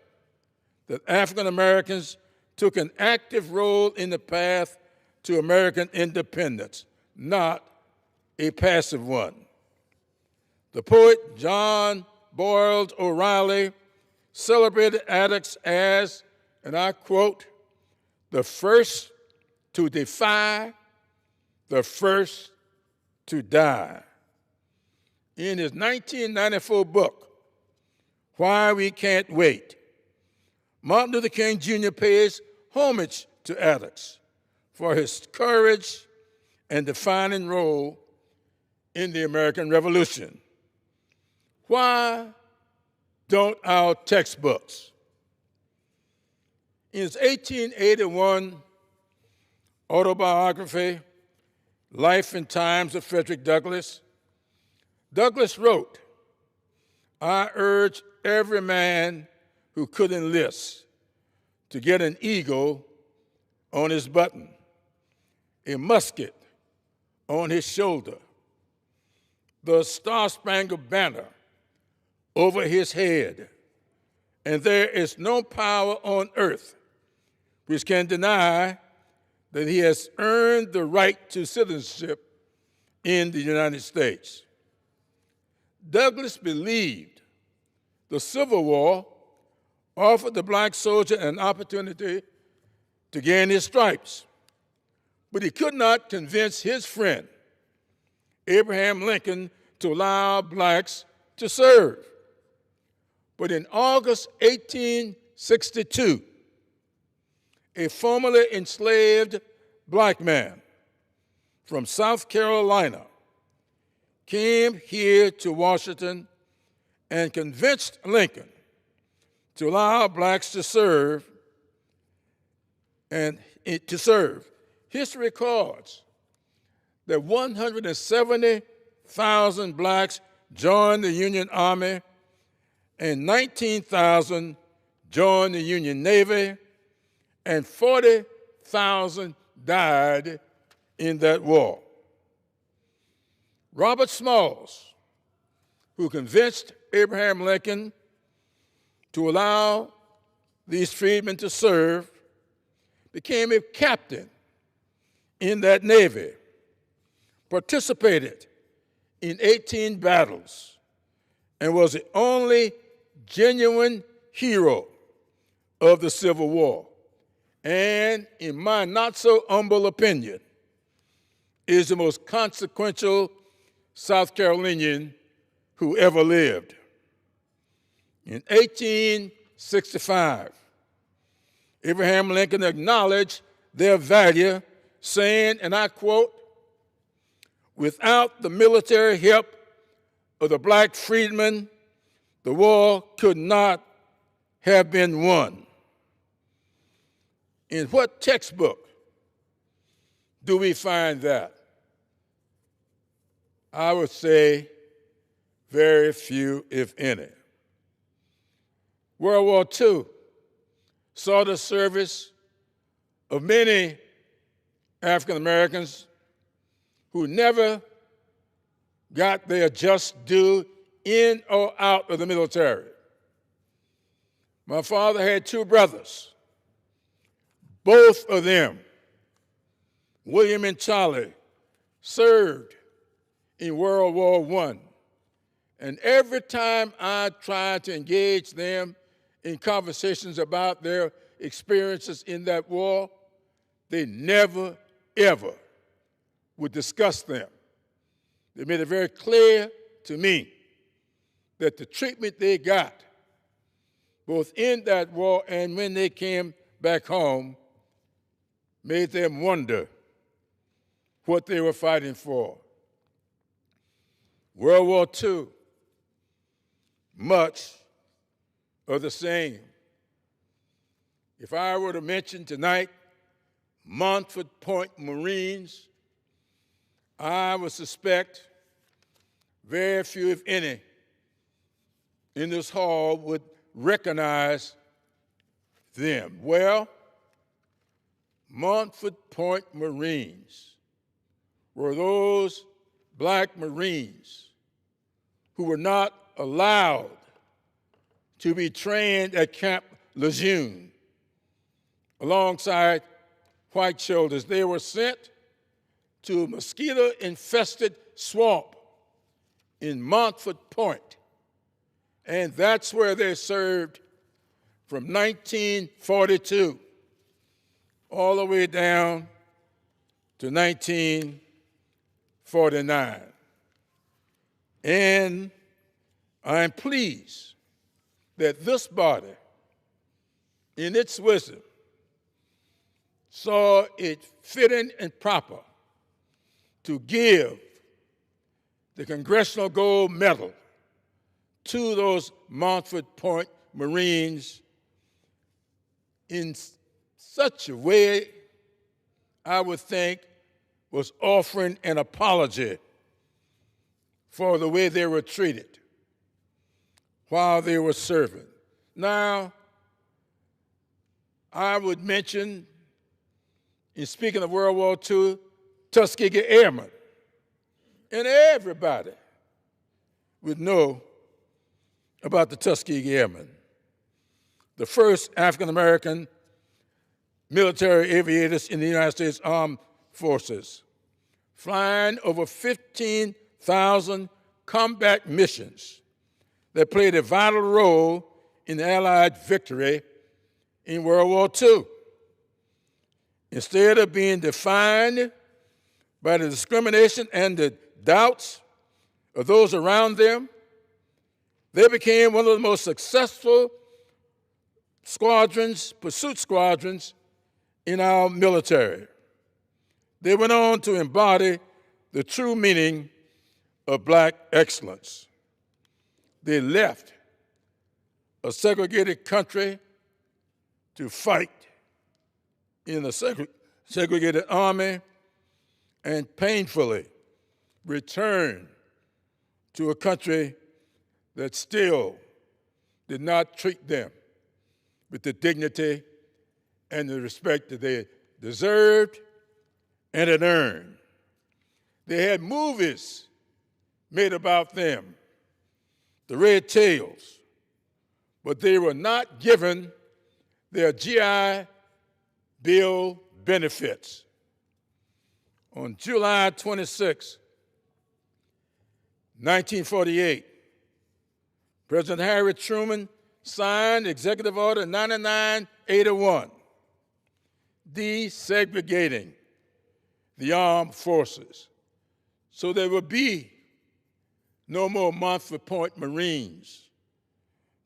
that African Americans took an active role in the path to American independence, not a passive one. The poet John Boyd O'Reilly celebrated Attucks as, and I quote, the first to defy, the first to die. In his 1994 book, Why We Can't Wait, Martin Luther King Jr. pays homage to Attucks for his courage and defining role in the American Revolution. Why don't our textbooks? In his 1881 autobiography, Life and Times of Frederick Douglass, Douglass wrote, I urge every man who could enlist to get an eagle on his button, a musket on his shoulder, the Star-Spangled Banner over his head, and there is no power on earth which can deny that he has earned the right to citizenship in the United States. Douglass believed the Civil War offered the black soldier an opportunity to gain his stripes, but he could not convince his friend, Abraham Lincoln, to allow blacks to serve. But in August 1862, a formerly enslaved black man from South Carolina came here to Washington and convinced Lincoln to allow blacks to serve History records that 170,000 blacks joined the Union Army and 19,000 joined the Union Navy, and 40,000 died in that war. Robert Smalls, who convinced Abraham Lincoln to allow these freedmen to serve, became a captain in that Navy, participated in 18 battles, and was the only genuine hero of the Civil War. And in my not so humble opinion, is the most consequential South Carolinian who ever lived. In 1865, Abraham Lincoln acknowledged their value, saying, and I quote, without the military help of the black freedmen, the war could not have been won. In what textbook do we find that? I would say very few, if any. World War II saw the service of many African Americans who never got their just due in or out of the military. My father had 2 brothers. Both of them, William and Charlie, served in World War I. And every time I tried to engage them in conversations about their experiences in that war, they never, ever would discuss them. They made it very clear to me that the treatment they got, both in that war and when they came back home, made them wonder what they were fighting for. World War II, much of the same. If I were to mention tonight Montford Point Marines, I would suspect very few, if any, in this hall would recognize them. Well, Montford Point Marines were those black Marines who were not allowed to be trained at Camp Lejeune alongside white soldiers. They were sent to a mosquito-infested swamp in Montford Point, and that's where they served from 1942 all the way down to 1949. And I'm pleased that this body, in its wisdom, saw it fitting and proper to give the Congressional Gold Medal to those Montford Point Marines in such a way, I would think, was offering an apology for the way they were treated while they were serving. Now, I would mention, in speaking of World War II, Tuskegee Airmen. And everybody would know about the Tuskegee Airmen, the first African-American military aviators in the United States Armed Forces, flying over 15,000 combat missions that played a vital role in the Allied victory in World War II. Instead of being defined by the discrimination and the doubts of those around them, they became one of the most successful squadrons, pursuit squadrons, in our military. They went on to embody the true meaning of black excellence. They left a segregated country to fight in a segregated army and painfully returned to a country that still did not treat them with the dignity and the respect that they deserved and had earned. They had movies made about them, the Red Tails, but they were not given their GI Bill benefits. On July 26, 1948, President Harry Truman signed Executive Order 9981, desegregating the armed forces so there would be no more Montford Point Marines.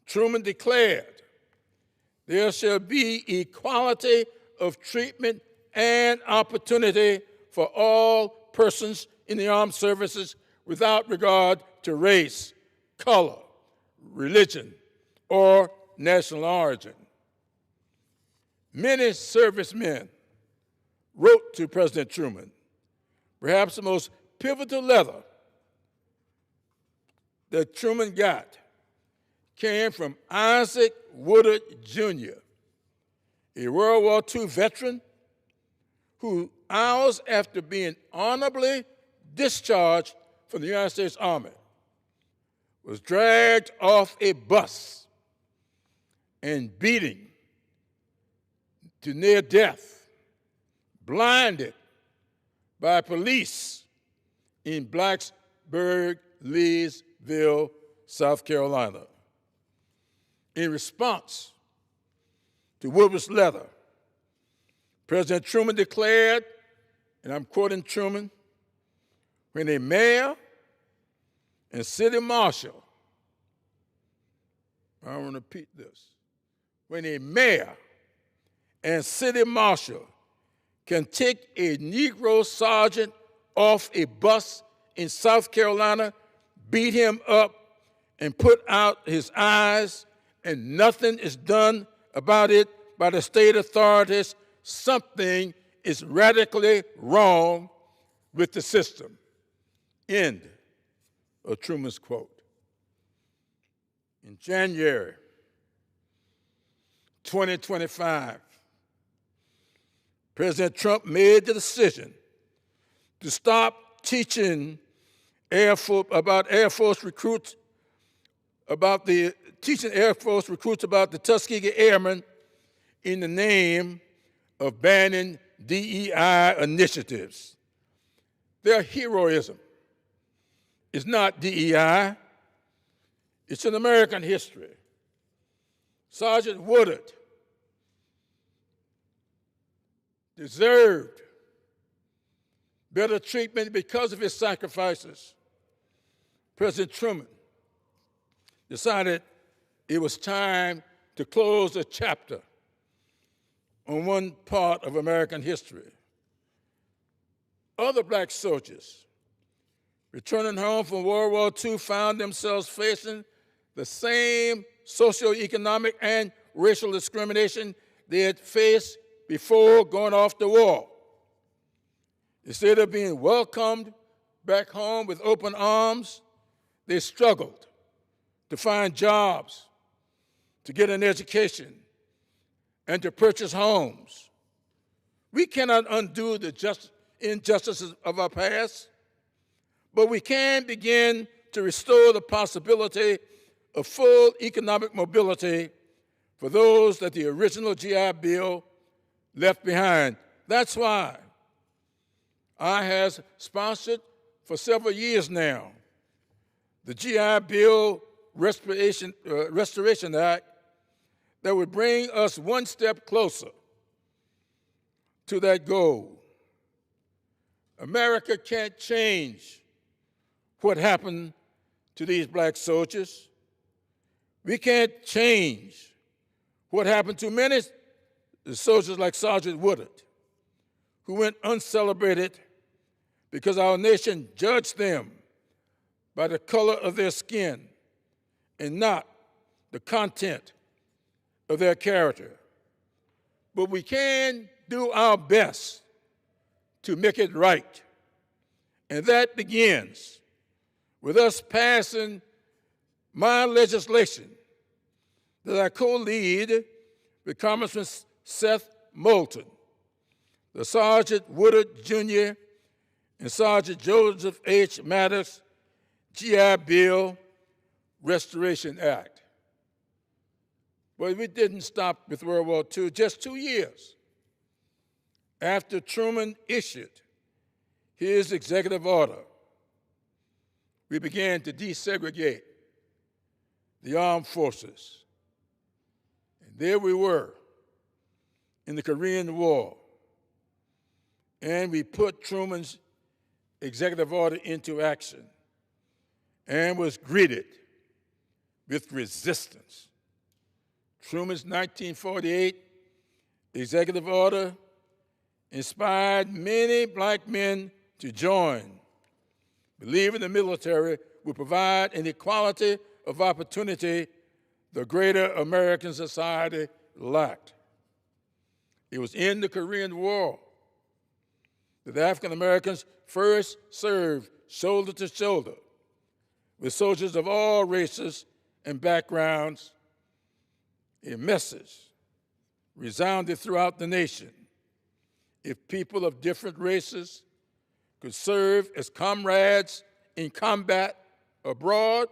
Truman declared, there shall be equality of treatment and opportunity for all persons in the armed services without regard to race, color, religion, or national origin. Many servicemen wrote to President Truman. Perhaps the most pivotal letter that Truman got came from Isaac Woodard Jr., a World War II veteran who, hours after being honorably discharged from the United States Army, was dragged off a bus and beaten to near death, blinded by police in Blacksburg, Leesville, South Carolina. In response to Woodward's letter, President Truman declared, and I'm quoting Truman, when a mayor and city marshal, I want to repeat this, when a mayor and city marshal can take a Negro sergeant off a bus in South Carolina, beat him up, and put out his eyes, and nothing is done about it by the state authorities, something is radically wrong with the system. End of Truman's quote. In January 2025, President Trump made the decision to stop teaching about Air Force recruits about the Tuskegee Airmen in the name of banning DEI initiatives. Their heroism is not DEI, it's in American history. Sergeant Woodard deserved better treatment because of his sacrifices. President Truman decided it was time to close a chapter on one part of American history. Other black soldiers returning home from World War II found themselves facing the same socioeconomic and racial discrimination they had faced before going off to war. Instead of being welcomed back home with open arms, they struggled to find jobs, to get an education, and to purchase homes. We cannot undo the injustices of our past, but we can begin to restore the possibility of full economic mobility for those that the original GI Bill left behind. That's why I have sponsored for several years now the GI Bill Restoration Act that would bring us one step closer to that goal. America can't change what happened to these black soldiers. We can't change what happened to many soldiers like Sergeant Woodard, who went uncelebrated because our nation judged them by the color of their skin and not the content of their character. But we can do our best to make it right. And that begins with us passing my legislation that I co-lead with Congressman Seth Moulton, the Sergeant Woodard Jr. and Sergeant Joseph H. Maddox GI Bill Restoration Act. But we didn't stop with World War II. Just 2 years after Truman issued his executive order, we began to desegregate the armed forces. And there we were in the Korean War. And we put Truman's executive order into action and was greeted with resistance. Truman's 1948 executive order inspired many black men to join, believing the military would provide an equality of opportunity the greater American society lacked. It was in the Korean War that African Americans first served shoulder to shoulder with soldiers of all races and backgrounds. A message resounded throughout the nation. If people of different races could serve as comrades in combat abroad,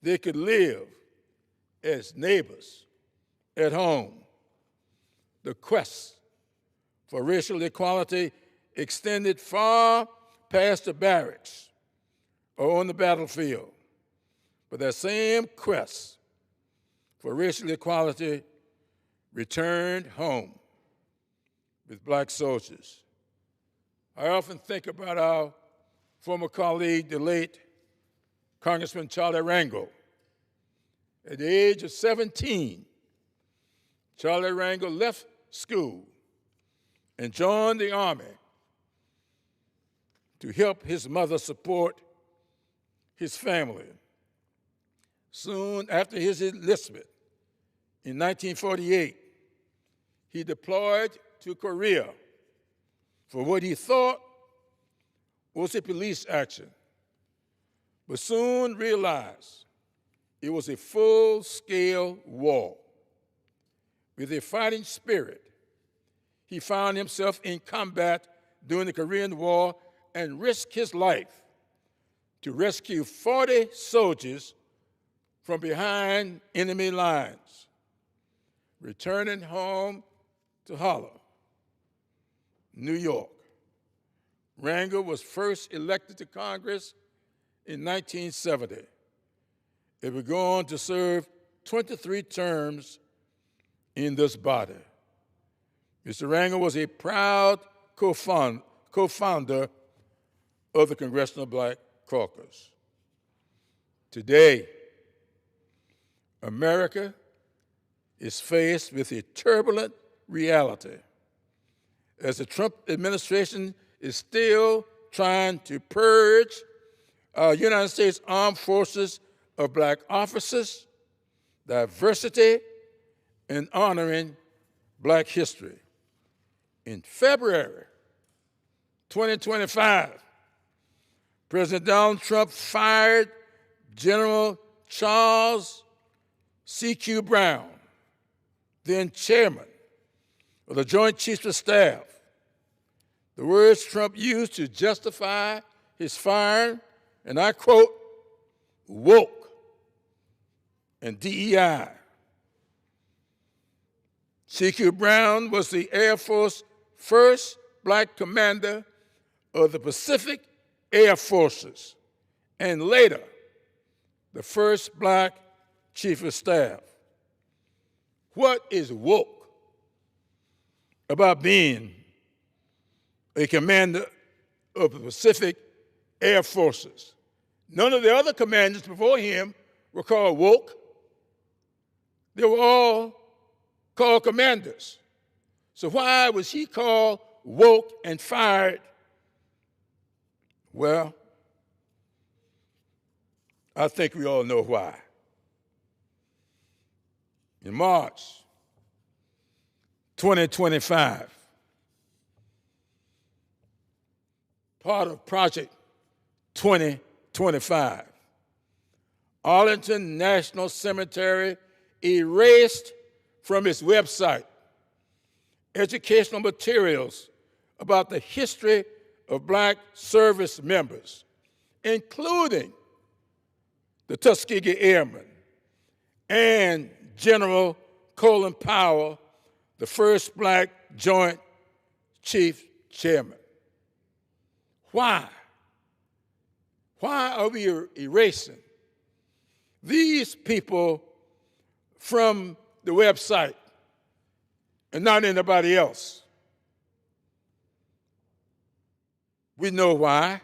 they could live as neighbors at home. The quest for racial equality extended far past the barracks or on the battlefield. But that same quest for racial equality returned home with black soldiers. I often think about our former colleague, the late Congressman Charlie Rangel. At the age of 17, Charlie Rangel left school and joined the Army to help his mother support his family. Soon after his enlistment, in 1948, he deployed to Korea for what he thought was a police action, but soon realized it was a full-scale war. With a fighting spirit, he found himself in combat during the Korean War and risked his life to rescue 40 soldiers from behind enemy lines. Returning home to Harlem, New York, Rangel was first elected to Congress in 1970. He would go on to serve 23 terms in this body. Mr. Rangel was a proud co-founder of the Congressional Black Caucus. Today, America is faced with a turbulent reality as the Trump administration is still trying to purge our United States Armed Forces of black officers, diversity, and honoring black history. In February 2025, President Donald Trump fired General Charles C.Q. Brown, then chairman of the Joint Chiefs of Staff. The words Trump used to justify his firing, and I quote, woke and DEI. C.Q. Brown was the Air Force's first black commander of the Pacific Air Forces, and later, the first black chief of staff. What is woke about being a commander of the Pacific Air Forces? None of the other commanders before him were called woke. They were all called commanders. So why was he called woke and fired? Well, I think we all know why. In March 2025, part of Project 2025, Arlington National Cemetery erased from its website educational materials about the history of black service members, including the Tuskegee Airmen and General Colin Powell, the first black Joint Chief Chairman. Why? Why are we erasing these people from the website and not anybody else? We know why.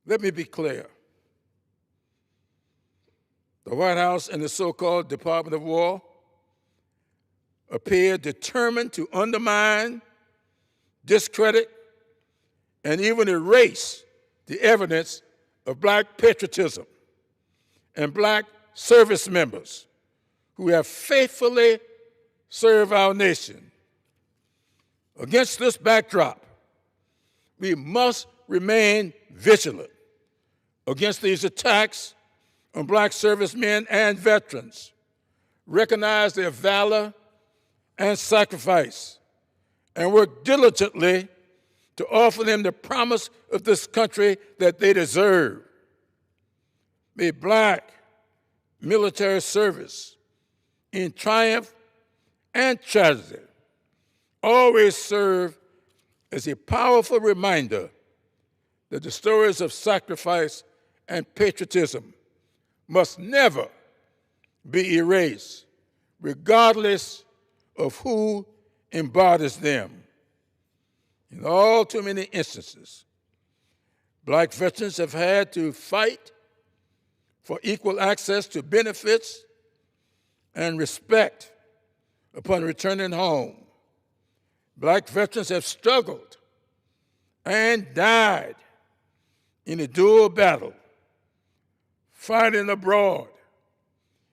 Let me be clear. The White House and the so-called Department of War appear determined to undermine, discredit, and even erase the evidence of black patriotism and black service members who have faithfully served our nation. Against this backdrop, we must remain vigilant against these attacks on black servicemen and veterans, recognize their valor and sacrifice, and work diligently to offer them the promise of this country that they deserve. May black military service in triumph and tragedy always serve as a powerful reminder that the stories of sacrifice and patriotism must never be erased, regardless of who embodies them. In all too many instances, black veterans have had to fight for equal access to benefits and respect upon returning home. Black veterans have struggled and died in a dual battle, fighting abroad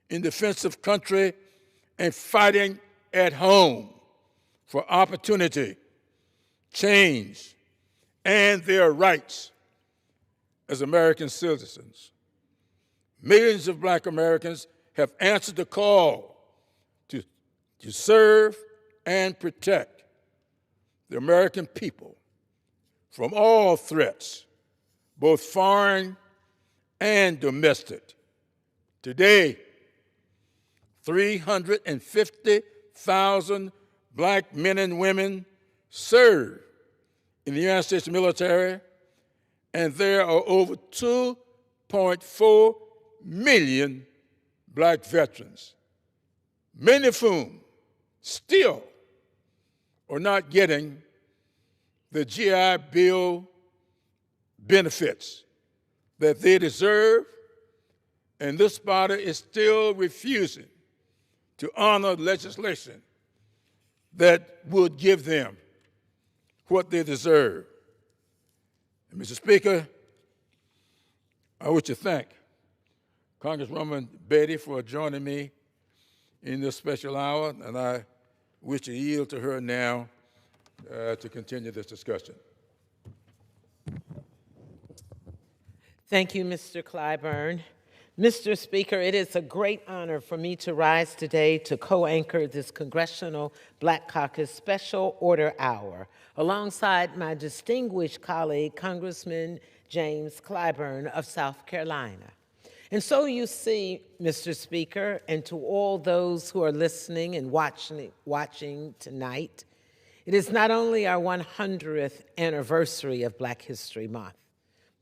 in defense of country and fighting at home for opportunity, change, and their rights as American citizens. Millions of black Americans have answered the call to to serve and protect the American people from all threats, both foreign and domestic. Today, 350,000 black men and women serve in the United States military, and there are over 2.4 million black veterans, many of whom still are not getting the GI Bill benefits that they deserve, and this body is still refusing to honor legislation that would give them what they deserve. And Mr. Speaker, I wish to thank Congresswoman Beatty for joining me in this special hour, and I wish to yield to her now to continue this discussion.
Thank you, Mr. Clyburn. Mr. Speaker, it is a great honor for me to rise today to co-anchor this Congressional Black Caucus Special Order Hour alongside my distinguished colleague, Congressman James Clyburn of South Carolina. And so you see, Mr. Speaker, and to all those who are listening and watching tonight, it is not only our 100th anniversary of Black History Month,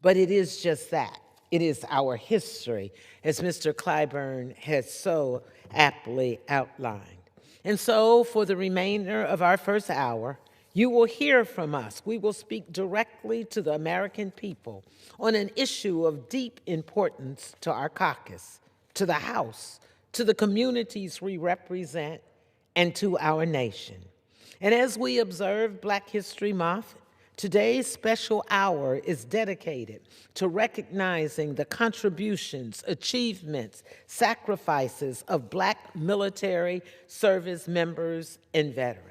but it is just that. It is our history, as Mr. Clyburn has so aptly outlined. And so for the remainder of our first hour, you will hear from us. We will speak directly to the American people on an issue of deep importance to our caucus, to the House, to the communities we represent, and to our nation. And as we observe Black History Month, today's special hour is dedicated to recognizing the contributions, achievements, sacrifices of Black military service members and veterans.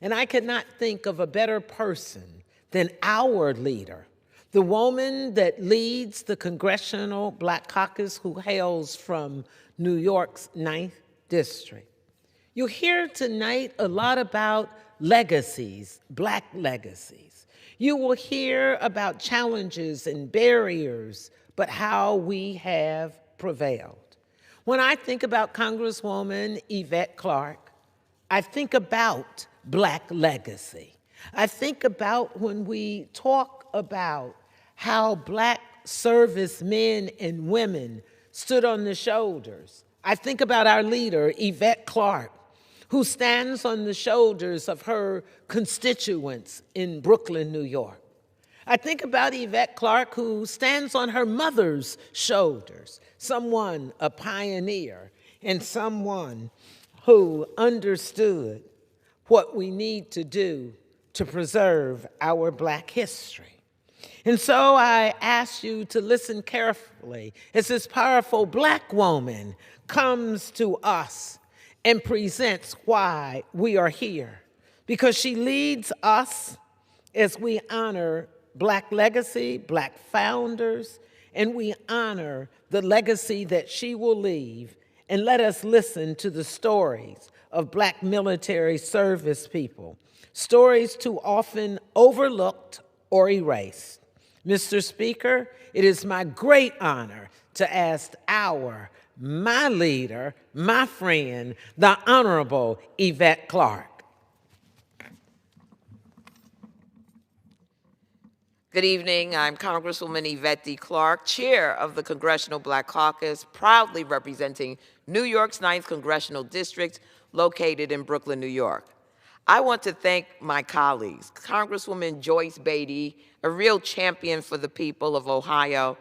And I could not think of a better person than our leader, the woman that leads the Congressional Black Caucus, who hails from New York's 9th District. You'll hear tonight a lot about legacies, Black legacies. You will hear about challenges and barriers, but how we have prevailed. When I think about Congresswoman Yvette Clarke, I think about Black legacy. I think about when we talk about how Black servicemen and women stood on the shoulders. I think about our leader, Yvette Clarke, who stands on the shoulders of her constituents in Brooklyn, New York. I think about Yvette Clarke, who stands on her mother's shoulders, someone, a pioneer, and someone who understood what we need to do to preserve our Black history. And so I ask you to listen carefully as this powerful Black woman comes to us and presents why we are here. Because she leads us as we honor Black legacy, Black founders, and we honor the legacy that she will leave. And let us listen to the stories of Black military service people, stories too often overlooked or erased. Mr. Speaker, it is my great honor to ask my leader, my friend, the Honorable Yvette Clarke.
Good evening. I'm Congresswoman Yvette D. Clarke, Chair of the Congressional Black Caucus, proudly representing New York's 9th Congressional District, located in Brooklyn, New York. I want to thank my colleagues, Congresswoman Joyce Beatty, a real champion for the people of Ohio,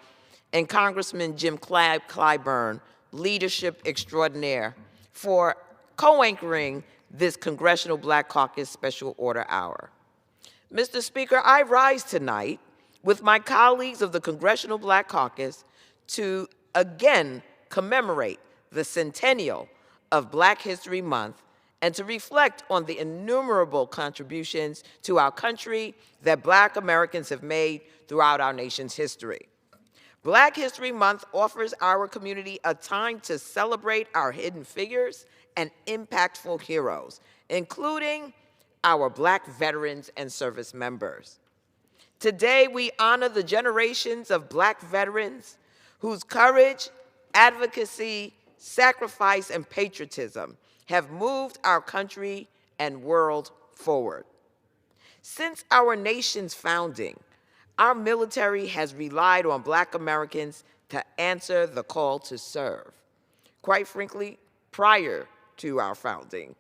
and Congressman Jim Clyburn, leadership extraordinaire, for co-anchoring this Congressional Black Caucus Special Order Hour. Mr. Speaker, I rise tonight with my colleagues of the Congressional Black Caucus to again commemorate the centennial of Black History Month and to reflect on the innumerable contributions to our country that Black Americans have made throughout our nation's history. Black History Month offers our community a time to celebrate our hidden figures and impactful heroes, including our Black veterans and service members. Today, we honor the generations of Black veterans whose courage, advocacy, sacrifice, and patriotism have moved our country and world forward. Since our nation's founding, our military has relied on Black Americans to answer the call to serve. Quite frankly, prior to our founding.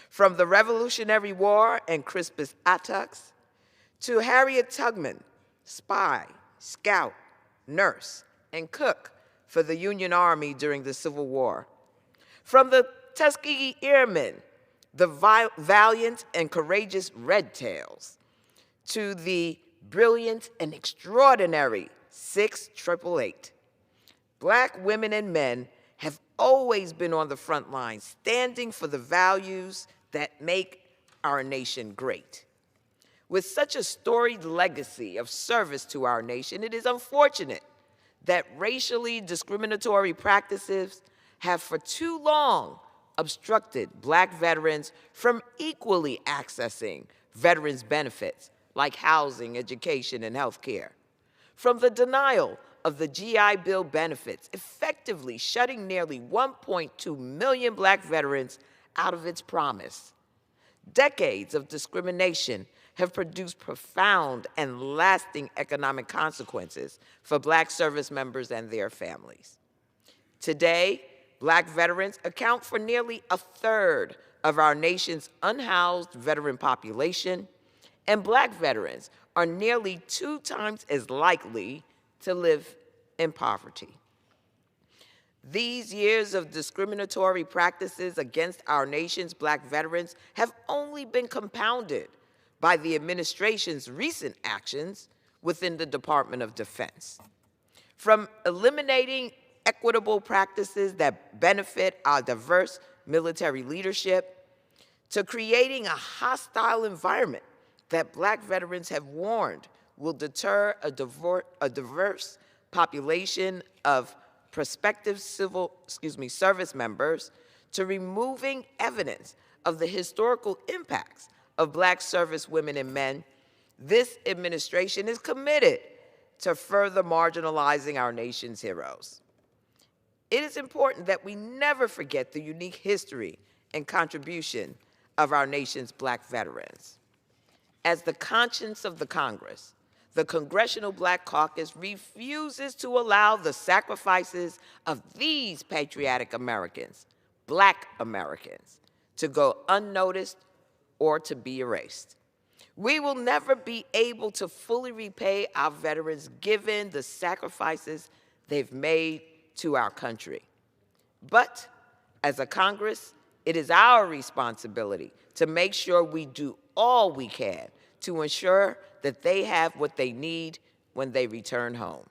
From the Revolutionary War and Crispus Attucks, to Harriet Tubman, spy, scout, nurse, and cook for the Union Army during the Civil War. From the Tuskegee Airmen, the valiant and courageous Red Tails, to the brilliant and extraordinary 688. Black women and men have always been on the front lines, standing for the values that make our nation great. With such a storied legacy of service to our nation, it is unfortunate that racially discriminatory practices have for too long obstructed Black veterans from equally accessing veterans' benefits like housing, education, and health care. From the denial of the GI Bill benefits, effectively shutting nearly 1.2 million Black veterans out of its promise. Decades of discrimination have produced profound and lasting economic consequences for Black service members and their families. Today, Black veterans account for nearly a third of our nation's unhoused veteran population, and Black veterans are nearly 2 times as likely to live in poverty. These years of discriminatory practices against our nation's Black veterans have only been compounded by the administration's recent actions within the Department of Defense. From eliminating equitable practices that benefit our diverse military leadership, to creating a hostile environment that Black veterans have warned will deter a diverse population of prospective service members, to removing evidence of the historical impacts of Black service women and men, this administration is committed to further marginalizing our nation's heroes. It is important that we never forget the unique history and contribution of our nation's Black veterans. As the conscience of the Congress, the Congressional Black Caucus refuses to allow the sacrifices of these patriotic Americans, Black Americans, to go unnoticed or to be erased. We will never be able to fully repay our veterans given the sacrifices they've made to our country. But as a Congress, it is our responsibility to make sure we do all we can to ensure that they have what they need when they return home.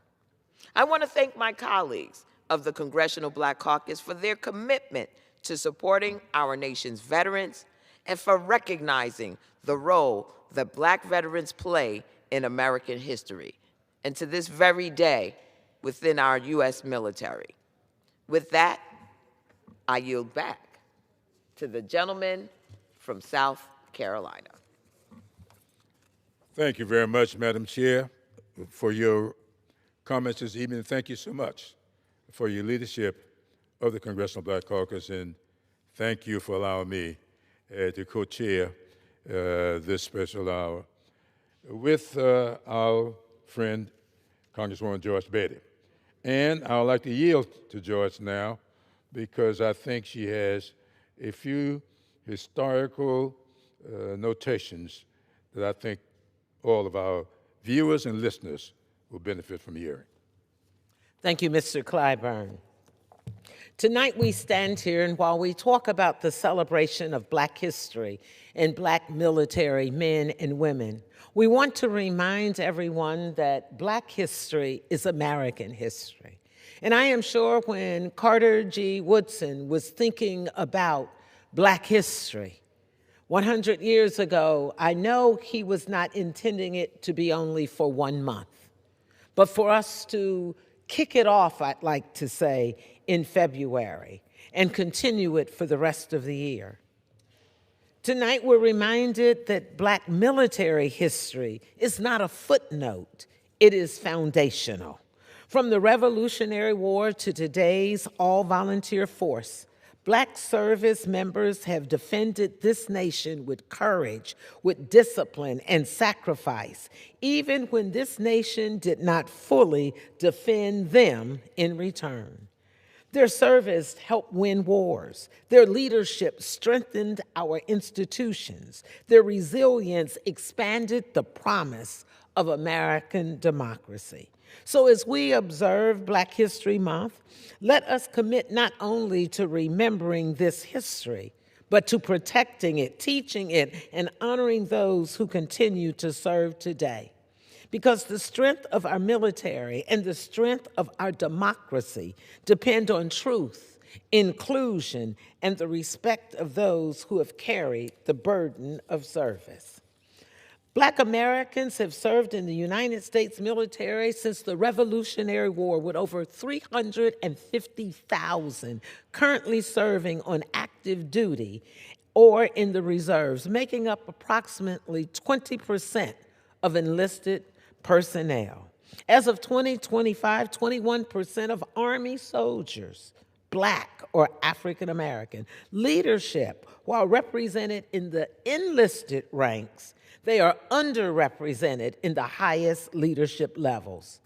I want to thank my colleagues of the Congressional Black Caucus for their commitment to supporting our nation's veterans and for recognizing the role that Black veterans play in American history, and to this very day within our U.S. military. With that, I yield back to the gentleman from South Carolina.
Thank you very much, Madam Chair, for your comments this evening. Thank you so much for your leadership of the Congressional Black Caucus, and thank you for allowing me to co-chair this special hour with our friend, Congresswoman George Beatty. And I would like to yield to George now because I think she has a few historical notations that I think all of our viewers and listeners will benefit from hearing.
Thank you, Mr. Clyburn. Tonight we stand here, and while we talk about the celebration of Black history and Black military men and women, we want to remind everyone that Black history is American history. And I am sure when Carter G. Woodson was thinking about Black history 100 years ago, I know he was not intending it to be only for 1 month, but for us to kick it off, I'd like to say, in February, and continue it for the rest of the year. Tonight, we're reminded that Black military history is not a footnote, it is foundational. From the Revolutionary War to today's all-volunteer force, Black service members have defended this nation with courage, with discipline, and sacrifice, even when this nation did not fully defend them in return. Their service helped win wars. Their leadership strengthened our institutions. Their resilience expanded the promise of American democracy. So as we observe Black History Month, let us commit not only to remembering this history, but to protecting it, teaching it, and honoring those who continue to serve today. Because the strength of our military and the strength of our democracy depend on truth, inclusion, and the respect of those who have carried the burden of service. Black Americans have served in the United States military since the Revolutionary War, with over 350,000 currently serving on active duty or in the reserves, making up approximately 20% of enlisted personnel. As of 2025, 21% of Army soldiers, Black or African American, leadership, while represented in the enlisted ranks, they are underrepresented in the highest leadership levels.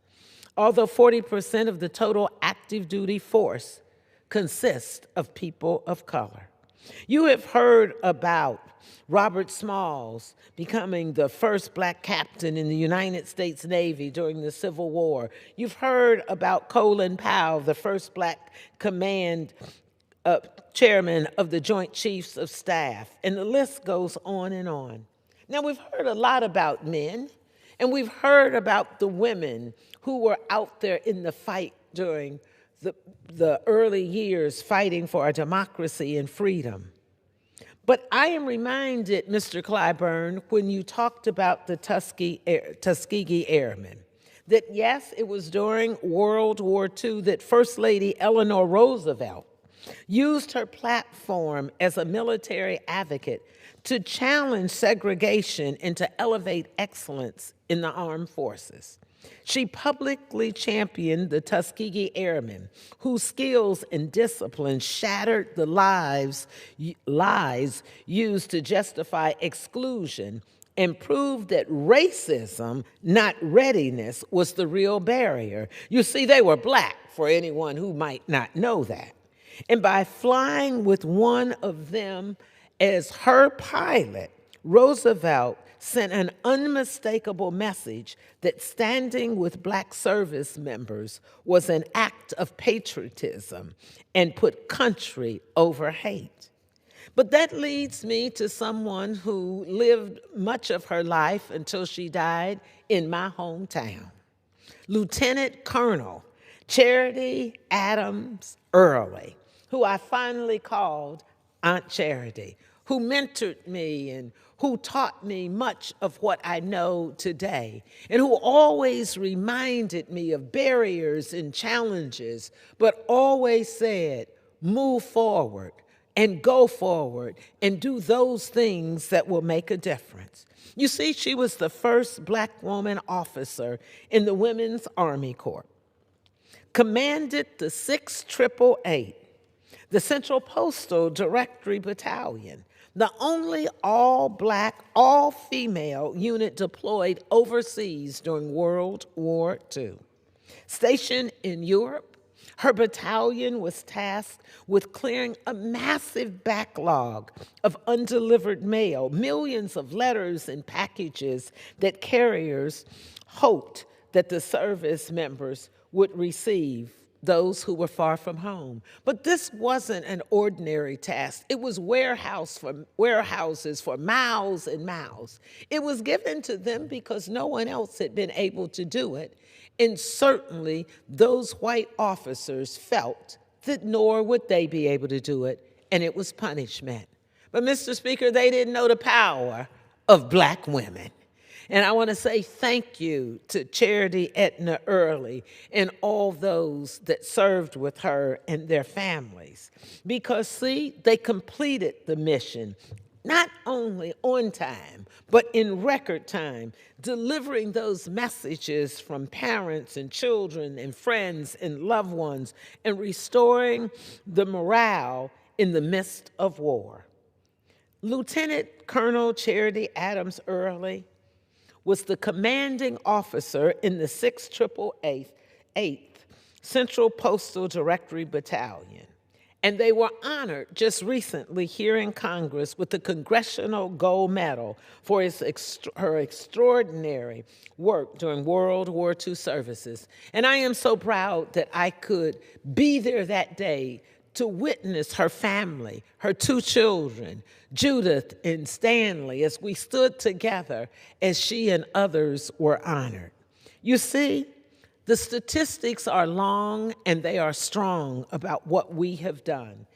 Although 40% of the total active duty force consists of people of color. You have heard about Robert Smalls becoming the first Black captain in the United States Navy during the Civil War. You've heard about Colin Powell, the first Black command chairman of the Joint Chiefs of Staff, and the list goes on and on. Now, we've heard a lot about men, and we've heard about the women who were out there in the fight during the early years fighting for our democracy and freedom. But I am reminded, Mr. Clyburn, when you talked about the Tuskegee Airmen, that yes, it was during World War II that First Lady Eleanor Roosevelt used her platform as a military advocate to challenge segregation and to elevate excellence in the armed forces. She publicly championed the Tuskegee Airmen, whose skills and discipline shattered the lies used to justify exclusion and proved that racism, not readiness, was the real barrier. You see, they were Black, for anyone who might not know that. And by flying with one of them as her pilot, Roosevelt sent an unmistakable message that standing with Black service members was an act of patriotism and put country over hate. But that leads me to someone who lived much of her life until she died in my hometown. Lieutenant Colonel Charity Adams Early, who I finally called Aunt Charity, who mentored me and who taught me much of what I know today, and who always reminded me of barriers and challenges, but always said, move forward and go forward and do those things that will make a difference. You see, she was the first Black woman officer in the Women's Army Corps, commanded the 688, the Central Postal Directory Battalion, the only all-Black, all-female unit deployed overseas during World War II. Stationed in Europe, her battalion was tasked with clearing a massive backlog of undelivered mail, millions of letters and packages that carriers hoped that the service members would receive, those who were far from home. But this wasn't an ordinary task. It was warehouses for miles and miles. It was given to them because no one else had been able to do it. And certainly those white officers felt that nor would they be able to do it, and it was punishment. But Mr. Speaker, they didn't know the power of Black women. And I want to say thank you to Charity Etna Early and all those that served with her and their families. Because, see, they completed the mission, not only on time, but in record time, delivering those messages from parents and children and friends and loved ones and restoring the morale in the midst of war. Lieutenant Colonel Charity Adams Early was the commanding officer in the 688th Central Postal Directory Battalion. And they were honored just recently here in Congress with the Congressional Gold Medal for her extraordinary work during World War II services. And I am so proud that I could be there that day to witness her family, her two children, Judith and Stanley, as we stood together as she and others were honored. You see, the statistics are long and they are strong about what we have done.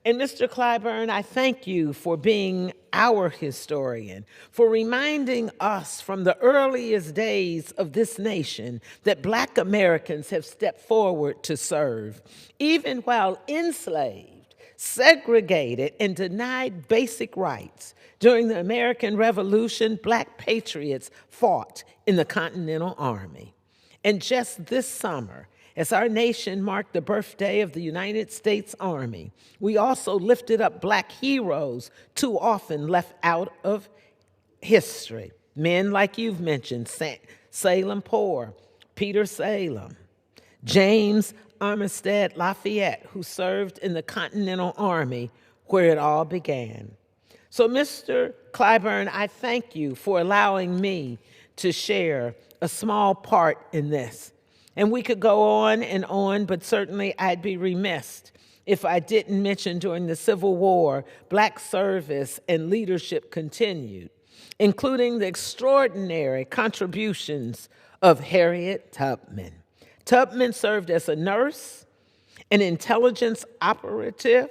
And Mr. Clyburn, I thank you for being our historian, for reminding us from the earliest days of this nation that Black Americans have stepped forward to serve, even while enslaved, segregated, and denied basic rights. During the American Revolution, Black patriots fought in the Continental Army. And just this summer, as our nation marked the birthday of the United States Army, we also lifted up Black heroes too often left out of history. Men like you've mentioned, Salem Poor, Peter Salem, James Armistead Lafayette, who served in the Continental Army where it all began. So, Mr. Clyburn, I thank you for allowing me to share a small part in this. And we could go on, but certainly I'd be remiss if I didn't mention during the Civil War, Black service and leadership continued, including the extraordinary contributions of Harriet Tubman. Tubman served as a nurse, an intelligence operative,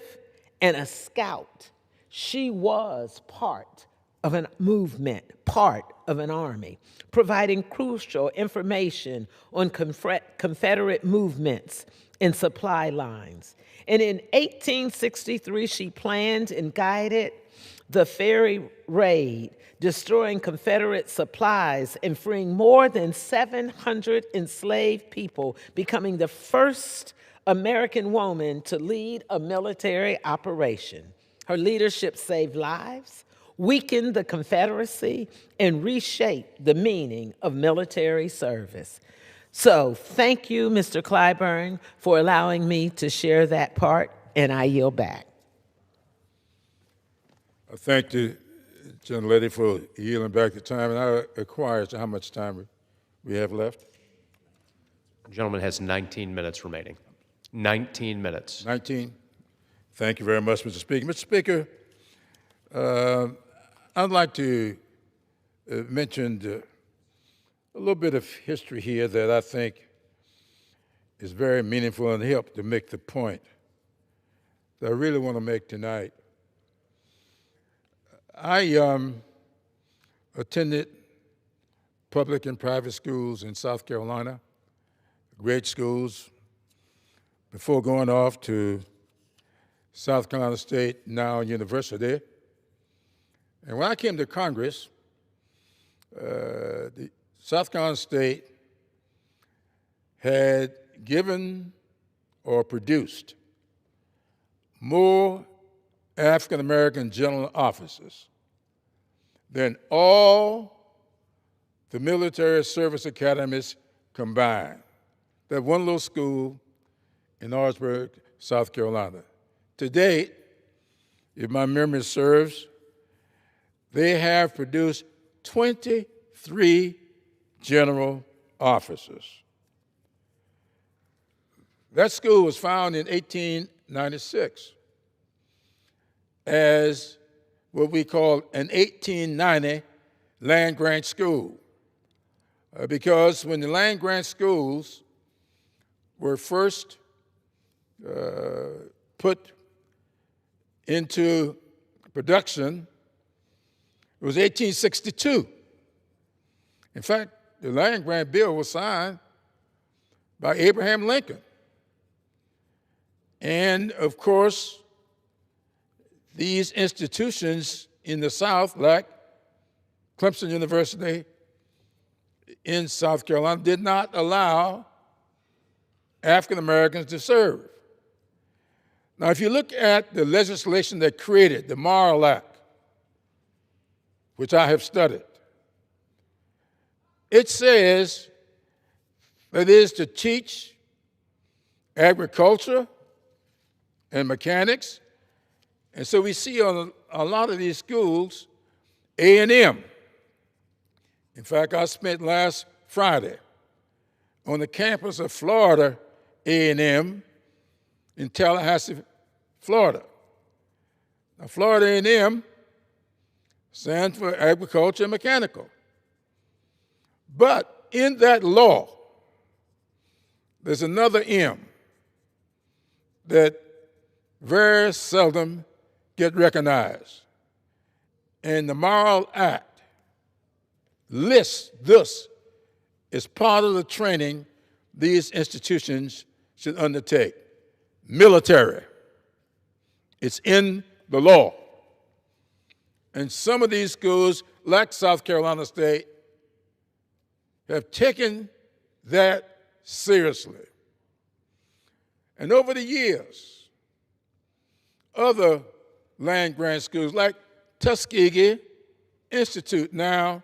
and a scout. She was part of a movement, part of an army, providing crucial information on Confederate movements and supply lines. And in 1863, she planned and guided the ferry raid, destroying Confederate supplies and freeing more than 700 enslaved people, becoming the first American woman to lead a military operation. Her leadership saved lives, weakened the Confederacy, and reshaped the meaning of military service. So thank you, Mr. Clyburn, for allowing me to share that part, and I yield back.
I thank the gentlelady for yielding back the time, and I inquire as to how much time we have left.
The gentleman has 19 minutes remaining. 19 minutes.
19? Thank you very much, Mr. Speaker. Mr. Speaker, I'd like to mention a little bit of history here that I think is very meaningful and help to make the point that I really want to make tonight. I attended public and private schools in South Carolina, great schools, before going off to South Carolina State, now University. And when I came to Congress, the South Carolina State had given or produced more African-American general officers than all the military service academies combined. That one little school in Orangeburg, South Carolina. To date, if my memory serves, they have produced 23 general officers. That school was founded in 1896 as what we call an 1890 land-grant school. Because when the land-grant schools were first put into production, it was 1862. In fact, the land grant bill was signed by Abraham Lincoln. And of course, these institutions in the South, like Clemson University in South Carolina, did not allow African Americans to serve. Now, if you look at the legislation that created the Morrill Act, which I have studied, it says that it is to teach agriculture and mechanics. And so we see on a lot of these schools, A&M. In fact, I spent last Friday on the campus of Florida A&M in Tallahassee, Florida. Now, Florida A&M stands for agriculture and mechanical. But in that law, there's another M that very seldom get recognized. And the Morrill Act lists this as part of the training these institutions should undertake. Military. It's in the law. And some of these schools, like South Carolina State, have taken that seriously. And over the years, other land grant schools like Tuskegee Institute now,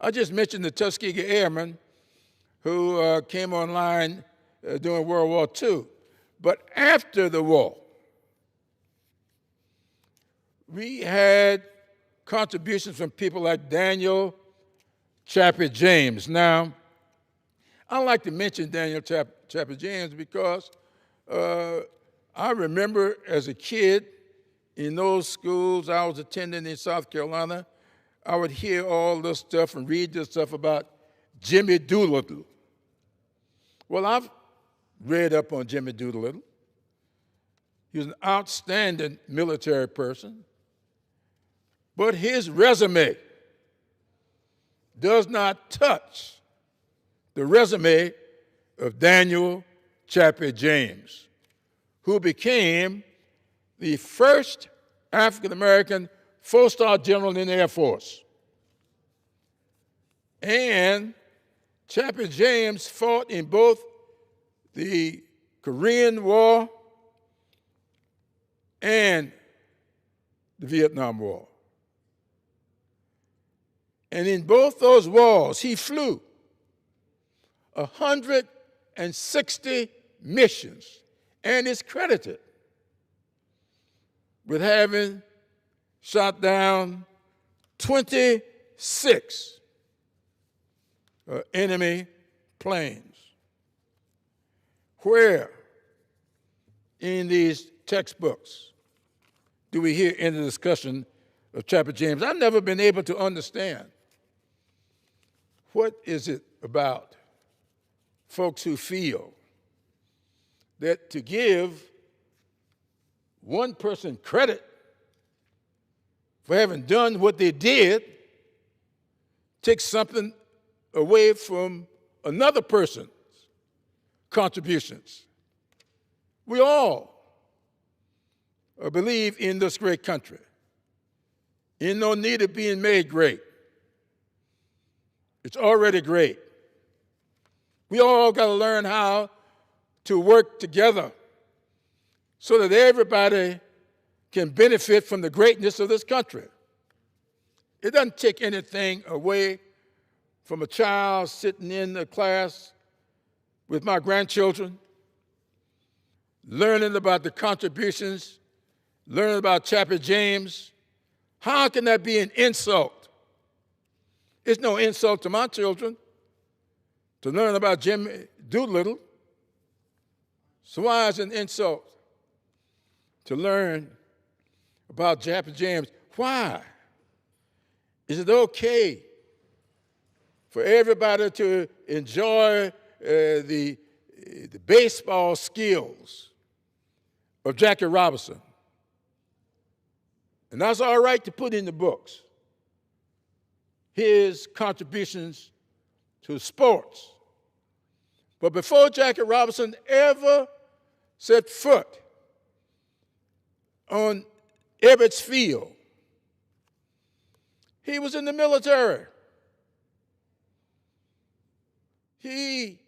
I just mentioned the Tuskegee Airmen who came online during World War II. But after the war, we had contributions from people like Daniel Chappie James. Now, I like to mention Daniel Chappie James because I remember as a kid in those schools I was attending in South Carolina, I would hear all this stuff and read this stuff about Jimmy Doolittle. Well, I've read up on Jimmy Doolittle. He was an outstanding military person, but his resume does not touch the resume of Daniel Chappie James, who became the first African-American four-star general in the Air Force. And Chappie James fought in both the Korean War and the Vietnam War. And in both those wars, he flew 160 missions and is credited with having shot down 26 enemy planes. Where in these textbooks do we hear any discussion of Chappie James? I've never been able to understand what is it about folks who feel that to give one person credit for having done what they did takes something away from another person's contributions. We all believe in this great country, in no need of being made great. It's already great. We all got to learn how to work together so that everybody can benefit from the greatness of this country. It doesn't take anything away from a child sitting in the class with my grandchildren, learning about the contributions, learning about Chappie James. How can that be an insult? It's no insult to my children to learn about Jimmy Doolittle. So why is it an insult to learn about Chappie James? Why? Is it okay for everybody to enjoy the baseball skills of Jackie Robinson? And that's all right to put in the books, his contributions to sports. But before Jackie Robinson ever set foot on Ebbets Field, he was in the military. He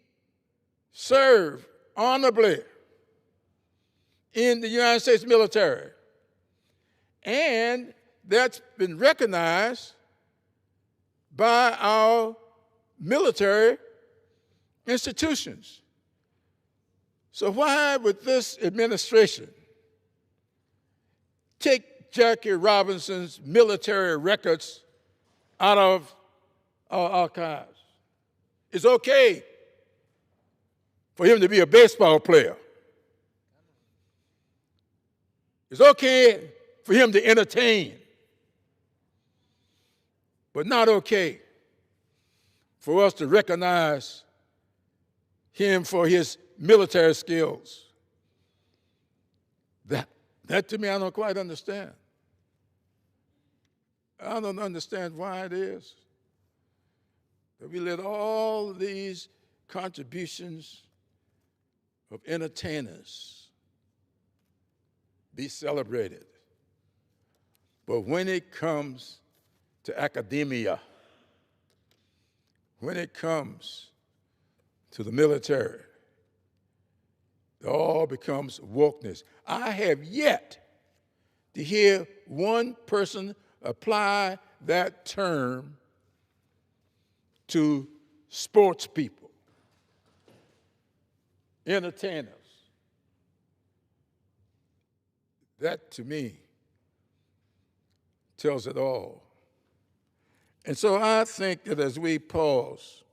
served honorably in the United States military. And that's been recognized by our military institutions. So why would this administration take Jackie Robinson's military records out of our archives? It's okay for him to be a baseball player. It's okay for him to entertain, but not okay for us to recognize him for his military skills. That to me, I don't quite understand. I don't understand why it is that we let all these contributions of entertainers be celebrated. But when it comes to academia, when it comes to the military, it all becomes wokeness. I have yet to hear one person apply that term to sports people, entertainers. That, to me, tells it all. And so I think that as we pause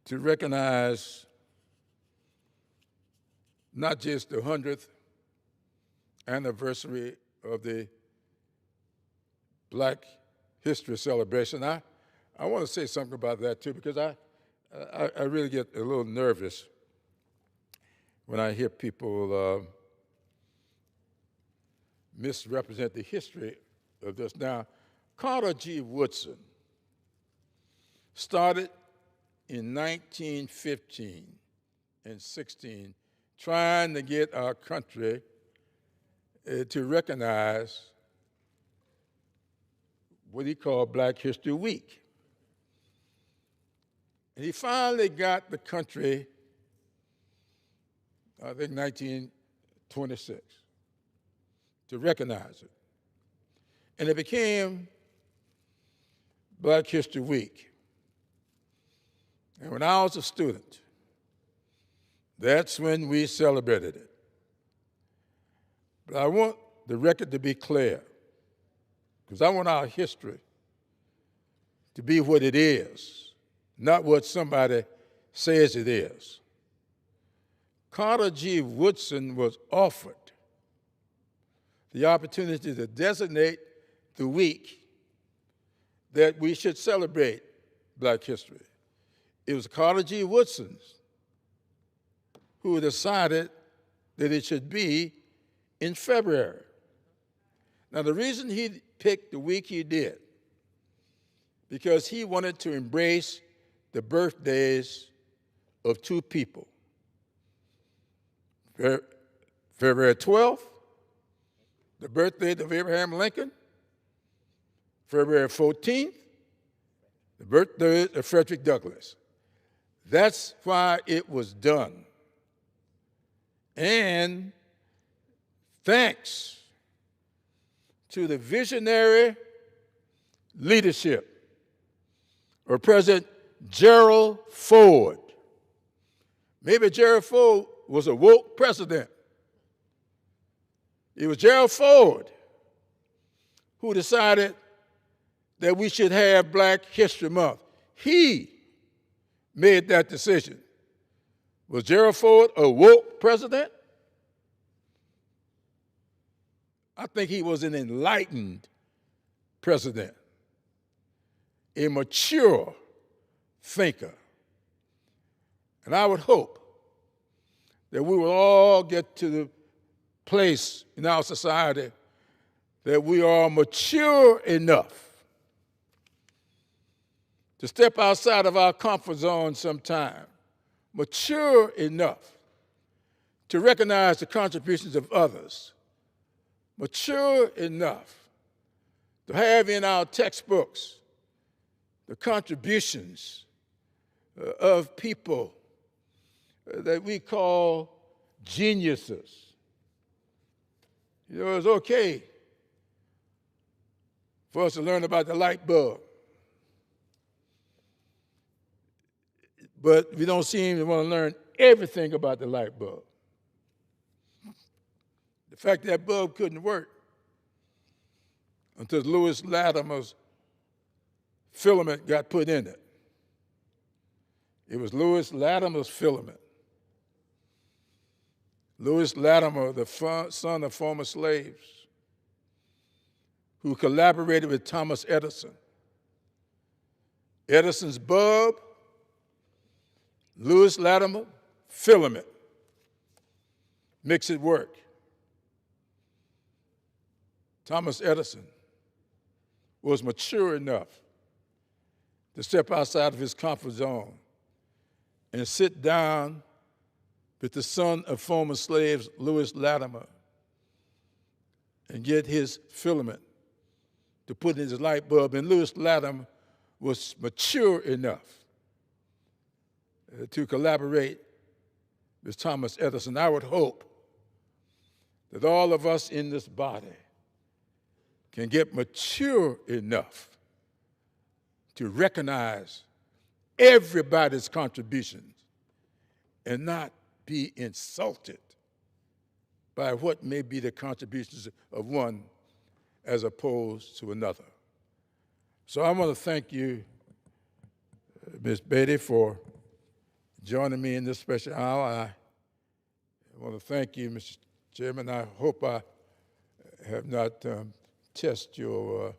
to recognize not just the 100th anniversary of the Black History Celebration, I want to say something about that too, because I really get a little nervous when I hear people misrepresent the history of this. Now, Carter G. Woodson started in 1915 and 16 trying to get our country to recognize what he called Black History Week. And he finally got the country, I think 1926, to recognize it. And it became Black History Week. And when I was a student, that's when we celebrated it. But I want the record to be clear, because I want our history to be what it is, not what somebody says it is. Carter G. Woodson was offered the opportunity to designate the week that we should celebrate Black history. It was Carter G. Woodson who decided that it should be in February. Now, the reason he picked the week he did, because he wanted to embrace the birthdays of two people. February 12th, the birthday of Abraham Lincoln. February 14th, the birthday of Frederick Douglass. That's why it was done. And thanks to the visionary leadership of President Gerald Ford. Maybe Gerald Ford was a woke president. It was Gerald Ford who decided that we should have Black History Month. He made that decision. Was Gerald Ford a woke president? I think he was an enlightened president, a mature thinker. And I would hope that we will all get to the place in our society that we are mature enough to step outside of our comfort zone sometime, mature enough to recognize the contributions of others, mature enough to have in our textbooks the contributions of people that we call geniuses. You know, it's okay for us to learn about the light bulb, but we don't seem to want to learn everything about the light bulb. The fact that bulb couldn't work until Lewis Latimer's filament got put in it. It was Lewis Latimer's filament. Lewis Latimer, the son of former slaves, who collaborated with Thomas Edison. Edison's bulb, Lewis Latimer, filament, makes it work. Thomas Edison was mature enough to step outside of his comfort zone and sit down with the son of former slaves, Lewis Latimer, and get his filament to put in his light bulb. And Lewis Latimer was mature enough to collaborate with Thomas Edison. I would hope that all of us in this body can get mature enough to recognize everybody's contributions and not be insulted by what may be the contributions of one as opposed to another. So I want to thank you, Ms. Beatty, for joining me in this special hour. I want to thank you, Mr. Chairman. I hope I have not tested your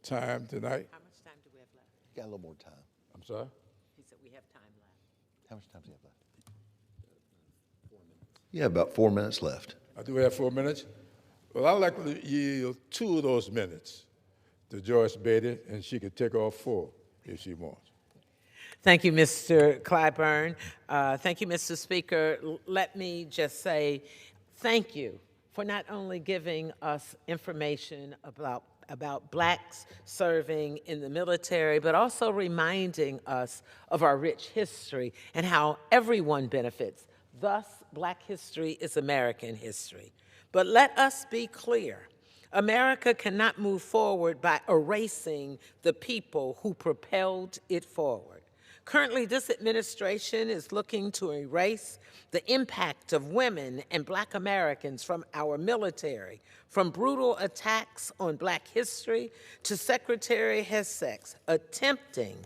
time tonight.
How much time do we have left?
Got a little more time.
I'm sorry?
He said we have time left.
How much time do you have left? 4 minutes. You have about 4 minutes left.
I do have 4 minutes. Well, I'd like to yield 2 of those minutes to Joyce Beatty, and she could take off 4 if she wants.
Thank you, Mr. Clyburn. Thank you, Mr. Speaker. Let me just say thank you for not only giving us information about blacks serving in the military, but also reminding us of our rich history and how everyone benefits. Thus, Black history is American history. But let us be clear. America cannot move forward by erasing the people who propelled it forward. Currently, this administration is looking to erase the impact of women and Black Americans from our military, from brutal attacks on Black history to Secretary Hessex attempting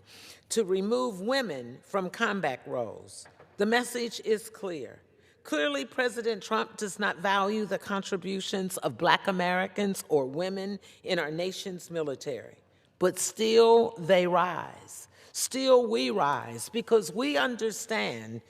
to remove women from combat roles. The message is clear. Clearly, President Trump does not value the contributions of Black Americans or women in our nation's military, but still they rise. Still we rise because we understand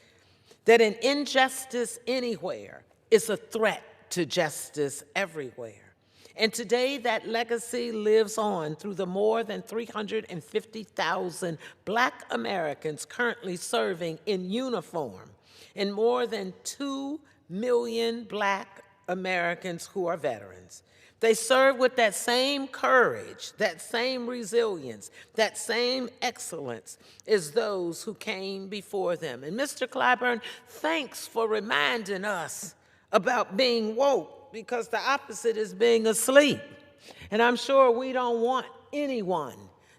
that an injustice anywhere is a threat to justice everywhere. And today that legacy lives on through the more than 350,000 Black Americans currently serving in uniform and more than 2 million Black Americans who are veterans. They serve with that same courage, that same resilience, that same excellence as those who came before them. And Mr. Clyburn, thanks for reminding us about being woke, because the opposite is being asleep. And I'm sure we don't want anyone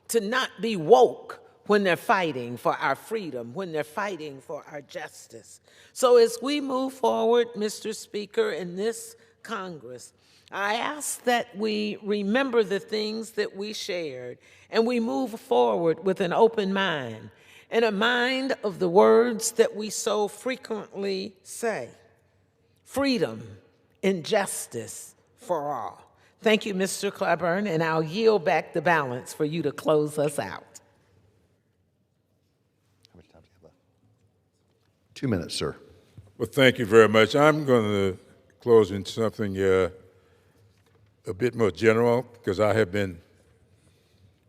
to not be woke when they're fighting for our freedom, when they're fighting for our justice. So as we move forward, Mr. Speaker, in this Congress, I ask that we remember the things that we shared and we move forward with an open mind and a mind of the words that we so frequently say: freedom and justice for all. Thank you, Mr. Clyburn, and I'll yield back the balance for you to close us out.
How much time do you have left? 2 minutes, sir.
Well, thank you very much. I'm going to close in something a bit more general, because I have been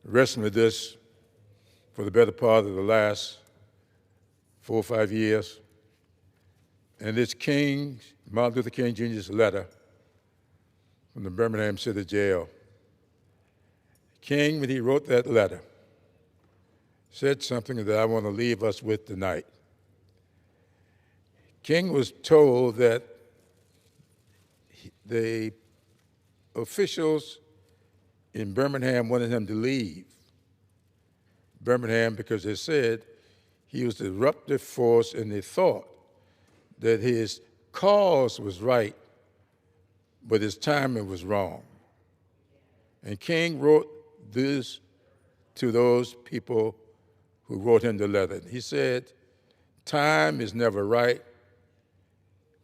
wrestling with this for the better part of the last 4 or 5 years. And it's Martin Luther King Jr.'s letter from the Birmingham City Jail. King, when he wrote that letter, said something that I want to leave us with tonight. King was told that the officials in Birmingham wanted him to leave Birmingham because they said he was the disruptive force, and they thought that his cause was right, but his timing was wrong. And King wrote this to those people who wrote him the letter. He said, "Time is never right.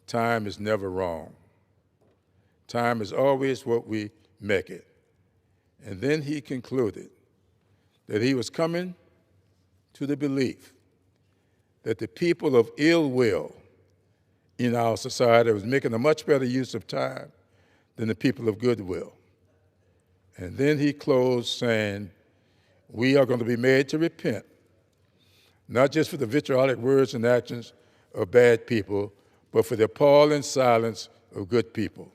Time is never wrong. Time is always what we make it." And then he concluded that he was coming to the belief that the people of ill will in our society was making a much better use of time than the people of goodwill. And then he closed saying, "We are going to be made to repent, not just for the vitriolic words and actions of bad people, but for the appalling silence of good people."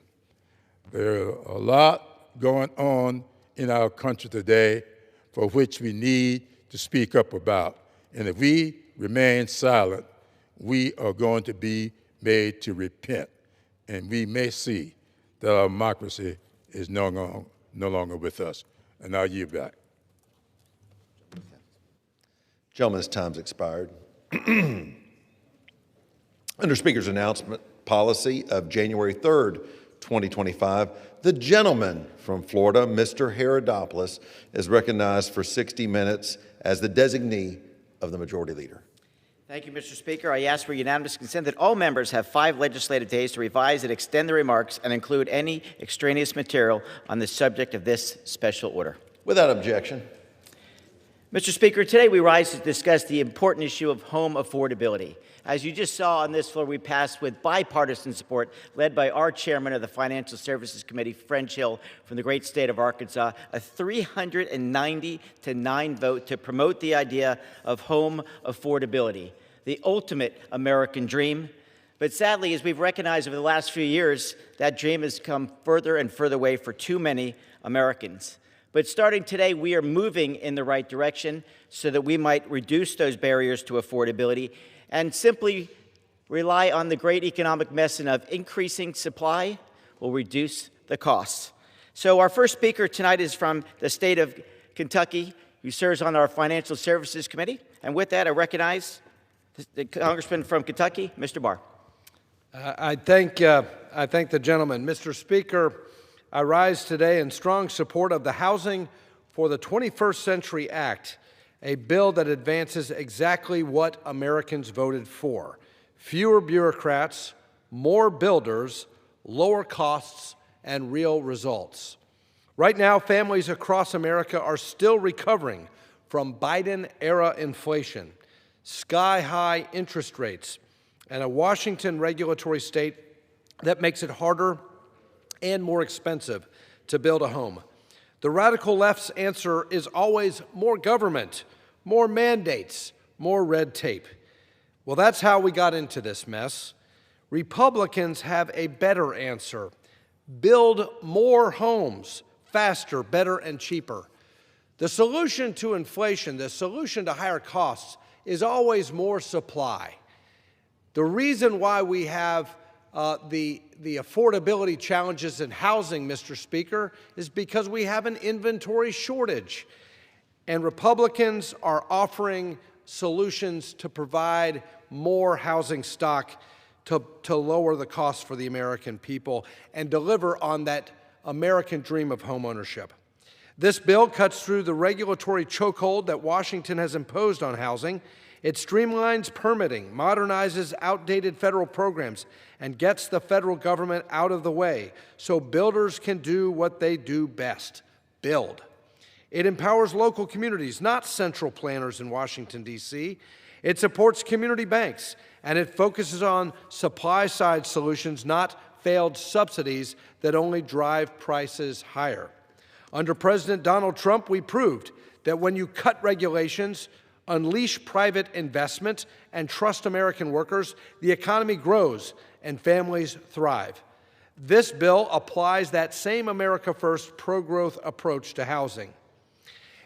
There are a lot going on in our country today for which we need to speak up about. And if we remain silent, we are going to be made to repent. And we may see that our democracy is no longer with us. And now you back.
Gentleman's time's expired. Under Speaker's announcement policy of January 3rd, 2025, the gentleman from Florida, Mr. Herodopoulos, is recognized for 60 minutes as the designee of the Majority Leader.
Thank you, Mr. Speaker. I ask for unanimous consent that all members have 5 legislative days to revise and extend their remarks and include any extraneous material on the subject of this special order.
Without objection.
Mr. Speaker, today we rise to discuss the important issue of home affordability. As you just saw on this floor, we passed with bipartisan support, led by our chairman of the Financial Services Committee, French Hill, from the great state of Arkansas, a 390-9 vote to promote the idea of home affordability, the ultimate American dream. But sadly, as we've recognized over the last few years, that dream has come further and further away for too many Americans. But starting today, we are moving in the right direction so that we might reduce those barriers to affordability and simply rely on the great economic lesson of increasing supply will reduce the costs. So our first speaker tonight is from the state of Kentucky, who serves on our Financial Services Committee. And with that, I recognize the Congressman from Kentucky, Mr. Barr.
I thank the gentleman. Mr. Speaker, I rise today in strong support of the Housing for the 21st Century Act, a bill that advances exactly what Americans voted for: fewer bureaucrats, more builders, lower costs, and real results. Right now, families across America are still recovering from Biden-era inflation, sky-high interest rates, and a Washington regulatory state that makes it harder and more expensive to build a home. The radical left's answer is always more government, more mandates, more red tape. Well, that's how we got into this mess. Republicans have a better answer: build more homes faster, better, and cheaper. The solution to inflation, the solution to higher costs, is always more supply. The reason why we have the affordability challenges in housing, Mr. Speaker, is because we have an inventory shortage. And Republicans are offering solutions to provide more housing stock to lower the cost for the American people and deliver on that American dream of homeownership. This bill cuts through the regulatory chokehold that Washington has imposed on housing. It streamlines permitting, modernizes outdated federal programs, and gets the federal government out of the way so builders can do what they do best: build. It empowers local communities, not central planners in Washington, D.C. It supports community banks, and it focuses on supply-side solutions, not failed subsidies that only drive prices higher. Under President Donald Trump, we proved that when you cut regulations, Unleash private investment and trust American workers, the economy grows and families thrive. This bill applies that same America First pro-growth approach to housing.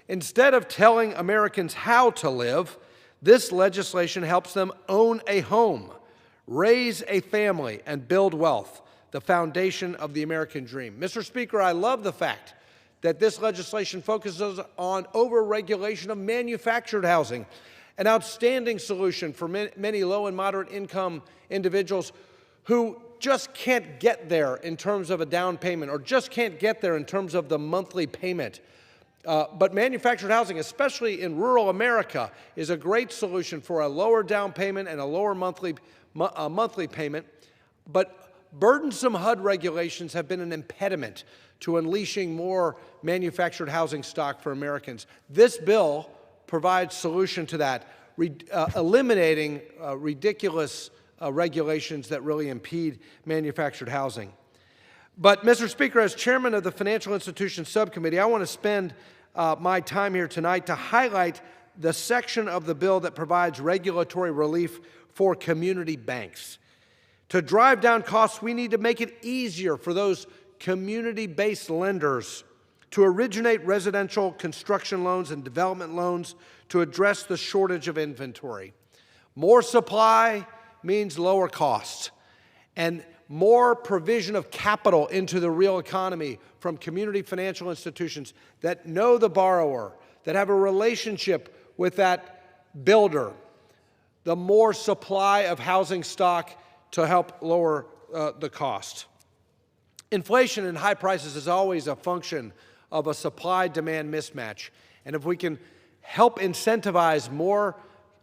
Instead of telling Americans how to live, this legislation helps them own a home, raise a family, and build wealth, the foundation of the American dream. Mr. Speaker, I love the fact that this legislation focuses on over-regulation of manufactured housing, an outstanding solution for many low and moderate income individuals who just can't get there in terms of a down payment or just can't get there in terms of the monthly payment. But manufactured housing, especially in rural America, is a great solution for a lower down payment and a lower monthly payment. But burdensome HUD regulations have been an impediment to unleashing more manufactured housing stock for Americans. This bill provides solution to that, eliminating ridiculous regulations that really impede manufactured housing. But, Mr. Speaker, as chairman of the Financial Institutions Subcommittee, I want to spend my time here tonight to highlight the section of the bill that provides regulatory relief for community banks. To drive down costs, we need to make it easier for those community-based lenders to originate residential construction loans and development loans to address the shortage of inventory. More supply means lower costs, and more provision of capital into the real economy from community financial institutions that know the borrower, that have a relationship with that builder, the more supply of housing stock to help lower the cost. Inflation and high prices is always a function of a supply-demand mismatch, and if we can help incentivize more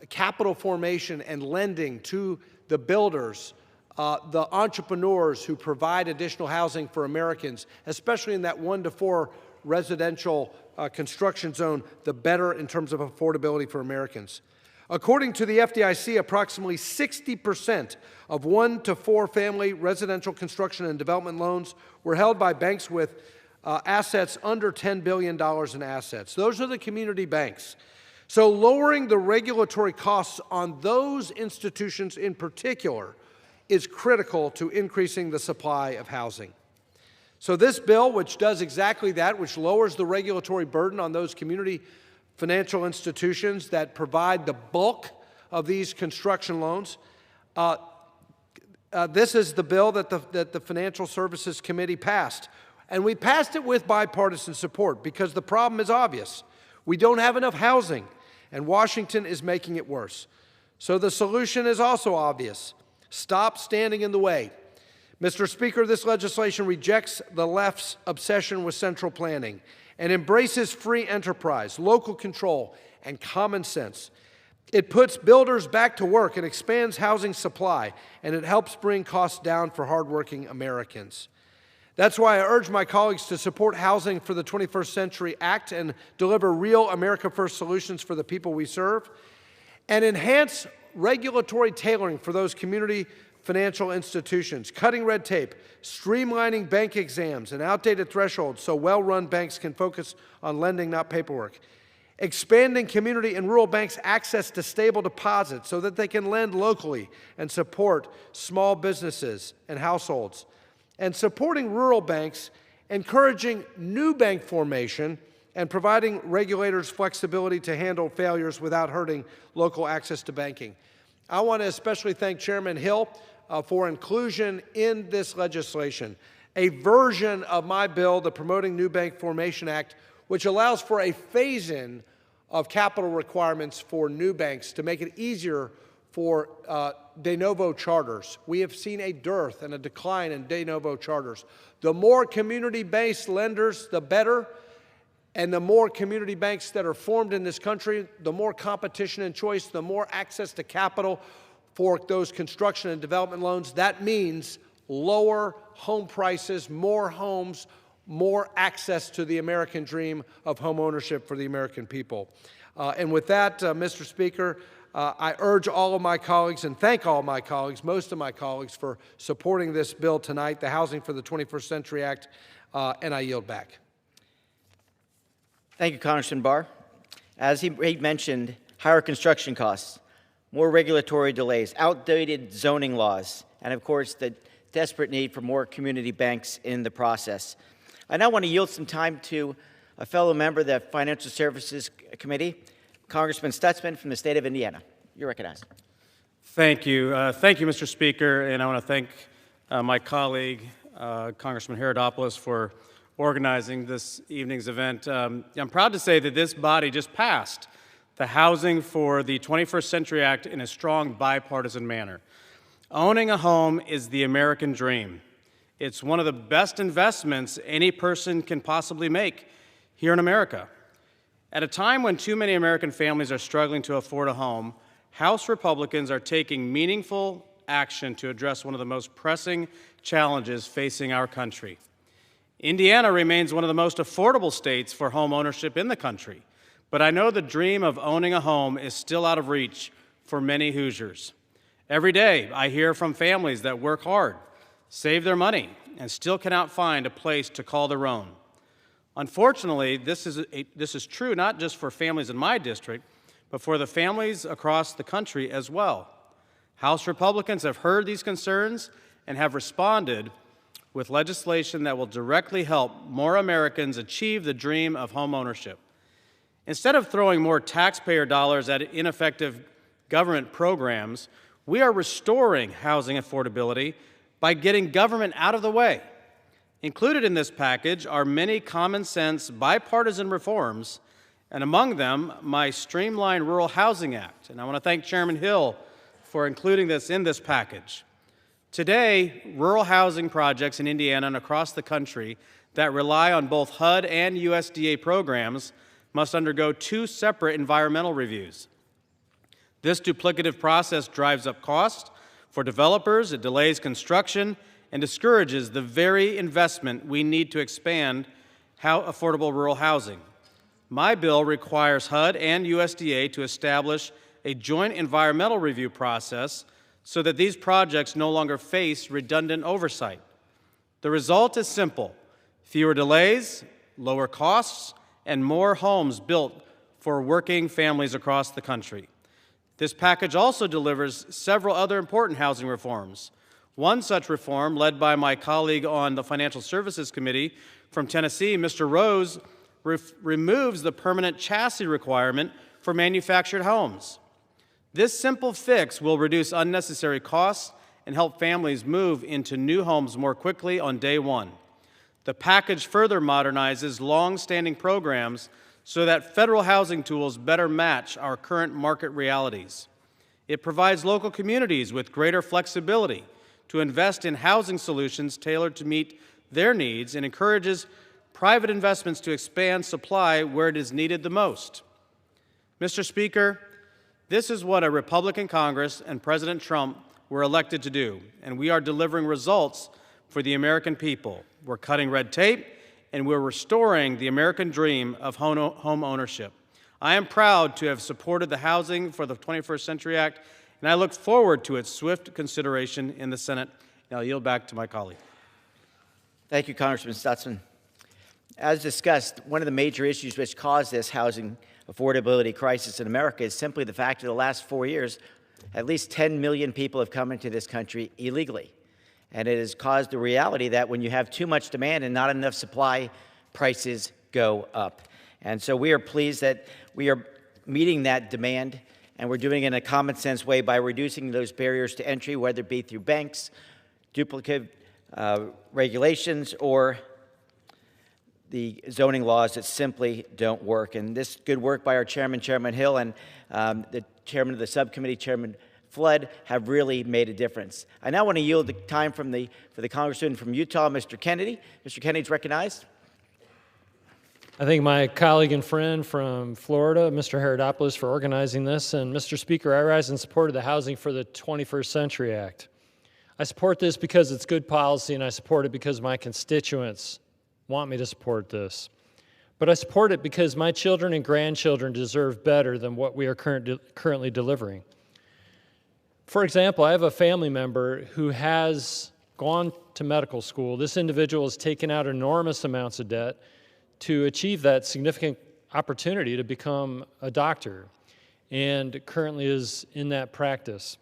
capital formation and lending to the builders, the entrepreneurs who provide additional housing for Americans, especially in that 1 to 4 residential construction zone, the better in terms of affordability for Americans. According to the FDIC, approximately 60% of 1 to 4 family residential construction and development loans were held by banks with assets under $10 billion in assets. Those are the community banks. So lowering the regulatory costs on those institutions in particular is critical to increasing the supply of housing. So this bill, which does exactly that, which lowers the regulatory burden on those community financial institutions that provide the bulk of these construction loans, this is the bill that the Financial Services Committee passed. And we passed it with bipartisan support because the problem is obvious. We don't have enough housing, and Washington is making it worse. So the solution is also obvious. Stop standing in the way. Mr. Speaker, this legislation rejects the left's obsession with central planning and embraces free enterprise, local control, and common sense. It puts builders back to work and expands housing supply, and it helps bring costs down for hardworking Americans. That's why I urge my colleagues to support Housing for the 21st Century Act and deliver real America First solutions for the people we serve, and enhance regulatory tailoring for those community financial institutions, cutting red tape, streamlining bank exams and outdated thresholds so well-run banks can focus on lending, not paperwork, expanding community and rural banks' access to stable deposits so that they can lend locally and support small businesses and households, and supporting rural banks, encouraging new bank formation, and providing regulators flexibility to handle failures without hurting local access to banking. I want to especially thank Chairman Hill for inclusion in this legislation, a version of my bill, the Promoting New Bank Formation Act, which allows for a phase-in of capital requirements for new banks to make it easier for de novo charters. We have seen a dearth and a decline in de novo charters. The more community-based lenders, the better. And the more community banks that are formed in this country, the more competition and choice, the more access to capital for those construction and development loans. That means lower home prices, more homes, more access to the American dream of home ownership for the American people. And with that, Mr. Speaker, I urge all of my colleagues and thank all of my colleagues, most of my colleagues, for supporting this bill tonight, the Housing for the 21st Century Act, and I yield back.
Thank you, Congressman Barr. As he mentioned, higher construction costs, more regulatory delays, outdated zoning laws, and of course, the desperate need for more community banks in the process. I now want to yield some time to a fellow member of the Financial Services Committee, Congressman Stutzman from the state of Indiana. You're recognized.
Thank you. Thank you, Mr. Speaker, and I want to thank my colleague, Congressman Herodopoulos, for organizing this evening's event. I'm proud to say that this body just passed the Housing for the 21st Century Act in a strong bipartisan manner. Owning a home is the American dream. It's one of the best investments any person can possibly make here in America. At a time when too many American families are struggling to afford a home, House Republicans are taking meaningful action to address one of the most pressing challenges facing our country. Indiana remains one of the most affordable states for home ownership in the country, but I know the dream of owning a home is still out of reach for many Hoosiers. Every day, I hear from families that work hard, save their money, and still cannot find a place to call their own. Unfortunately, this is true not just for families in my district, but for the families across the country as well. House Republicans have heard these concerns and have responded with legislation that will directly help more Americans achieve the dream of home ownership. Instead of throwing more taxpayer dollars at ineffective government programs, we are restoring housing affordability by getting government out of the way. Included in this package are many common-sense bipartisan reforms, and among them, my Streamlined Rural Housing Act. And I want to thank Chairman Hill for including this in this package. Today, rural housing projects in Indiana and across the country that rely on both HUD and USDA programs must undergo two separate environmental reviews. This duplicative process drives up costs for developers, it delays construction, and discourages the very investment we need to expand affordable rural housing. My bill requires HUD and USDA to establish a joint environmental review process so that these projects no longer face redundant oversight. The result is simple: fewer delays, lower costs, and more homes built for working families across the country. This package also delivers several other important housing reforms. One such reform, led by my colleague on the Financial Services Committee from Tennessee, Mr. Rose, removes the permanent chassis requirement for manufactured homes. This simple fix will reduce unnecessary costs and help families move into new homes more quickly on day one. The package further modernizes long-standing programs so that federal housing tools better match our current market realities. It provides local communities with greater flexibility to invest in housing solutions tailored to meet their needs and encourages private investments to expand supply where it is needed the most. Mr. Speaker, this is what a Republican Congress and President Trump were elected to do, and we are delivering results for the American people. We're cutting red tape, and we're restoring the American dream of home ownership. I am proud to have supported the Housing for the 21st Century Act, and I look forward to its swift consideration in the Senate. And I'll yield back to my colleague.
Thank you, Congressman Stutzman. As discussed, one of the major issues which caused this housing affordability crisis in America is simply the fact that the last 4 years, at least 10 million people have come into this country illegally. And it has caused the reality that when you have too much demand and not enough supply, prices go up. And so we are pleased that we are meeting that demand, and we're doing it in a common sense way by reducing those barriers to entry, whether it be through banks, duplicate regulations, or the zoning laws that simply don't work. And this good work by our chairman, Chairman Hill, and the chairman of the subcommittee, Chairman Flood, have really made a difference. I now want to yield the time for the congressman from Utah, Mr. Kennedy. Mr. Kennedy's recognized.
I thank my colleague and friend from Florida, Mr. Herodopoulos, for organizing this. And Mr. Speaker, I rise in support of the Housing for the 21st Century Act. I support this because it's good policy, and I support it because my constituents want me to support this. But I support it because my children and grandchildren deserve better than what we are currently delivering. For example, I have a family member who has gone to medical school. This individual has taken out enormous amounts of debt to achieve that significant opportunity to become a doctor. and currently is in that practice.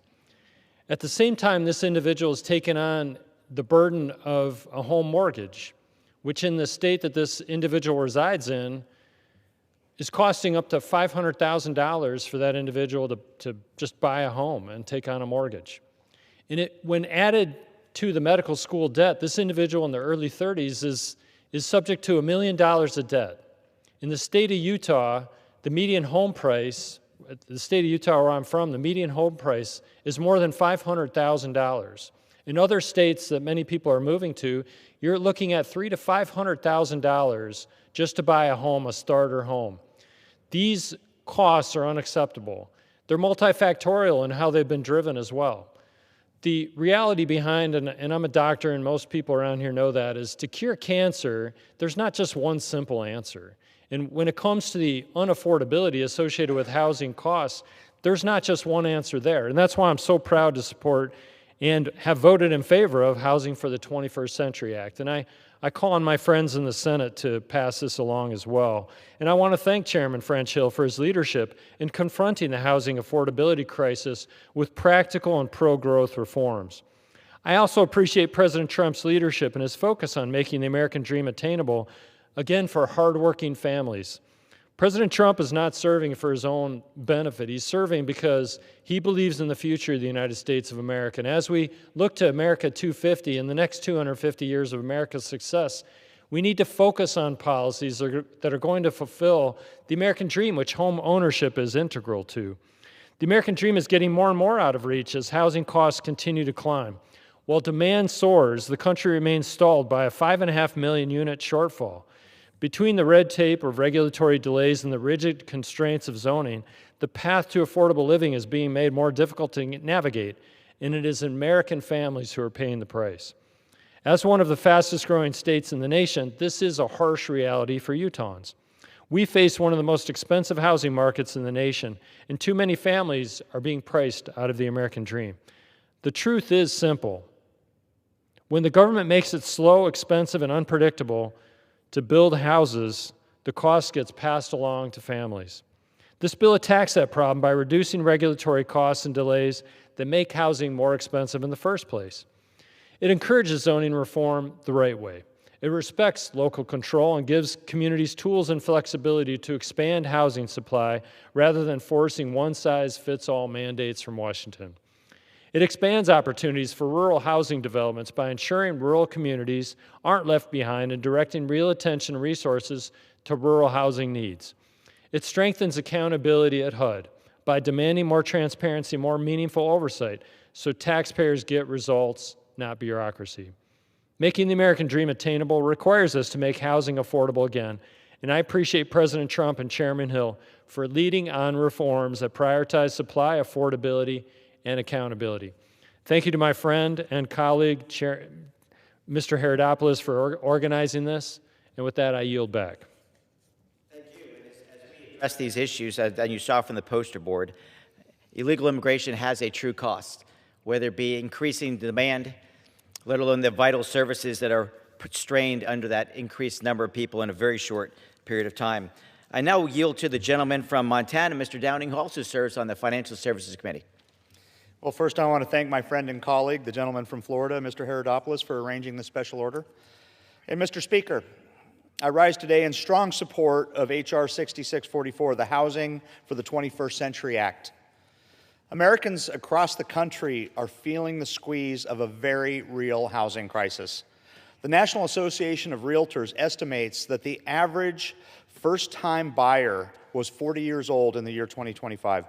At the same time, this individual has taken on the burden of a home mortgage, which in the state that this individual resides in is costing up to $500,000 for that individual to just buy a home and take on a mortgage. And when added to the medical school debt, this individual in the early 30s is subject to $1 million of debt. In the state of Utah, the median home price, the state of Utah where I'm from, the median home price is more than $500,000. In other states that many people are moving to, you're looking at $300,000 to $500,000 just to buy a home, a starter home. These costs are unacceptable. They're multifactorial in how they've been driven as well. The reality behind, and I'm a doctor and most people around here know that, is to cure cancer, there's not just one simple answer. And when it comes to the unaffordability associated with housing costs, there's not just one answer there. And that's why I'm so proud to support and have voted in favor of Housing for the 21st Century Act. And I call on my friends in the Senate to pass this along as well. And I want to thank Chairman French Hill for his leadership in confronting the housing affordability crisis with practical and pro-growth reforms. I also appreciate President Trump's leadership and his focus on making the American dream attainable, again, for hardworking families. President Trump is not serving for his own benefit. He's serving because he believes in the future of the United States of America. And as we look to America 250 and the next 250 years of America's success, we need to focus on policies that are going to fulfill the American dream, which home ownership is integral to. The American dream is getting more and more out of reach as housing costs continue to climb. While demand soars, the country remains stalled by a 5.5 million unit shortfall. Between the red tape of regulatory delays and the rigid constraints of zoning, the path to affordable living is being made more difficult to navigate, and it is American families who are paying the price. As one of the fastest growing states in the nation, this is a harsh reality for Utahns. We face one of the most expensive housing markets in the nation, and too many families are being priced out of the American dream. The truth is simple. When the government makes it slow, expensive, and unpredictable to build houses, the cost gets passed along to families. This bill attacks that problem by reducing regulatory costs and delays that make housing more expensive in the first place. It encourages zoning reform the right way. It respects local control and gives communities tools and flexibility to expand housing supply rather than forcing one-size-fits-all mandates from Washington. It expands opportunities for rural housing developments by ensuring rural communities aren't left behind and directing real attention and resources to rural housing needs. It strengthens accountability at HUD by demanding more transparency, more meaningful oversight, so taxpayers get results, not bureaucracy. Making the American dream attainable requires us to make housing affordable again, and I appreciate President Trump and Chairman Hill for leading on reforms that prioritize supply, affordability, and accountability. Thank you to my friend and colleague, Mr. Herodopoulos, for organizing this. And with that, I yield back.
Thank you. And as we address these issues, that you saw from the poster board, illegal immigration has a true cost, whether it be increasing demand, let alone the vital services that are strained under that increased number of people in a very short period of time. I now yield to the gentleman from Montana, Mr. Downing, who also serves on the Financial Services Committee.
Well, first I want to thank my friend and colleague, the gentleman from Florida, Mr. Herodopoulos, for arranging this special order. And Mr. Speaker, I rise today in strong support of H.R. 6644, the Housing for the 21st Century Act. Americans across the country are feeling the squeeze of a very real housing crisis. The National Association of Realtors estimates that the average first-time buyer was 40 years old in the year 2025.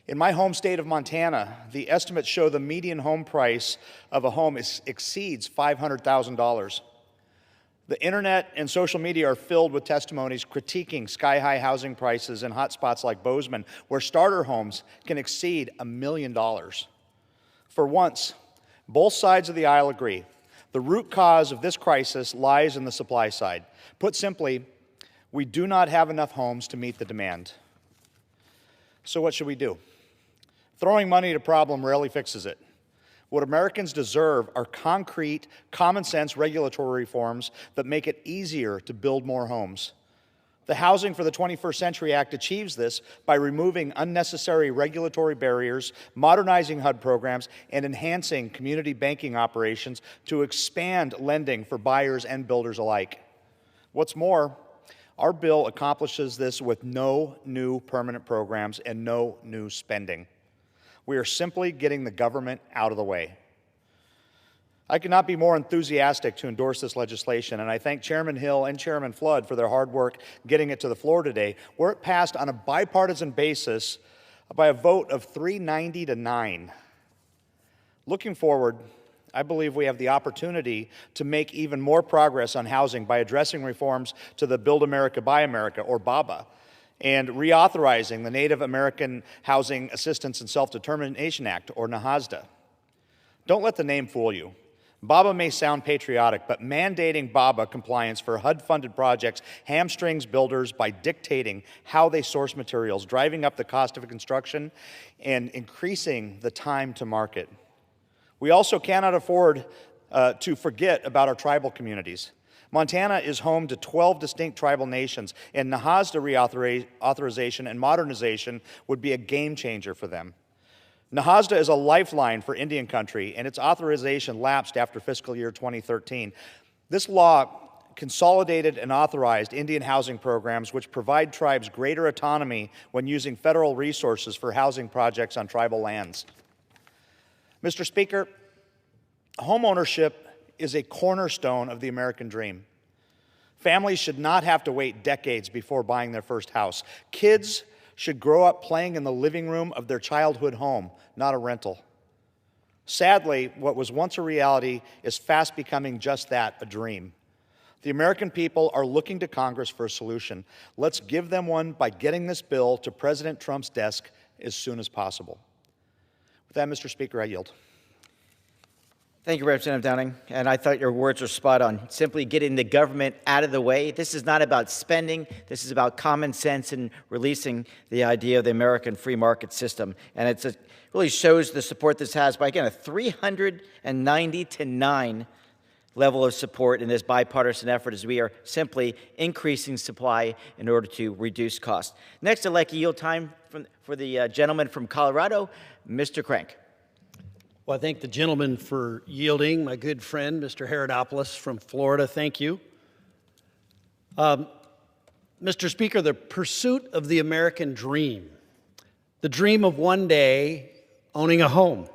In my home state of Montana, the estimates show the median home price of a home exceeds $500,000. The internet and social media are filled with testimonies critiquing sky-high housing prices in hotspots like Bozeman, where starter homes can exceed $1 million. For once, both sides of the aisle agree. The root cause of this crisis lies in the supply side. Put simply, we do not have enough homes to meet the demand. So what should we do? Throwing money at a problem rarely fixes it. What Americans deserve are concrete, common-sense regulatory reforms that make it easier to build more homes.
The Housing for the 21st Century Act achieves this by removing unnecessary regulatory barriers, modernizing HUD programs, and enhancing community banking operations to expand lending for buyers and builders alike. What's more, our bill accomplishes this with no new permanent programs and no new spending. We are simply getting the government out of the way. I could not be more enthusiastic to endorse this legislation, and I thank Chairman Hill and Chairman Flood for their hard work getting it to the floor today, where it passed on a bipartisan basis by a vote of 390 to 9. Looking forward, I believe we have the opportunity to make even more progress on housing by addressing reforms to the Build America, Buy America, or BABA, and reauthorizing the Native American Housing Assistance and Self-Determination Act, or NAHASDA. Don't let the name fool you. BABA may sound patriotic, but mandating BABA compliance for HUD-funded projects hamstrings builders by dictating how they source materials, driving up the cost of construction, and increasing the time to market. We also cannot afford to forget about our tribal communities. Montana is home to 12 distinct tribal nations, and NAHASDA reauthorization and modernization would be a game changer for them. NAHASDA is a lifeline for Indian country, and its authorization lapsed after fiscal year 2013. This law consolidated and authorized Indian housing programs which provide tribes greater autonomy when using federal resources for housing projects on tribal lands. Mr. Speaker, homeownership is a cornerstone of the American dream. Families should not have to wait decades before buying their first house. Kids should grow up playing in the living room of their childhood home, not a rental. Sadly, what was once a reality is fast becoming just that, a dream. The American people are looking to Congress for a solution. Let's give them one by getting this bill to President Trump's desk as soon as possible. With that, Mr. Speaker, I yield.
Thank you, Representative Downing. And I thought your words were spot on. Simply getting the government out of the way. This is not about spending. This is about common sense and releasing the idea of the American free market system. And it really shows the support this has by, again, a 390 to 9 level of support in this bipartisan effort as we are simply increasing supply in order to reduce costs. Next, I'd like to yield time for the gentleman from Colorado, Mr. Crank.
Well, I thank the gentleman for yielding. My good friend, Mr. Herodopoulos from Florida, thank you. Mr. Speaker, the pursuit of the American dream, the dream of one day owning a home,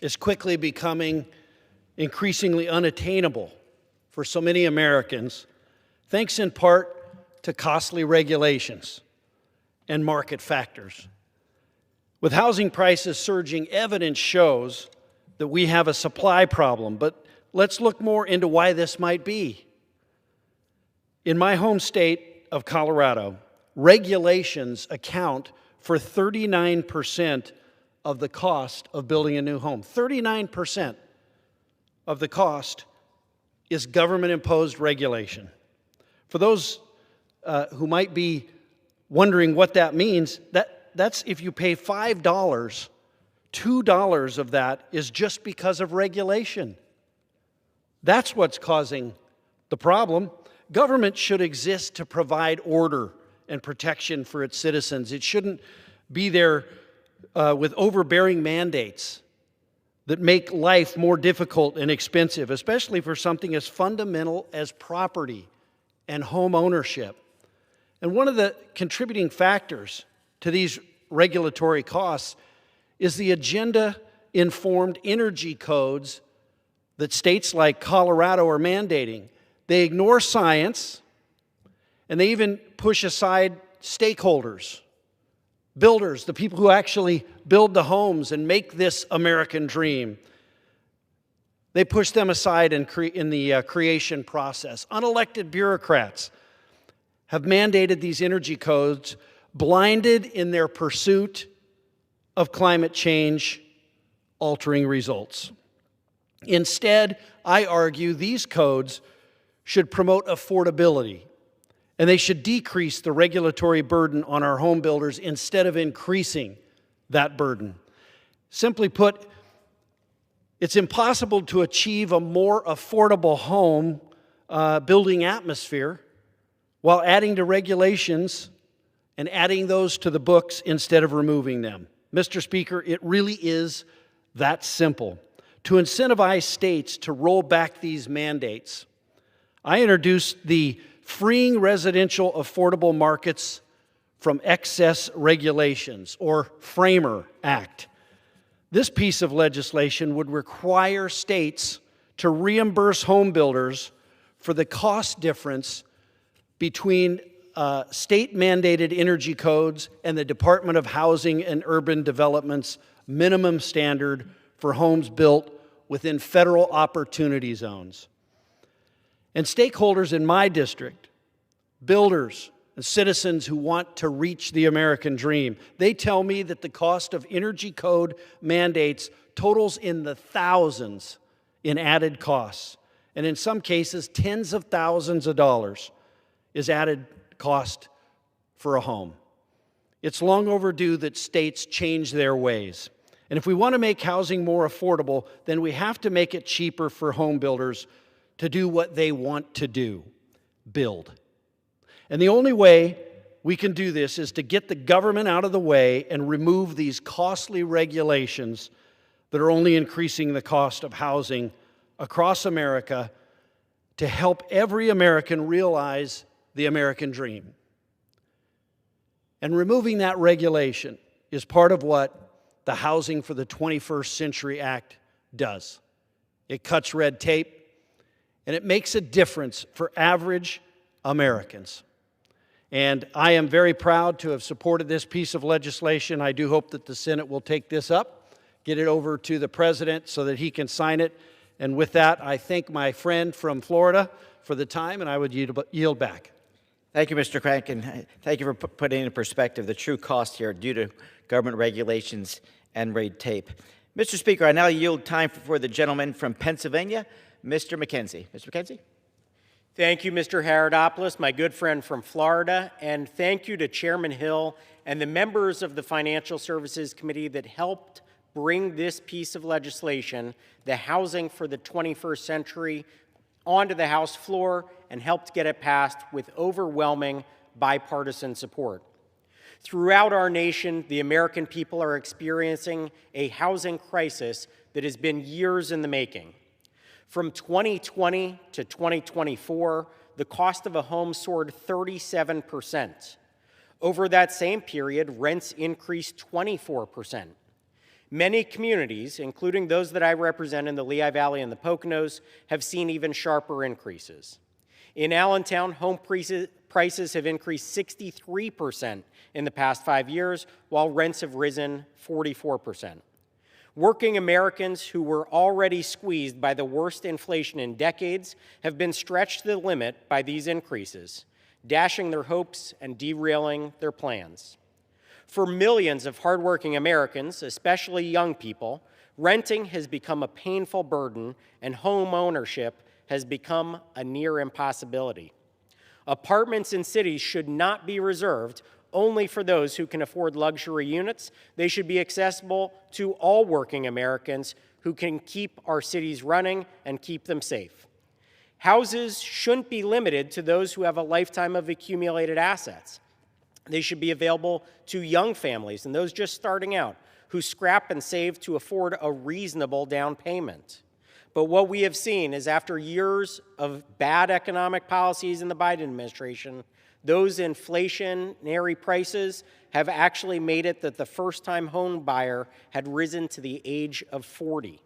is quickly becoming increasingly unattainable for so many Americans, thanks in part to costly regulations and market factors. With housing prices surging, evidence shows that we have a supply problem, but let's look more into why this might be. In my home state of Colorado, regulations account for 39% of the cost of building a new home. 39% of the cost is government-imposed regulation. For those who might be wondering what that means, that's if you pay $5, $2 of that is just because of regulation. That's what's causing the problem. Government should exist to provide order and protection for its citizens. It shouldn't be there with overbearing mandates that make life more difficult and expensive, especially for something as fundamental as property and home ownership. And one of the contributing factors to these regulatory costs is the agenda-informed energy codes that states like Colorado are mandating. They ignore science, and they even push aside stakeholders, builders, the people who actually build the homes and make this American dream. They push them aside in the creation process. Unelected bureaucrats have mandated these energy codes, blinded in their pursuit of climate change altering results. Instead, I argue these codes should promote affordability, and they should decrease the regulatory burden on our home builders instead of increasing that burden. Simply put, it's impossible to achieve a more affordable home building atmosphere while adding to regulations and adding those to the books instead of removing them. Mr. Speaker, it really is that simple. To incentivize states to roll back these mandates, I introduced the Freeing Residential Affordable Markets from Excess Regulations, or FRAMER Act. This piece of legislation would require states to reimburse home builders for the cost difference between state-mandated energy codes and the Department of Housing and Urban Development's minimum standard for homes built within federal opportunity zones. And stakeholders in my district, builders and citizens who want to reach the American dream, they tell me that the cost of energy code mandates totals in the thousands in added costs, and in some cases, tens of thousands of dollars is added cost for a home. It's long overdue that states change their ways. And if we want to make housing more affordable, then we have to make it cheaper for home builders to do what they want to do, build. And the only way we can do this is to get the government out of the way and remove these costly regulations that are only increasing the cost of housing across America to help every American realize the American dream. And removing that regulation is part of what the Housing for the 21st Century Act does. It cuts red tape, and it makes a difference for average Americans. And I am very proud to have supported this piece of legislation. I do hope that the Senate will take this up, get it over to the President so that he can sign it. And with that, I thank my friend from Florida for the time, and I would yield back.
Thank you, Mr. Crank, and thank you for putting into perspective the true cost here due to government regulations and red tape. Mr. Speaker, I now yield time for the gentleman from Pennsylvania, Mr. McKenzie. Mr. McKenzie?
Thank you, Mr. Herodopoulos, my good friend from Florida, and thank you to Chairman Hill and the members of the Financial Services Committee that helped bring this piece of legislation, the Housing for the 21st Century, onto the House floor and helped get it passed with overwhelming bipartisan support. Throughout our nation, the American people are experiencing a housing crisis that has been years in the making. From 2020 to 2024, the cost of a home soared 37%. Over that same period, rents increased 24%. Many communities, including those that I represent in the Lehigh Valley and the Poconos, have seen even sharper increases. In Allentown, home prices have increased 63% in the past 5 years, while rents have risen 44%. Working Americans who were already squeezed by the worst inflation in decades have been stretched to the limit by these increases, dashing their hopes and derailing their plans. For millions of hardworking Americans, especially young people, renting has become a painful burden and home ownership has become a near impossibility. Apartments in cities should not be reserved only for those who can afford luxury units. They should be accessible to all working Americans who can keep our cities running and keep them safe. Houses shouldn't be limited to those who have a lifetime of accumulated assets. They should be available to young families and those just starting out who scrap and save to afford a reasonable down payment. But what we have seen is after years of bad economic policies in the Biden administration, those inflationary prices have actually made it that the first-time home buyer had risen to the age of 40.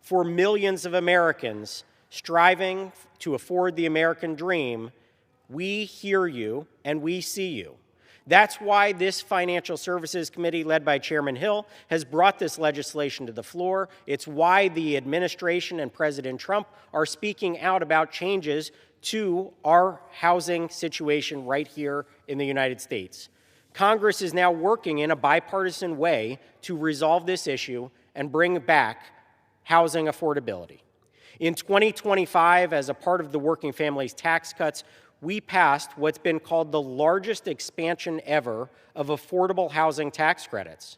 For millions of Americans striving to afford the American dream, we hear you and we see you. That's why this Financial Services Committee, led by Chairman Hill, has brought this legislation to the floor. It's why the administration and President Trump are speaking out about changes to our housing situation right here in the United States. Congress is now working in a bipartisan way to resolve this issue and bring back housing affordability. In 2025, as a part of the Working Families Tax Cuts, we passed what's been called the largest expansion ever of affordable housing tax credits.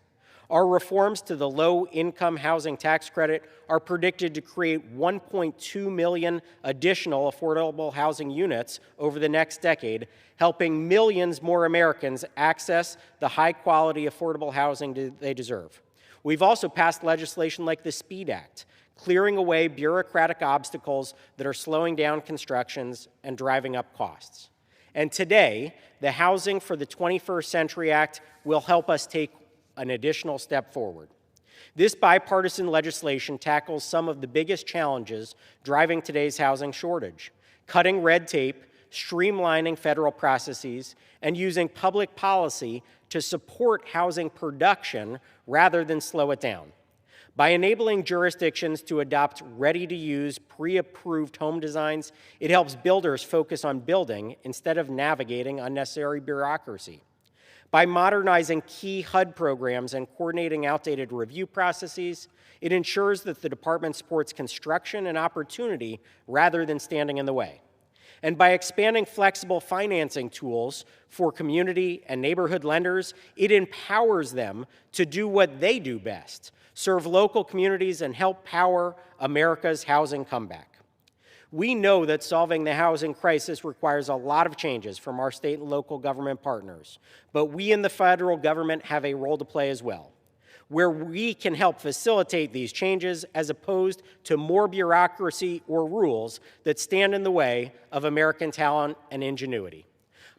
Our reforms to the low-income housing tax credit are predicted to create 1.2 million additional affordable housing units over the next decade, helping millions more Americans access the high-quality affordable housing they deserve. We've also passed legislation like the SPEED Act, clearing away bureaucratic obstacles that are slowing down constructions and driving up costs. And today, the Housing for the 21st Century Act will help us take an additional step forward. This bipartisan legislation tackles some of the biggest challenges driving today's housing shortage: cutting red tape, streamlining federal processes, and using public policy to support housing production rather than slow it down. By enabling jurisdictions to adopt ready-to-use, pre-approved home designs, it helps builders focus on building instead of navigating unnecessary bureaucracy. By modernizing key HUD programs and coordinating outdated review processes, it ensures that the department supports construction and opportunity rather than standing in the way. And by expanding flexible financing tools for community and neighborhood lenders, it empowers them to do what they do best: serve local communities and help power America's housing comeback. We know that solving the housing crisis requires a lot of changes from our state and local government partners, but we in the federal government have a role to play as well, where we can help facilitate these changes as opposed to more bureaucracy or rules that stand in the way of American talent and ingenuity.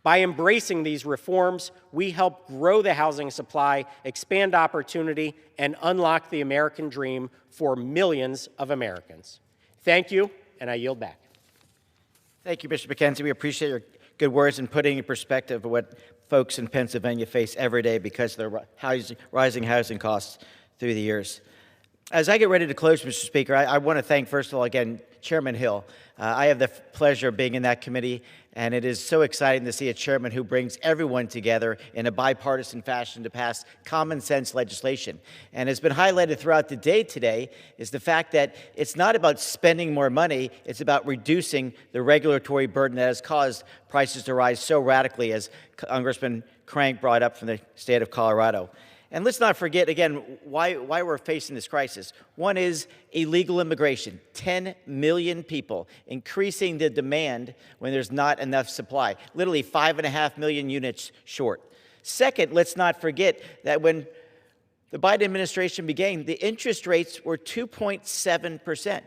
By embracing these reforms, we help grow the housing supply, expand opportunity, and unlock the American dream for millions of Americans. Thank you, and I yield back.
Thank you, Mr. McKenzie. We appreciate your good words and putting in perspective what folks in Pennsylvania face every day because of the rising housing costs through the years. As I get ready to close, Mr. Speaker, I want to thank, first of all, again, Chairman Hill. I have the pleasure of being in that committee, and it is so exciting to see a chairman who brings everyone together in a bipartisan fashion to pass common sense legislation. And has been highlighted throughout the day today is the fact that it's not about spending more money, it's about reducing the regulatory burden that has caused prices to rise so radically, as Congressman Crank brought up from the state of Colorado. And let's not forget, again, why we're facing this crisis. One is illegal immigration, 10 million people, increasing the demand when there's not enough supply, literally 5.5 million units short. Second, let's not forget that when the Biden administration began, the interest rates were 2.7%.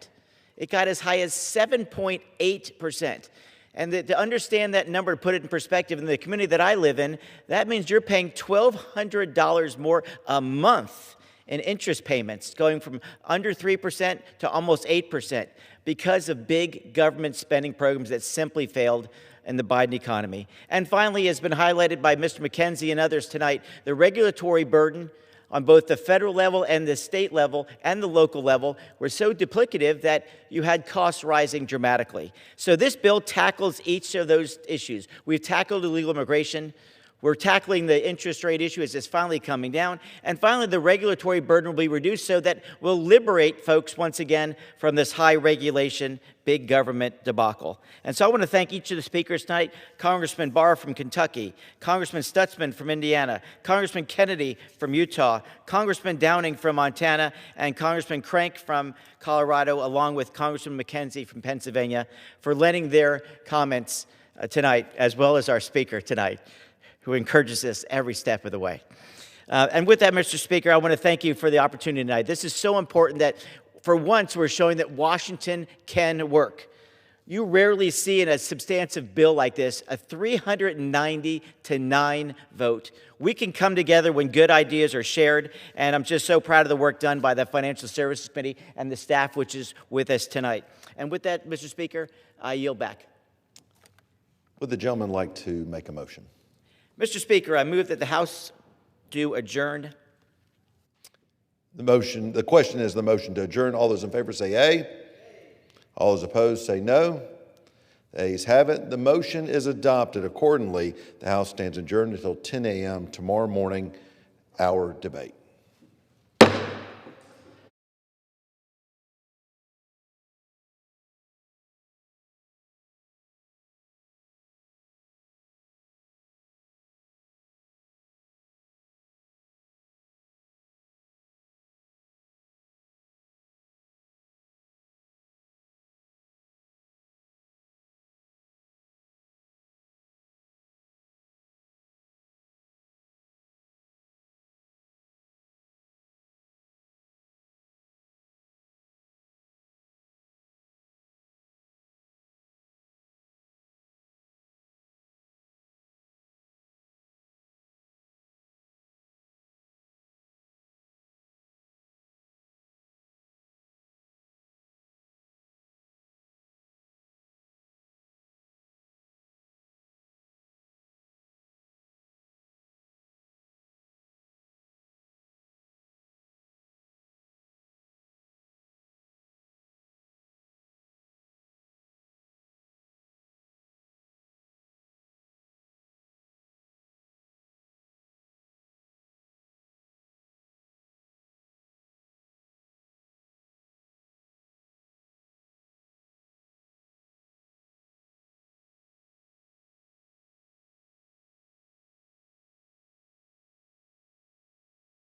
It got as high as 7.8%. And to understand that number, to put it in perspective, in the community that I live in, that means you're paying $1,200 more a month in interest payments, going from under 3% to almost 8% because of big government spending programs that simply failed in the Biden economy. And finally, has been highlighted by Mr. McKenzie and others tonight, the regulatory burden on both the federal level and the state level and the local level were so duplicative that you had costs rising dramatically. So this bill tackles each of those issues. We've tackled illegal immigration. We're tackling the interest rate issue as it's finally coming down. And finally, the regulatory burden will be reduced so that we'll liberate folks once again from this high regulation, big government debacle. And so I want to thank each of the speakers tonight: Congressman Barr from Kentucky, Congressman Stutzman from Indiana, Congressman Kennedy from Utah, Congressman Downing from Montana, and Congressman Crank from Colorado, along with Congressman McKenzie from Pennsylvania, for lending their comments tonight, as well as our speaker tonight, who encourages us every step of the way. And with that, Mr. Speaker, I want to thank you for the opportunity tonight. This is so important that for once we're showing that Washington can work. You rarely see in a substantive bill like this a 390-9 vote. We can come together when good ideas are shared, and I'm just so proud of the work done by the Financial Services Committee and the staff which is with us tonight. And with that, Mr. Speaker, I yield back.
Would the gentleman like to make a motion?
Mr. Speaker, I move that the House do adjourn.
The question is the motion to adjourn. All those in favor say aye. All those opposed say no. The ayes have it. The motion is adopted. Accordingly, the House stands adjourned until 10 a.m. tomorrow morning, our debate.